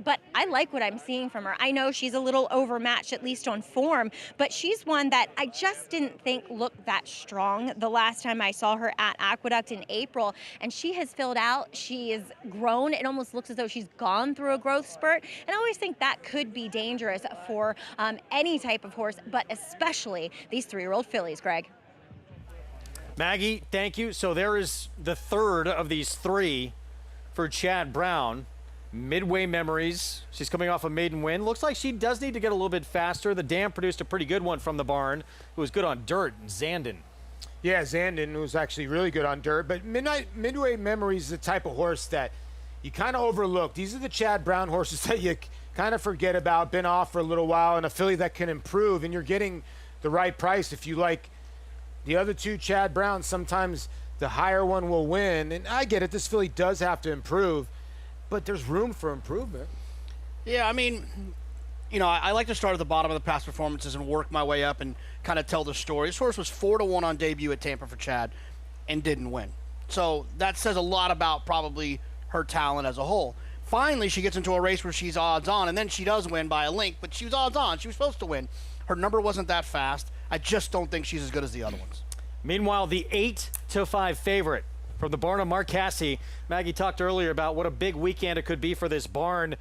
Speaker 12: but I like what I'm seeing from her. I know she's a little overmatched, at least on form, but she's one that I just didn't think looked that strong the last time I saw her at Aqueduct in April, and she has filled out, she is grown, it almost looks as though she's gone through a growth spurt, and I always think that could be dangerous for any type of horse, but especially these 3-year-old fillies, Greg.
Speaker 14: Maggie, thank you. So there is the third of these 3 for Chad Brown. Midway Memories. She's coming off a maiden win. Looks like she does need to get a little bit faster. The dam produced a pretty good one from the barn. It was good on dirt in Zandon.
Speaker 6: Yeah, Zandon was actually really good on dirt, but Midway Memories is the type of horse that you kind of overlook. These are the Chad Brown horses that you kind of forget about, been off for a little while, and a filly that can improve, and you're getting the right price. If you like the other two Chad Browns, sometimes the higher one will win, and I get it, this filly does have to improve, but there's room for improvement.
Speaker 18: Yeah, I mean, you know, I like to start at the bottom of the past performances and work my way up and kind of tell the story. This horse was 4-1 on debut at Tampa for Chad and didn't win. So that says a lot about probably her talent as a whole. Finally, she gets into a race where she's odds on, and then she does win by a length, but she was odds on. She was supposed to win. Her number wasn't that fast. I just don't think she's as good as the other ones.
Speaker 14: Meanwhile, the 8-5 favorite from the barn of Mark Casse. Maggie talked earlier about what a big weekend it could be for this barn.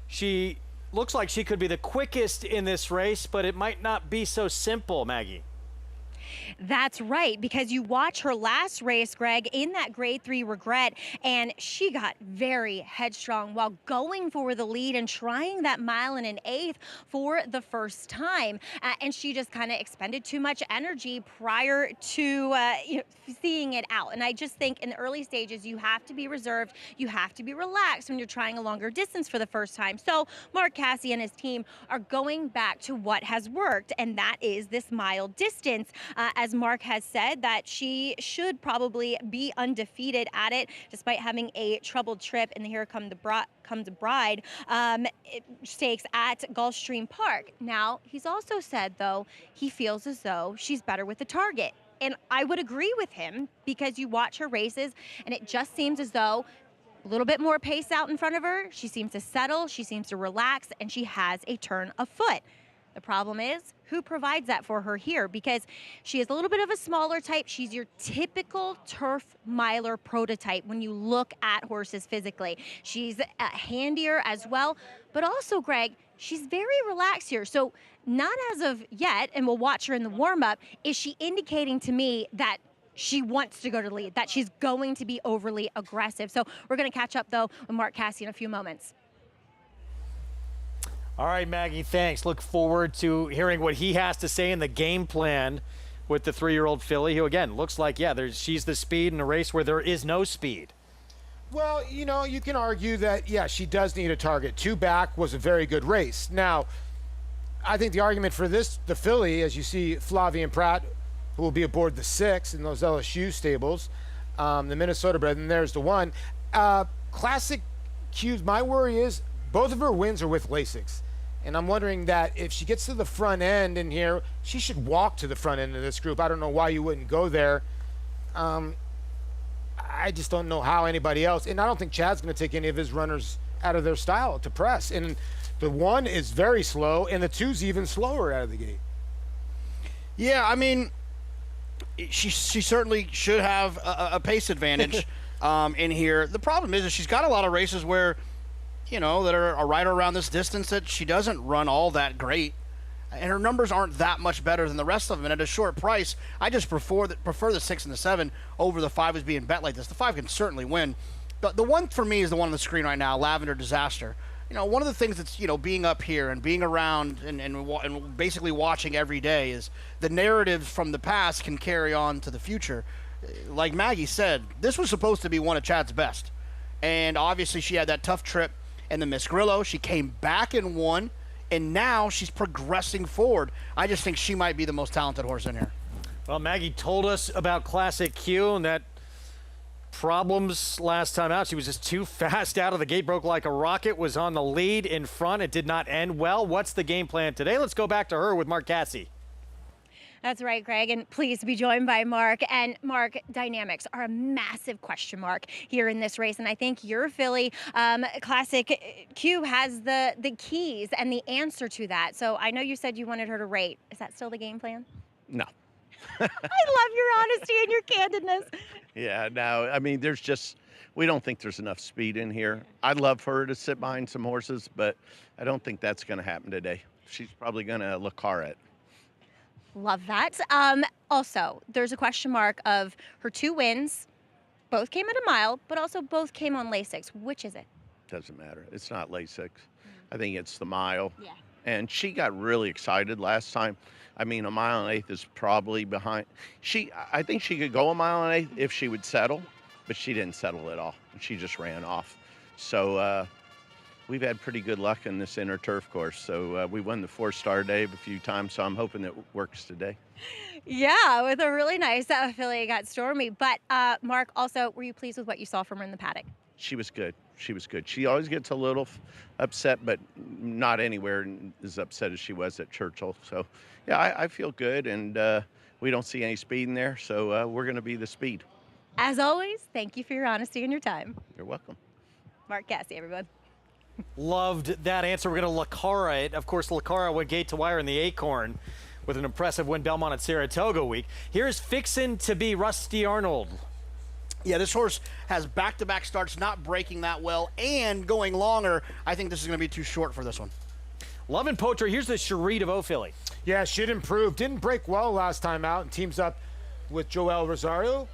Speaker 14: She looks like she could be the quickest in this race, but it might not be so simple, Maggie.
Speaker 8: That's right, because you watch her last race, Greg, in that grade 3 regret, and she got very headstrong while going for the lead and trying that 1 1/8 for the first time. And she just kind of expended too much energy prior to seeing it out. And I just think in the early stages, you have to be reserved. You have to be relaxed when you're trying a longer distance for the first time. So Mark Casse and his team are going back to what has worked, and that is this mile distance. As Mark has said, that she should probably be undefeated at it, despite having a troubled trip in the Here Comes a Bride stakes at Gulfstream Park. Now, he's also said, though, he feels as though she's better with the target. And I would agree with him, because you watch her races, and it just seems as though a little bit more pace out in front of her. She seems to settle, she seems to relax, and she has a turn of foot. The problem is, who provides that for her here? Because she is a little bit of a smaller type. She's your typical turf miler prototype when you look at horses physically. She's handier as well, but also, Greg, she's very relaxed here. So not as of yet, and we'll watch her in the warm-up, is she indicating to me that she wants to go to lead, that she's going to be overly aggressive. So we're going to catch up, though, with Mark Casse in a few moments.
Speaker 14: All right, Maggie, thanks. Look forward to hearing what he has to say in the game plan with the 3-year-old filly, who, again, looks like, she's the speed in a race where there is no speed.
Speaker 6: Well, you know, you can argue that, yeah, she does need a target. 2 back was a very good race. Now, I think the argument for the filly, as you see Flavian Pratt, who will be aboard the 6 in those LSU stables, the Minnesota bred, and there's the 1. Classic Q's, my worry is both of her wins are with Lasix. And I'm wondering that if she gets to the front end in here, she should walk to the front end of this group. I don't know why you wouldn't go there. I just don't know how anybody else. And I don't think Chad's going to take any of his runners out of their style to press. And the 1 is very slow, and the 2's even slower out of the gate.
Speaker 18: Yeah, I mean, she certainly should have a pace advantage in here. The problem is that she's got a lot of races where, you know, that are right around this distance that she doesn't run all that great. And her numbers aren't that much better than the rest of them. And at a short price, I just prefer the 6 and the 7 over the 5 as being bet like this. The 5 can certainly win. But the 1 for me is the one on the screen right now, Lavender Disaster. You know, one of the things that's, you know, being up here and being around and basically watching every day is the narratives from the past can carry on to the future. Like Maggie said, this was supposed to be one of Chad's best. And obviously she had that tough trip and the Miss Grillo. She came back and won, and now she's progressing forward. I just think she might be the most talented horse in here.
Speaker 14: Well, Maggie told us about Classic Q and that problems last time out. She was just too fast out of the gate, broke like a rocket, was on the lead in front. It did not end well. What's the game plan today? Let's go back to her with Mark Casse.
Speaker 8: That's right, Greg, and pleased to be joined by Mark. And Mark, dynamics are a massive question mark here in this race, and I think your filly, Classic Q, has the keys and the answer to that. So I know you said you wanted her to rate. Is that still the game plan?
Speaker 9: No.
Speaker 8: I love your honesty and your candidness.
Speaker 9: Yeah, no, I mean, we don't think there's enough speed in here. I'd love for her to sit behind some horses, but I don't think that's going to happen today. She's probably going to look hard at.
Speaker 8: Love that. Also, there's a question mark of her 2 wins. Both came at a mile, but also both came on Lasix. Which is it?
Speaker 9: Doesn't matter. It's not Lasix. I think it's the mile.
Speaker 8: Yeah.
Speaker 9: and she got really excited last time. I mean, a mile and eighth is probably behind. I think she could go a mile and eighth if she would settle, but she didn't settle at all. She just ran off. So we've had pretty good luck in this inner turf course. So we won the 4-star Dave a few times, so I'm hoping it works today.
Speaker 8: Yeah, with a really nice filly, got Stormy. But Mark, also, were you pleased with what you saw from her in the paddock?
Speaker 9: She was good. She was good. She always gets a little upset, but not anywhere as upset as she was at Churchill. So, yeah, I feel good, and we don't see any speed in there, so we're going to be the speed.
Speaker 8: As always, thank you for your honesty and your time.
Speaker 9: You're welcome.
Speaker 8: Mark Cassie, everyone.
Speaker 14: Loved that answer. We're going to Lucara it. Of course, Lucara went gate to wire in the Acorn with an impressive win Belmont at Saratoga week. Here's fixin' to be Rusty Arnold.
Speaker 18: Yeah, this horse has back-to-back starts, not breaking that well, and going longer. I think this is going to be too short for this one.
Speaker 14: Love and Poacher, here's the Cherie DeVoe filly.
Speaker 6: Yeah, should improve. Didn't break well last time out and teams up with Joel Rosario.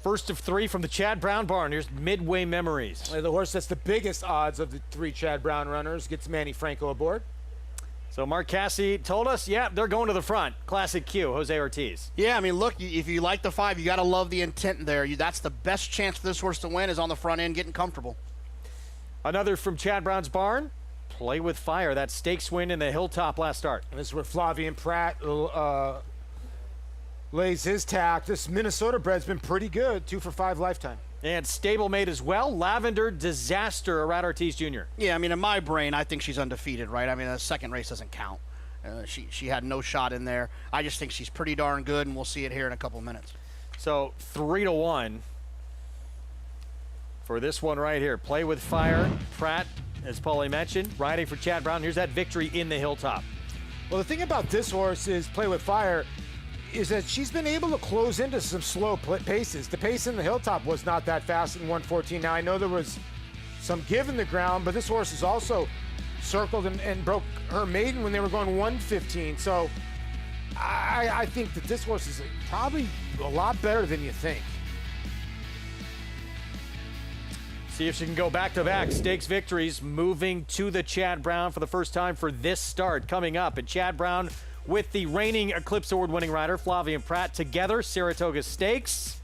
Speaker 14: First of 3 from the Chad Brown barn. Here's Midway Memories.
Speaker 6: The horse that's the biggest odds of the 3 Chad Brown runners gets Manny Franco aboard.
Speaker 14: So Mark Cassie told us, yeah, they're going to the front. Classic Q, Jose Ortiz.
Speaker 18: Yeah, I mean, look, if you like the 5, you got to love the intent there. That's the best chance for this horse to win is on the front end, getting comfortable.
Speaker 14: Another from Chad Brown's barn, Play with Fire. That stakes win in the Hilltop last start.
Speaker 6: And this is where Flavian Pratt lays his tack. This Minnesota bred's been pretty good, 2 for 5 lifetime.
Speaker 14: And stablemate as well, Lavender Disaster, Arad Ortiz Jr.
Speaker 18: Yeah, I mean, in my brain, I think she's undefeated, right? I mean, the second race doesn't count. She had no shot in there. I just think she's pretty darn good, and we'll see it here in a couple of minutes.
Speaker 14: So 3-1 for this one right here. Play with Fire. Pratt, as Paulie mentioned, riding for Chad Brown. Here's that victory in the Hilltop.
Speaker 6: Well, the thing about this horse is Play with Fire is that she's been able to close into some slow paces. The pace in the Hilltop was not that fast in 114. Now, I know there was some give in the ground, but this horse is also circled and broke her maiden when they were going 115. So I think that this horse is probably a lot better than you think.
Speaker 14: See if she can go back-to-back stakes victories, moving to the Chad Brown for the first time for this start. Coming up, and Chad Brown with the reigning Eclipse Award-winning rider, Flavian Pratt, together, Saratoga Stakes.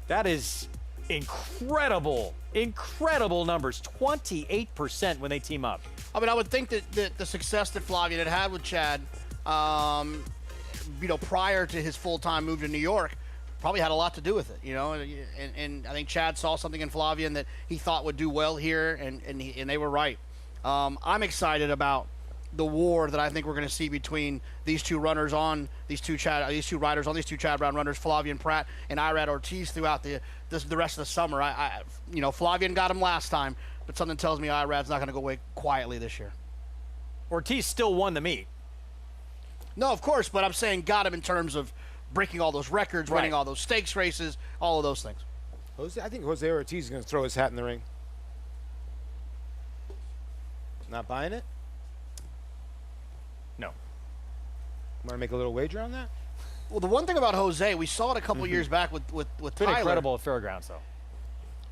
Speaker 14: That is incredible numbers, 28% when they team up.
Speaker 18: I mean, I would think that the success that Flavian had with Chad, prior to his full-time move to New York, probably had a lot to do with it, and I think Chad saw something in Flavian that he thought would do well here, and they were right. I'm excited about the war that I think we're going to see between these two runners on these two riders on these two Chad Brown runners, Flavian Pratt and Irad Ortiz, throughout the rest of the summer. Flavian got him last time, but something tells me Irad's not going to go away quietly this year.
Speaker 14: Ortiz still won the meet.
Speaker 18: No, of course, but I'm saying got him in terms of breaking all those records, winning all those stakes races, all of those things.
Speaker 6: I think Jose Ortiz is going to throw his hat in the ring. Not buying it?
Speaker 14: No.
Speaker 6: Want to make a little wager on that?
Speaker 18: Well, the one thing about Jose, we saw it a couple years back with
Speaker 14: Been
Speaker 18: Tyler.
Speaker 14: incredible at Fairgrounds, though.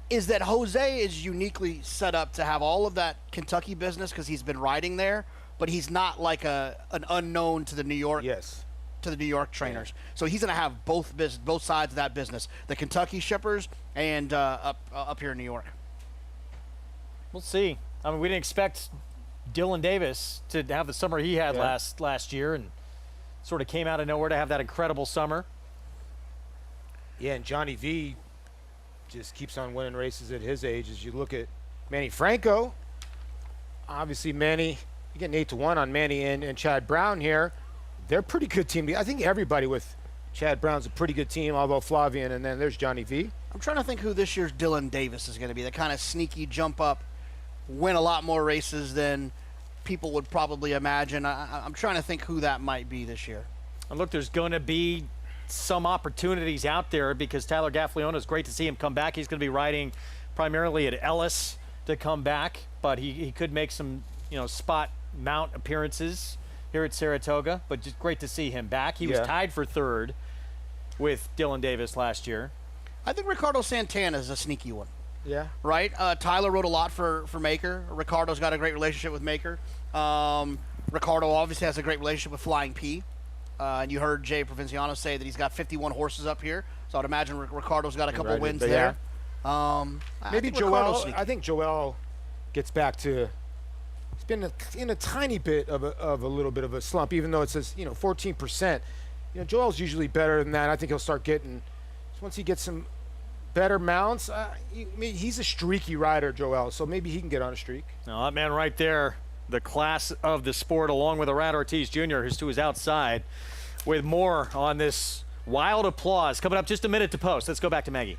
Speaker 18: Is that Jose is uniquely set up to have all of that Kentucky business because he's been riding there, but he's not like an unknown to the New York.
Speaker 6: Yes.
Speaker 18: To the New York trainers. So he's going to have both sides of that business, the Kentucky shippers and up here in New York.
Speaker 14: We'll see. I mean, we didn't expect Dylan Davis to have the summer he had last year, and sort of came out of nowhere to have that incredible summer.
Speaker 6: Yeah, and Johnny V just keeps on winning races at his age. As you look at Manny Franco, obviously Manny, you're getting 8-1 on Manny and Chad Brown here. They're a pretty good team. I think everybody with Chad Brown's a pretty good team, although Flavian, and then there's Johnny V.
Speaker 18: I'm trying to think who this year's Dylan Davis is going to be. The kind of sneaky jump up, win a lot more races than people would probably imagine. I'm trying to think who that might be this year.
Speaker 14: And look, there's going to be some opportunities out there because Tyler Gaffalione, is great to see him come back. He's going to be riding primarily at Ellis to come back, but he could make some spot mount appearances here at Saratoga, but just great to see him back. He was tied for third with Dylan Davis last year.
Speaker 18: I think Ricardo Santana is a sneaky one.
Speaker 6: Yeah.
Speaker 18: Right? Tyler rode a lot for Maker. Ricardo's got a great relationship with Maker. Ricardo obviously has a great relationship with Flying P. And you heard Jay Provinciano say that he's got 51 horses up here. So I'd imagine Ricardo's got a couple wins there.
Speaker 6: Maybe Joel. I think Joel gets back to. He's been in a tiny bit of a little bit of a slump, even though it says 14%. Joel's usually better than that. I think he'll start getting once he gets some better mounts. He's a streaky rider, Joel. So maybe he can get on a streak.
Speaker 14: Now that man right there, the class of the sport, along with Arad Ortiz Jr., who's to his outside, with more on this wild applause. Coming up just a minute to post. Let's go back to Maggie.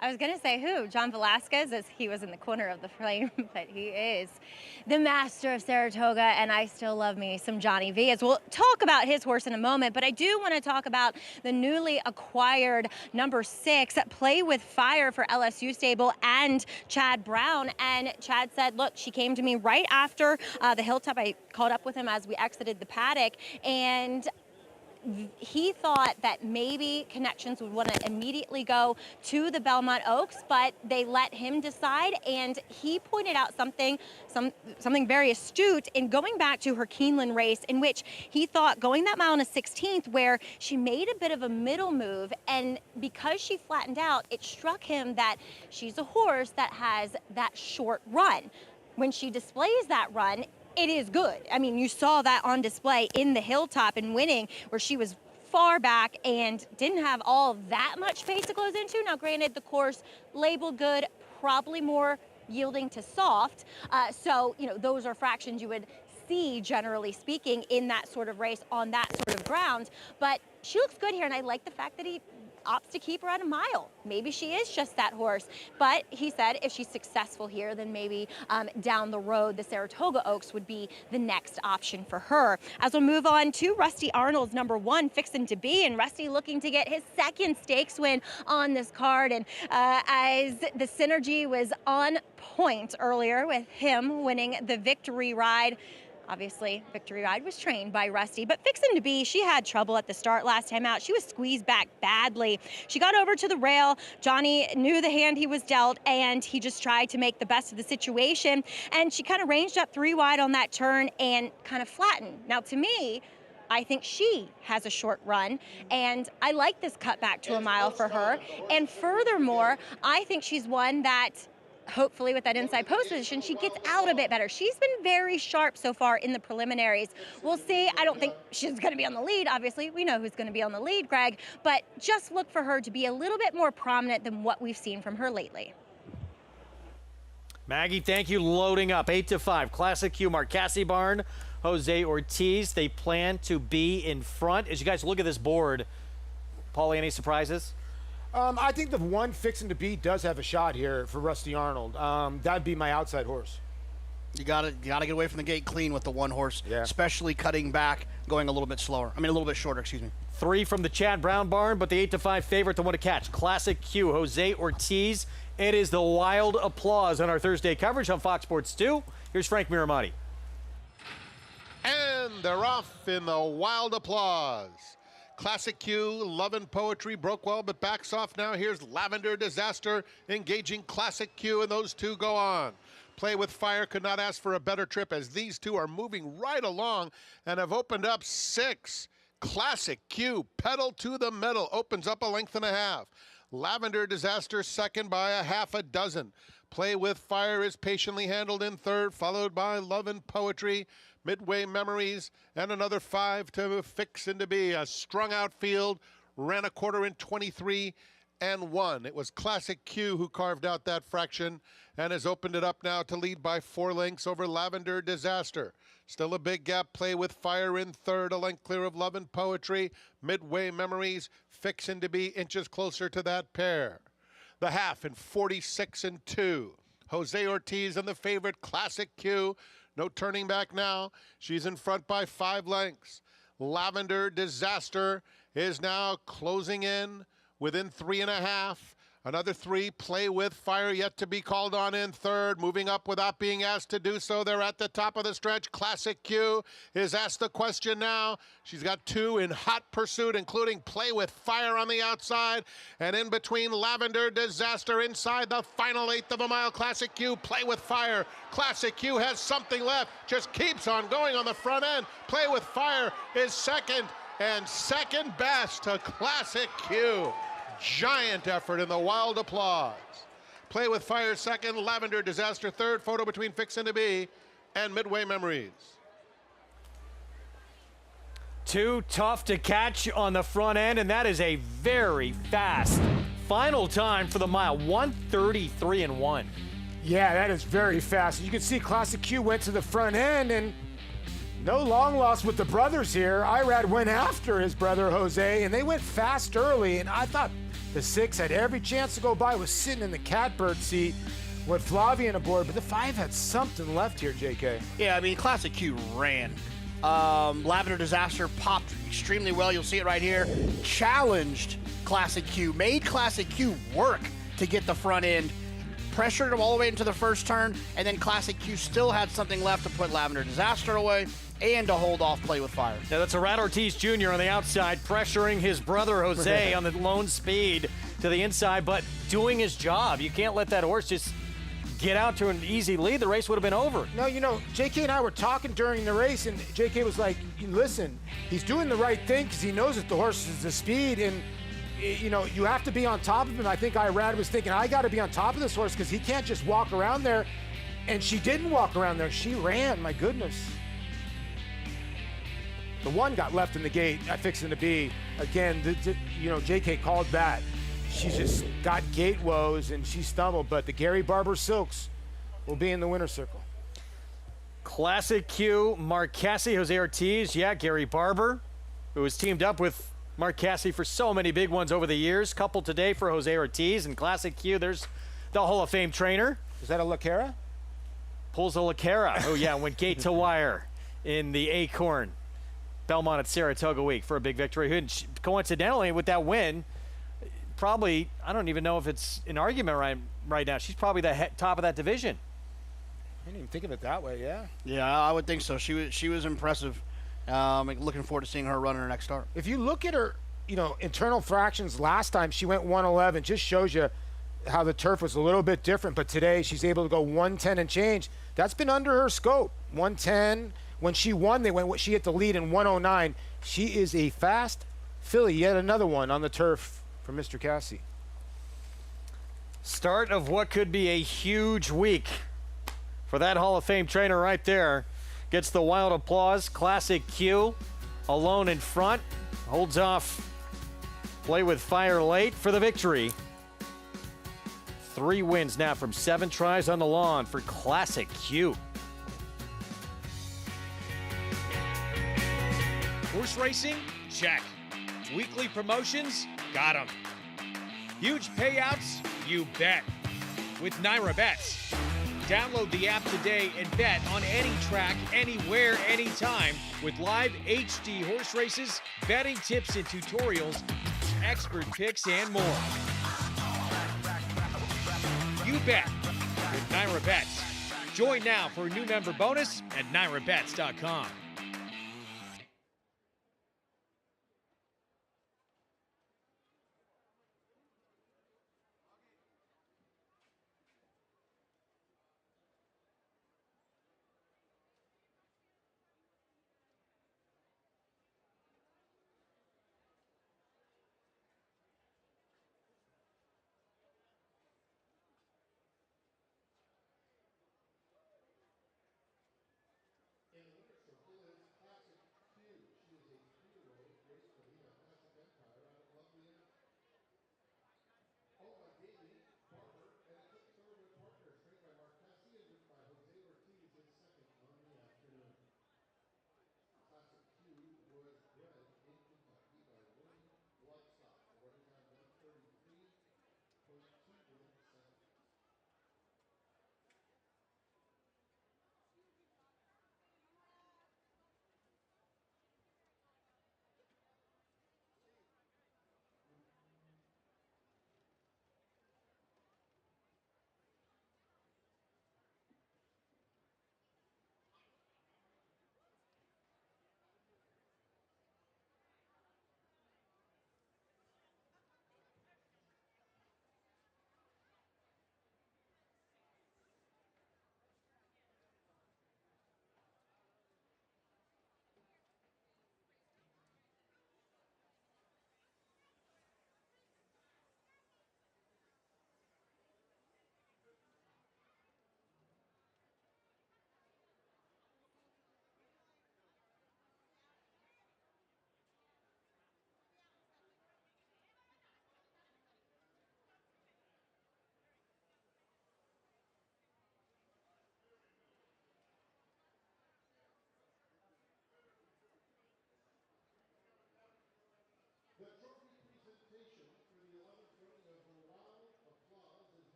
Speaker 8: I was going to say who? John Velasquez, as he was in the corner of the frame, but he is the master of Saratoga, and I still love me some Johnny V. As we'll talk about his horse in a moment, but I do want to talk about the newly acquired number 6, Play with Fire for LSU stable, and Chad Brown. And Chad said, look, she came to me right after the Hilltop. I caught up with him as we exited the paddock, and he thought that maybe Connections would want to immediately go to the Belmont Oaks, but they let him decide, and he pointed out something very astute in going back to her Keeneland race, in which he thought going that mile in a 16th where she made a bit of a middle move, and because she flattened out, it struck him that she's a horse that has that short run. When she displays that run, it is good. I mean, you saw that on display in the Hilltop and winning, where she was far back and didn't have all that much pace to close into. Now, granted, the course labeled good, probably more yielding to soft. So, those are fractions you would see, generally speaking, in that sort of race on that sort of ground. But she looks good here, and I like the fact that he opts to keep her at a mile. Maybe she is just that horse, but he said if she's successful here, then maybe down the road the Saratoga Oaks would be the next option for her. As we'll move on to Rusty Arnold's number 1, Fixin' to Be, and Rusty looking to get his second stakes win on this card, and as the synergy was on point earlier with him winning the Victory Ride. Obviously, Victory Ride was trained by Rusty, but Fixin' to Be, she had trouble at the start last time out. She was squeezed back badly. She got over to the rail. Johnny knew the hand he was dealt, and he just tried to make the best of the situation. And she kind of ranged up 3 wide on that turn and kind of flattened. Now, to me, I think she has a short run, and I like this cut back to a mile for her. And furthermore, I think she's one that hopefully with that inside post position, she gets out a bit better. She's been very sharp so far in the preliminaries. We'll see. I don't think she's going to be on the lead. Obviously, we know who's going to be on the lead, Greg, but just look for her to be a little bit more prominent than what we've seen from her lately.
Speaker 14: Maggie, thank you. Loading up 8-5. Classic Q, Marcassi Barn, Jose Ortiz. They plan to be in front. As you guys look at this board, Paulie, any surprises?
Speaker 6: I think the 1 Fixin' to Be does have a shot here for Rusty Arnold. That'd be my outside horse.
Speaker 18: You gotta get away from the gate clean with the 1 horse, especially cutting back, going a little bit slower. I mean, a little bit shorter, excuse me.
Speaker 14: 3 from the Chad Brown barn, but the 8-5 favorite to win a catch. Classic Q, Jose Ortiz. It is the wild applause on our Thursday coverage on Fox Sports 2. Here's Frank Miramati.
Speaker 2: And they're off in the wild applause. Classic Q, Love and Poetry broke well, but backs off now. Here's Lavender Disaster engaging Classic Q, and those two go on. Play with Fire could not ask for a better trip, as these two are moving right along and have opened up 6. Classic Q, pedal to the metal, opens up a length and a half. Lavender Disaster second by a half a dozen. Play with Fire is patiently handled in third, followed by Love and Poetry, Midway Memories, and another 5 to Fixin' to Be. A strung out field, ran a quarter in 23 and 1. It was Classic Q who carved out that fraction and has opened it up now to lead by 4 lengths over Lavender Disaster. Still a big gap. Play with Fire in third, a length clear of Love and Poetry. Midway Memories, Fixin' to Be inches closer to that pair. The half in 46 and 2. Jose Ortiz and the favorite Classic Q. No turning back now. She's in front by 5 lengths. Lavender Disaster is now closing in within 3.5 Another 3, Play With Fire, yet to be called on in third. Moving up without being asked to do so. They're at the top of the stretch. Classic Q is asked the question now. She's got 2 in hot pursuit, including Play With Fire on the outside. And in between, Lavender Disaster inside the final 1/8 of a mile. Classic Q, Play With Fire. Classic Q has something left. Just keeps on going on the front end. Play With Fire is second, and second best to Classic Q. Giant effort in the wild applause. Play With Fire second, Lavender Disaster third. Photo between Fixin' to Be and Midway Memories.
Speaker 14: 2 tough to catch on the front end, and that is a very fast final time for the mile, 1:33.1.
Speaker 6: Yeah, that is very fast. You can see Classic Q went to the front end, and no long loss with the brothers here. Irad went after his brother Jose, and they went fast early, and I thought the 6 had every chance to go by, was sitting in the catbird seat with Flavian aboard, but the 5 had something left here, JK.
Speaker 18: Yeah, I mean, Classic Q ran. Lavender Disaster popped extremely well. You'll see it right here. Challenged Classic Q, made Classic Q work to get the front end, pressured him all the way into the first turn, and then Classic Q still had something left to put Lavender Disaster away and to hold off Play With Fire.
Speaker 14: Now that's Arad Ortiz Jr. on the outside, pressuring his brother Jose on the lone speed to the inside, but doing his job. You can't let that horse just get out to an easy lead. The race would have been over.
Speaker 6: No, you know, JK and I were talking during the race, and JK was like, listen, he's doing the right thing because he knows that the horse is the speed, and you know, you have to be on top of him. I think Irad was thinking, I got to be on top of this horse because he can't just walk around there. And she didn't walk around there. She ran, my goodness. The 1 got left in the gate at Fixin' to Be. Again, you know, JK called that. She just got gate woes and she stumbled, but the Gary Barber Silks will be in the winner's circle.
Speaker 14: Classic Q, Mark Casse, Jose Ortiz. Yeah, Gary Barber, who has teamed up with Mark Casse for so many big ones over the years. Couple today for Jose Ortiz. And Classic Q, there's the Hall of Fame trainer.
Speaker 6: Is that a Lacara?
Speaker 14: Pulls a Lacara. Oh, yeah, went gate to wire in the Acorn Belmont at Saratoga week for a big victory. And coincidentally, with that win, probably, I don't even know if it's an argument right now. She's probably the top of that division.
Speaker 6: I didn't even think of it that way, yeah.
Speaker 18: Yeah, I would think so. She was impressive. Looking forward to seeing her run in her next start.
Speaker 6: If you look at her, you know, internal fractions last time, she went 111. Just shows you how the turf was a little bit different. But today, she's able to go 110 and change. That's been under her scope. 110. When she won, she hit the lead in 109. She is a fast filly. Yet another one on the turf for Mr. Casse.
Speaker 14: Start of what could be a huge week for that Hall of Fame trainer right there. Gets the wild applause. Classic Q alone in front. Holds off Play With Fire late for the victory. 3 wins now from 7 tries on the lawn for Classic Q.
Speaker 10: Horse racing? Check. Weekly promotions? Got 'em. Huge payouts? You bet. With Naira Bets. Download the app today and bet on any track, anywhere, anytime with live HD horse races, betting tips and tutorials, expert picks, and more. You bet with Naira Bets. Join now for a new member bonus at nairabets.com.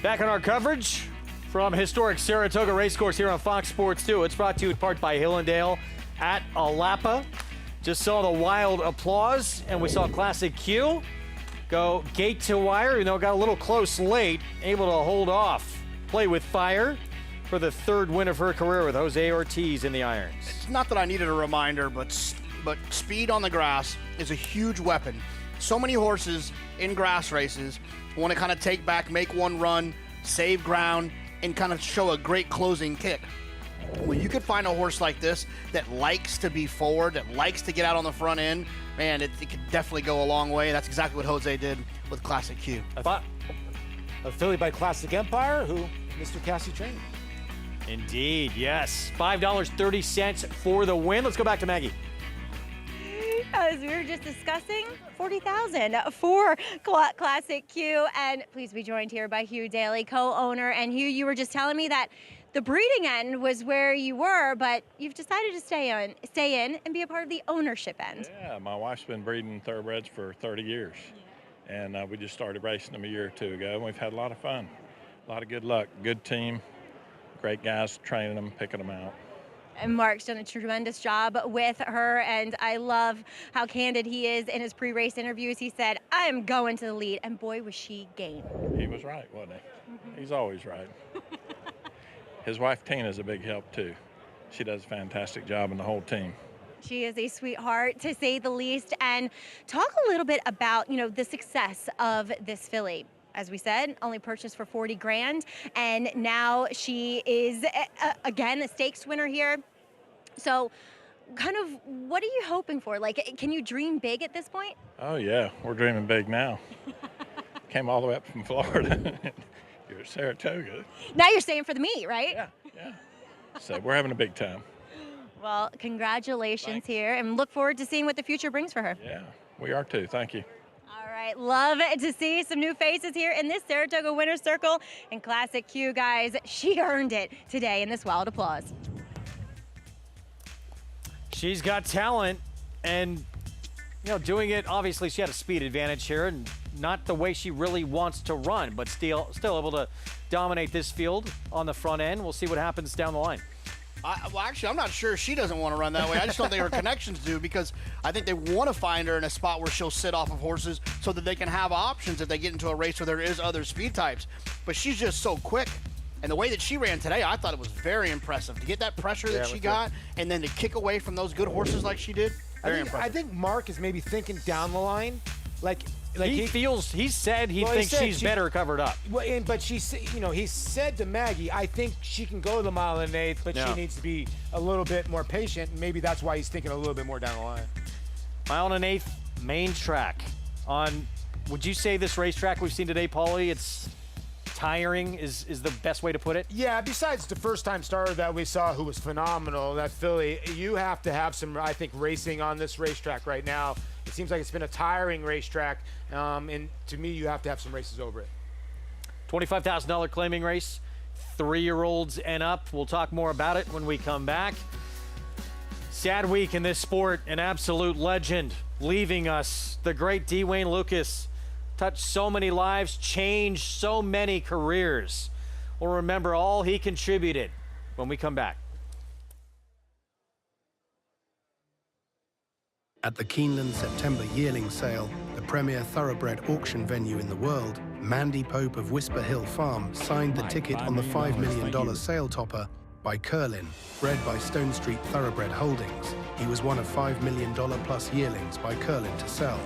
Speaker 14: Back on our coverage from historic Saratoga Racecourse here on Fox Sports 2. It's brought to you in part by Hillendale at Alapa. Just saw the wild applause, and we saw Classic Q go gate to wire, even though it got a little close late, able to hold off, play with fire for the third win of her career with Jose Ortiz in the irons.
Speaker 18: It's not that I needed a reminder, but speed on the grass is a huge weapon. So many horses in grass races want to kind of take back, make one run, save ground, and kind of show a great closing kick. When you could find a horse like this that likes to be forward, that likes to get out on the front end, man, it could definitely go a long way. That's exactly what Jose did with Classic Q.
Speaker 6: A filly by Classic Empire, who Mr. Cassie trained.
Speaker 14: Indeed, yes. $5.30 for the win. Let's go back to Maggie.
Speaker 8: As we were just discussing, $40,000 for Classic Q. And please be joined here by Hugh Daly, co-owner. And Hugh, you were just telling me that the breeding end was where you were, but you've decided to stay in and be a part of the ownership end.
Speaker 3: Yeah, my wife's been breeding thoroughbreds for 30 years. And we just started racing them a year or two ago, and we've had a lot of fun. A lot of good luck, good team, great guys training them, picking them out.
Speaker 8: And Mark's done a tremendous job with her, and I love how candid he is in his pre-race interviews. He said, I'm going to the lead, and boy, was she game.
Speaker 3: He was right, wasn't he? He's always right. His wife, Tina's a big help, too. She does a fantastic job, and the whole team.
Speaker 8: She is a sweetheart, to say the least. And talk a little bit about, the success of this filly. As we said, only purchased for $40,000, and now she is, again, a stakes winner here. So kind of what are you hoping for? Like, can you dream big at this point?
Speaker 3: Oh, yeah, we're dreaming big now. Came all the way up from Florida. You're at Saratoga.
Speaker 8: Now you're staying for the meet, right?
Speaker 3: Yeah. So we're having a big time.
Speaker 8: Well, congratulations here, and look forward to seeing what the future brings for her.
Speaker 3: Yeah, we are too. Thank you.
Speaker 8: All right, love to see some new faces here in this Saratoga Winner's Circle. And Classic Q, guys, she earned it today in this wild applause.
Speaker 14: She's got talent, and doing it, obviously she had a speed advantage here, and not the way she really wants to run, but still able to dominate this field on the front end. We'll see what happens down the line.
Speaker 18: Well, actually, I'm not sure she doesn't want to run that way. I just don't think her connections do, because I think they want to find her in a spot where she'll sit off of horses so that they can have options if they get into a race where there is other speed types. But she's just so quick. And the way that she ran today, I thought it was very impressive. To get that pressure that she got and then to kick away from those good horses like she did, very impressive.
Speaker 6: I think Mark is maybe thinking down the line.
Speaker 14: He said he thinks she's better covered up.
Speaker 6: Well, but he said to Maggie, I think she can go the mile and an eighth, but she needs to be a little bit more patient. And maybe that's why he's thinking a little bit more down the line.
Speaker 14: Mile and an eighth, main track. Would you say this racetrack we've seen today, Paulie, it's tiring is the best way to put it?
Speaker 6: Yeah, besides the first-time starter that we saw who was phenomenal, that filly, you have to have some, I think, racing on this racetrack right now. It seems like it's been a tiring racetrack, and to me, you have to have some races over it.
Speaker 14: $25,000 claiming race, 3-year-olds and up. We'll talk more about it when we come back. Sad week in this sport, an absolute legend leaving us. The great Dwayne Lukas touched so many lives, changed so many careers. We'll remember all he contributed when we come back.
Speaker 11: At the Keeneland September yearling sale, the premier thoroughbred auction venue in the world, Mandy Pope of Whisper Hill Farm signed the ticket on the $5 million sale topper by Curlin, bred by Stone Street Thoroughbred Holdings. He was one of $5 million plus yearlings by Curlin to sell.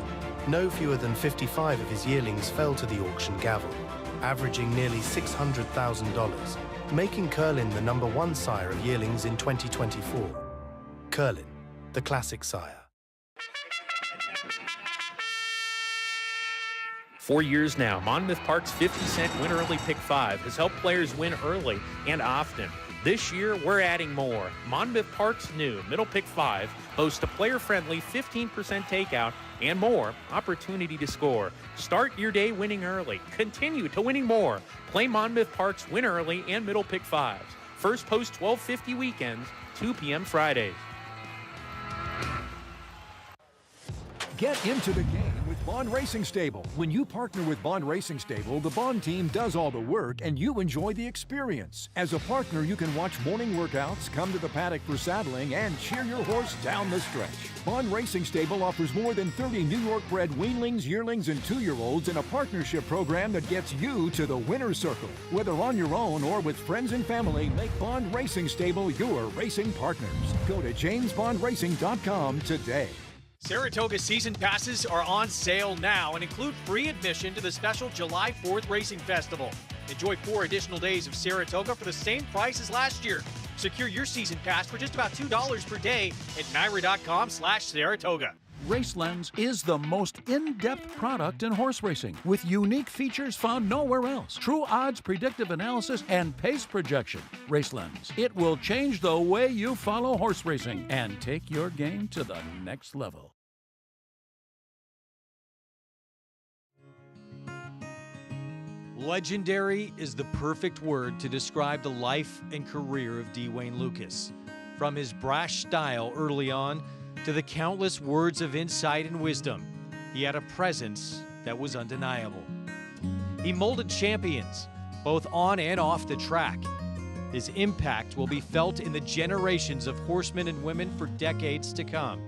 Speaker 11: No fewer than 55 of his yearlings fell to the auction gavel, averaging nearly $600,000, making Curlin the #1 sire of yearlings in 2024. Curlin, the classic sire.
Speaker 7: 4 years now, Monmouth Park's 50-cent Win Early Pick 5 has helped players win early and often. This year, we're adding more. Monmouth Park's new Middle Pick 5 boasts a player-friendly 15% takeout and more opportunity to score. Start your day winning early. Continue to winning more. Play Monmouth Park's Win Early and Middle Pick 5s. First post 12:50 weekends, 2 p.m. Fridays.
Speaker 17: Get into the game with
Speaker 4: Bond Racing Stable. When you partner with Bond Racing Stable, the Bond team does all the work and you enjoy the experience. As a partner, you can watch morning workouts, come to the paddock for saddling, and cheer your horse down the stretch. Bond Racing Stable offers more than 30 New York-bred weanlings, yearlings, and 2-year-olds in a partnership program that gets you to the winner's circle. Whether on your own or with friends and family, make Bond Racing Stable your racing partners. Go to jamesbondracing.com today.
Speaker 10: Saratoga season passes are on sale now and include free admission to the special July 4th Racing Festival. Enjoy 4 additional days of Saratoga for the same price as last year. Secure your season pass for just about $2 per day at NYRA.com/Saratoga.
Speaker 16: RaceLens is the most in-depth product in horse racing with unique features found nowhere else. True odds, predictive analysis, and pace projection. RaceLens. It will change the way you follow horse racing and take your game to the next level.
Speaker 10: Legendary is the perfect word to describe the life and career of Dwayne Lukas. From his brash style early on to the countless words of insight and wisdom, he had a presence that was undeniable. He molded champions, both on and off the track. His impact will be felt in the generations of horsemen and women for decades to come.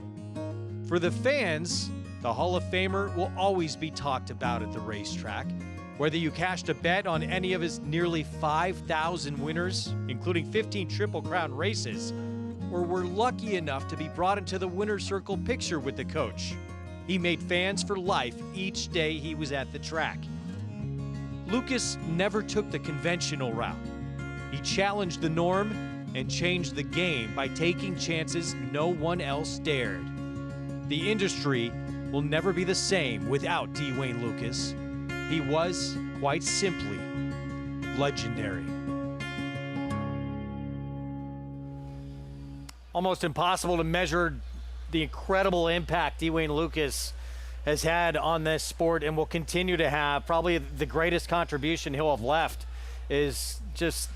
Speaker 10: For the fans, the Hall of Famer will always be talked about at the racetrack. Whether you cashed a bet on any of his nearly 5,000 winners, including 15 Triple Crown races, or were lucky enough to be brought into the winner's circle picture with the coach, he made fans for life each day he was at the track. Lukas never took the conventional route. He challenged the norm and changed the game by taking chances no one else dared. The industry will never be the same without Dwayne Lukas. He was, quite simply, legendary.
Speaker 14: Almost impossible to measure the incredible impact Dwayne Lukas has had on this sport and will continue to have. Probably the greatest contribution he'll have left is just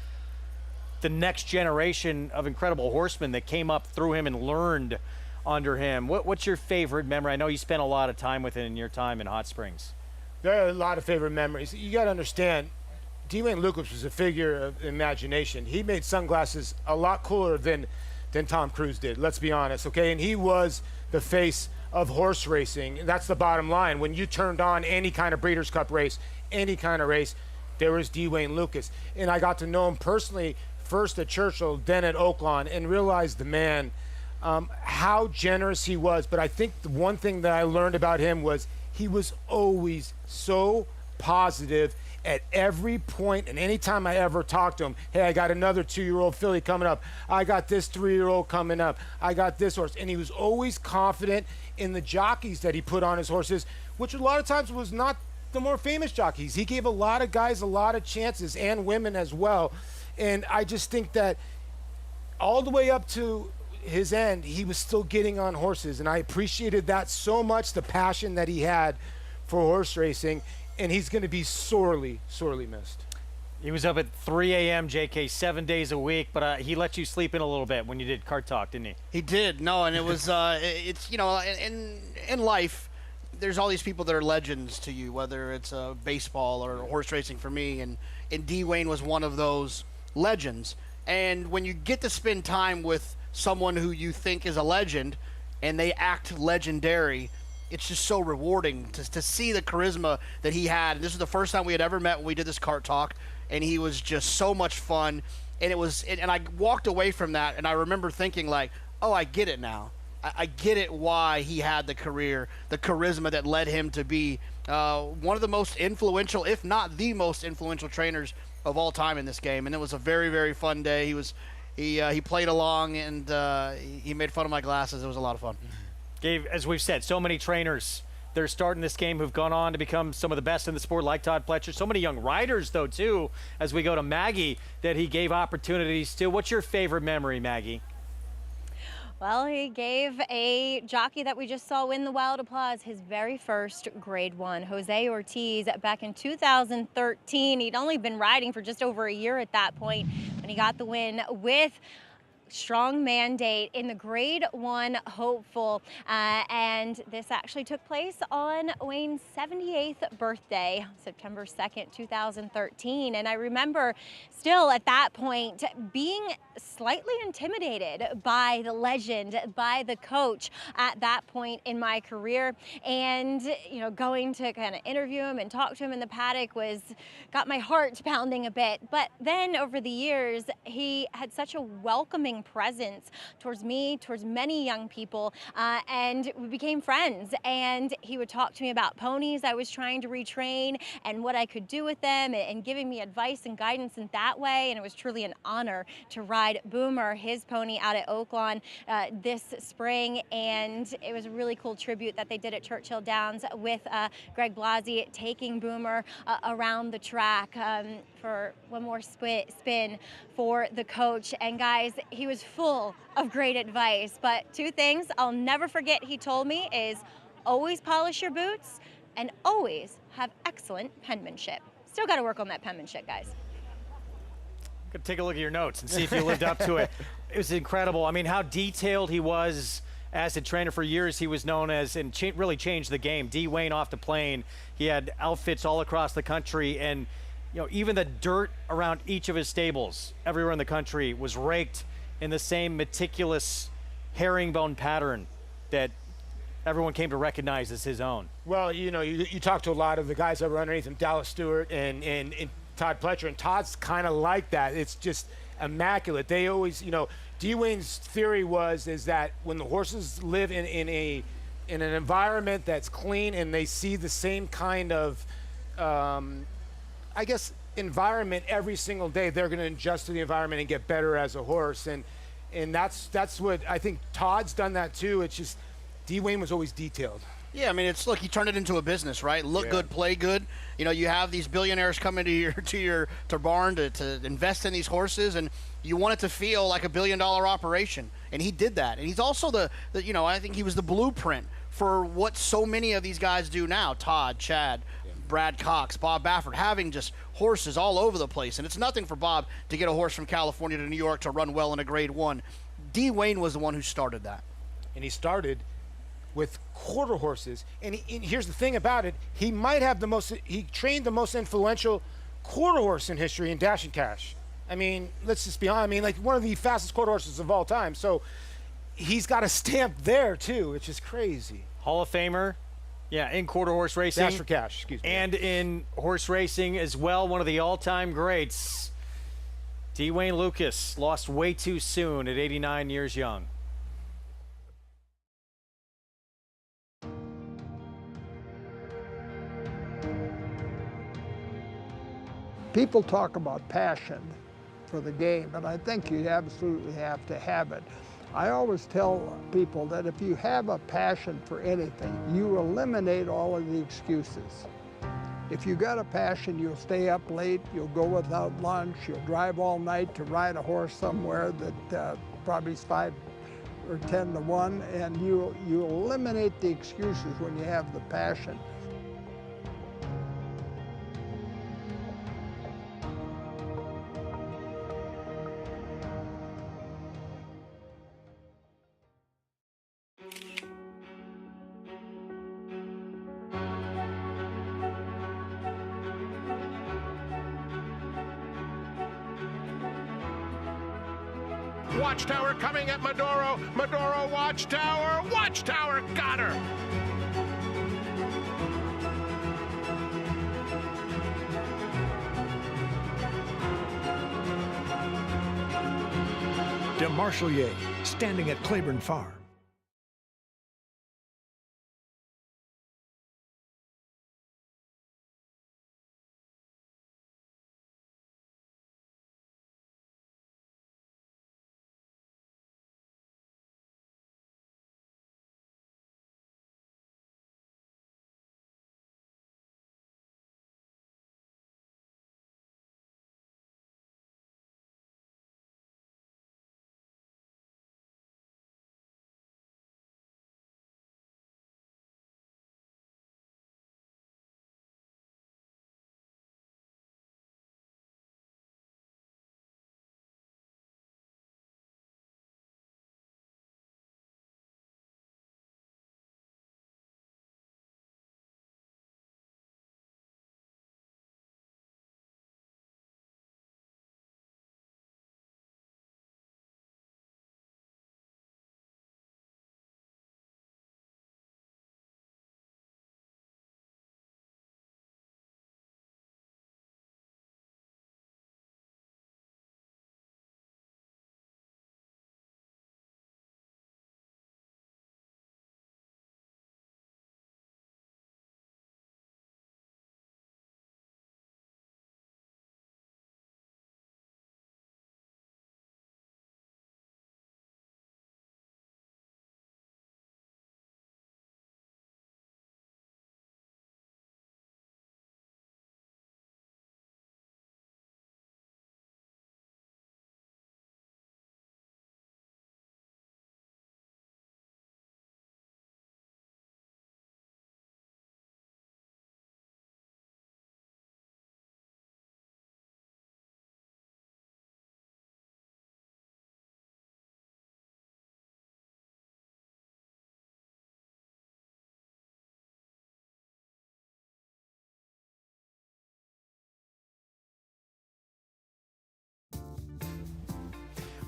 Speaker 14: the next generation of incredible horsemen that came up through him and learned under him. What's your favorite memory? I know you spent a lot of time with it in your time in Hot Springs.
Speaker 6: There are a lot of favorite memories. You got to understand, Dwayne Lukas was a figure of imagination. He made sunglasses a lot cooler than Tom Cruise did, let's be honest, okay? And he was the face of horse racing. That's the bottom line. When you turned on any kind of Breeders' Cup race, any kind of race, there was Dwayne Lukas. And I got to know him personally, first at Churchill, then at Oaklawn, and realized the man, how generous he was. But I think the one thing that I learned about him was he was always so positive at every point, and anytime I ever talked to him, hey, I got another 2-year-old filly coming up. I got this 3-year-old coming up. I got this horse. And he was always confident in the jockeys that he put on his horses, which a lot of times was not the more famous jockeys. He gave a lot of guys a lot of chances, and women as well. And I just think that all the way up to his end, he was still getting on horses. And I appreciated that so much, the passion that he had for horse racing. And he's going to be sorely, sorely missed.
Speaker 14: He was up at 3 a.m., JK, 7 days a week, but he let you sleep in a little bit when you did Cart Talk, didn't he?
Speaker 18: He did, no, and it was, it's, you know, in life, there's all these people that are legends to you, whether it's baseball or horse racing for me, and Dwayne was one of those legends. And when you get to spend time with someone who you think is a legend and they act legendary, it's just so rewarding to see the charisma that he had. And this is the first time we had ever met when we did this Cart Talk, and he was just so much fun. And it was, and I walked away from that, and I remember thinking like, oh, I get it now. I get it why he had the career, the charisma that led him to be one of the most influential, if not the most influential trainers of all time in this game. And it was a very, very fun day. He played along, and he made fun of my glasses. It was a lot of fun.
Speaker 14: Gabe, as we've said, so many trainers that are starting this game who've gone on to become some of the best in the sport, like Todd Pletcher. So many young riders, though, too, as we go to Maggie, that he gave opportunities to. What's your favorite memory, Maggie?
Speaker 8: Well, he gave a jockey that we just saw win the Wild Applause his very first Grade 1, Jose Ortiz, back in 2013. He'd only been riding for just over a year at that point when he got the win with strong mandate in the Grade 1 hopeful, and this actually took place on Wayne's 78th birthday, September 2nd, 2013. And I remember still at that point being slightly intimidated by the legend, by the coach at that point in my career. And, you know, going to kind of interview him and talk to him in the paddock got my heart pounding a bit. But then over the years, he had such a welcoming presence towards me, towards many young people, and we became friends. And he would talk to me about ponies I was trying to retrain and what I could do with them, and giving me advice and guidance in that way. And it was truly an honor to ride Boomer, his pony, out at Oaklawn this spring. And it was a really cool tribute that they did at Churchill Downs with Greg Blasi taking Boomer around the track for one more spin for the coach. And guys, he was full of great advice, but two things I'll never forget he told me is always polish your boots and always have excellent penmanship. Still got to work on that penmanship, guys.
Speaker 14: Could take a look at your notes and see if you lived up to it. It was incredible. I mean, how detailed he was as a trainer. For years he was known as, and really changed the game, D. Wayne off the plane. He had outfits all across the country, and you know, even the dirt around each of his stables everywhere in the country was raked in the same meticulous herringbone pattern that everyone came to recognize as his own.
Speaker 6: Well, you know, you talk to a lot of the guys that were underneath him, Dallas Stewart and Todd Pletcher, and Todd's kind of like that. It's just immaculate. They always, you know, D. Wayne's theory is that when the horses live in an environment that's clean and they see the same kind of, I guess, environment every single day, they're going to adjust to the environment and get better as a horse. And that's what I think Todd's done that too. It's just D. Wayne was always detailed.
Speaker 18: Yeah, I mean, it's, look, he turned it into a business, right? Look good, play good. You know, you have these billionaires coming to your barn to invest in these horses, and you want it to feel like $1 billion operation. And he did that. And he's also the you know, I think he was the blueprint for what so many of these guys do now. Todd, Chad, Brad Cox, Bob Baffert, having just horses all over the place. And it's nothing for Bob to get a horse from California to New York to run well in a Grade 1. D. Wayne was the one who started that.
Speaker 6: And he started with quarter horses. And here's the thing about it. He trained the most influential quarter horse in history in Dash and Cash. I mean, let's just be honest. I mean, like, one of the fastest quarter horses of all time. So he's got a stamp there too, which is crazy.
Speaker 14: Hall of Famer. Yeah, in quarter horse racing.
Speaker 6: Dash for Cash, excuse me.
Speaker 14: And in horse racing as well, one of the all-time greats. D. Wayne Lukas lost way too soon at 89 years young.
Speaker 1: People talk about passion for the game, and I think you absolutely have to have it. I always tell people that if you have a passion for anything, you eliminate all of the excuses. If you got a passion, you'll stay up late, you'll go without lunch, you'll drive all night to ride a horse somewhere that probably is 5 or 10 to 1, and you eliminate the excuses when you have the passion.
Speaker 2: Watchtower coming at Medoro. Medoro, Watchtower. Watchtower got her.
Speaker 4: DeMarchelier, standing at Claiborne Farm.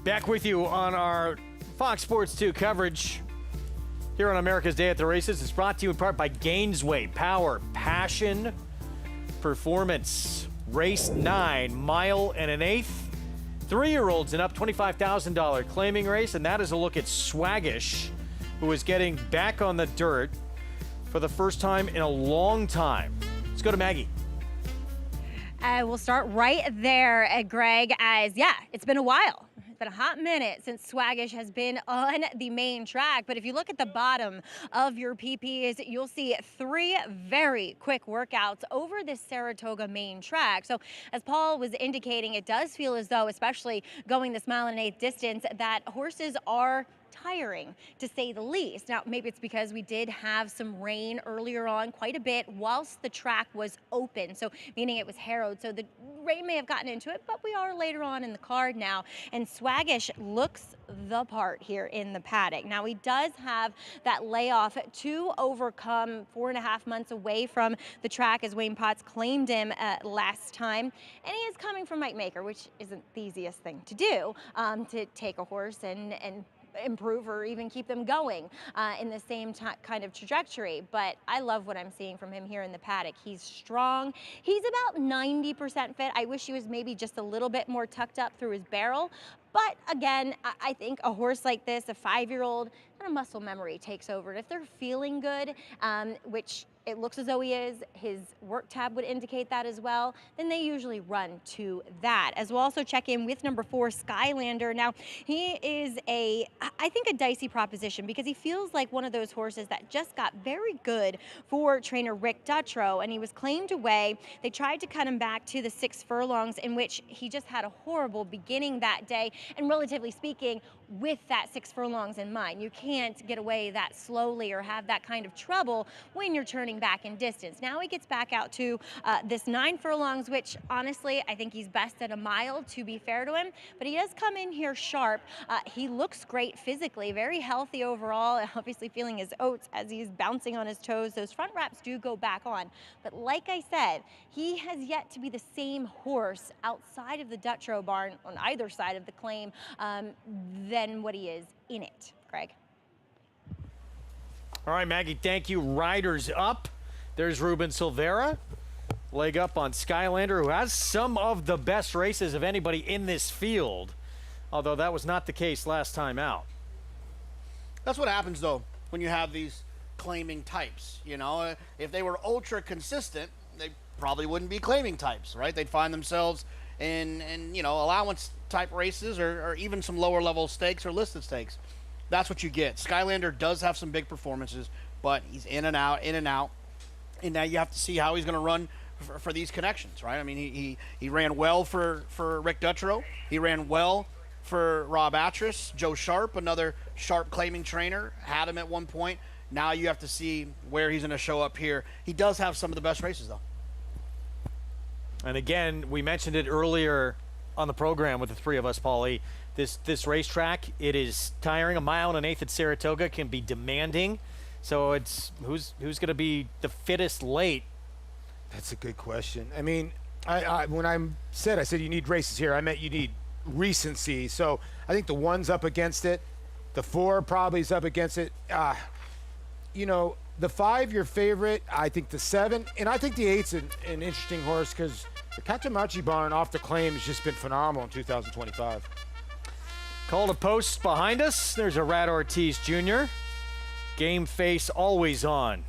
Speaker 14: Back with you on our Fox Sports 2 coverage here on America's Day at the Races. It's brought to you in part by Gainesway Power, Passion, Performance. Race 9, mile and an eighth. 3-year-olds and up, $25,000 claiming race, and that is a look at Swaggish, who is getting back on the dirt for the first time in a long time. Let's go to Maggie.
Speaker 8: We'll start right there, Greg, as, it's been a while. It's been a hot minute since Swaggish has been on the main track, but if you look at the bottom of your PPs, you'll see 3 very quick workouts over this Saratoga main track. So as Paul was indicating, it does feel as though, especially going this mile and an eighth distance, that horses are tiring, to say the least. Now, maybe it's because we did have some rain earlier on quite a bit whilst the track was open, so meaning it was harrowed, so the rain may have gotten into it, but we are later on in the card now, and Swaggish looks the part here in the paddock. Now, he does have that layoff to overcome, 4.5 months away from the track as Wayne Potts claimed him last time, and he is coming from Mike Maker, which isn't the easiest thing to do, to take a horse and improve or even keep them going in the same kind of trajectory. But I love what I'm seeing from him here in the paddock. He's strong. He's about 90% fit. I wish he was maybe just a little bit more tucked up through his barrel. But again, I think a horse like this, a 5-year-old, kind of muscle memory takes over. And if they're feeling good, which it looks as though he is, his work tab would indicate that as well, then they usually run to that. As we'll also check in with number 4, Skylander. Now, he is I think a dicey proposition because he feels like one of those horses that just got very good for trainer Rick Dutrow, and he was claimed away. They tried to cut him back to the 6 furlongs, in which he just had a horrible beginning that day, and relatively speaking, with that 6 furlongs in mind. You can't get away that slowly or have that kind of trouble when you're turning back in distance. Now he gets back out to this 9 furlongs, which honestly, I think he's best at a mile, to be fair to him, but he does come in here sharp. He looks great physically, very healthy overall, obviously feeling his oats as he's bouncing on his toes. Those front wraps do go back on, but like I said, he has yet to be the same horse outside of the Dutrow barn on either side of the claim than what he is in it, Greg.
Speaker 14: All right, Maggie, thank you. Riders up. There's Ruben Silvera. Leg up on Skylander, who has some of the best races of anybody in this field, although that was not the case last time out.
Speaker 18: That's what happens, though, when you have these claiming types. You know, if they were ultra consistent, they probably wouldn't be claiming types, right? They'd find themselves in you know, allowance type races or even some lower level stakes or listed stakes. That's what you get. Skylander does have some big performances, but he's in and out, and now you have to see how he's going to run for these connections, right? I mean, he ran well for Rick Dutrow. He ran well for Rob Atras. Joe Sharp, another Sharp claiming trainer, had him at one point. Now you have to see where he's going to show up here. He does have some of the best races, though.
Speaker 14: And again, we mentioned it earlier on the program with the three of us, Paulie. This racetrack, it is tiring. A mile and an eighth at Saratoga can be demanding. So it's who's going to be the fittest late?
Speaker 6: That's a good question. I mean, when I said you need races here, I meant you need recency. So I think the 1's up against it. The 4 probably is up against it. You know, the 5, your favorite. I think the 7, and I think the 8's an interesting horse because the Catamachi barn off the claim has just been phenomenal in 2025.
Speaker 14: Call to post behind us. There's a Rad Ortiz Jr. Game face always on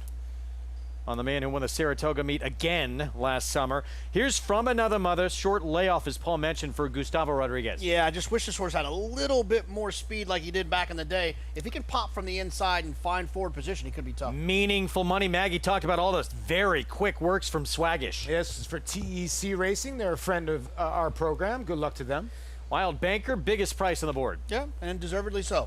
Speaker 14: the man who won the Saratoga meet again last summer. Here's From Another Mother. Short layoff, as Paul mentioned, for Gustavo Rodriguez.
Speaker 18: Yeah, I just wish this horse had a little bit more speed like he did back in the day. If he can pop from the inside and find forward position, he could be tough.
Speaker 14: Meaningful money. Maggie talked about all those very quick works from Swaggish.
Speaker 6: Yes, this is for TEC Racing. They're a friend of our program. Good luck to them.
Speaker 14: Wild Banker, biggest price on the board.
Speaker 18: Yeah, and deservedly so.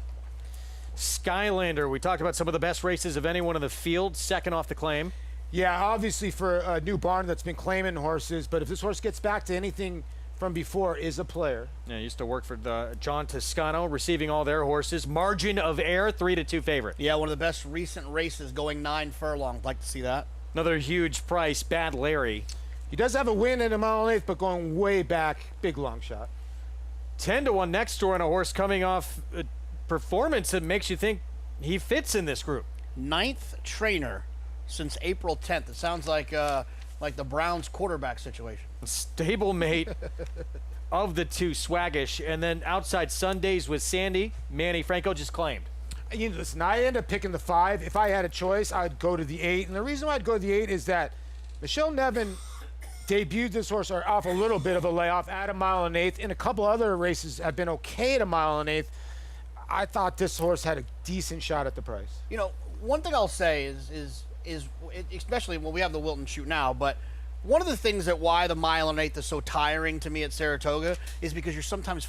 Speaker 14: Skylander, we talked about some of the best races of anyone in the field, second off the claim.
Speaker 6: Yeah, obviously for a new barn that's been claiming horses, but if this horse gets back to anything from before, is a player.
Speaker 14: Yeah, used to work for John Toscano, receiving all their horses. Margin of Error, 3-2 favorite.
Speaker 18: Yeah, one of the best recent races, going 9 furlongs. Like to see that.
Speaker 14: Another huge price, Bad Larry.
Speaker 6: He does have a win in a mile and eighth, but going way back, big long shot.
Speaker 14: 10-1 next door on a horse coming off a performance that makes you think he fits in this group.
Speaker 18: 9th trainer since April 10th. It sounds like the Browns quarterback situation.
Speaker 14: Stablemate of the two, Swaggish. And then outside Sundays with Sandy, Manny Franco just claimed.
Speaker 6: You know, listen, I end up picking the 5. If I had a choice, I'd go to the 8. And the reason why I'd go to the 8 is that Michelle Nevin debuted this horse off a little bit of a layoff at a mile and 1/8, and a couple other races have been okay at a mile and 1/8. I thought this horse had a decent shot at the price.
Speaker 18: You know, one thing I'll say is especially when we have the Wilton shoot now, but one of the things that why the mile and 1/8 is so tiring to me at Saratoga is because you're sometimes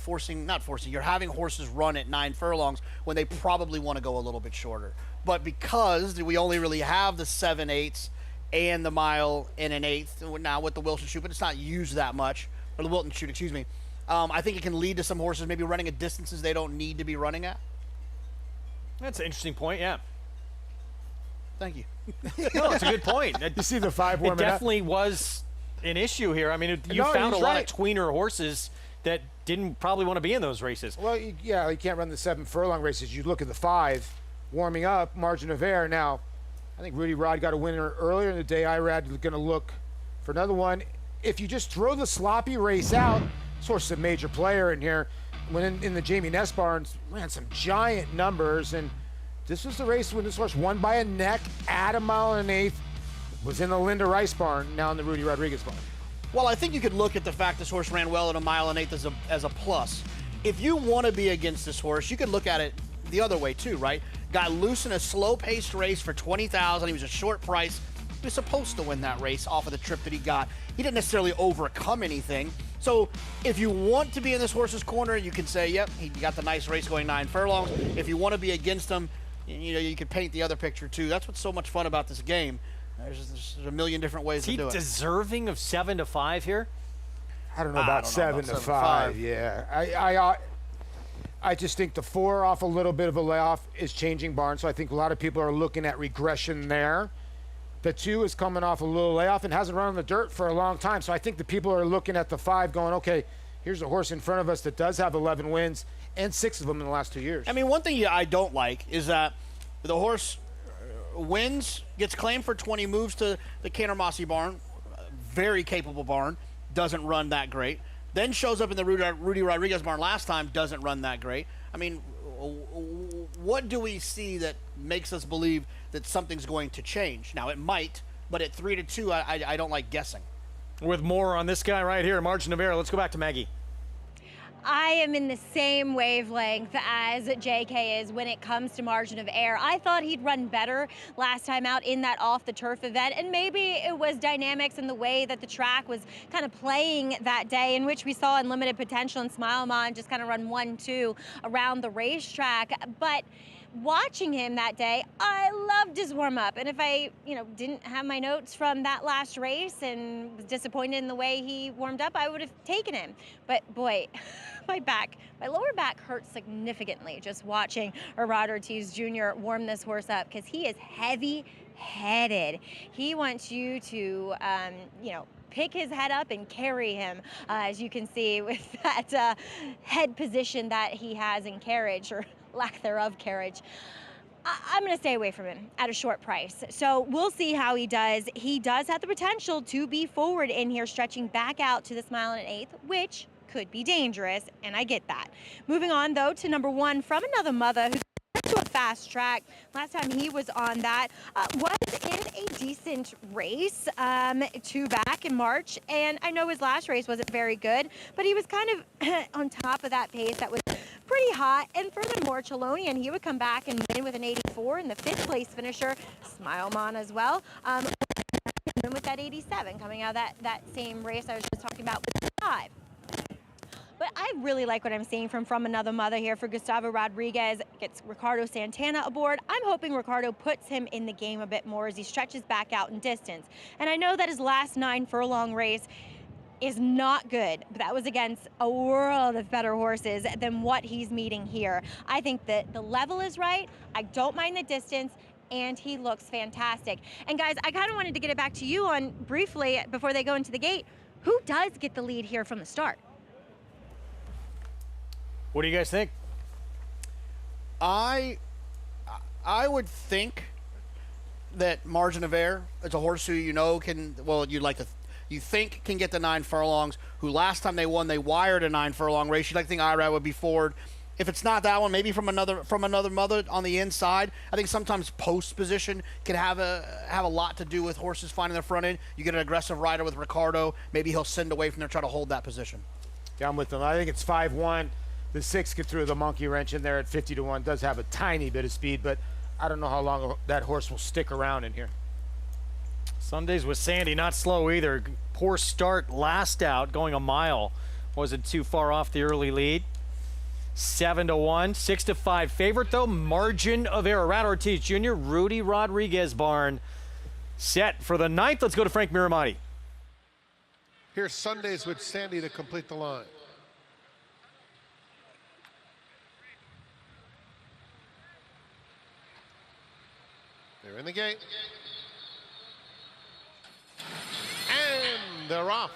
Speaker 18: you're having horses run at 9 furlongs when they probably want to go a little bit shorter. But because we only really have the 7/8 and the mile and 1/8 now with the Wilton shoot, but it's not used that much, or the Wilton shoot, excuse me. I think it can lead to some horses maybe running at distances they don't need to be running at.
Speaker 14: That's an interesting point, yeah.
Speaker 18: Thank you.
Speaker 14: No, it's a good point.
Speaker 6: You see the 5 warming up?
Speaker 14: It definitely was an issue here. I mean, you found a lot of tweener horses that didn't probably want to be in those races.
Speaker 6: Well, you can't run the 7 furlong races. You look at the 5 warming up, margin of error. Now, I think Rudy Rod got a winner earlier in the day. Irad going to look for another one. If you just throw the sloppy race out, this horse is a major player in here. When in the Jamie Ness barns, ran some giant numbers, and this was the race when this horse won by a neck at a mile and 1/8, was in the Linda Rice barn, now in the Rudy Rodriguez barn.
Speaker 18: Well, I think you could look at the fact this horse ran well at a mile and 1/8 as a plus. If you want to be against this horse, you could look at it the other way too, right? Got loose in a slow-paced race for $20,000. He was a short price. He was supposed to win that race off of the trip that he got. He didn't necessarily overcome anything. So if you want to be in this horse's corner, you can say, yep, he got the nice race going 9 furlongs. If you want to be against him, you could paint the other picture too. That's what's so much fun about this game. There's a million different ways to do it.
Speaker 14: Is he deserving of 7 to 5 here?
Speaker 6: I don't know about 7 to 5. Yeah, I just think the 4 off a little bit of a layoff is changing barn. So I think a lot of people are looking at regression there. The 2 is coming off a little layoff and hasn't run on the dirt for a long time. So I think the people are looking at the 5 going, okay, here's a horse in front of us that does have 11 wins and 6 of them in the last 2 years.
Speaker 18: I mean, one thing I don't like is that the horse wins, gets claimed for 20, moves to the Cantermossy barn, very capable barn, doesn't run that great. Then shows up in the Rudy Rodriguez barn last time, doesn't run that great. I mean, what do we see that makes us believe that something's going to change? Now, it might, but at 3 to 2, I don't like guessing.
Speaker 14: With more on this guy right here, margin of error, let's go back to Maggie.
Speaker 8: I am in the same wavelength as JK is when it comes to margin of error. I thought he'd run better last time out in that off-the-turf event, and maybe it was dynamics in the way that the track was kind of playing that day, in which we saw Unlimited Potential and Smilemon just kind of run 1-2 around the racetrack. But watching him that day, I loved his warm-up. And if I, didn't have my notes from that last race and was disappointed in the way he warmed up, I would have taken him. But boy, my lower back hurts significantly just watching Rod Ortiz Jr. warm this horse up, because he is heavy-headed. He wants you to, pick his head up and carry him, as you can see with that head position that he has in carriage, or lack thereof carriage. I'm going to stay away from him at a short price. So we'll see how he does. He does have the potential to be forward in here, stretching back out to this mile and 1/8, which could be dangerous, and I get that. Moving on, though, to number 1 from Another Mother, who's to a fast track. Last time he was on that was in a decent race 2 back in March, and I know his last race wasn't very good, but he was kind of on top of that pace that was pretty hot. And furthermore, Chelonian, he would come back and win with an 84, and the 5th place finisher, Smilemon as well, with that 87 coming out of that same race I was just talking about with 5. But I really like what I'm seeing from Another Mother here for Gustavo Rodriguez. Gets Ricardo Santana aboard. I'm hoping Ricardo puts him in the game a bit more as he stretches back out in distance. And I know that his last 9 furlong race is not good, but that was against a world of better horses than what he's meeting here. I think that the level is right. I don't mind the distance, and he looks fantastic. And guys, I kind of wanted to get it back to you on briefly before they go into the gate. Who does get the lead here from the start?
Speaker 14: What do you guys think?
Speaker 18: I would think that Margin of Error, it's a horse who you think can get the 9 furlongs, who last time they won, they wired a 9 furlong race. You'd like to think Irad would be forward. If it's not that one, maybe from another mother on the inside. I think sometimes post position can have a lot to do with horses finding their front end. You get an aggressive rider with Ricardo, maybe he'll send away from there, try to hold that position.
Speaker 6: Yeah, I'm with them. I think it's 5-1. The 6 could throw the monkey wrench in there at 50-1. Does have a tiny bit of speed, but I don't know how long that horse will stick around in here.
Speaker 14: Sundays with Sandy, not slow either. Poor start last out, going a mile. Wasn't too far off the early lead. 7-1, 6-5 favorite though. Margin of Error. Rat Ortiz Jr., Rudy Rodriguez barn set for the 9th. Let's go to Frank Miramati.
Speaker 2: Here's Sundays with Sandy to complete the line. They're in the gate. And they're off.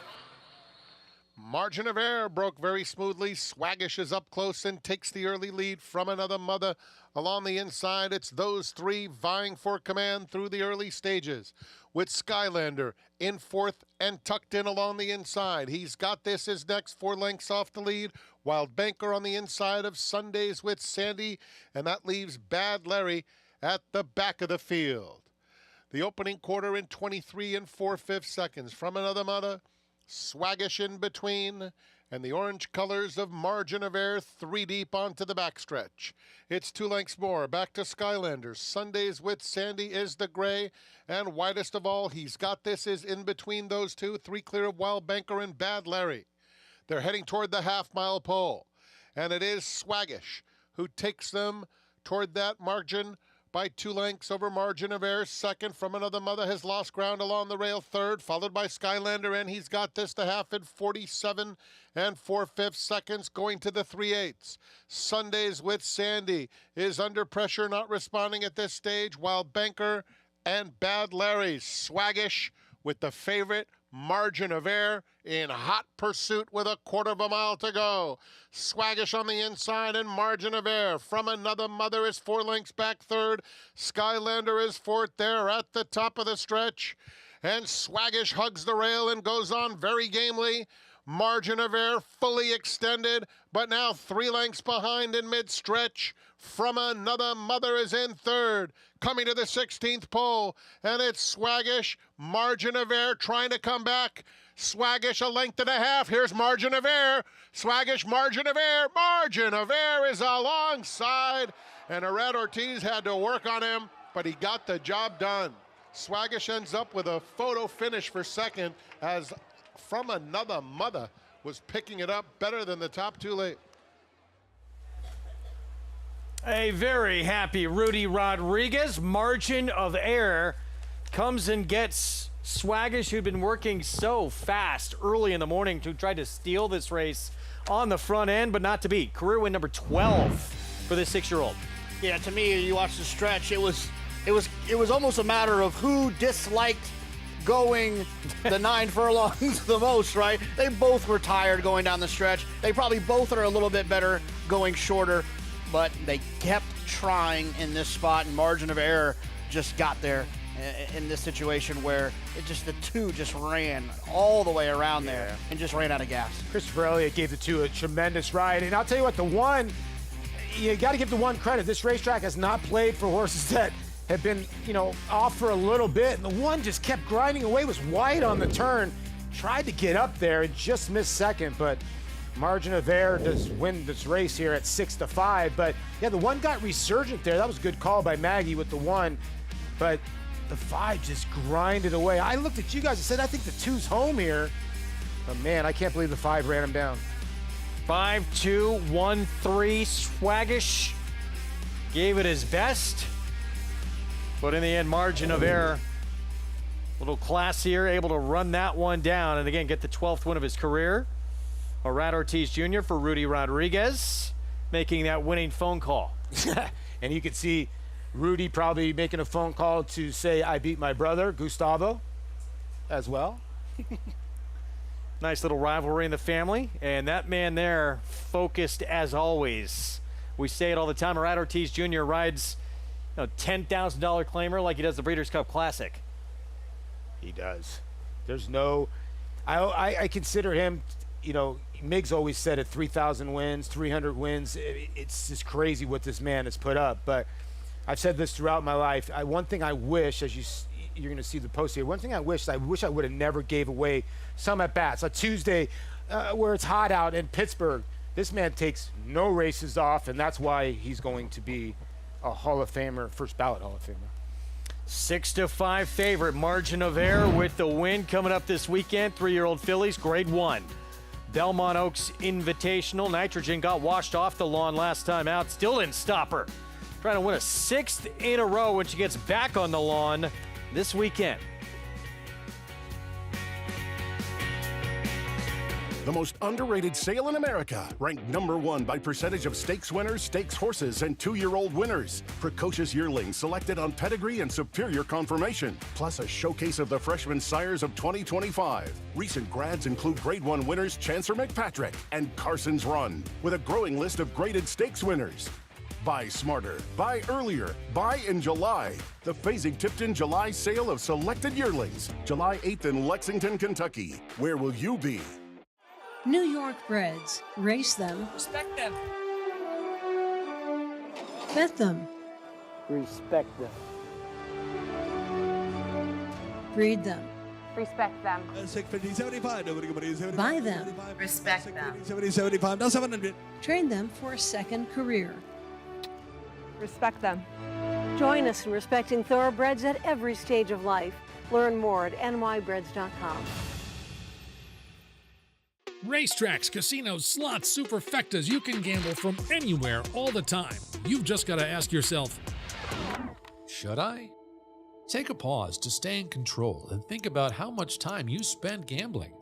Speaker 2: Margin of Error broke very smoothly. Swaggish is up close and takes the early lead from Another Mother. Along the inside, it's those three vying for command through the early stages, with Skylander in 4th and tucked in along the inside. He's got this his next 4 lengths off the lead. Wild Banker on the inside of Sundays with Sandy, and that leaves Bad Larry at the back of the field. The opening quarter in 23 and 4/5 seconds from Another Mother. Swaggish in between, and the orange colors of Margin of Error 3 deep onto the backstretch. It's 2 lengths more, back to Skylanders. Sundays with Sandy is the gray, and widest of all, he's got this is in between those two, 3 clear of Wild Banker and Bad Larry. They're heading toward the half-mile pole, and it is Swaggish who takes them toward that margin by 2 lengths over Margin of Error. Second from Another Mother has lost ground along the rail. Third, followed by Skylander, and he's got this to half in 47 and 4/5 seconds, going to the 3/8. Sundays with Sandy is under pressure, not responding at this stage, while Banker and Bad Larry. Swaggish with the favorite Margin of Error in hot pursuit with 1/4 mile to go. Swaggish on the inside and Margin of Error from Another Mother is 4 lengths back third. Skylander is 4th there at the top of the stretch. And Swaggish hugs the rail and goes on very gamely. Margin of Error fully extended, but now 3 lengths behind in mid-stretch. From Another Mother is in 3rd. Coming to the 16th pole, and it's Swaggish, Margin of Error trying to come back. Swaggish 1.5 lengths. Here's Margin of Error. Swaggish, Margin of Error. Margin of Error is alongside, and Rat Ortiz had to work on him, but he got the job done. Swaggish ends up with a photo finish for 2nd, as From Another Mother was picking it up better than the top 2 late.
Speaker 14: A very happy Rudy Rodriguez. Margin of Error comes and gets Swaggish, who'd been working so fast early in the morning to try to steal this race on the front end, but not to be. Career win number 12 for this 6-year-old.
Speaker 18: Yeah, to me, you watch the stretch, it was almost a matter of who disliked going the 9 furlongs the most, right? They both were tired going down the stretch. They probably both are a little bit better going shorter, but they kept trying in this spot, and Margin of Error just got there in this situation where the 2 just ran all the way around there and just ran out of gas.
Speaker 6: Christopher Elliott gave the 2 a tremendous ride, and I'll tell you what, the 1, you got to give the 1 credit. This racetrack has not played for horses that have been, off for a little bit, and the 1 just kept grinding away, was wide on the turn, tried to get up there and just missed 2nd, but Margin of Error does win this race here at 6-5. But yeah, the 1 got resurgent there. That was a good call by Maggie with the 1, but the 5 just grinded away. I looked at you guys and said, I think the 2's home here, but man, I can't believe the 5 ran him down.
Speaker 14: 5-2, 1-3. Swaggish gave it his best, but in the end, Margin of Error, a little classier, able to run that one down and again get the 12th win of his career. Rat Ortiz Jr. for Rudy Rodriguez, making that winning phone call.
Speaker 6: And you could see Rudy probably making a phone call to say, I beat my brother, Gustavo, as well.
Speaker 14: Nice little rivalry in the family. And that man there, focused as always. We say it all the time. Irad Ortiz Jr. rides a $10,000 claimer like he does the Breeders' Cup Classic.
Speaker 6: He does. There's no, I consider him, you know, Miggs always said it, 3,000 wins, 300 wins. It's just crazy what this man has put up. But I've said this throughout my life. One thing I wish, as you're going to see the post here, one thing I wish I would have never gave away some at-bats. A Tuesday where it's hot out in Pittsburgh, this man takes no races off, and that's why he's going to be a Hall of Famer, first ballot Hall of Famer.
Speaker 14: 6-5 favorite, Margin of Error with the win coming up this weekend. 3-year-old fillies, Grade 1. Belmont Oaks Invitational. Nitrogen got washed off the lawn last time out. Still didn't stop her. Trying to win a 6th in a row when she gets back on the lawn this weekend.
Speaker 5: The most underrated sale in America, ranked #1 by percentage of stakes winners, stakes horses, and 2-year-old winners. Precocious yearlings selected on pedigree and superior conformation, plus a showcase of the freshman sires of 2025. Recent grads include Grade 1 winners Chancer McPatrick and Carson's Run, with a growing list of graded stakes winners. Buy smarter, buy earlier, buy in July. The Fasig-Tipton July sale of selected yearlings, July 8th in Lexington, Kentucky. Where will you be?
Speaker 13: New York breds. Race them.
Speaker 17: Respect them.
Speaker 13: Bet them.
Speaker 17: Respect them.
Speaker 13: Breed them.
Speaker 17: Respect them.
Speaker 13: Buy them.
Speaker 17: Respect them.
Speaker 13: Train them for a second career.
Speaker 17: Respect them.
Speaker 19: Join us in respecting thoroughbreds at every stage of life. Learn more at nybreds.com.
Speaker 20: Racetracks, casinos, slots, superfectas, you can gamble from anywhere all the time. You've just got to ask yourself, should I? Take a pause to stay in control and think about how much time you spend gambling.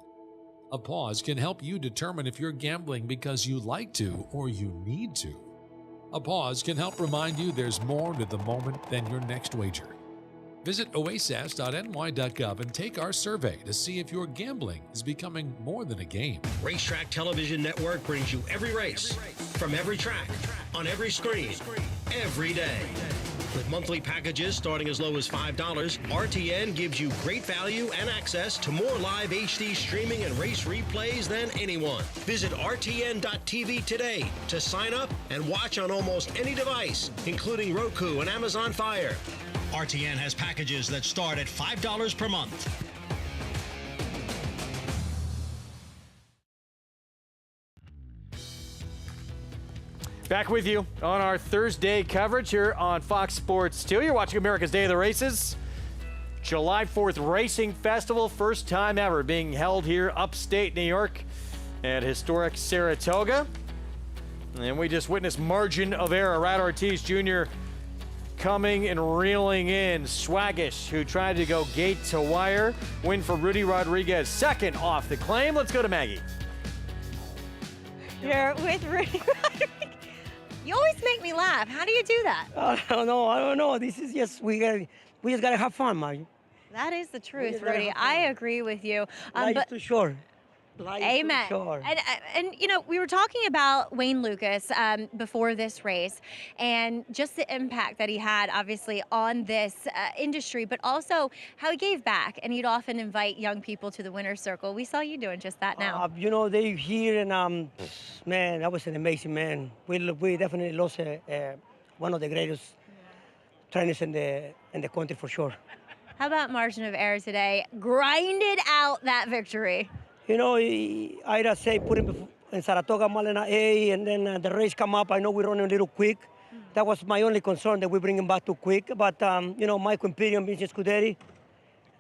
Speaker 20: A pause can help you determine if you're gambling because you like to or you need to. A pause can help remind you there's more to the moment than your next wager. Visit oasis.ny.gov and take our survey to see if your gambling is becoming more than a game.
Speaker 25: Racetrack Television Network brings you every race, from every track, on every screen, every day. With monthly packages starting as low as $5, RTN gives you great value and access to more live HD streaming and race replays than anyone. Visit RTN.tv today to sign up and watch on almost any device, including Roku and Amazon Fire. RTN has packages that start at $5 per month.
Speaker 14: Back with you on our Thursday coverage here on Fox Sports 2. You're watching America's Day of the Races. July 4th Racing Festival, first time ever being held here upstate New York at historic Saratoga. And we just witnessed Margin of Error, Irad Ortiz Jr. coming and reeling in Swaggish, who tried to go gate to wire. Win for Rudy Rodriguez, second off the claim. Let's go to Maggie.
Speaker 8: You're with Rudy Rodriguez. You always make me laugh. How do you do that?
Speaker 17: I don't know. This is just, we just gotta have fun, man.
Speaker 8: That is the truth, Rudy. I agree with you.
Speaker 17: Life is too short.
Speaker 8: Amen. And you know, we were talking about Wayne Lukas before this race, and just the impact that he had, obviously, on this industry, but also how he gave back. And he'd often invite young people to the winner's circle. We saw you doing just that now.
Speaker 17: You know, they here, and man, that was an amazing man. We definitely lost one of the greatest trainers in the country for sure.
Speaker 8: How about Margin of Error today? Grinded out that victory.
Speaker 17: You know, I just say put him in Saratoga, Malena A, and then the race come up. I know we're running a little quick. That was my only concern, that we bring him back too quick. But, you know, Michael Imperium, Vincent Scuderi,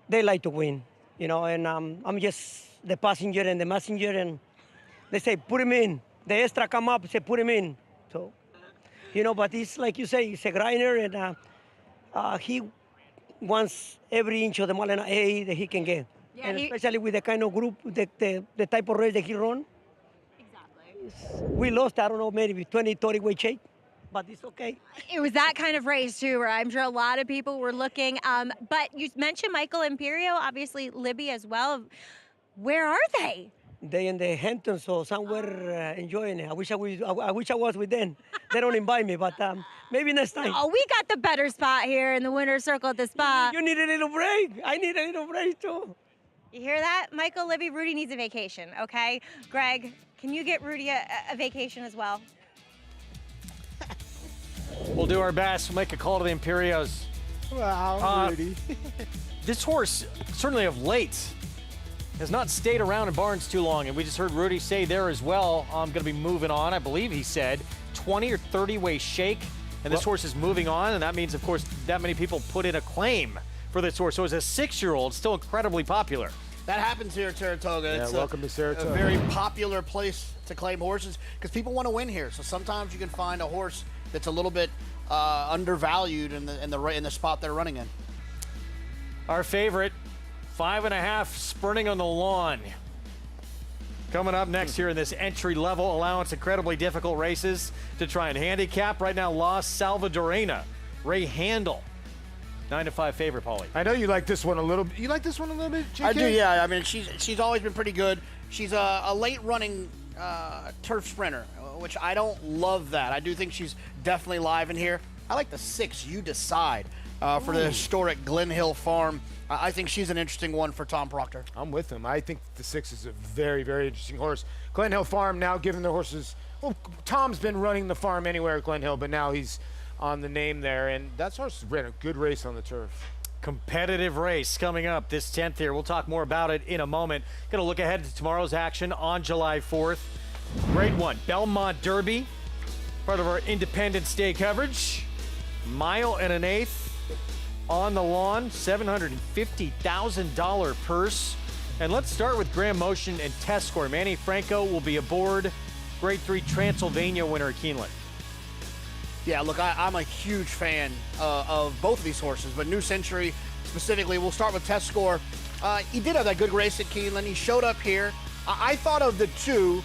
Speaker 17: they like to win, you know, and I'm just the passenger and the messenger, and they say, put him in. The extra come up, say, put him in. So, you know, but it's like you say, he's a grinder, and he wants every inch of the Malena A that he can get. Yeah, and especially with the kind of group, the type of race that he run. Exactly. We lost, I don't know, maybe 20, 30 weight shake, but it's okay.
Speaker 8: It was that kind of race, too, where I'm sure a lot of people were looking. But you mentioned Michael Imperio, obviously Libby as well. Where are they?
Speaker 17: They in the Hamptons or somewhere enjoying it. I wish I was with them. They don't invite me, but maybe next time.
Speaker 8: Oh, we got the better spot here in the winner's circle at the spa.
Speaker 17: You need a little break. I need a little break too.
Speaker 8: You hear that, Michael, Libby? Rudy needs a vacation, okay? Greg, can you get Rudy a vacation as well?
Speaker 14: We'll do our best. We'll make a call to the Imperios.
Speaker 6: Wow, Rudy.
Speaker 14: This horse, certainly of late, has not stayed around in barns too long, and we just heard Rudy say there as well, I'm going to be moving on. I believe he said 20 or 30 way shake, and this horse is moving on, and that means, of course, that many people put in a claim for this horse. So as a 6-year-old, still incredibly popular.
Speaker 18: That happens here at Saratoga. It's
Speaker 6: welcome to Saratoga.
Speaker 18: A very popular place to claim horses because people want to win here. So sometimes you can find a horse that's a little bit undervalued in the spot they're running in.
Speaker 14: Our favorite, 5.5, sprinting on the lawn. Coming up next here in this entry-level allowance, incredibly difficult races to try and handicap. Right now, La Salvadorena, Ray Handel. 9-5 favorite, Paulie.
Speaker 6: I know you like this one a little bit. You like this one a little bit, JK?
Speaker 18: I do, yeah. I mean, she's always been pretty good. She's a late-running turf sprinter, which I don't love that. I do think she's definitely live in here. I like the 6, You Decide, for the historic Glen Hill Farm. I think she's an interesting one for Tom Proctor.
Speaker 6: I'm with him. I think the 6 is a very, very interesting horse. Glen Hill Farm now giving the horses. Well, Tom's been running the farm anywhere at Glen Hill, but now he's on the name there, and that horse ran a good race on the turf.
Speaker 14: Competitive race coming up this 10th here. We'll talk more about it in a moment. Going to look ahead to tomorrow's action on July 4th. Grade 1, Belmont Derby, part of our Independence Day coverage. 1 1/8 on the lawn, $750,000 purse. And let's start with Grand Motion and Test Score. Manny Franco will be aboard. Grade 3 Transylvania winner at Keeneland.
Speaker 18: Yeah, look, I'm a huge fan of both of these horses, but New Century specifically, we'll start with Test Score. He did have that good race at Keeneland. He showed up here. I thought of the two,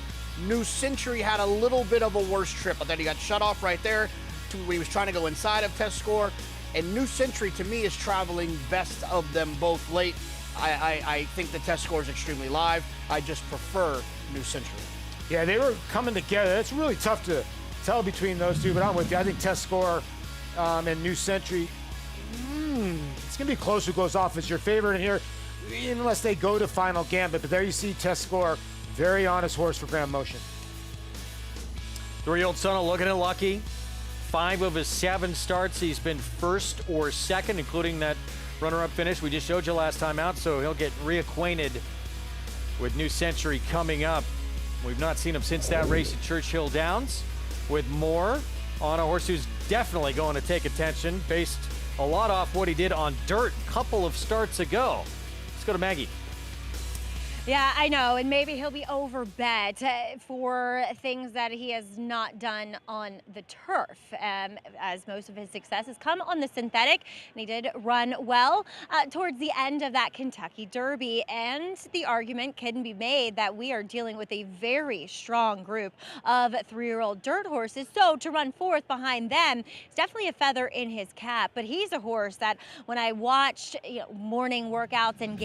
Speaker 18: New Century had a little bit of a worse trip, but then he got shut off right there when he was trying to go inside of Test Score. And New Century, to me, is traveling best of them both late. I think the Test Score is extremely live. I just prefer New Century.
Speaker 6: Yeah, they were coming together. It's really tough to tell between those two, but I'm with you. I think Test Score and New Century, it's going to be close who goes off as your favorite in here, unless they go to Final Gambit. But there you see Test Score, very honest horse for Grand Motion.
Speaker 14: 3-year-old son looking at Lucky. 5 of his 7 starts, he's been first or second, including that runner-up finish we just showed you last time out, so he'll get reacquainted with New Century coming up. We've not seen him since that race at Churchill Downs. With more on a horse who's definitely going to take attention based a lot off what he did on dirt a couple of starts ago. Let's go to Maggie.
Speaker 8: Yeah, I know, and maybe he'll be overbet for things that he has not done on the turf, as most of his success has come on the synthetic, and he did run well towards the end of that Kentucky Derby, and the argument can be made that we are dealing with a very strong group of 3-year-old dirt horses, so to run 4th behind them is definitely a feather in his cap, but he's a horse that when I watched morning workouts and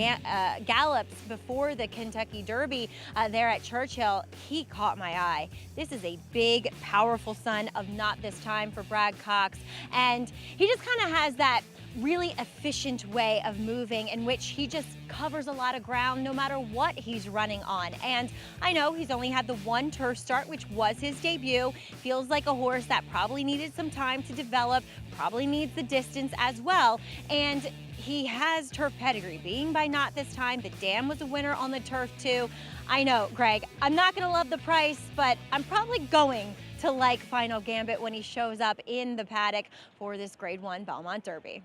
Speaker 8: gallops before the Kentucky Derby there at Churchill, he caught my eye. This is a big, powerful son of Not This Time for Brad Cox, and he just kind of has that really efficient way of moving in which he just covers a lot of ground no matter what he's running on. And I know he's only had the 1 turf start, which was his debut. Feels like a horse that probably needed some time to develop, probably needs the distance as well. And he has turf pedigree, being by Not This Time. The Dam was a winner on the turf too. I know, Greg, I'm not gonna love the price, but I'm probably going to like Final Gambit when he shows up in the paddock for this Grade 1 Belmont Derby.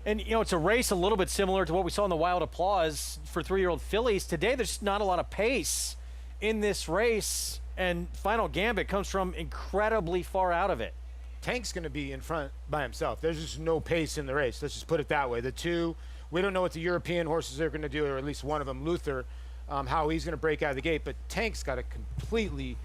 Speaker 14: And, it's a race a little bit similar to what we saw in the Wild Applause for 3-year-old fillies. Today, there's just not a lot of pace in this race, and Final Gambit comes from incredibly far out of it.
Speaker 6: Tank's going to be in front by himself. There's just no pace in the race. Let's just put it that way. The two, we don't know what the European horses are going to do, or at least one of them, Luther, how he's going to break out of the gate. But Tank's got a completely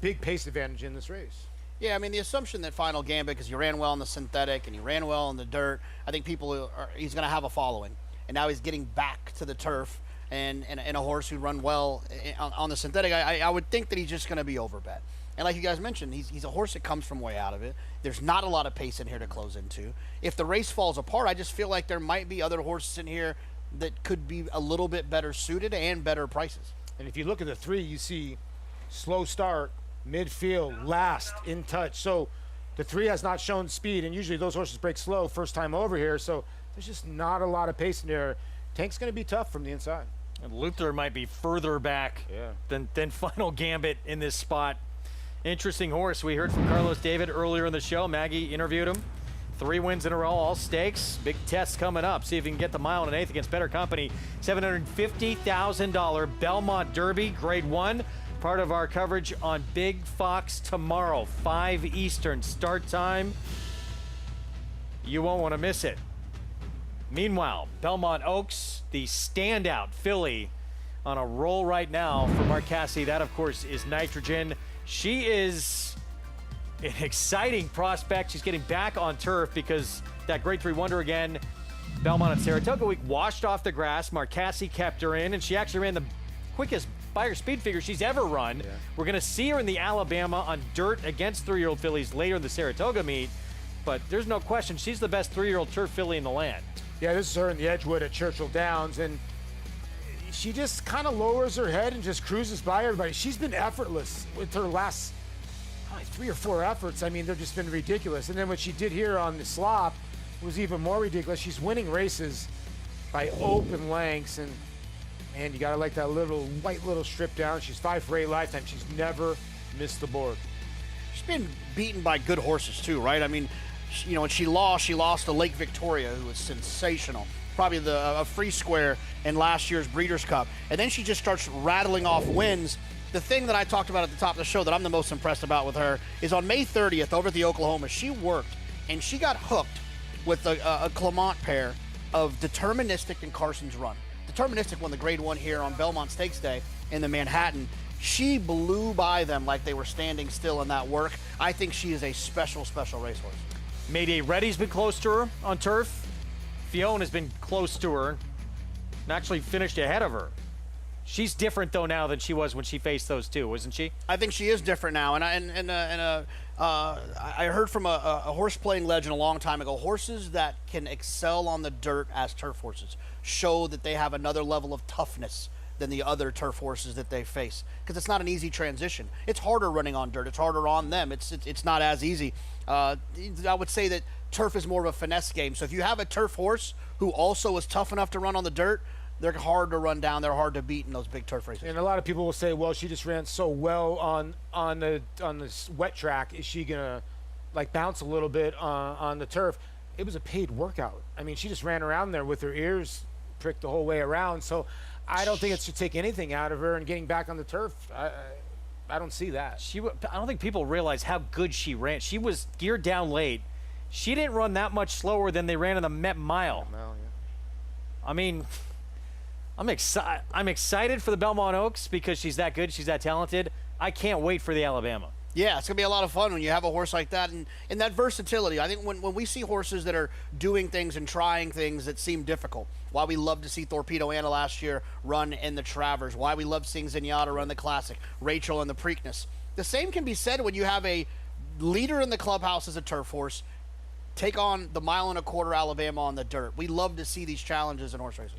Speaker 6: big pace advantage in this race.
Speaker 18: Yeah, I mean, the assumption that Final Gambit, because he ran well in the synthetic and he ran well in the dirt, I think he's going to have a following. And now he's getting back to the turf. and a horse who run well on the synthetic, I would think that he's just going to be overbet. And like you guys mentioned, he's a horse that comes from way out of it. There's not a lot of pace in here to close into. If the race falls apart, I just feel like there might be other horses in here that could be a little bit better suited and better prices.
Speaker 6: And if you look at the 3, you see slow start, midfield, last, in touch. So the 3 has not shown speed, and usually those horses break slow first time over here. So there's just not a lot of pace in there. Tank's going to be tough from the inside.
Speaker 14: And Luther might be further back than Final Gambit in this spot. Interesting horse. We heard from Carlos David earlier in the show. Maggie interviewed him. 3 wins in a row, all stakes. Big test coming up. See if he can get the mile and an eighth against Better Company. $750,000 Belmont Derby, Grade 1. Part of our coverage on Big Fox tomorrow, 5 Eastern start time. You won't want to miss it. Meanwhile, Belmont Oaks, the standout filly, on a roll right now for Mark Cassidy. That, of course, is Nitrogen. She is an exciting prospect. She's getting back on turf because that Grade 3 wonder again, Belmont at Saratoga Week, washed off the grass. Mark Cassidy kept her in, and she actually ran the quickest by her speed figure she's ever run. Yeah. We're going to see her in the Alabama on dirt against 3-year-old fillies later in the Saratoga meet, but there's no question she's the best 3-year-old turf filly in the land.
Speaker 6: Yeah, this is her in the Edgewood at Churchill Downs, and she just kind of lowers her head and just cruises by everybody. She's been effortless with her last 3 or 4 efforts. I mean, they've just been ridiculous. And then what she did here on the slop was even more ridiculous. She's winning races by open lengths, and man, you gotta like that little white little strip down. She's 5 for 8 lifetime. She's never missed the board.
Speaker 18: She's been beaten by good horses too, right? I mean, you know, when she lost to Lake Victoria, who was sensational. Probably a free square in last year's Breeders' Cup. And then she just starts rattling off wins. The thing that I talked about at the top of the show that I'm the most impressed about with her is on May 30th over at the Oklahoma, she worked and she got hooked with a Clement pair of Deterministic and Carson's Run. Deterministic won the Grade 1 here on Belmont Stakes Day in the Manhattan. She blew by them like they were standing still in that work. I think she is a special, special racehorse.
Speaker 14: Mayday Ready's been close to her on turf. Fiona has been close to her and actually finished ahead of her. She's different though now than she was when she faced those two, isn't she?
Speaker 18: I think she is different now, and I heard from a horse playing legend a long time ago. Horses that can excel on the dirt as turf horses show that they have another level of toughness than the other turf horses that they face, because it's not an easy transition. It's harder running on dirt. It's harder on them. It's not as easy. I would say that turf is more of a finesse game. So if you have a turf horse who also is tough enough to run on the dirt, they're hard to run down. They're hard to beat in those big turf races.
Speaker 6: And a lot of people will say, well, she just ran so well on the wet track. Is she gonna like bounce a little bit on the turf? It was a paid workout. I mean, she just ran around there with her ears pricked the whole way around. So I don't think it should take anything out of her and getting back on the turf. I don't see that.
Speaker 14: I don't think people realize how good she ran. She was geared down late. She didn't run that much slower than they ran in the Met Mile. I mean, I'm excited for the Belmont Oaks because she's that good, she's that talented. I can't wait for the Alabama.
Speaker 18: Yeah, it's going to be a lot of fun when you have a horse like that and that versatility. I think when we see horses that are doing things and trying things that seem difficult, why we love to see Torpedo Anna last year run in the Travers, why we love seeing Zenyatta run the Classic, Rachel in the Preakness. The same can be said when you have a leader in the clubhouse as a turf horse take on the 1.25 mile Alabama on the dirt. We love to see these challenges in horse racing.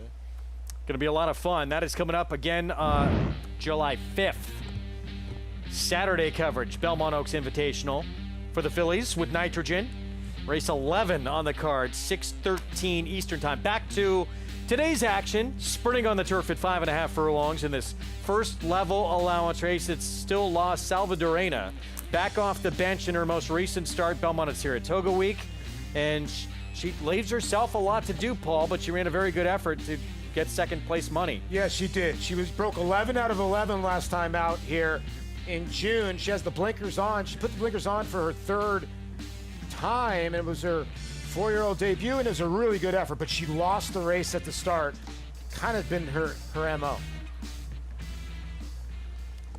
Speaker 14: Going to be a lot of fun. That is coming up again July 5th. Saturday coverage, Belmont Oaks Invitational for the fillies with Nitrogen. Race 11 on the card, 6:13 Eastern time. Back to today's action, sprinting on the turf at 5.5 furlongs in this first level allowance race. It's still La Salvadorena. Back off the bench in her most recent start, Belmont at Saratoga Week. And she leaves herself a lot to do, Paul, but she ran a very good effort to get second place money.
Speaker 6: Yeah, she did. She broke 11 out of 11 last time out here in June. She has the blinkers on. She put the blinkers on for her third time. It was her 4-year-old debut, and it was a really good effort, but she lost the race at the start. Kind of been her MO.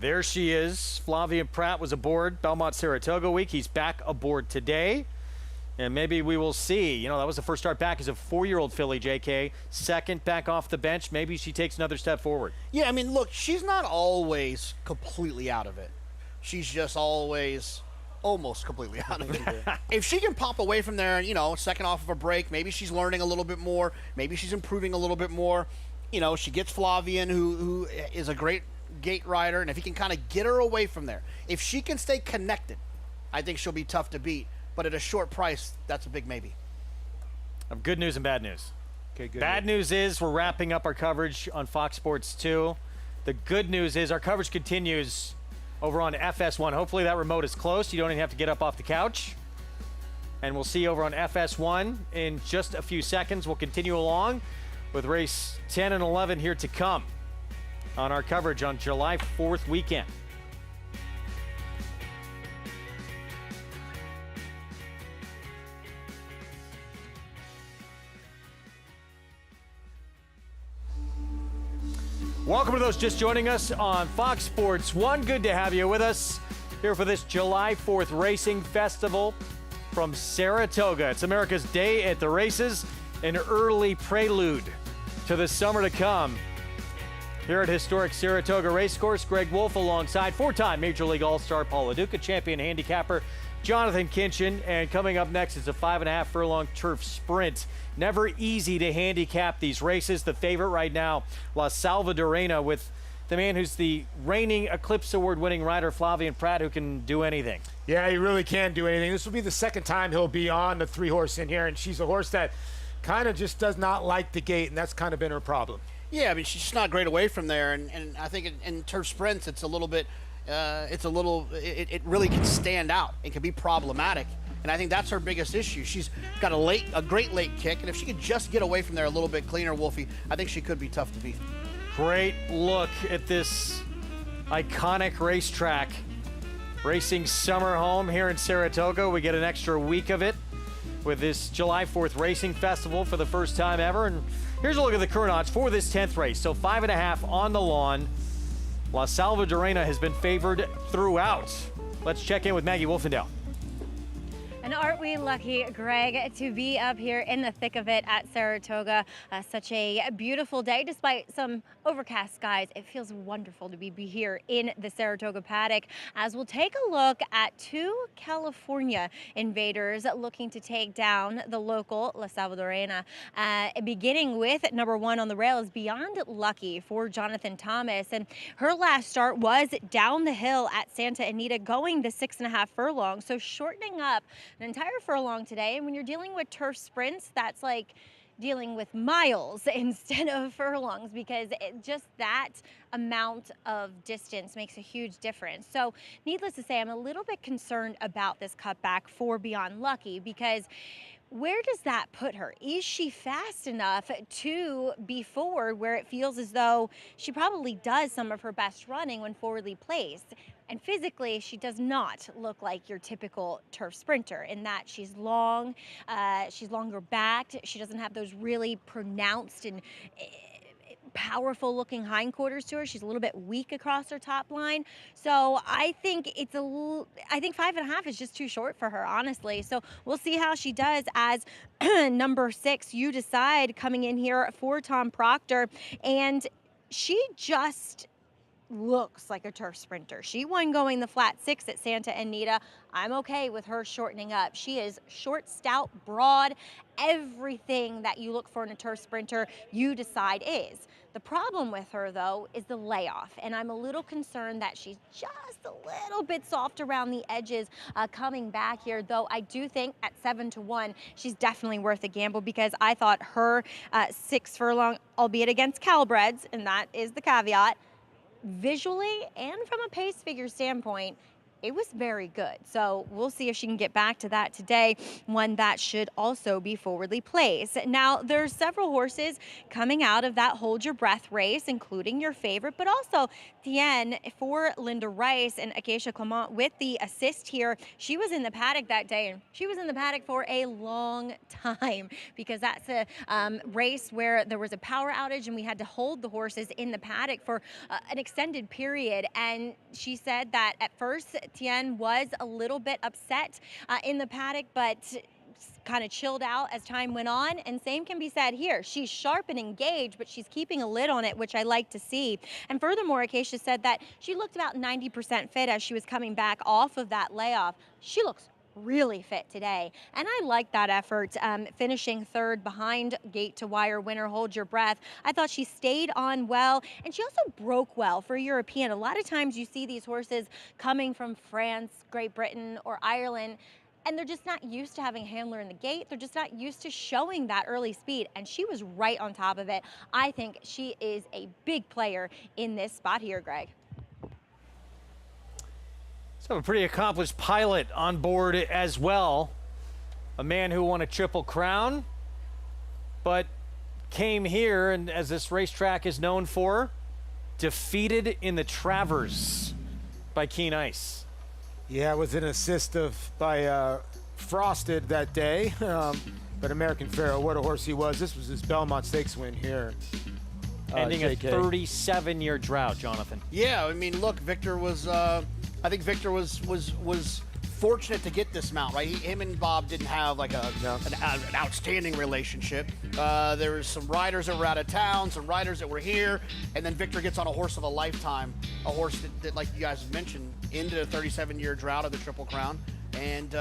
Speaker 14: There she is. Flavia Pratt was aboard Belmont Saratoga Week. He's back aboard today. And maybe we will see. You know, that was the first start back as a 4-year-old filly, JK. Second back off the bench. Maybe she takes another step forward.
Speaker 18: Yeah, I mean, look, she's not always completely out of it. She's just always almost completely out of it. If she can pop away from there, you know, second off of a break, maybe she's learning a little bit more. Maybe she's improving a little bit more. You know, she gets Flavian, who is a great gate rider, and if he can kind of get her away from there, if she can stay connected, I think she'll be tough to beat. But at a short price, that's a big maybe.
Speaker 14: Of good news and bad news.
Speaker 6: Okay, good.
Speaker 14: Bad news is we're wrapping up our coverage on Fox Sports 2. The good news is our coverage continues over on FS1. Hopefully that remote is close. You don't even have to get up off the couch. And we'll see you over on FS1 in just a few seconds. We'll continue along with race 10 and 11 here to come on our coverage on July 4th weekend. Welcome to those just joining us on Fox Sports 1. Good to have you with us here for this July 4th Racing Festival from Saratoga. It's America's Day at the Races, an early prelude to the summer to come. Here at historic Saratoga Racecourse, Greg Wolf alongside 4-time Major League All-Star Paul LaDuca, champion handicapper Jonathan Kinchin, and coming up next is a 5.5 furlong turf sprint. Never easy to handicap these races. The favorite right now, La Salvadorena, with the man who's the reigning Eclipse Award-winning rider, Flavian Pratt, who can do anything.
Speaker 6: Yeah, he really can do anything. This will be the second time he'll be on the 3-horse in here, and she's a horse that kind of just does not like the gate, and that's kind of been her problem.
Speaker 18: Yeah, I mean, she's just not great away from there, and I think in turf sprints, it's a little bit, it really can stand out. It can be problematic, and I think that's her biggest issue. She's got a great late kick, and if she could just get away from there a little bit cleaner, Wolfie, I think she could be tough to beat.
Speaker 14: Great look at this iconic racetrack. Racing summer home here in Saratoga. We get an extra week of it with this July 4th Racing Festival for the first time ever. And here's a look at the current odds for this 10th race. So 5.5 on the lawn. La Salvadorena has been favored throughout. Let's check in with Maggie Wolfendale.
Speaker 8: And aren't we lucky, Greg, to be up here in the thick of it at Saratoga. Such a beautiful day, despite some overcast skies. It feels wonderful to be here in the Saratoga paddock, as we'll take a look at 2 California invaders looking to take down the local La Salvadorena. Beginning with number 1 on the rail is Beyond Lucky for Jonathan Thomas. And her last start was down the hill at Santa Anita, going the 6.5 furlong. So shortening up an entire furlong today. And when you're dealing with turf sprints, that's like dealing with miles instead of furlongs, because just that amount of distance makes a huge difference. So needless to say, I'm a little bit concerned about this cutback for Beyond Lucky, because where does that put her? Is she fast enough to be forward, where it feels as though she probably does some of her best running when forwardly placed? And physically, she does not look like your typical turf sprinter, in that she's long, she's longer backed, she doesn't have those really pronounced and powerful looking hindquarters to her. She's a little bit weak across her top line. So I think I think 5.5 is just too short for her, honestly. So we'll see how she does as number 6, You Decide, coming in here for Tom Proctor. And she just looks like a turf sprinter. She won going the flat 6 at Santa Anita. I'm okay with her shortening up. She is short, stout, broad, everything that you look for in a turf sprinter, You Decide is. The problem with her, though, is the layoff, and I'm a little concerned that she's just a little bit soft around the edges coming back here, though I do think at 7-1, she's definitely worth a gamble, because I thought her 6 furlong, albeit against Calibreds, and that is the caveat, visually and from a pace figure standpoint, it was very good. So we'll see if she can get back to that today, one that should also be forwardly placed. Now, there's several horses coming out of that hold your breath race, including your favorite, but also Tien for Linda Rice and Acacia Clement with the assist here. She was in the paddock that day, and she was in the paddock for a long time, because that's a race where there was a power outage and we had to hold the horses in the paddock for an extended period. And she said that at first Tien was a little bit upset in the paddock, but kind of chilled out as time went on, and same can be said here. She's sharp and engaged, but she's keeping a lid on it, which I like to see. And furthermore, Acacia said that she looked about 90% fit as she was coming back off of that layoff. She looks really fit today, and I like that effort, finishing third behind gate to wire winner Hold Your Breath. I thought she stayed on well, and she also broke well for a European. A lot of times you see these horses coming from France, Great Britain, or Ireland, and they're just not used to having a handler in the gate. They're just not used to showing that early speed, and she was right on top of it. I think she is a big player in this spot here, Greg.
Speaker 14: So a pretty accomplished pilot on board as well. A man who won a Triple Crown, but came here, and as this racetrack is known for, defeated in the Travers by Keen Ice.
Speaker 6: Yeah, it was an assist by Frosted that day. But American Pharoah, what a horse he was. This was his Belmont Stakes win here.
Speaker 14: Ending
Speaker 6: JK.
Speaker 14: a 37-year drought, Jonathan.
Speaker 18: Yeah, I mean, look, Victor was. I think Victor was fortunate to get this mount, right? Him and Bob didn't have like an outstanding relationship. There was some riders that were out of town, some riders that were here, and then Victor gets on a horse of a lifetime, a horse that like you guys mentioned, ended a 37-year drought of the Triple Crown, and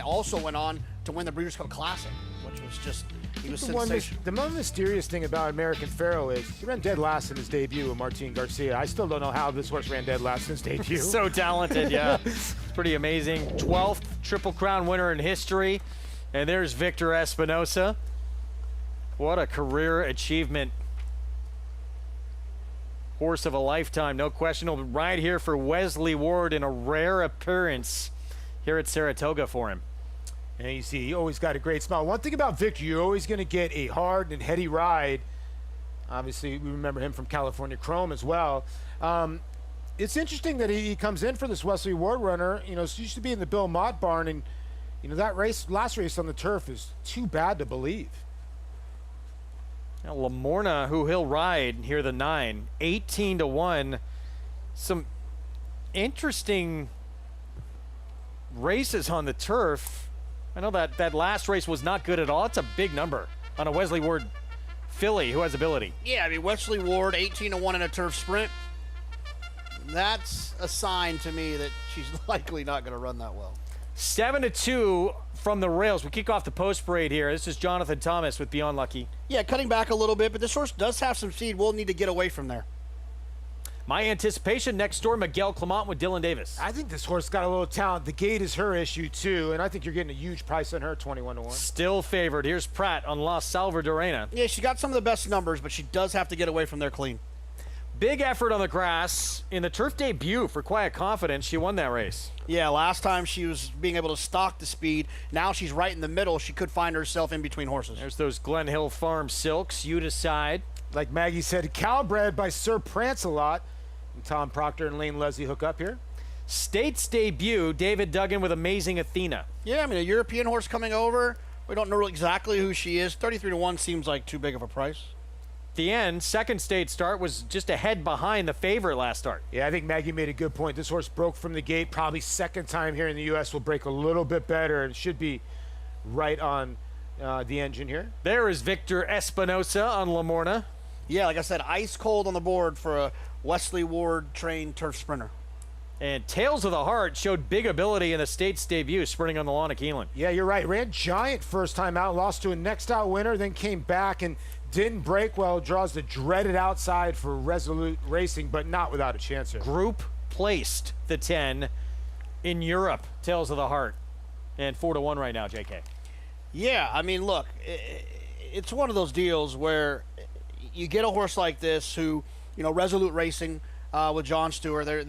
Speaker 18: also went on to win the Breeders' Cup Classic, which was just. He was sensational.
Speaker 6: The most mysterious thing about American Pharoah is he ran dead last in his debut with Martin Garcia. I still don't know how this horse ran dead last in his debut.
Speaker 14: So talented, yeah. Pretty amazing. 12th Triple Crown winner in history. And there's Victor Espinosa. What a career achievement. Horse of a lifetime, no question. He'll ride here for Wesley Ward in a rare appearance here at Saratoga for him.
Speaker 6: And you see, he always got a great smile. One thing about Victor, you're always going to get a hard and heady ride. Obviously, we remember him from California Chrome as well. It's interesting that he comes in for this Wesley Ward runner. You know, he used to be in the Bill Mott barn, and you know that last race on the turf is too bad to believe.
Speaker 14: Now, Lamorna, who he'll ride here, the 9, 18-1. Some interesting races on the turf. I know that last race was not good at all. It's a big number on a Wesley Ward filly who has ability.
Speaker 18: Yeah, I mean, Wesley Ward, 18-1 in a turf sprint. That's a sign to me that she's likely not going to run that well.
Speaker 14: 7-2 from the rails. We kick off the post parade here. This is Jonathan Thomas with Beyond Lucky.
Speaker 18: Yeah, cutting back a little bit, but this horse does have some speed. We'll need to get away from there.
Speaker 14: My anticipation next door, Miguel Clement with Dylan Davis.
Speaker 6: I think this horse got a little talent. The gate is her issue too, and I think you're getting a huge price on her, 21-1.
Speaker 14: Still favored. Here's Pratt on La Salvadorena.
Speaker 18: Yeah, she got some of the best numbers, but she does have to get away from there clean.
Speaker 14: Big effort on the grass in the turf debut for Quiet Confidence. She won that race.
Speaker 18: Yeah, last time she was being able to stalk the speed. Now she's right in the middle. She could find herself in between horses.
Speaker 14: There's those Glen Hill Farm Silks. You decide.
Speaker 6: Like Maggie said, Calbred by Sir Prancelot. And Tom Proctor and Lane Leslie hook up here.
Speaker 14: States debut, David Duggan with Amazing Athena.
Speaker 18: Yeah, I mean, a European horse coming over. We don't know exactly who she is. 33-1 seems like too big of a price.
Speaker 14: The end, second state start, was just a head behind the favorite last start.
Speaker 6: Yeah, I think Maggie made a good point. This horse broke from the gate. Probably second time here in the U.S. will break a little bit better and should be right on the engine here.
Speaker 14: There is Victor Espinosa on Lamorna.
Speaker 18: Yeah, like I said, ice cold on the board for a Wesley Ward trained turf sprinter.
Speaker 14: And Tales of the Heart showed big ability in the state's debut, sprinting on the lawn at Keeneland.
Speaker 6: Yeah, you're right. Ran giant first time out, lost to a next out winner, then came back and didn't break well. Draws the dreaded outside for Resolute Racing, but not without a chance here.
Speaker 14: Group placed the 10 in Europe, Tales of the Heart. And 4-1 right now, JK.
Speaker 18: Yeah, I mean, look, it's one of those deals where you get a horse like this who, you know, Resolute Racing with John Stewart, they're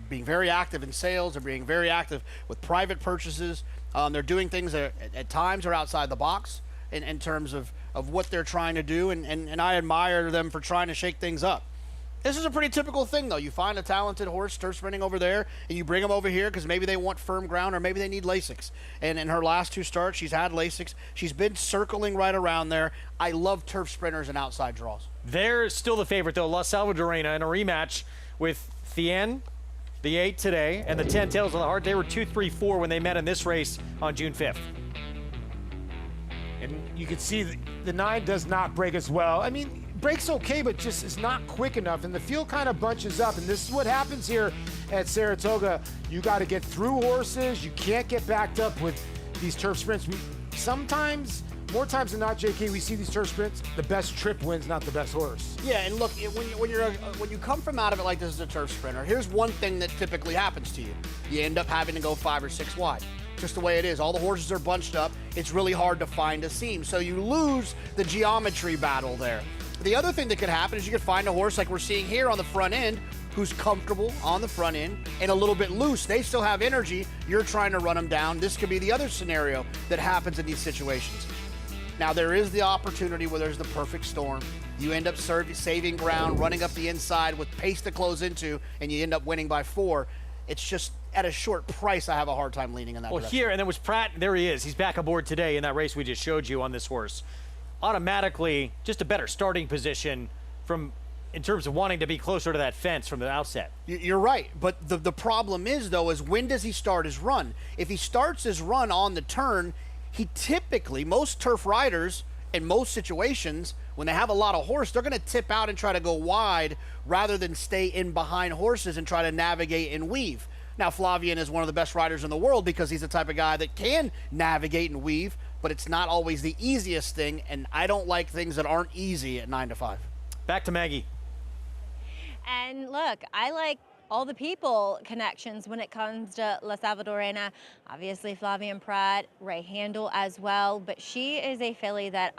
Speaker 18: being very active in sales. They're being very active with private purchases. They're doing things that at times are outside the box in terms of what they're trying to do, and I admire them for trying to shake things up. This is a pretty typical thing, though. You find a talented horse turf sprinting over there, and you bring them over here because maybe they want firm ground or maybe they need Lasix. And in her last two starts, she's had Lasix. She's been circling right around there. I love turf sprinters and outside draws.
Speaker 14: They're still the favorite, though. La Salvadorena in a rematch with Thien The 8 today, and the 10 Tails of the Heart, they were 2-3-4 when they met in this race on June 5th.
Speaker 6: And you can see the 9 does not break as well. I mean, breaks okay, but just is not quick enough, and the field kind of bunches up, and this is what happens here at Saratoga. You got to get through horses. You can't get backed up with these turf sprints. Sometimes, more times than not, JK, we see these turf sprints, the best trip wins, not the best horse.
Speaker 18: Yeah, and look, when you come from out of it like this as a turf sprinter, here's one thing that typically happens to you. You end up having to go 5 or 6 wide. Just the way it is. All the horses are bunched up. It's really hard to find a seam. So you lose the geometry battle there. The other thing that could happen is you could find a horse like we're seeing here on the front end who's comfortable on the front end and a little bit loose. They still have energy. You're trying to run them down. This could be the other scenario that happens in these situations. Now, there is the opportunity where there's the perfect storm. You end up saving ground, running up the inside with pace to close into, and you end up winning by 4. It's just at a short price, I have a hard time leaning in that direction.
Speaker 14: Here, and then was Pratt, there he is. He's back aboard today in that race we just showed you on this horse. Automatically, just a better starting position in terms of wanting to be closer to that fence from the outset.
Speaker 18: You're right, but the problem is, though, is when does he start his run? If he starts his run on the turn, he typically, most turf riders in most situations, when they have a lot of horse, they're going to tip out and try to go wide rather than stay in behind horses and try to navigate and weave. Now, Flavien is one of the best riders in the world because he's the type of guy that can navigate and weave, but it's not always the easiest thing, and I don't like things that aren't easy at 9 to 5.
Speaker 14: Back to Maggie.
Speaker 8: And look, I like all the people connections when it comes to La Salvadorena. Obviously, Flavien Prat, Ray Handel as well, but she is a filly that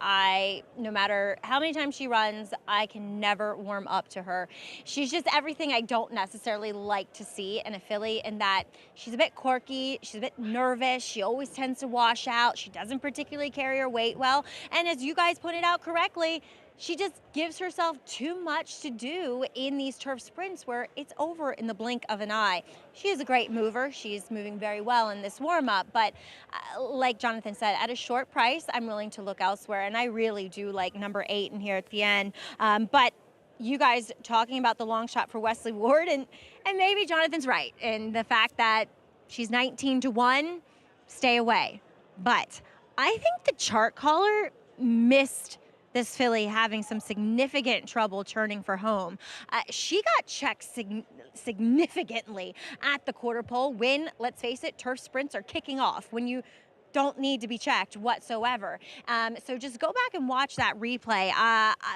Speaker 8: no matter how many times she runs, I can never warm up to her. She's just everything I don't necessarily like to see in a filly, in that she's a bit quirky, she's a bit nervous, she always tends to wash out, she doesn't particularly carry her weight well, and as you guys pointed out correctly, she just gives herself too much to do in these turf sprints where it's over in the blink of an eye. She is a great mover. She's moving very well in this warm-up, but like Jonathan said, at a short price, I'm willing to look elsewhere, and I really do like number 8 in here at the end. But you guys talking about the long shot for Wesley Ward, and maybe Jonathan's right in the fact that she's 19-1, stay away. But I think the chart caller missed this filly having some significant trouble turning for home. She got checked significantly at the quarter pole when, let's face it, turf sprints are kicking off, when you don't need to be checked whatsoever. So just go back and watch that replay.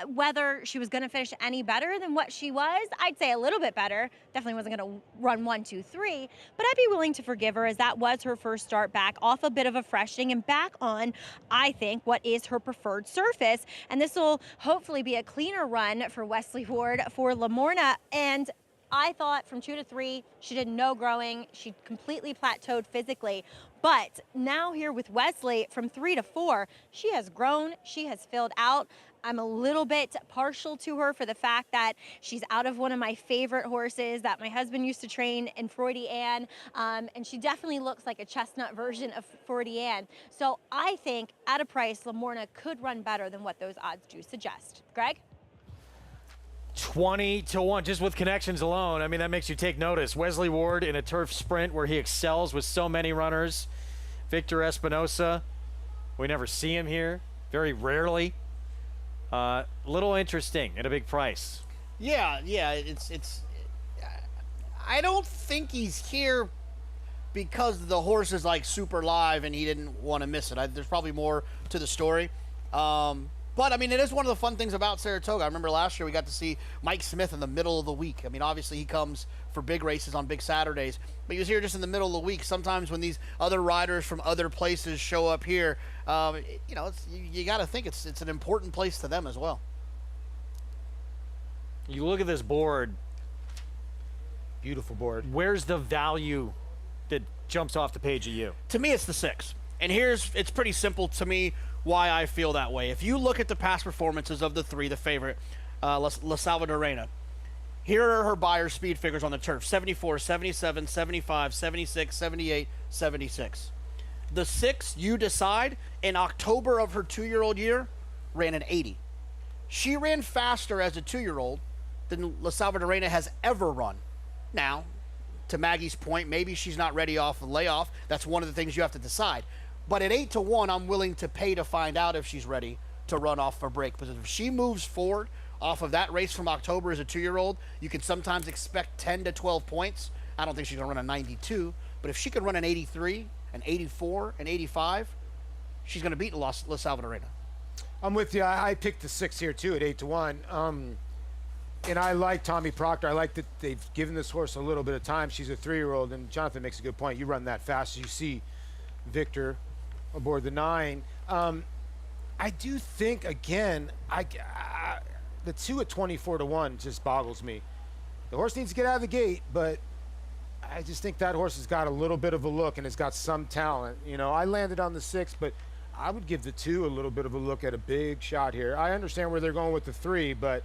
Speaker 8: Whether she was going to finish any better than what she was, I'd say a little bit better. Definitely wasn't going to run 1, 2, 3, but I'd be willing to forgive her, as that was her first start back off a bit of a freshening and back on, I think, what is her preferred surface. And this will hopefully be a cleaner run for Wesley Ward for Lamorna. And I thought from 2 to 3, she did no growing. She completely plateaued physically. But now here with Wesley, from 3 to 4, she has grown, she has filled out. I'm a little bit partial to her for the fact that she's out of one of my favorite horses that my husband used to train in Freudy Ann, and she definitely looks like a chestnut version of Freudy Ann. So I think at a price, Lamorna could run better than what those odds do suggest. Greg?
Speaker 14: 20-1, just with connections alone. I mean, that makes you take notice. Wesley Ward in a turf sprint where he excels with so many runners. Victor Espinosa, we never see him here, very rarely. Little interesting at a big price.
Speaker 18: Yeah, it's. I don't think he's here because the horse is like super live and he didn't want to miss it. There's probably more to the story. But, I mean, it is one of the fun things about Saratoga. I remember last year we got to see Mike Smith in the middle of the week. I mean, obviously he comes for big races on big Saturdays, but he was here just in the middle of the week. Sometimes when these other riders from other places show up here, you know, you got to think it's an important place to them as well.
Speaker 14: You look at this board.
Speaker 6: Beautiful board.
Speaker 14: Where's the value that jumps off the page of you?
Speaker 18: To me, it's the 6. And it's pretty simple to me why I feel that way. If you look at the past performances of the 3, the favorite, La Salvadorena, here are her Beyer speed figures on the turf: 74, 77, 75, 76, 78, 76. The 6, You Decide, in October of her 2-year-old year, ran an 80. She ran faster as a 2-year-old than La Salvadorena has ever run. Now, To Maggie's point, maybe she's not ready off a layoff. That's one of the things you have to decide. But at 8-1, I'm willing to pay to find out if she's ready to run off for break. Because if she moves forward off of that race from October as a 2-year-old, you can sometimes expect 10 to 12 points. I don't think she's going to run a 92. But if she can run an 83, an 84, an 85, she's going to beat La Salvadorena.
Speaker 6: I'm with you. I picked the 6 here, too, at 8-1. And I like Tommy Proctor. I like that they've given this horse a little bit of time. She's a 3-year-old, and Jonathan makes a good point. You run that fast, you see Victor aboard the 9. I do think, again, the 2 at 24-1 just boggles me. The horse needs to get out of the gate, but I just think that horse has got a little bit of a look and has got some talent. You know, I landed on the 6, but I would give the 2 a little bit of a look at a big shot here. I understand where they're going with the 3, but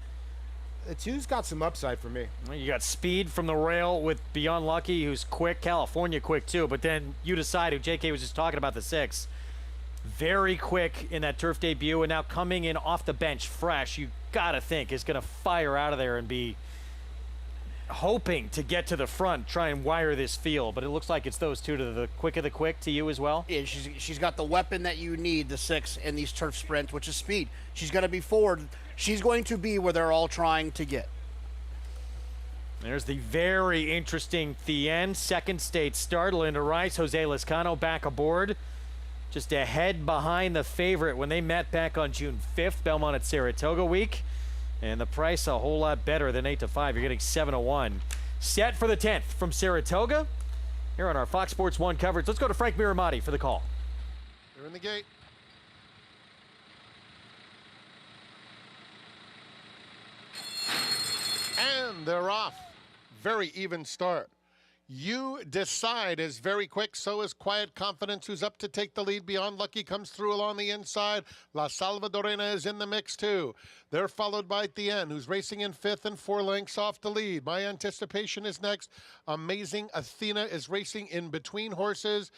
Speaker 6: the 2's got some upside for me.
Speaker 14: You got speed from the rail with Beyond Lucky, who's quick, California quick too, but then You Decide, who JK was just talking about, the 6. Very quick in that turf debut, and now coming in off the bench fresh, you gotta think is gonna fire out of there and be hoping to get to the front, try and wire this field, but it looks like it's those 2 to the quick of the quick to you as well.
Speaker 18: Yeah, she's got the weapon that you need, the 6, in these turf sprints, which is speed. She's going to be forward. She's going to be where they're all trying to get.
Speaker 14: There's the very interesting Thien, second state start. Linda Rice, Jose Lescano back aboard. Just a head behind the favorite when they met back on June 5th, Belmont at Saratoga week. And the price a whole lot better than 8-5. You're getting 7-1. Set for the 10th from Saratoga. Here on our Fox Sports 1 coverage. Let's go to Frank Miramati for the call.
Speaker 2: They're in the gate. And they're off. Very even start. You Decide is very quick, so is Quiet Confidence, who's up to take the lead. Beyond Lucky comes through along the inside. La Salvadorena is in the mix, too. They're followed by Thien, who's racing in 5th and 4 lengths off the lead. My Anticipation is next. Amazing Athena is racing in between horses.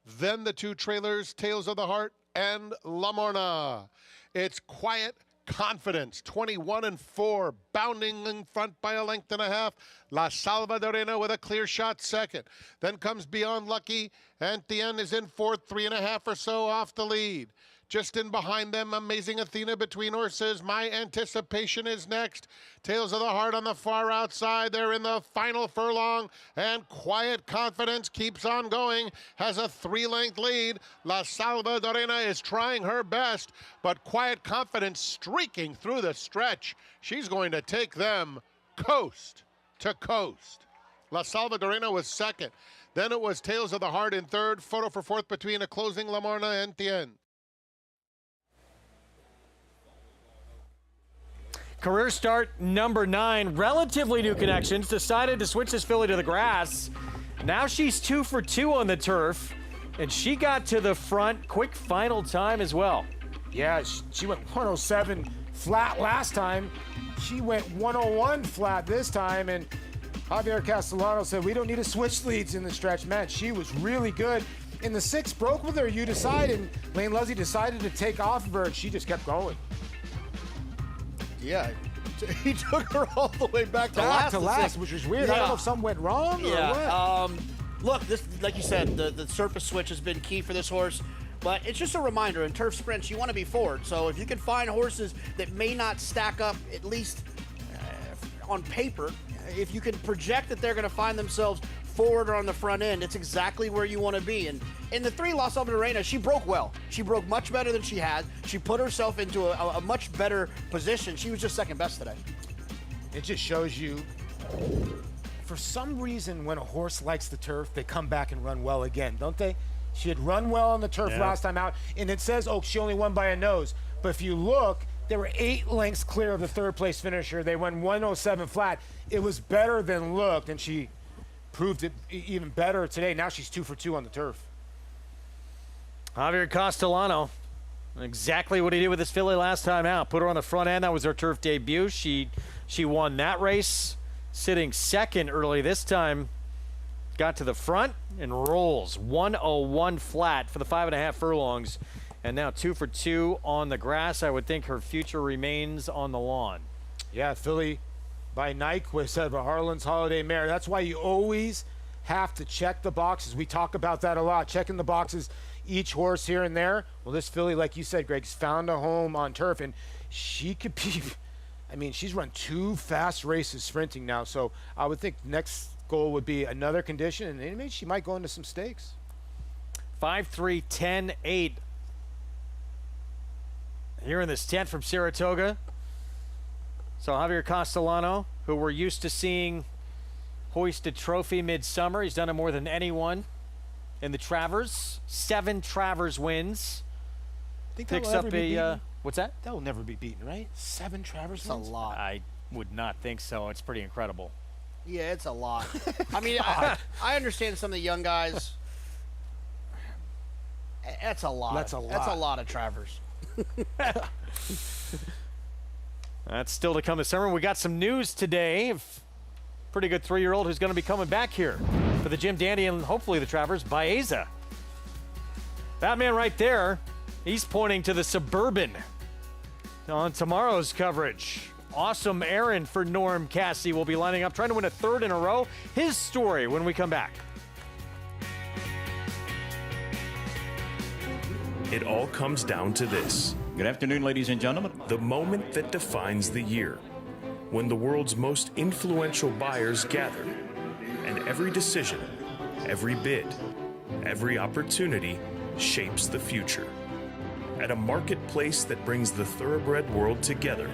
Speaker 2: Then the 2 trailers, Tales of the Heart and La Morna. It's Quiet Confidence, 21-4, bounding in front by a length and a half. La Salvadorena with a clear shot second. Then comes Beyond Lucky, and Thien is in 4th, 3.5 or so off the lead. Just in behind them, Amazing Athena between horses. My Anticipation is next. Tales of the Heart on the far outside. They're in the final furlong, and Quiet Confidence keeps on going, has a 3-length lead. La Salvadorena is trying her best, but Quiet Confidence streaking through the stretch. She's going to take them coast to coast. La Salvadorena was second. Then it was Tales of the Heart in 3rd, photo for 4th between a closing La Morna and Thien.
Speaker 14: Career start number 9, relatively new connections, decided to switch this filly to the grass. Now she's 2 for 2 on the turf, and she got to the front. Quick final time as well.
Speaker 6: Yeah, she went 107 flat last time. She went 101 flat this time, and Javier Castellano said, we don't need to switch leads in the stretch. Man, she was really good. In the 6 broke with her, You Decide, and Lane Luzzy decided to take off of her, and she just kept going.
Speaker 18: Yeah, he took her all the way back to last,
Speaker 6: which was weird.
Speaker 18: Yeah.
Speaker 6: I don't know if something went wrong or what.
Speaker 18: Look, this, like you said, the surface switch has been key for this horse. But it's just a reminder, in turf sprints, you want to be forward. So if you can find horses that may not stack up, at least on paper, if you can project that they're going to find themselves forward or on the front end, it's exactly where you want to be. And in the 3, La Salvadorena, she broke well. She broke much better than she had. She put herself into a much better position. She was just second best today.
Speaker 6: It just shows you, for some reason, when a horse likes the turf, they come back and run well again, don't they? She had run well on the turf last time out, and it says, oh, she only won by a nose. But if you look, they were 8 lengths clear of the 3rd place finisher. They went 107 flat. It was better than looked, and she proved it even better today. Now she's 2 for 2 on the turf.
Speaker 14: Javier Castellano, exactly what he did with this filly last time out. Put her on the front end. That was her turf debut. She won that race, sitting second early this time. Got to the front and rolls 101 flat for the 5.5 furlongs, and now 2 for 2 on the grass. I would think her future remains on the lawn.
Speaker 6: Yeah, filly by Nyquist out of a Harlan's Holiday mare. That's why you always have to check the boxes. We talk about that a lot, checking the boxes, each horse here and there. Well, this filly, like you said, Greg's found a home on turf, and she could be, I mean, she's run 2 fast races sprinting now, so I would think next goal would be another condition, and maybe she might go into some stakes.
Speaker 14: 5-3, 10-8. Here in this 10th from Saratoga. So Javier Castellano, who we're used to seeing hoist a trophy midsummer. He's done it more than anyone in the Travers. 7 Travers wins.
Speaker 6: I think
Speaker 14: picks up a what's that?
Speaker 6: That will never be beaten, right? 7 Travers wins?
Speaker 18: That's a lot.
Speaker 14: I would not think so. It's pretty incredible.
Speaker 18: Yeah, it's a lot. I mean, I understand some of the young guys. That's a lot.
Speaker 6: That's a lot.
Speaker 18: That's a lot of Travers.
Speaker 14: That's still to come this summer. We got some news today. Pretty good 3-year-old who's going to be coming back here for the Jim Dandy and hopefully the Travers, Baeza. That man right there, he's pointing to the Suburban on tomorrow's coverage. Awesome errand for Norm Cassie. Will be lining up, trying to win a 3rd in a row. His story when we come back.
Speaker 15: It all comes down to this.
Speaker 21: Good afternoon, ladies and gentlemen.
Speaker 15: The moment that defines the year, when the world's most influential buyers gather, and every decision, every bid, every opportunity shapes the future. At a marketplace that brings the thoroughbred world together,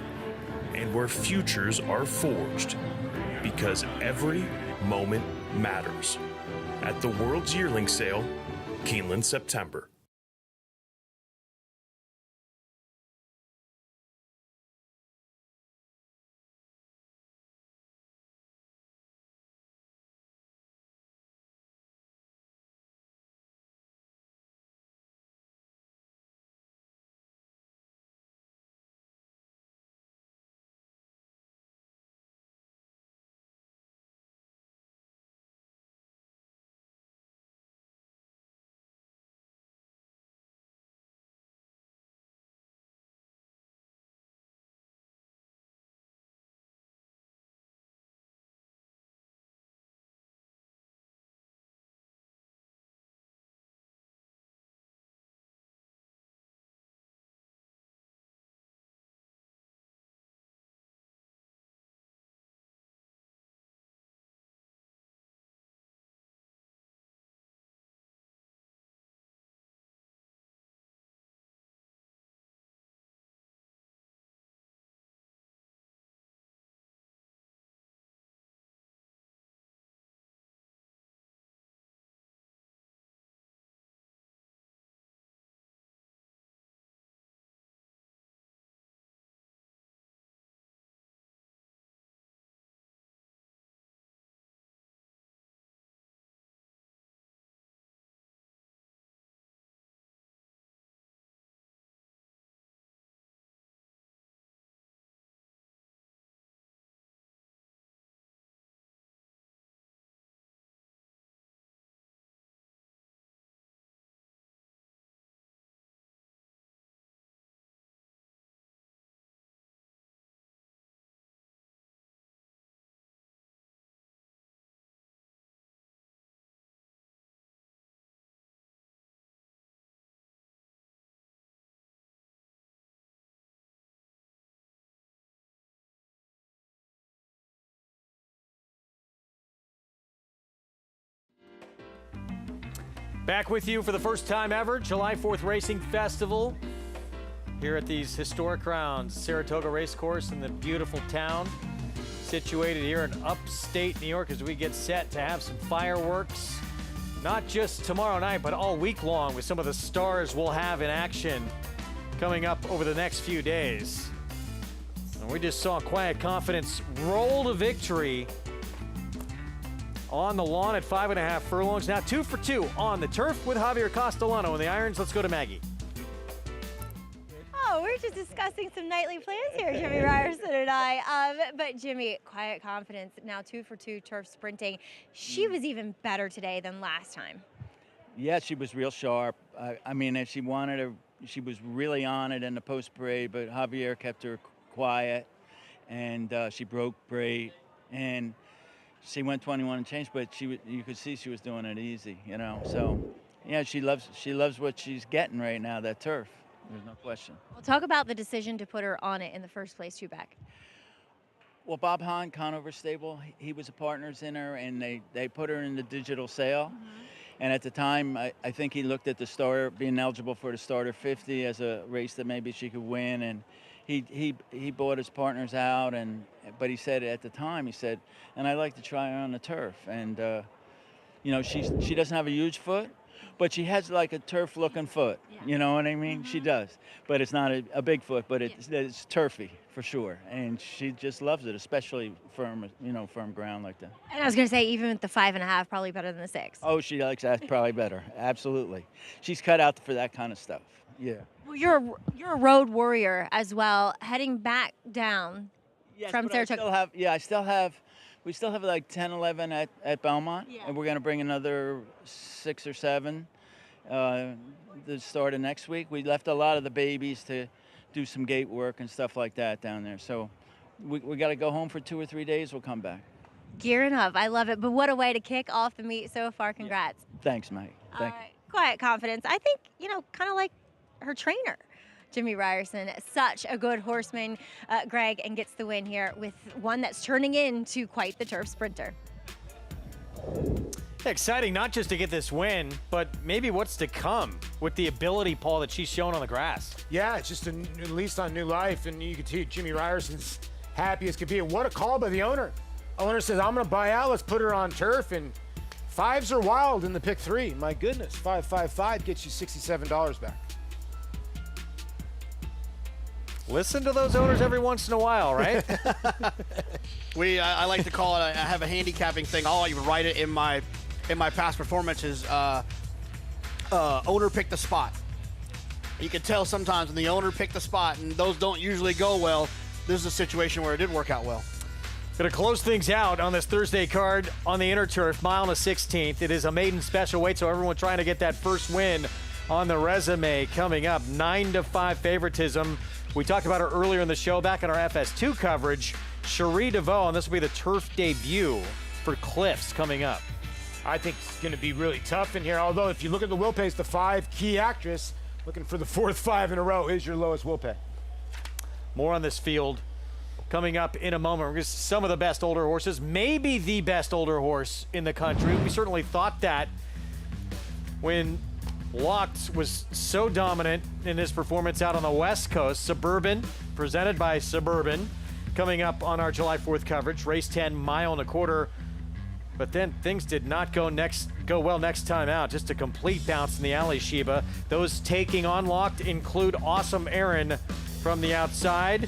Speaker 15: and where futures are forged, because every moment matters. At the World's Yearling Sale, Keeneland, September.
Speaker 14: Back with you for the first time ever, July 4th Racing Festival here at these historic grounds, Saratoga Racecourse in the beautiful town, situated here in upstate New York as we get set to have some fireworks, not just tomorrow night, but all week long with some of the stars we'll have in action coming up over the next few days. And we just saw Quiet Confidence roll to victory on the lawn at 5.5 furlongs. Now 2 for 2 on the turf with Javier Castellano in the irons. Let's go to Maggie.
Speaker 8: Oh, we're just discussing some nightly plans here, Jimmy Ryerson and I. But Jimmy, Quiet Confidence, now 2 for 2 turf sprinting. She was even better today than last time.
Speaker 21: Yeah, she was real sharp. I mean, if she wanted to, she was really on it in the post parade, but Javier kept her quiet, and she broke Bray. And She went 21 and change, but you could see she was doing it easy, you know. So, yeah, she loves what she's getting right now, that turf. There's no question.
Speaker 8: Well, talk about the decision to put her on it in the first place, Beck.
Speaker 21: Well, Bob Hahn, Conover Stable, he was a partners in her, and they put her in the digital sale. And at the time, I think he looked at the starter, being eligible for the starter 50 as a race that maybe she could win. And he bought his partners out, but he said at the time, he said, and I'd like to try her on the turf. And, you know, she doesn't have a huge foot, but she has like a turf-looking foot. Yeah. You know what I mean? She does. But it's not a big foot, but it's turfy for sure. And she just loves it, especially firm ground like that.
Speaker 8: And I was going to say, even with the 5.5, probably better than the 6.
Speaker 21: Oh, she likes that probably better. Absolutely. She's cut out for that kind of stuff. Yeah.
Speaker 8: Well, you're a road warrior as well, heading back down from Saratoga.
Speaker 21: We still have like 10, 11 at Belmont, and we're going to bring another 6 or 7 the start of next week. We left a lot of the babies to do some gate work and stuff like that down there. So we got to go home for 2 or 3 days. We'll come back.
Speaker 8: Gearing up. I love it. But what a way to kick off the meet so far. Congrats.
Speaker 21: Yeah. Thanks, Mike. Thank you.
Speaker 8: Quiet confidence. I think, kind of like her trainer, Jimmy Ryerson. Such a good horseman, Greg, and gets the win here with one that's turning into quite the turf sprinter.
Speaker 14: Exciting not just to get this win, but maybe what's to come with the ability, Paul, that she's shown on the grass.
Speaker 6: Yeah, it's just at least on new life, and you can see Jimmy Ryerson's happy as could be. And what a call by the owner. Owner says, I'm going to buy out, let's put her on turf, and 5s are wild in the pick 3. My goodness, 555 gets you $67 back.
Speaker 14: Listen to those owners every once in a while, right?
Speaker 18: I like to call it, I have a handicapping thing. I'll even write it in my past performances. Owner picked the spot. You can tell sometimes when the owner picked the spot, and those don't usually go well. This is a situation where it did work out well.
Speaker 14: Going to close things out on this Thursday card on the inner turf, mile and a 16th. It is a maiden special weight, so everyone trying to get that first win on the resume coming up. 9-5 favoritism. We talked about her earlier in the show back in our FS2 coverage. Cherie DeVoe, and this will be the turf debut for Cliffs coming up.
Speaker 6: I think it's going to be really tough in here, although if you look at the will pays, the 5 key actress, looking for the 4th 5 in a row is your lowest will pay.
Speaker 14: More on this field coming up in a moment. We're going to see some of the best older horses, maybe the best older horse in the country. We certainly thought that when Locked was so dominant in his performance out on the West Coast. Suburban, presented by Suburban, coming up on our July 4th coverage. Race 10, mile and a quarter. But then things did not go well next time out. Just a complete bounce in the alley, Sheba. Those taking on Locked include Awesome Aaron from the outside.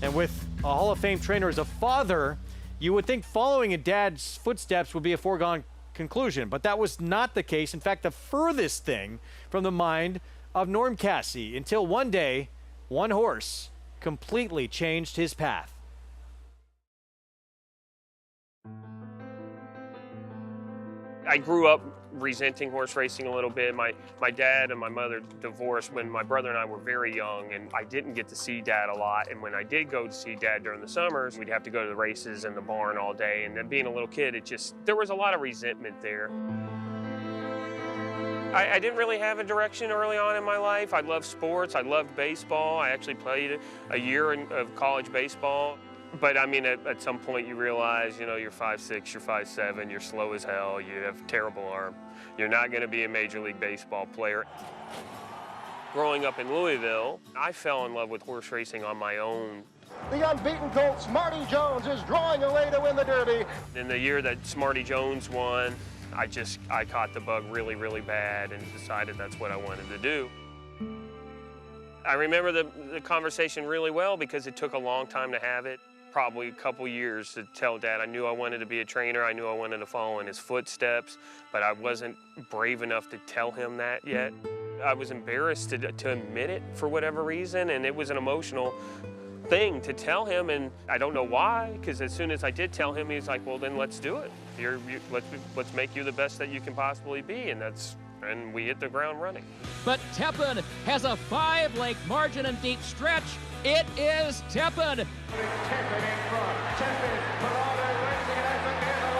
Speaker 14: And with a Hall of Fame trainer as a father, you would think following in Dad's footsteps would be a foregone conclusion, but that was not the case. In fact, the furthest thing from the mind of Norm Cassie, until one day, one horse completely changed his path.
Speaker 9: I grew up resenting horse racing a little bit. My dad and my mother divorced when my brother and I were very young, and I didn't get to see Dad a lot. And when I did go to see Dad during the summers, we'd have to go to the races in the barn all day. And then being a little kid, there was a lot of resentment there. I didn't really have a direction early on in my life. I loved sports. I loved baseball. I actually played a year of college baseball. But I mean, at some point you realize, you're 5'6", you're 5'7", you're slow as hell, you have terrible arm. You're not going to be a Major League Baseball player. Growing up in Louisville, I fell in love with horse racing on my own.
Speaker 12: The unbeaten colt, Smarty Jones, is drawing away to win the Derby.
Speaker 9: In the year that Smarty Jones won, I caught the bug really, really bad and decided that's what I wanted to do. I remember the conversation really well because it took a long time to have it. Probably a couple years to tell Dad I knew I wanted to be a trainer. I knew I wanted to follow in his footsteps, but I wasn't brave enough to tell him that yet. I was embarrassed to admit it for whatever reason, and it was an emotional thing to tell him, and I don't know why, because as soon as I did tell him, he's like, well, then let's do it. Let's make you the best that you can possibly be, and we hit the ground running.
Speaker 22: But Tepin has a 5-length margin and deep stretch. It is Tepin.
Speaker 12: Tepin in front. Tepin, Parada racing, and Aftercare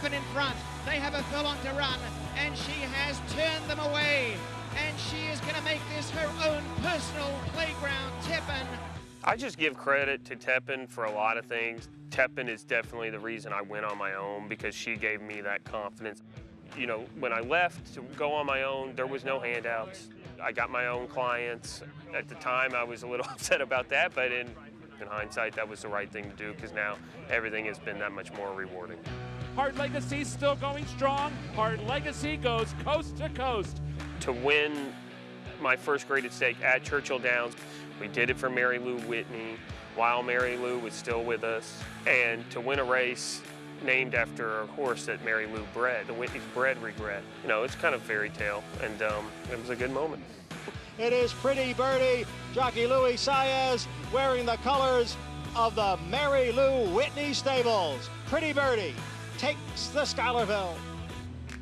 Speaker 3: Tippin in front. They have a furlong to run, and she has turned them away. And she is going to make this her own personal playground, Tippin.
Speaker 9: I just give credit to Tepin for a lot of things. Tepin is definitely the reason I went on my own, because she gave me that confidence. You know, when I left to go on my own, there was no handouts. I got my own clients. At the time, I was a little upset about that, but in hindsight, that was the right thing to do, because now everything has been that much more rewarding.
Speaker 7: Heart Legacy still going strong. Heart Legacy goes coast to coast.
Speaker 9: To win my first graded stake at Churchill Downs, we did it for Mary Lou Whitney while Mary Lou was still with us. And to win a race named after a horse that Mary Lou bred, the Whitney's bred regret. You know, it's kind of fairy tale, and it was a good moment.
Speaker 12: It is Pretty Birdie, jockey Louis Saez, wearing the colors of the Mary Lou Whitney stables. Pretty Birdie takes the Schuylerville.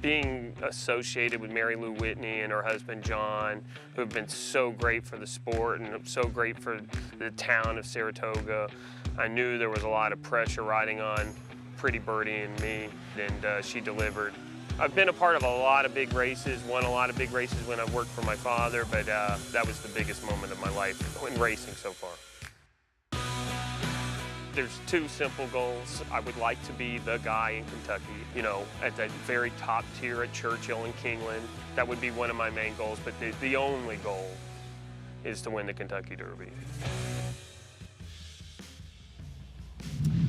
Speaker 9: Being associated with Mary Lou Whitney and her husband John, who have been so great for the sport and so great for the town of Saratoga, I knew there was a lot of pressure riding on Pretty Birdie and me, and she delivered. I've been a part of a lot of big races, won a lot of big races when I worked for my father, but that was the biggest moment of my life in racing so far. There's two simple goals. I would like to be the guy in Kentucky, you know, at the very top tier at Churchill and Kingland. That would be one of my main goals, but the only goal is to win the Kentucky Derby.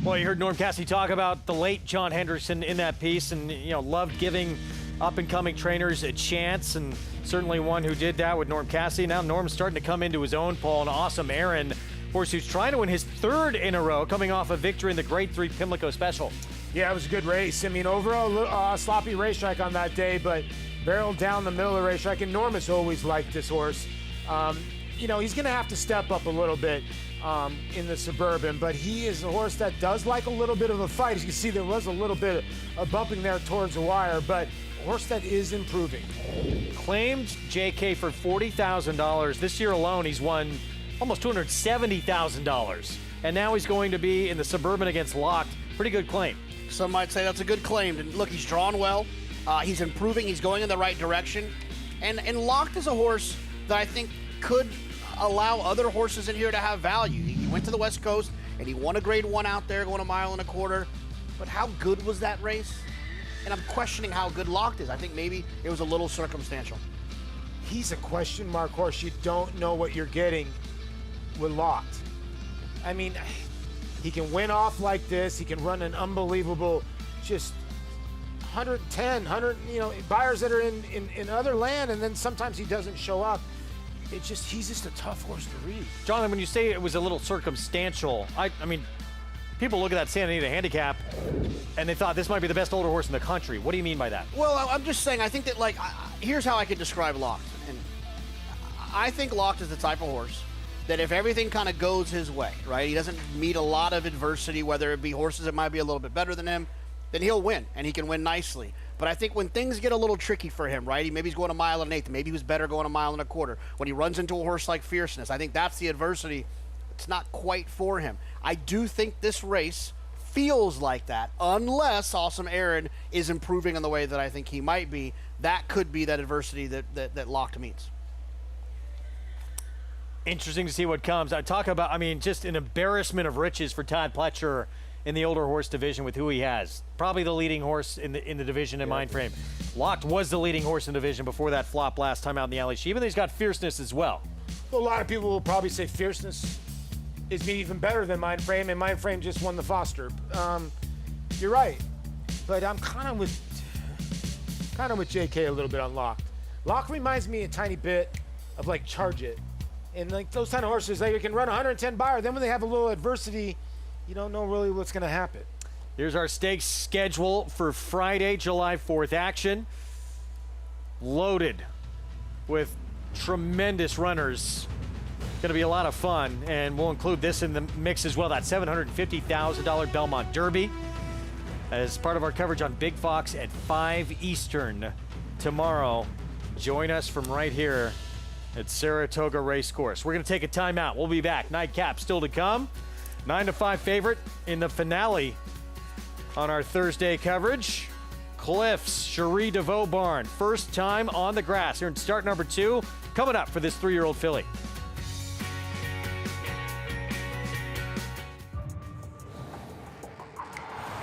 Speaker 14: Well, you heard Norm Cassidy talk about the late John Henderson in that piece, and, you know, loved giving up-and-coming trainers a chance, and certainly one who did that with Norm Cassidy. Now Norm's starting to come into his own, Paul, an Awesome Aaron. Horse who's trying to win his third in a row, coming off a victory in the Grade 3 Pimlico Special.
Speaker 6: Yeah, it was a good race. I mean, overall, sloppy racetrack on that day, but barreled down the middle of the racetrack. And Norm has always liked this horse. You know, he's going to have to step up a little bit in the Suburban, but he is a horse that does like a little bit of a fight. As you can see, there was a little bit of bumping there towards the wire, but a horse that is improving.
Speaker 14: Claimed JK for $40,000. This year alone, he's won almost $270,000. And now he's going to be in the Suburban against Locked. Pretty good claim.
Speaker 18: Some might say that's a good claim. And look, he's drawn well. He's improving. He's going in the right direction. And Locked is a horse that I think could allow other horses in here to have value. He went to the West Coast, and he won a Grade 1 out there, going a mile and a quarter. But how good was that race? And I'm questioning how good Locked is. I think maybe it was a little circumstantial.
Speaker 6: He's a question mark horse. You don't know what you're getting with Locked. I mean, he can win off like this. He can run an unbelievable, just 110, 100, you know, buyers that are in other land, and then sometimes he doesn't show up. He's just a tough horse to read.
Speaker 14: Jonathan, when you say it was a little circumstantial, I mean, people look at that Santa Anita handicap, and they thought this might be the best older horse in the country. What do you mean by that?
Speaker 18: Well, I'm just saying, I think that, like, here's how I could describe Locked. And I think Locked is the type of horse that if everything kind of goes his way, right, he doesn't meet a lot of adversity, whether it be horses that might be a little bit better than him, then he'll win, and he can win nicely. But I think when things get a little tricky for him, right, maybe he's going a mile and an eighth, maybe he was better going a mile and a quarter. When he runs into a horse like Fierceness, I think that's the adversity. It's not quite for him. I do think this race feels like that, unless Awesome Aaron is improving in the way that I think he might be. That could be that adversity that Locked meets.
Speaker 14: Interesting to see what comes. I talk about, I mean, just an embarrassment of riches for Todd Pletcher in the older horse division with who he has. Probably the leading horse in the division in mind frame. Locked was the leading horse in the division before that flop last time out in the alley. Even though he's got Fierceness as well.
Speaker 6: A lot of people will probably say Fierceness is even better than Mind Frame, and Mind Frame just won the Foster. You're right, but I'm kind of with JK a little bit on Locked. Locked reminds me a tiny bit of like Charge It, and like those kind of horses, they can run 110 buyer. Then when they have a little adversity, you don't know really what's going to happen.
Speaker 14: Here's our stakes schedule for Friday, July 4th action. Loaded with tremendous runners. Going to be a lot of fun, and we'll include this in the mix as well. That $750,000 Belmont Derby as part of our coverage on Big Fox at 5 Eastern tomorrow. Join us from right here at Saratoga Racecourse. We're going to take a timeout. We'll be back. Nightcap still to come. 9-5 favorite in the finale on our Thursday coverage. Cliffs, Cherie DeVoe barn. First time on the grass here in start number 2. Coming up for this 3-year-old filly.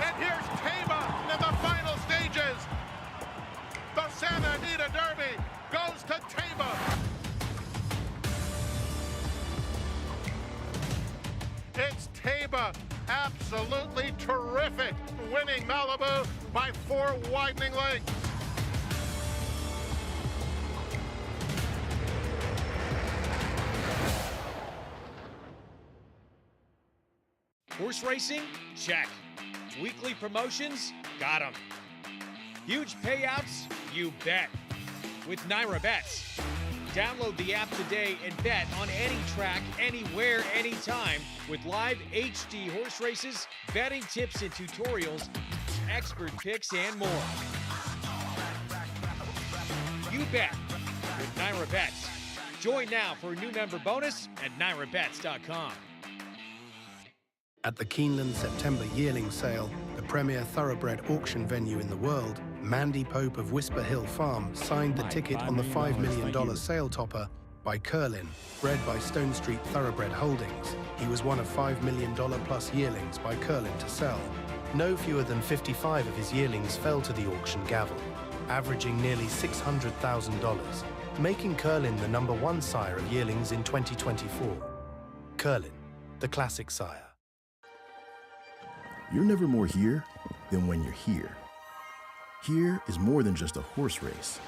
Speaker 2: And here's Tama in the final stages. The Santa Anita Derby goes to Tama. It's Tama, absolutely terrific, winning Malibu by 4 widening lengths.
Speaker 10: Horse racing? Check. Weekly promotions? Got 'em. Huge payouts? You bet. With Naira Bets. Download the app today and bet on any track, anywhere, anytime with live HD horse races, betting tips and tutorials, expert picks, and more. You bet with Naira Bets. Join now for a new member bonus at nairabets.com.
Speaker 11: At the Keeneland September yearling sale, the premier thoroughbred auction venue in the world, Mandy Pope of Whisper Hill Farm signed the ticket on the $5 million sale topper by Curlin, bred by Stone Street Thoroughbred Holdings. He was one of $5 million plus yearlings by Curlin to sell. No fewer than 55 of his yearlings fell to the auction gavel, averaging nearly $600,000, making Curlin the #1 sire of yearlings in 2024. Curlin, the classic sire.
Speaker 16: You're never more here than when you're here. Here is more than just a horse race.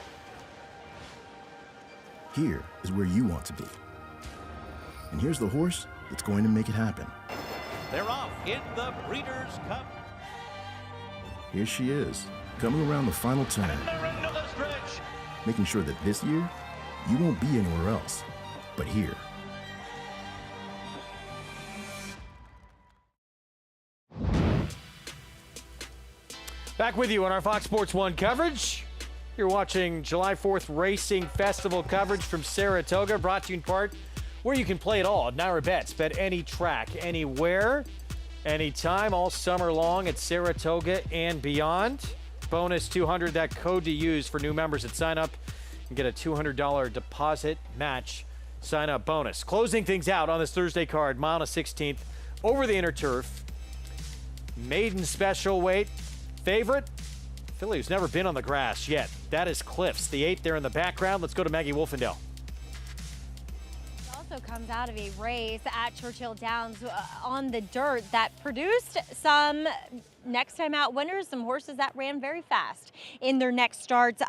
Speaker 16: Here is where you want to be. And here's the horse that's going to make it happen.
Speaker 23: They're off in the Breeders' Cup.
Speaker 16: Here she is, coming around the final turn, making sure that this year, you won't be anywhere else, but here.
Speaker 14: Back with you on our Fox Sports 1 coverage. You're watching July 4th Racing Festival coverage from Saratoga, brought to you in part where you can play it all at Naira Bets. Bet any track, anywhere, anytime, all summer long at Saratoga and beyond. Bonus $200, that code to use for new members at sign up and get a $200 deposit match sign up bonus. Closing things out on this Thursday card, mile and a 16th over the inner turf. Maiden special weight. Favorite, filly who's never been on the grass yet. That is Cliffs, the 8 there in the background. Let's go to Maggie Wolfendale.
Speaker 8: Also comes out of a race at Churchill Downs on the dirt that produced some next time out winners, some horses that ran very fast in their next starts,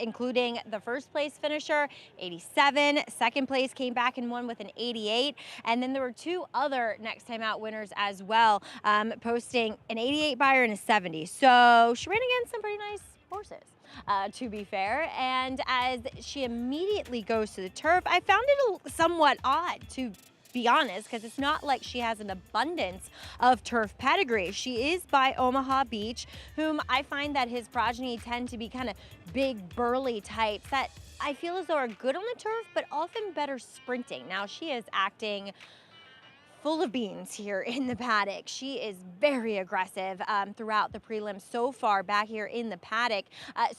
Speaker 8: including the first place finisher, 87. Second place came back and won with an 88. And then there were 2 other next time out winners as well, posting an 88 buyer and a 70. So she ran against some pretty nice horses. To be fair, and as she immediately goes to the turf, I found it somewhat odd, to be honest, because it's not like she has an abundance of turf pedigree. She is by Omaha Beach, whom I find that his progeny tend to be kind of big, burly types that I feel as though are good on the turf, but often better sprinting. Now, she is acting full of beans here in the paddock. She is very aggressive throughout the prelims so far back here in the paddock.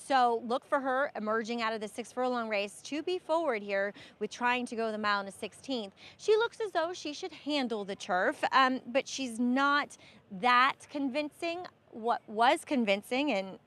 Speaker 8: So look for her emerging out of the 6 furlong race to be forward here with trying to go the mile and a 16th. She looks as though she should handle the turf, but she's not that convincing. What was convincing, and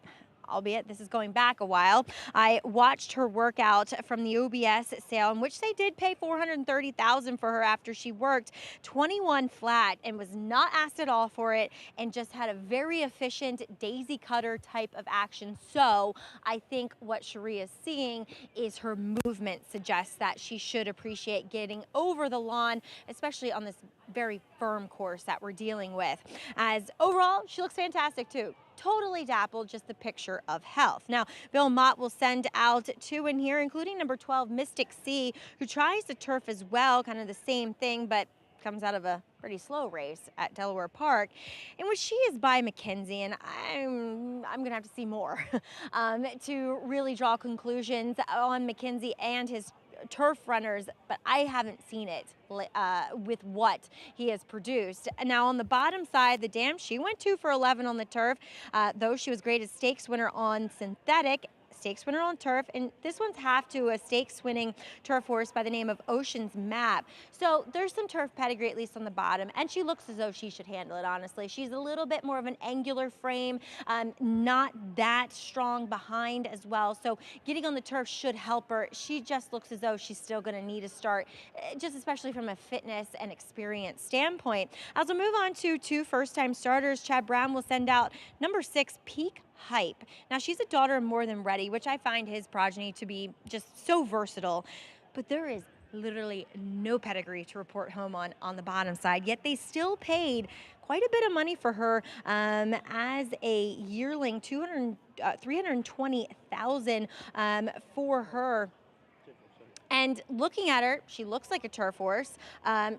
Speaker 8: albeit this is going back a while, I watched her workout from the OBS sale, in which they did pay $430,000 for her after she worked 21 flat and was not asked at all for it, and just had a very efficient daisy cutter type of action. So I think what Cherie is seeing is her movement suggests that she should appreciate getting over the lawn, especially on this very firm course that we're dealing with. As overall, she looks fantastic too. Totally dappled, just the picture of health. Now, Belmont will send out 2 in here, including number 12, Mystic Sea, who tries the turf as well, kind of the same thing, but comes out of a pretty slow race at Delaware Park, in which she is by Mackenzie, and I'm gonna have to see more to really draw conclusions on Mackenzie and his turf runners, but I haven't seen it with what he has produced. Now on the bottom side, the dam, she went 2 for 11 on the turf, though she was great as stakes winner on synthetic, stakes winner on turf, and this one's half to a stakes winning turf horse by the name of Ocean's Map. So there's some turf pedigree, at least on the bottom, and she looks as though she should handle it, honestly. She's a little bit more of an angular frame, not that strong behind as well, so getting on the turf should help her. She just looks as though she's still going to need a start, just especially from a fitness and experience standpoint. As we move on to 2 first-time starters, Chad Brown will send out number 6, Peak Hype. Now, she's a daughter of More Than Ready, which I find his progeny to be just so versatile, but there is literally no pedigree to report home on the bottom side, yet they still paid quite a bit of money for her as a yearling, $320,000 for her. And looking at her, she looks like a turf horse.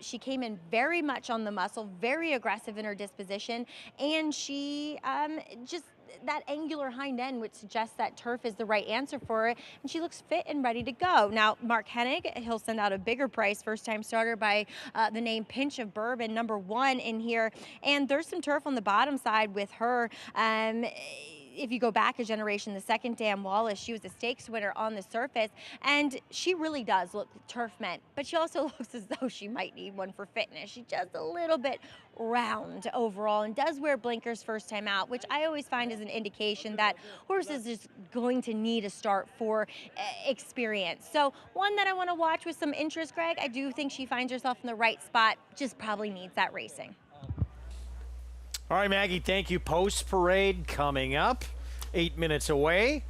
Speaker 8: She came in very much on the muscle, very aggressive in her disposition, and she just that angular hind end, which suggests that turf is the right answer for her, and she looks fit and ready to go. Now, Mark Hennig, he'll send out a bigger price, first-time starter by the name Pinch of Bourbon, number 1 in here, and there's some turf on the bottom side with her. If you go back a generation, the second Dam Wallace, she was a stakes winner on the surface, and she really does look turf meant, but she also looks as though she might need one for fitness. She's just a little bit round overall and does wear blinkers first time out, which I always find is an indication that horses is going to need a start for experience. So one that I want to watch with some interest, Greg. I do think she finds herself in the right spot, just probably needs that racing.
Speaker 14: All right, Maggie, thank you. Post Parade coming up, 8 minutes away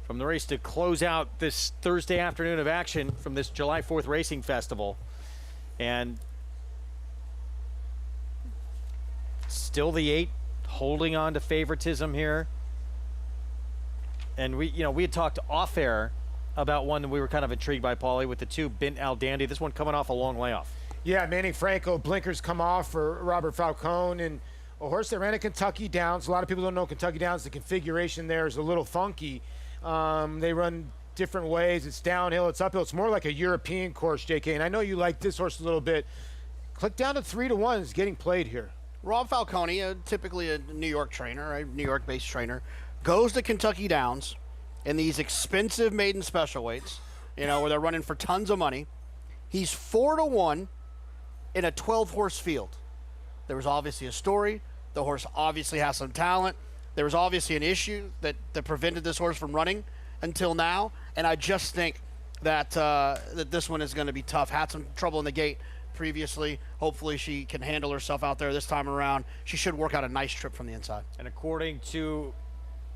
Speaker 14: from the race to close out this Thursday afternoon of action from this July 4th Racing Festival. And still the 8 holding on to favoritism here. And we had talked off air about one that we were kind of intrigued by, Paulie, with the 2 Bint Al Dandy. This one coming off a long layoff. Yeah, Manny Franco, blinkers come off for Robert Falcone, and a horse that ran at Kentucky Downs. A lot of people don't know Kentucky Downs. The configuration there is a little funky. They run different ways. It's downhill, it's uphill. It's more like a European course, JK. And I know you like this horse a little bit. Click down to 3-1 is getting played here.
Speaker 18: Rob Falcone, typically a New York trainer, a New York-based trainer, goes to Kentucky Downs in these expensive maiden special weights, where they're running for tons of money. He's 4-1 in a 12-horse field. There was obviously a story. The horse obviously has some talent. There was obviously an issue that prevented this horse from running until now. And I just think that that this one is going to be tough. Had some trouble in the gate previously. Hopefully she can handle herself out there this time around. She should work out a nice trip from the inside. And according to,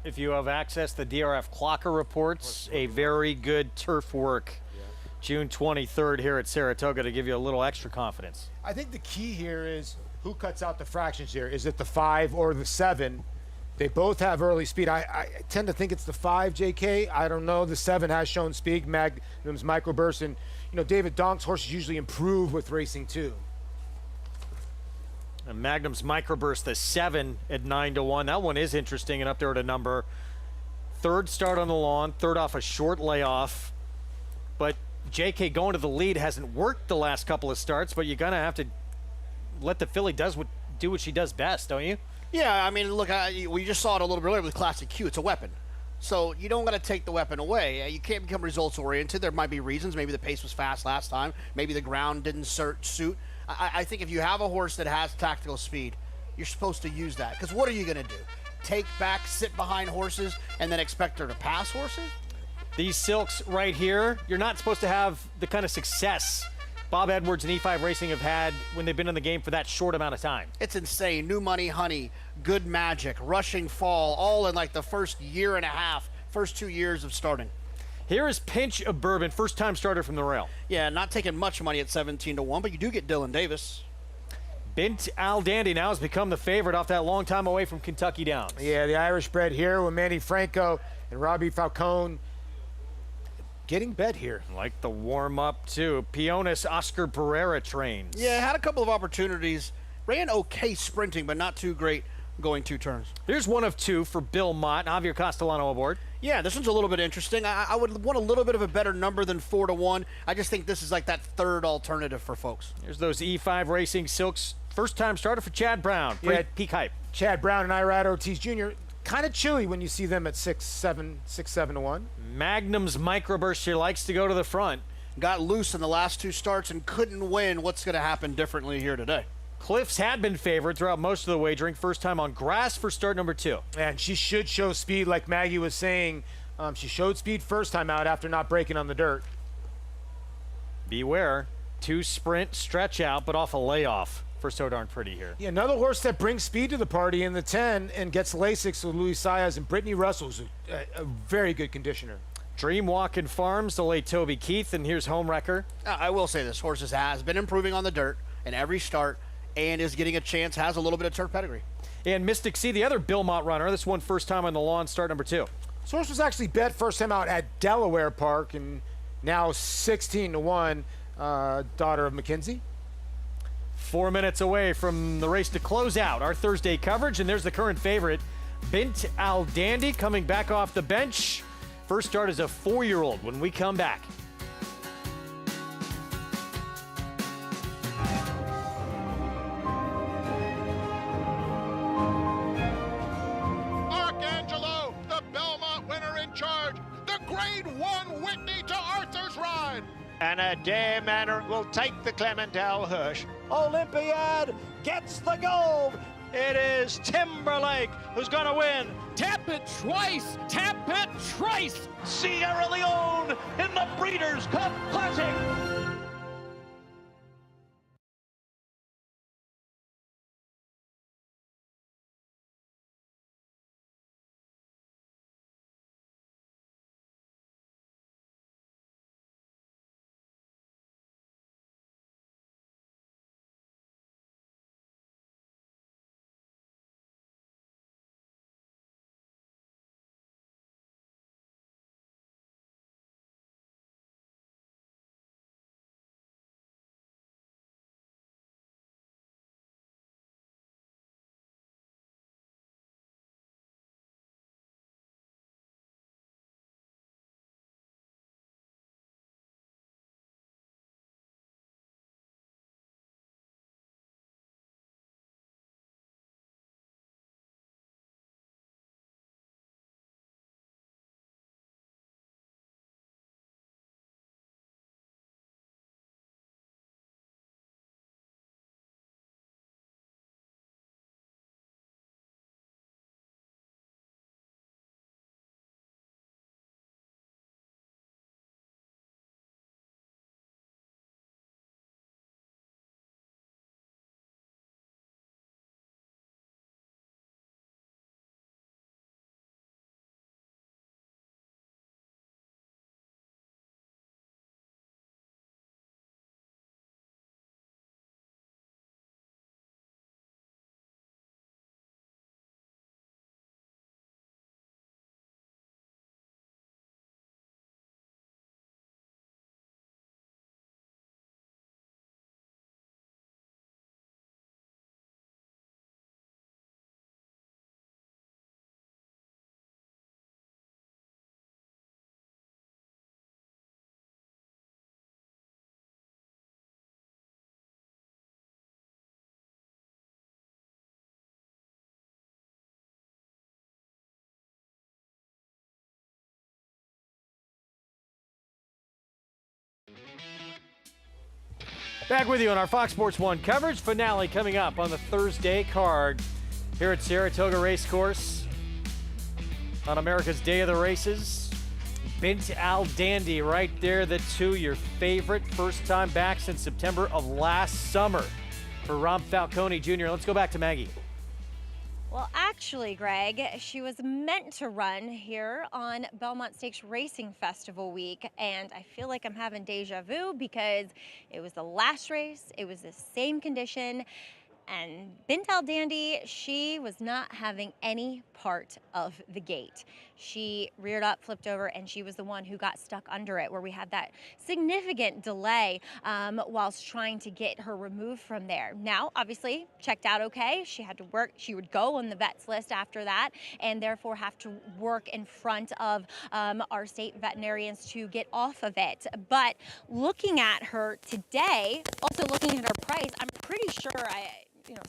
Speaker 18: if you have access, the DRF Clocker reports, a very good turf work June 23rd here at Saratoga to give you a little extra confidence.
Speaker 6: I think the key here is who cuts out the fractions here. Is it the 5 or the 7? They both have early speed. I tend to think it's the 5, JK. I don't know. The 7 has shown speed. Magnum's microburst. And, David Donk's horses usually improve with racing too.
Speaker 14: And Magnum's microburst, the 7 at 9-1. That one is interesting and up there at a number. 3rd start on the lawn, 3rd off a short layoff. But JK going to the lead hasn't worked the last couple of starts, but you're going to have to let the filly do what she does best, don't you?
Speaker 18: Yeah, I mean, look, we just saw it a little bit earlier with Classic Q. It's a weapon. So you don't got to take the weapon away. You can't become results-oriented. There might be reasons. Maybe the pace was fast last time. Maybe the ground didn't suit. I think if you have a horse that has tactical speed, you're supposed to use that. Because what are you going to do? Take back, sit behind horses, and then expect her to pass horses?
Speaker 14: These silks right here, you're not supposed to have the kind of success Bob Edwards and E5 Racing have had when they've been in the game for that short amount of time.
Speaker 18: It's insane. New Money Honey, Good Magic, Rushing Fall, all in like the first year and a half, first 2 years of starting.
Speaker 14: Here is Pinch of Bourbon, first-time starter from the rail.
Speaker 18: Yeah, not taking much money at 17-1, but you do get Dylan Davis.
Speaker 14: Bint Al Dandy now has become the favorite off that long time away from Kentucky Downs.
Speaker 6: Yeah, the Irish bred here with Manny Franco and Robbie Falcone. Getting bet here.
Speaker 14: Like the warm-up, too. Peonis Oscar Pereira trains.
Speaker 18: Yeah, had a couple of opportunities. Ran okay sprinting, but not too great going 2 turns.
Speaker 14: Here's one of 2 for Bill Mott. Javier Castellano aboard.
Speaker 18: Yeah, this one's a little bit interesting. I would want a little bit of a better number than 4-1. I just think this is like that third alternative for folks.
Speaker 14: Here's those E5 Racing Silks. First-time starter for Chad Brown.
Speaker 6: Yeah,
Speaker 14: peak hype.
Speaker 6: Chad Brown and Irad Ortiz Jr. Kind of chilly when you see them at 6-7-1.
Speaker 14: Magnum's microburst here likes to go to the front.
Speaker 18: Got loose in the last 2 starts and couldn't win. What's going to happen differently here today?
Speaker 14: Cliffs had been favored throughout most of the wagering. First time on grass for start number 2.
Speaker 6: And she should show speed, like Maggie was saying. She showed speed first time out after not breaking on the dirt.
Speaker 14: Beware. 2 sprint, stretch out, but off a layoff for So Darn Pretty here.
Speaker 6: Yeah, another horse that brings speed to the party in the 10 and gets Lasix with Luis Saez and Brittany Russell's a very good conditioner.
Speaker 14: Dream Walking Farms, the late Toby Keith, and here's Home Wrecker.
Speaker 18: I will say this horse has been improving on the dirt in every start and is getting a chance, has a little bit of turf pedigree.
Speaker 14: And Mystic Sea, the other Belmont runner, this one first time on the lawn, start number 2.
Speaker 6: This horse was actually bet first time out at Delaware Park and now 16-1, daughter of McKenzie.
Speaker 14: 4 minutes away from the race to close out our Thursday coverage, and there's the current favorite, Bint Al Dandy, coming back off the bench. First start as a 4-year-old when we come back.
Speaker 2: Arcangelo, the Belmont winner in charge. The Grade 1 Whitney to Arthur's ride.
Speaker 12: And a Dare Manor will take the Clementel Hirsch. Olympiad gets the gold. It is Timberlake who's going to win.
Speaker 22: Tap it twice! Tap it twice!
Speaker 12: Sierra Leone in the Breeders' Cup Classic.
Speaker 14: Back with you on our Fox Sports 1 coverage. Finale coming up on the Thursday card here at Saratoga Racecourse on America's Day of the Races. Bint Al Dandy right there, the 2, your favorite, first time back since September of last summer for Rob Falcone Jr. Let's go back to Maggie.
Speaker 8: Well, actually, Greg, she was meant to run here on Belmont Stakes Racing Festival week, and I feel like I'm having deja vu because it was the last race, it was the same condition, and Bint Al Dandy, she was not having any part of the gate. she reared up, flipped over, and she was the one who got stuck under it, where we had that significant delay whilst trying to get her removed from there. Now, obviously, checked out okay. She had to work. She would go on the vets list after that, and therefore have to work in front of our state veterinarians to get off of it. But looking at her today, also looking at her price, I'm pretty sure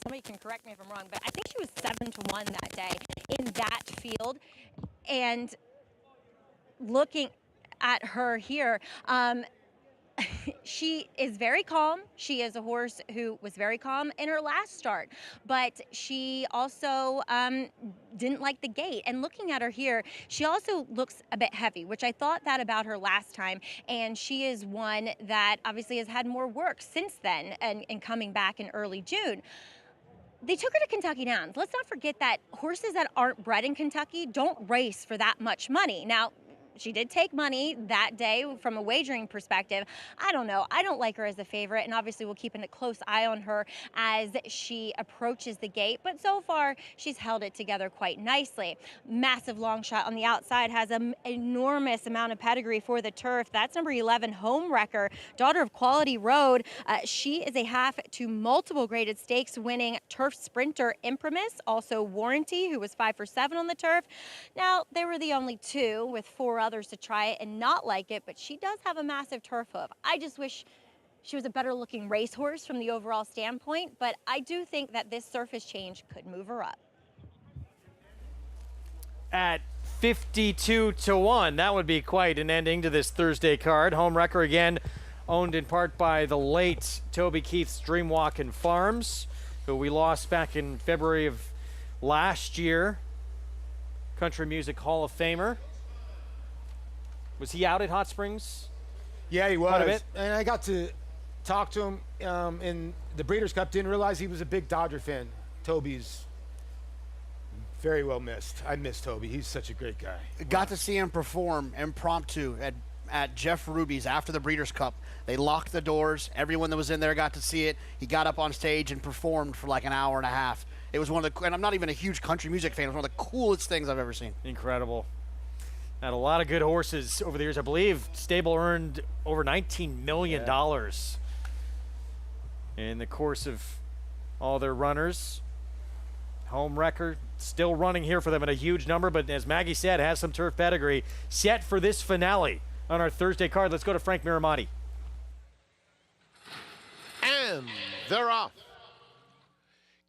Speaker 8: somebody can correct me if I'm wrong, but I think she was 7-1 that day in that field. And looking at her here, she is very calm. She is a horse who was very calm in her last start, but she also didn't like the gait. And looking at her here, she also looks a bit heavy, which I thought that about her last time. And she is one that obviously has had more work since then and coming back in early June. They took her to Kentucky Downs. Let's not forget that horses that aren't bred in Kentucky don't race for that much money. Now, she did take money that day from a wagering perspective. I don't know. I don't like her as a favorite, and obviously we'll keep a close eye on her as she approaches the gate. But so far, she's held it together quite nicely. Massive long shot on the outside, has an enormous amount of pedigree for the turf. That's number 11, Home Wrecker, daughter of Quality Road. She is a half to multiple graded stakes winning turf sprinter Imprimis, also Warranty, who was 5 for 7 on the turf. Now, they were the only two with 4 others to try it and not like it, but she does have a massive turf hoof. I just wish she was a better looking racehorse from the overall standpoint, but I do think that this surface change could move her up.
Speaker 14: At 52-1, that would be quite an ending to this Thursday card. Home Wrecker again owned in part by the late Toby Keith's Dreamwalkin' Farms, who we lost back in February of last year. Country Music Hall of Famer. Was he out at Hot Springs?
Speaker 6: Yeah, he
Speaker 14: Quite a
Speaker 6: was.
Speaker 14: bit?
Speaker 6: And I got to talk to him in the Breeders' Cup. Didn't realize he was a big Dodger fan. Toby's very well missed. I miss Toby. He's such a great guy.
Speaker 18: Got to see him perform impromptu at Jeff Ruby's after the Breeders' Cup. They locked the doors. Everyone that was in there got to see it. He got up on stage and performed for like an hour and a half. It was one of the, and I'm not even a huge country music fan. It was one of the coolest things I've ever seen.
Speaker 14: Incredible. Had a lot of good horses over the years. I believe stable earned over $19 million in the course of all their runners. Home Wrecker still running here for them at a huge number, but as Maggie said, has some turf pedigree. Set for this finale on our Thursday card. Let's go to Frank Miramati.
Speaker 2: And they're off.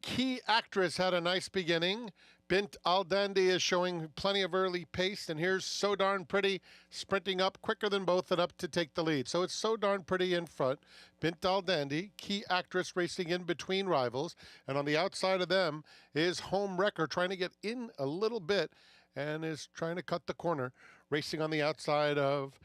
Speaker 2: Key Actress had a nice beginning. Bint Al Dandy is showing plenty of early pace, and here's So Darn Pretty sprinting up quicker than both and up to take the lead. So it's So Darn Pretty in front, Bint Al Dandy, Key Actress racing in between rivals, and on the outside of them is Home Wrecker trying to get in a little bit and is trying to cut the corner, racing on the outside of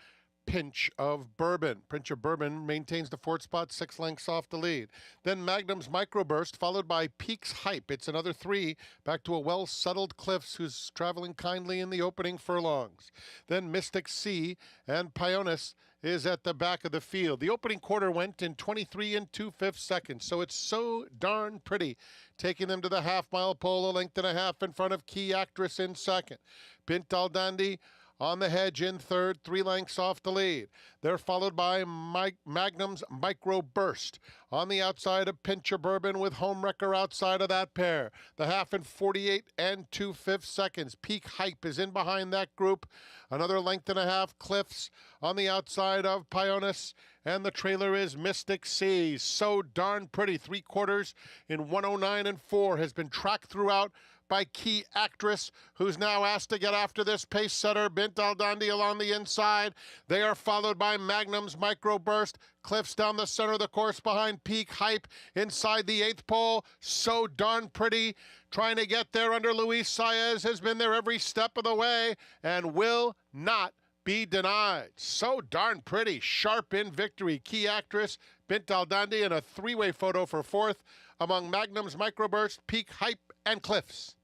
Speaker 2: Pinch of Bourbon. Pinch of Bourbon maintains the 4th spot, 6 lengths off the lead. Then Magnum's Microburst, followed by Peak's Hype. It's another 3, back to a well-settled Cliffs, who's traveling kindly in the opening furlongs. Then Mystic Sea and Pioneus is at the back of the field. The opening quarter went in 23 2/5 seconds, so it's So Darn Pretty, taking them to the half-mile pole, a length and a half in front of Key Actress in second. Bint Al Dandy on the hedge in third, 3 lengths off the lead. They're followed by Magnum's Micro Burst on the outside of Pinch of Bourbon, with Home Wrecker outside of that pair. The half in 48 2/5 seconds. Peak Hype is in behind that group. Another length and a half. Cliffs on the outside of Pioneus. And the trailer is Mystic Sea. So Darn Pretty, 3/4 in 109 4, has been tracked throughout by Key Actress, who's now asked to get after this pace setter, Bint Al Dandy, along the inside. They are followed by Magnum's Microburst. Cliffs down the center of the course behind Peak Hype. Inside the 8th pole, So Darn Pretty, trying to get there under Luis Saez, has been there every step of the way and will not be denied. So Darn Pretty, sharp in victory. Key Actress, Bint Al Dandy, and a 3-way photo for 4th among Magnum's Microburst, Peak Hype, and Cliffs.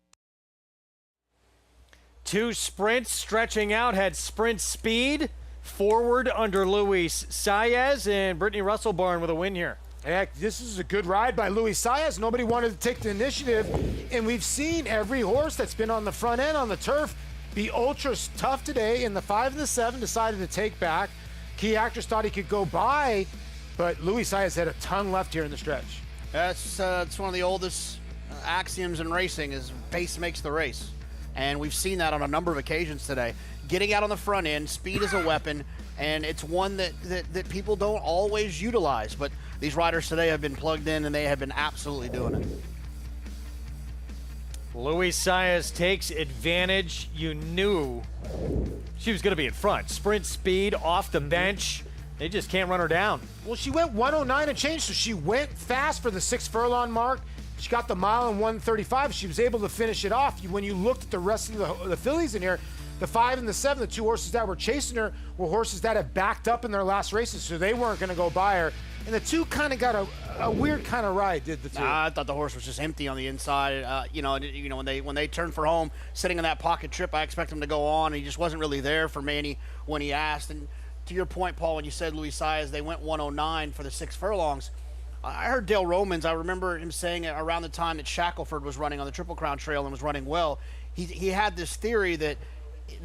Speaker 14: 2 sprints stretching out, had sprint speed forward under Luis Saez, and Brittany Russell-Barn with a win here.
Speaker 6: Heck, this is a good ride by Luis Saez. Nobody wanted to take the initiative, and we've seen every horse that's been on the front end on the turf be ultra tough today. In the 5 and the 7, decided to take back. Key Actress thought he could go by, but Luis Saez had a ton left here in the stretch.
Speaker 18: That's it's one of the oldest axioms in racing is pace makes the race. And we've seen that on a number of occasions today. Getting out on the front end, speed is a weapon, and it's one that people don't always utilize. But these riders today have been plugged in, and they have been absolutely doing it.
Speaker 14: Luis Saez takes advantage. You knew she was going to be in front. Sprint speed off the bench. They just can't run her down.
Speaker 6: Well, she went 109 and change, so she went fast for the 6 furlong mark. She got the mile in 135. She was able to finish it off. When you looked at the rest of the fillies in here, the 5 and the 7, the 2 horses that were chasing her were horses that have backed up in their last races, so they weren't going to go by her. And the 2 kind of got a weird kind of ride, did the 2.
Speaker 18: I thought the horse was just empty on the inside. When they turned for home, sitting in that pocket trip, I expect him to go on. He just wasn't really there for Manny when he asked. And to your point, Paul, when you said Luis Saez, they went 109 for the 6 furlongs. I heard Dale Romans, I remember him saying around the time that Shackelford was running on the Triple Crown Trail and was running well, he had this theory that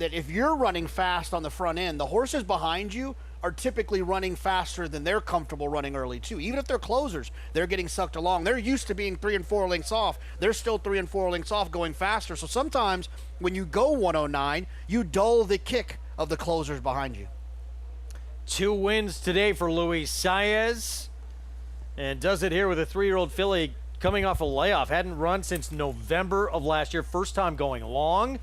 Speaker 18: if you're running fast on the front end, the horses behind you are typically running faster than they're comfortable running early too. Even if they're closers, they're getting sucked along. They're used to being 3 and 4 lengths off. They're still 3 and 4 lengths off going faster. So sometimes when you go 109, you dull the kick of the closers behind you.
Speaker 14: 2 wins today for Luis Saez. And does it here with a 3-year-old filly coming off a layoff. Hadn't run since November of last year. First time going long.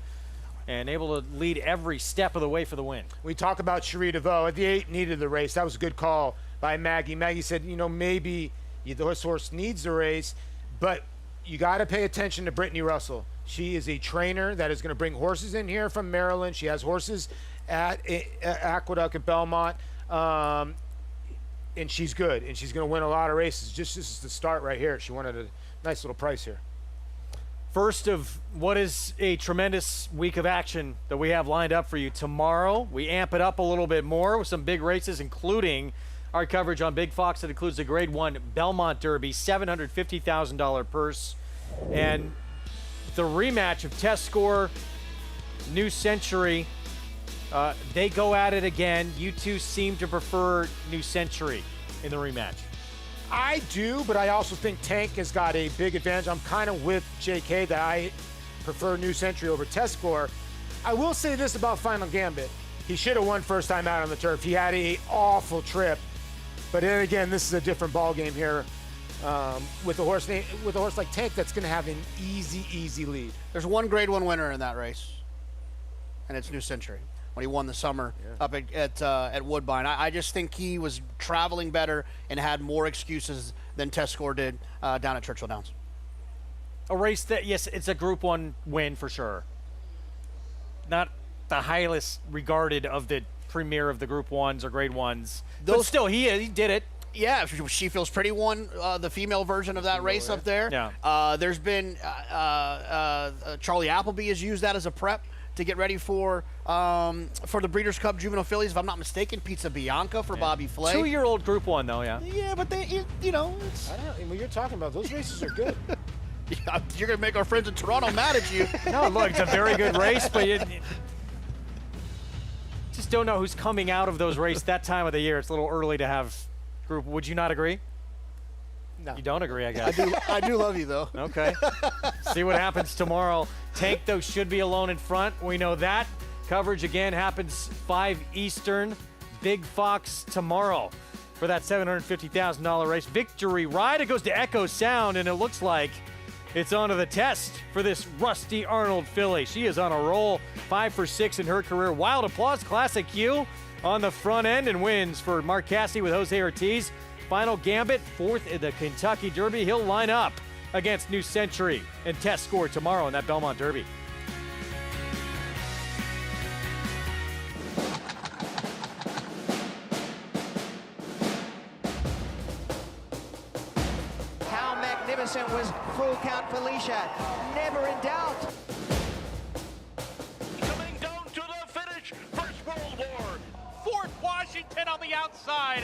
Speaker 14: And able to lead every step of the way for the win.
Speaker 6: We talk about Cherie DeVoe. At the 8, needed the race. That was a good call by Maggie. Maggie said, maybe this horse needs the race, but you got to pay attention to Brittany Russell. She is a trainer that is going to bring horses in here from Maryland. She has horses at Aqueduct at Belmont. And she's good, and she's going to win a lot of races. This is the start right here. She wanted a nice little price here.
Speaker 14: First of what is a tremendous week of action that we have lined up for you tomorrow. We amp it up a little bit more with some big races, including our coverage on Big Fox that includes the Grade 1 Belmont Derby, $750,000 purse, and the rematch of Test Score, New Century. They go at it again. You two seem to prefer New Century in the rematch.
Speaker 6: I do, but I also think Tank has got a big advantage. I'm kind of with JK that I prefer New Century over Test Score. I will say this about Final Gambit. He should have won first time out on the turf. He had an awful trip. But then again, this is a different ball game here with a horse like Tank that's going to have an easy lead.
Speaker 18: There's one Grade 1 winner in that race, and it's New Century. When he won the summer up at Woodbine. I just think he was traveling better and had more excuses than Test Score did down at Churchill Downs.
Speaker 14: A race that, yes, it's a Group 1 win for sure. Not the highest regarded of the premier of the Group 1s or Grade 1s. But still, he did it.
Speaker 18: Yeah, She Feels Pretty won the female version of that race up there.
Speaker 14: Yeah.
Speaker 18: There's been Charlie Appleby has used that as a prep to get ready for the Breeders' Cup Juvenile Fillies, if I'm not mistaken. Pizza Bianca for Bobby Flay.
Speaker 14: 2-year-old Group 1, though, yeah.
Speaker 18: Yeah, but it's...
Speaker 6: I don't know what you're talking about. Those races are good.
Speaker 18: Yeah, you're going to make our friends in Toronto mad at you.
Speaker 14: No, look, it's a very good race, but you just don't know who's coming out of those races that time of the year. It's a little early to have Group. Would you not agree?
Speaker 6: No.
Speaker 14: You don't agree, I guess.
Speaker 18: I do love you, though.
Speaker 14: Okay. See what happens tomorrow. Tank, though, should be alone in front. We know that. Coverage, again, happens 5 Eastern. Big Fox tomorrow for that $750,000 race. Victory Ride. It goes to Echo Sound, and it looks like it's onto the test for this Rusty Arnold filly. She is on a roll. 5 for 6 in her career. Wild Applause, Classic Q on the front end, and wins for Mark Cassidy with Jose Ortiz. Final Gambit, 4th in the Kentucky Derby. He'll line up against New Century and Test Score tomorrow in that Belmont Derby.
Speaker 3: How magnificent was Full Count Felicia? Never in doubt.
Speaker 22: Coming down to the finish. First World War. Fort Washington on the outside.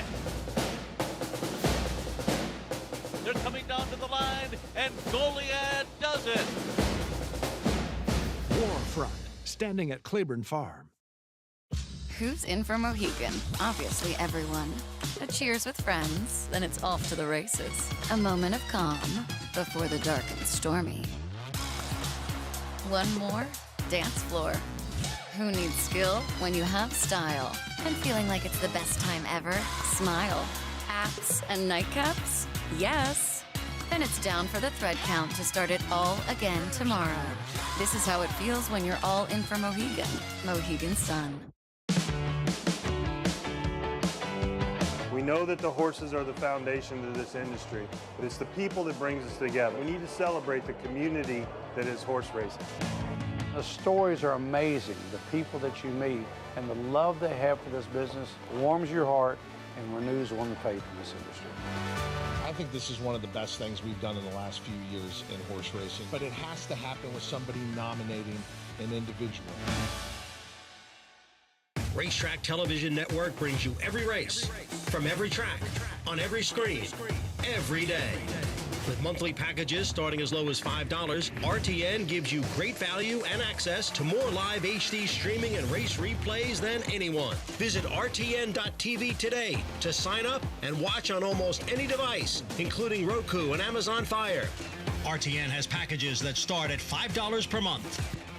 Speaker 22: They're coming down to the line, and Goliad does it.
Speaker 1: Warfront.
Speaker 20: standing at Claiborne Farm.
Speaker 1: Who's in for Mohegan? Obviously everyone. A cheers with friends, then it's off to the races. A moment of calm before the dark and stormy. One more dance floor. Who needs skill when you have style? And feeling like it's the best time ever? Smile. Hats and nightcaps? Yes. Then it's down for the thread count to start it all again tomorrow. This is how it feels when you're all in for Mohegan. Mohegan Sun.
Speaker 4: We know that the horses are the foundation of this industry, but it's the people that brings us together. We need to celebrate the community that is horse racing.
Speaker 5: The stories are amazing. The people that you meet and the love they have for this business warms your heart and renews one's faith in this industry.
Speaker 13: I think this is one of the best things we've done in the last few years in horse racing, but it has to happen with somebody nominating an individual.
Speaker 25: Racetrack Television Network brings you every race, from every track, on every screen, every day. With monthly packages starting as low as $5, RTN gives you great value and access to more live HD streaming and race replays than anyone. Visit RTN.tv today to sign up and watch on almost any device, including Roku and Amazon Fire. RTN has packages that start at $5 per month.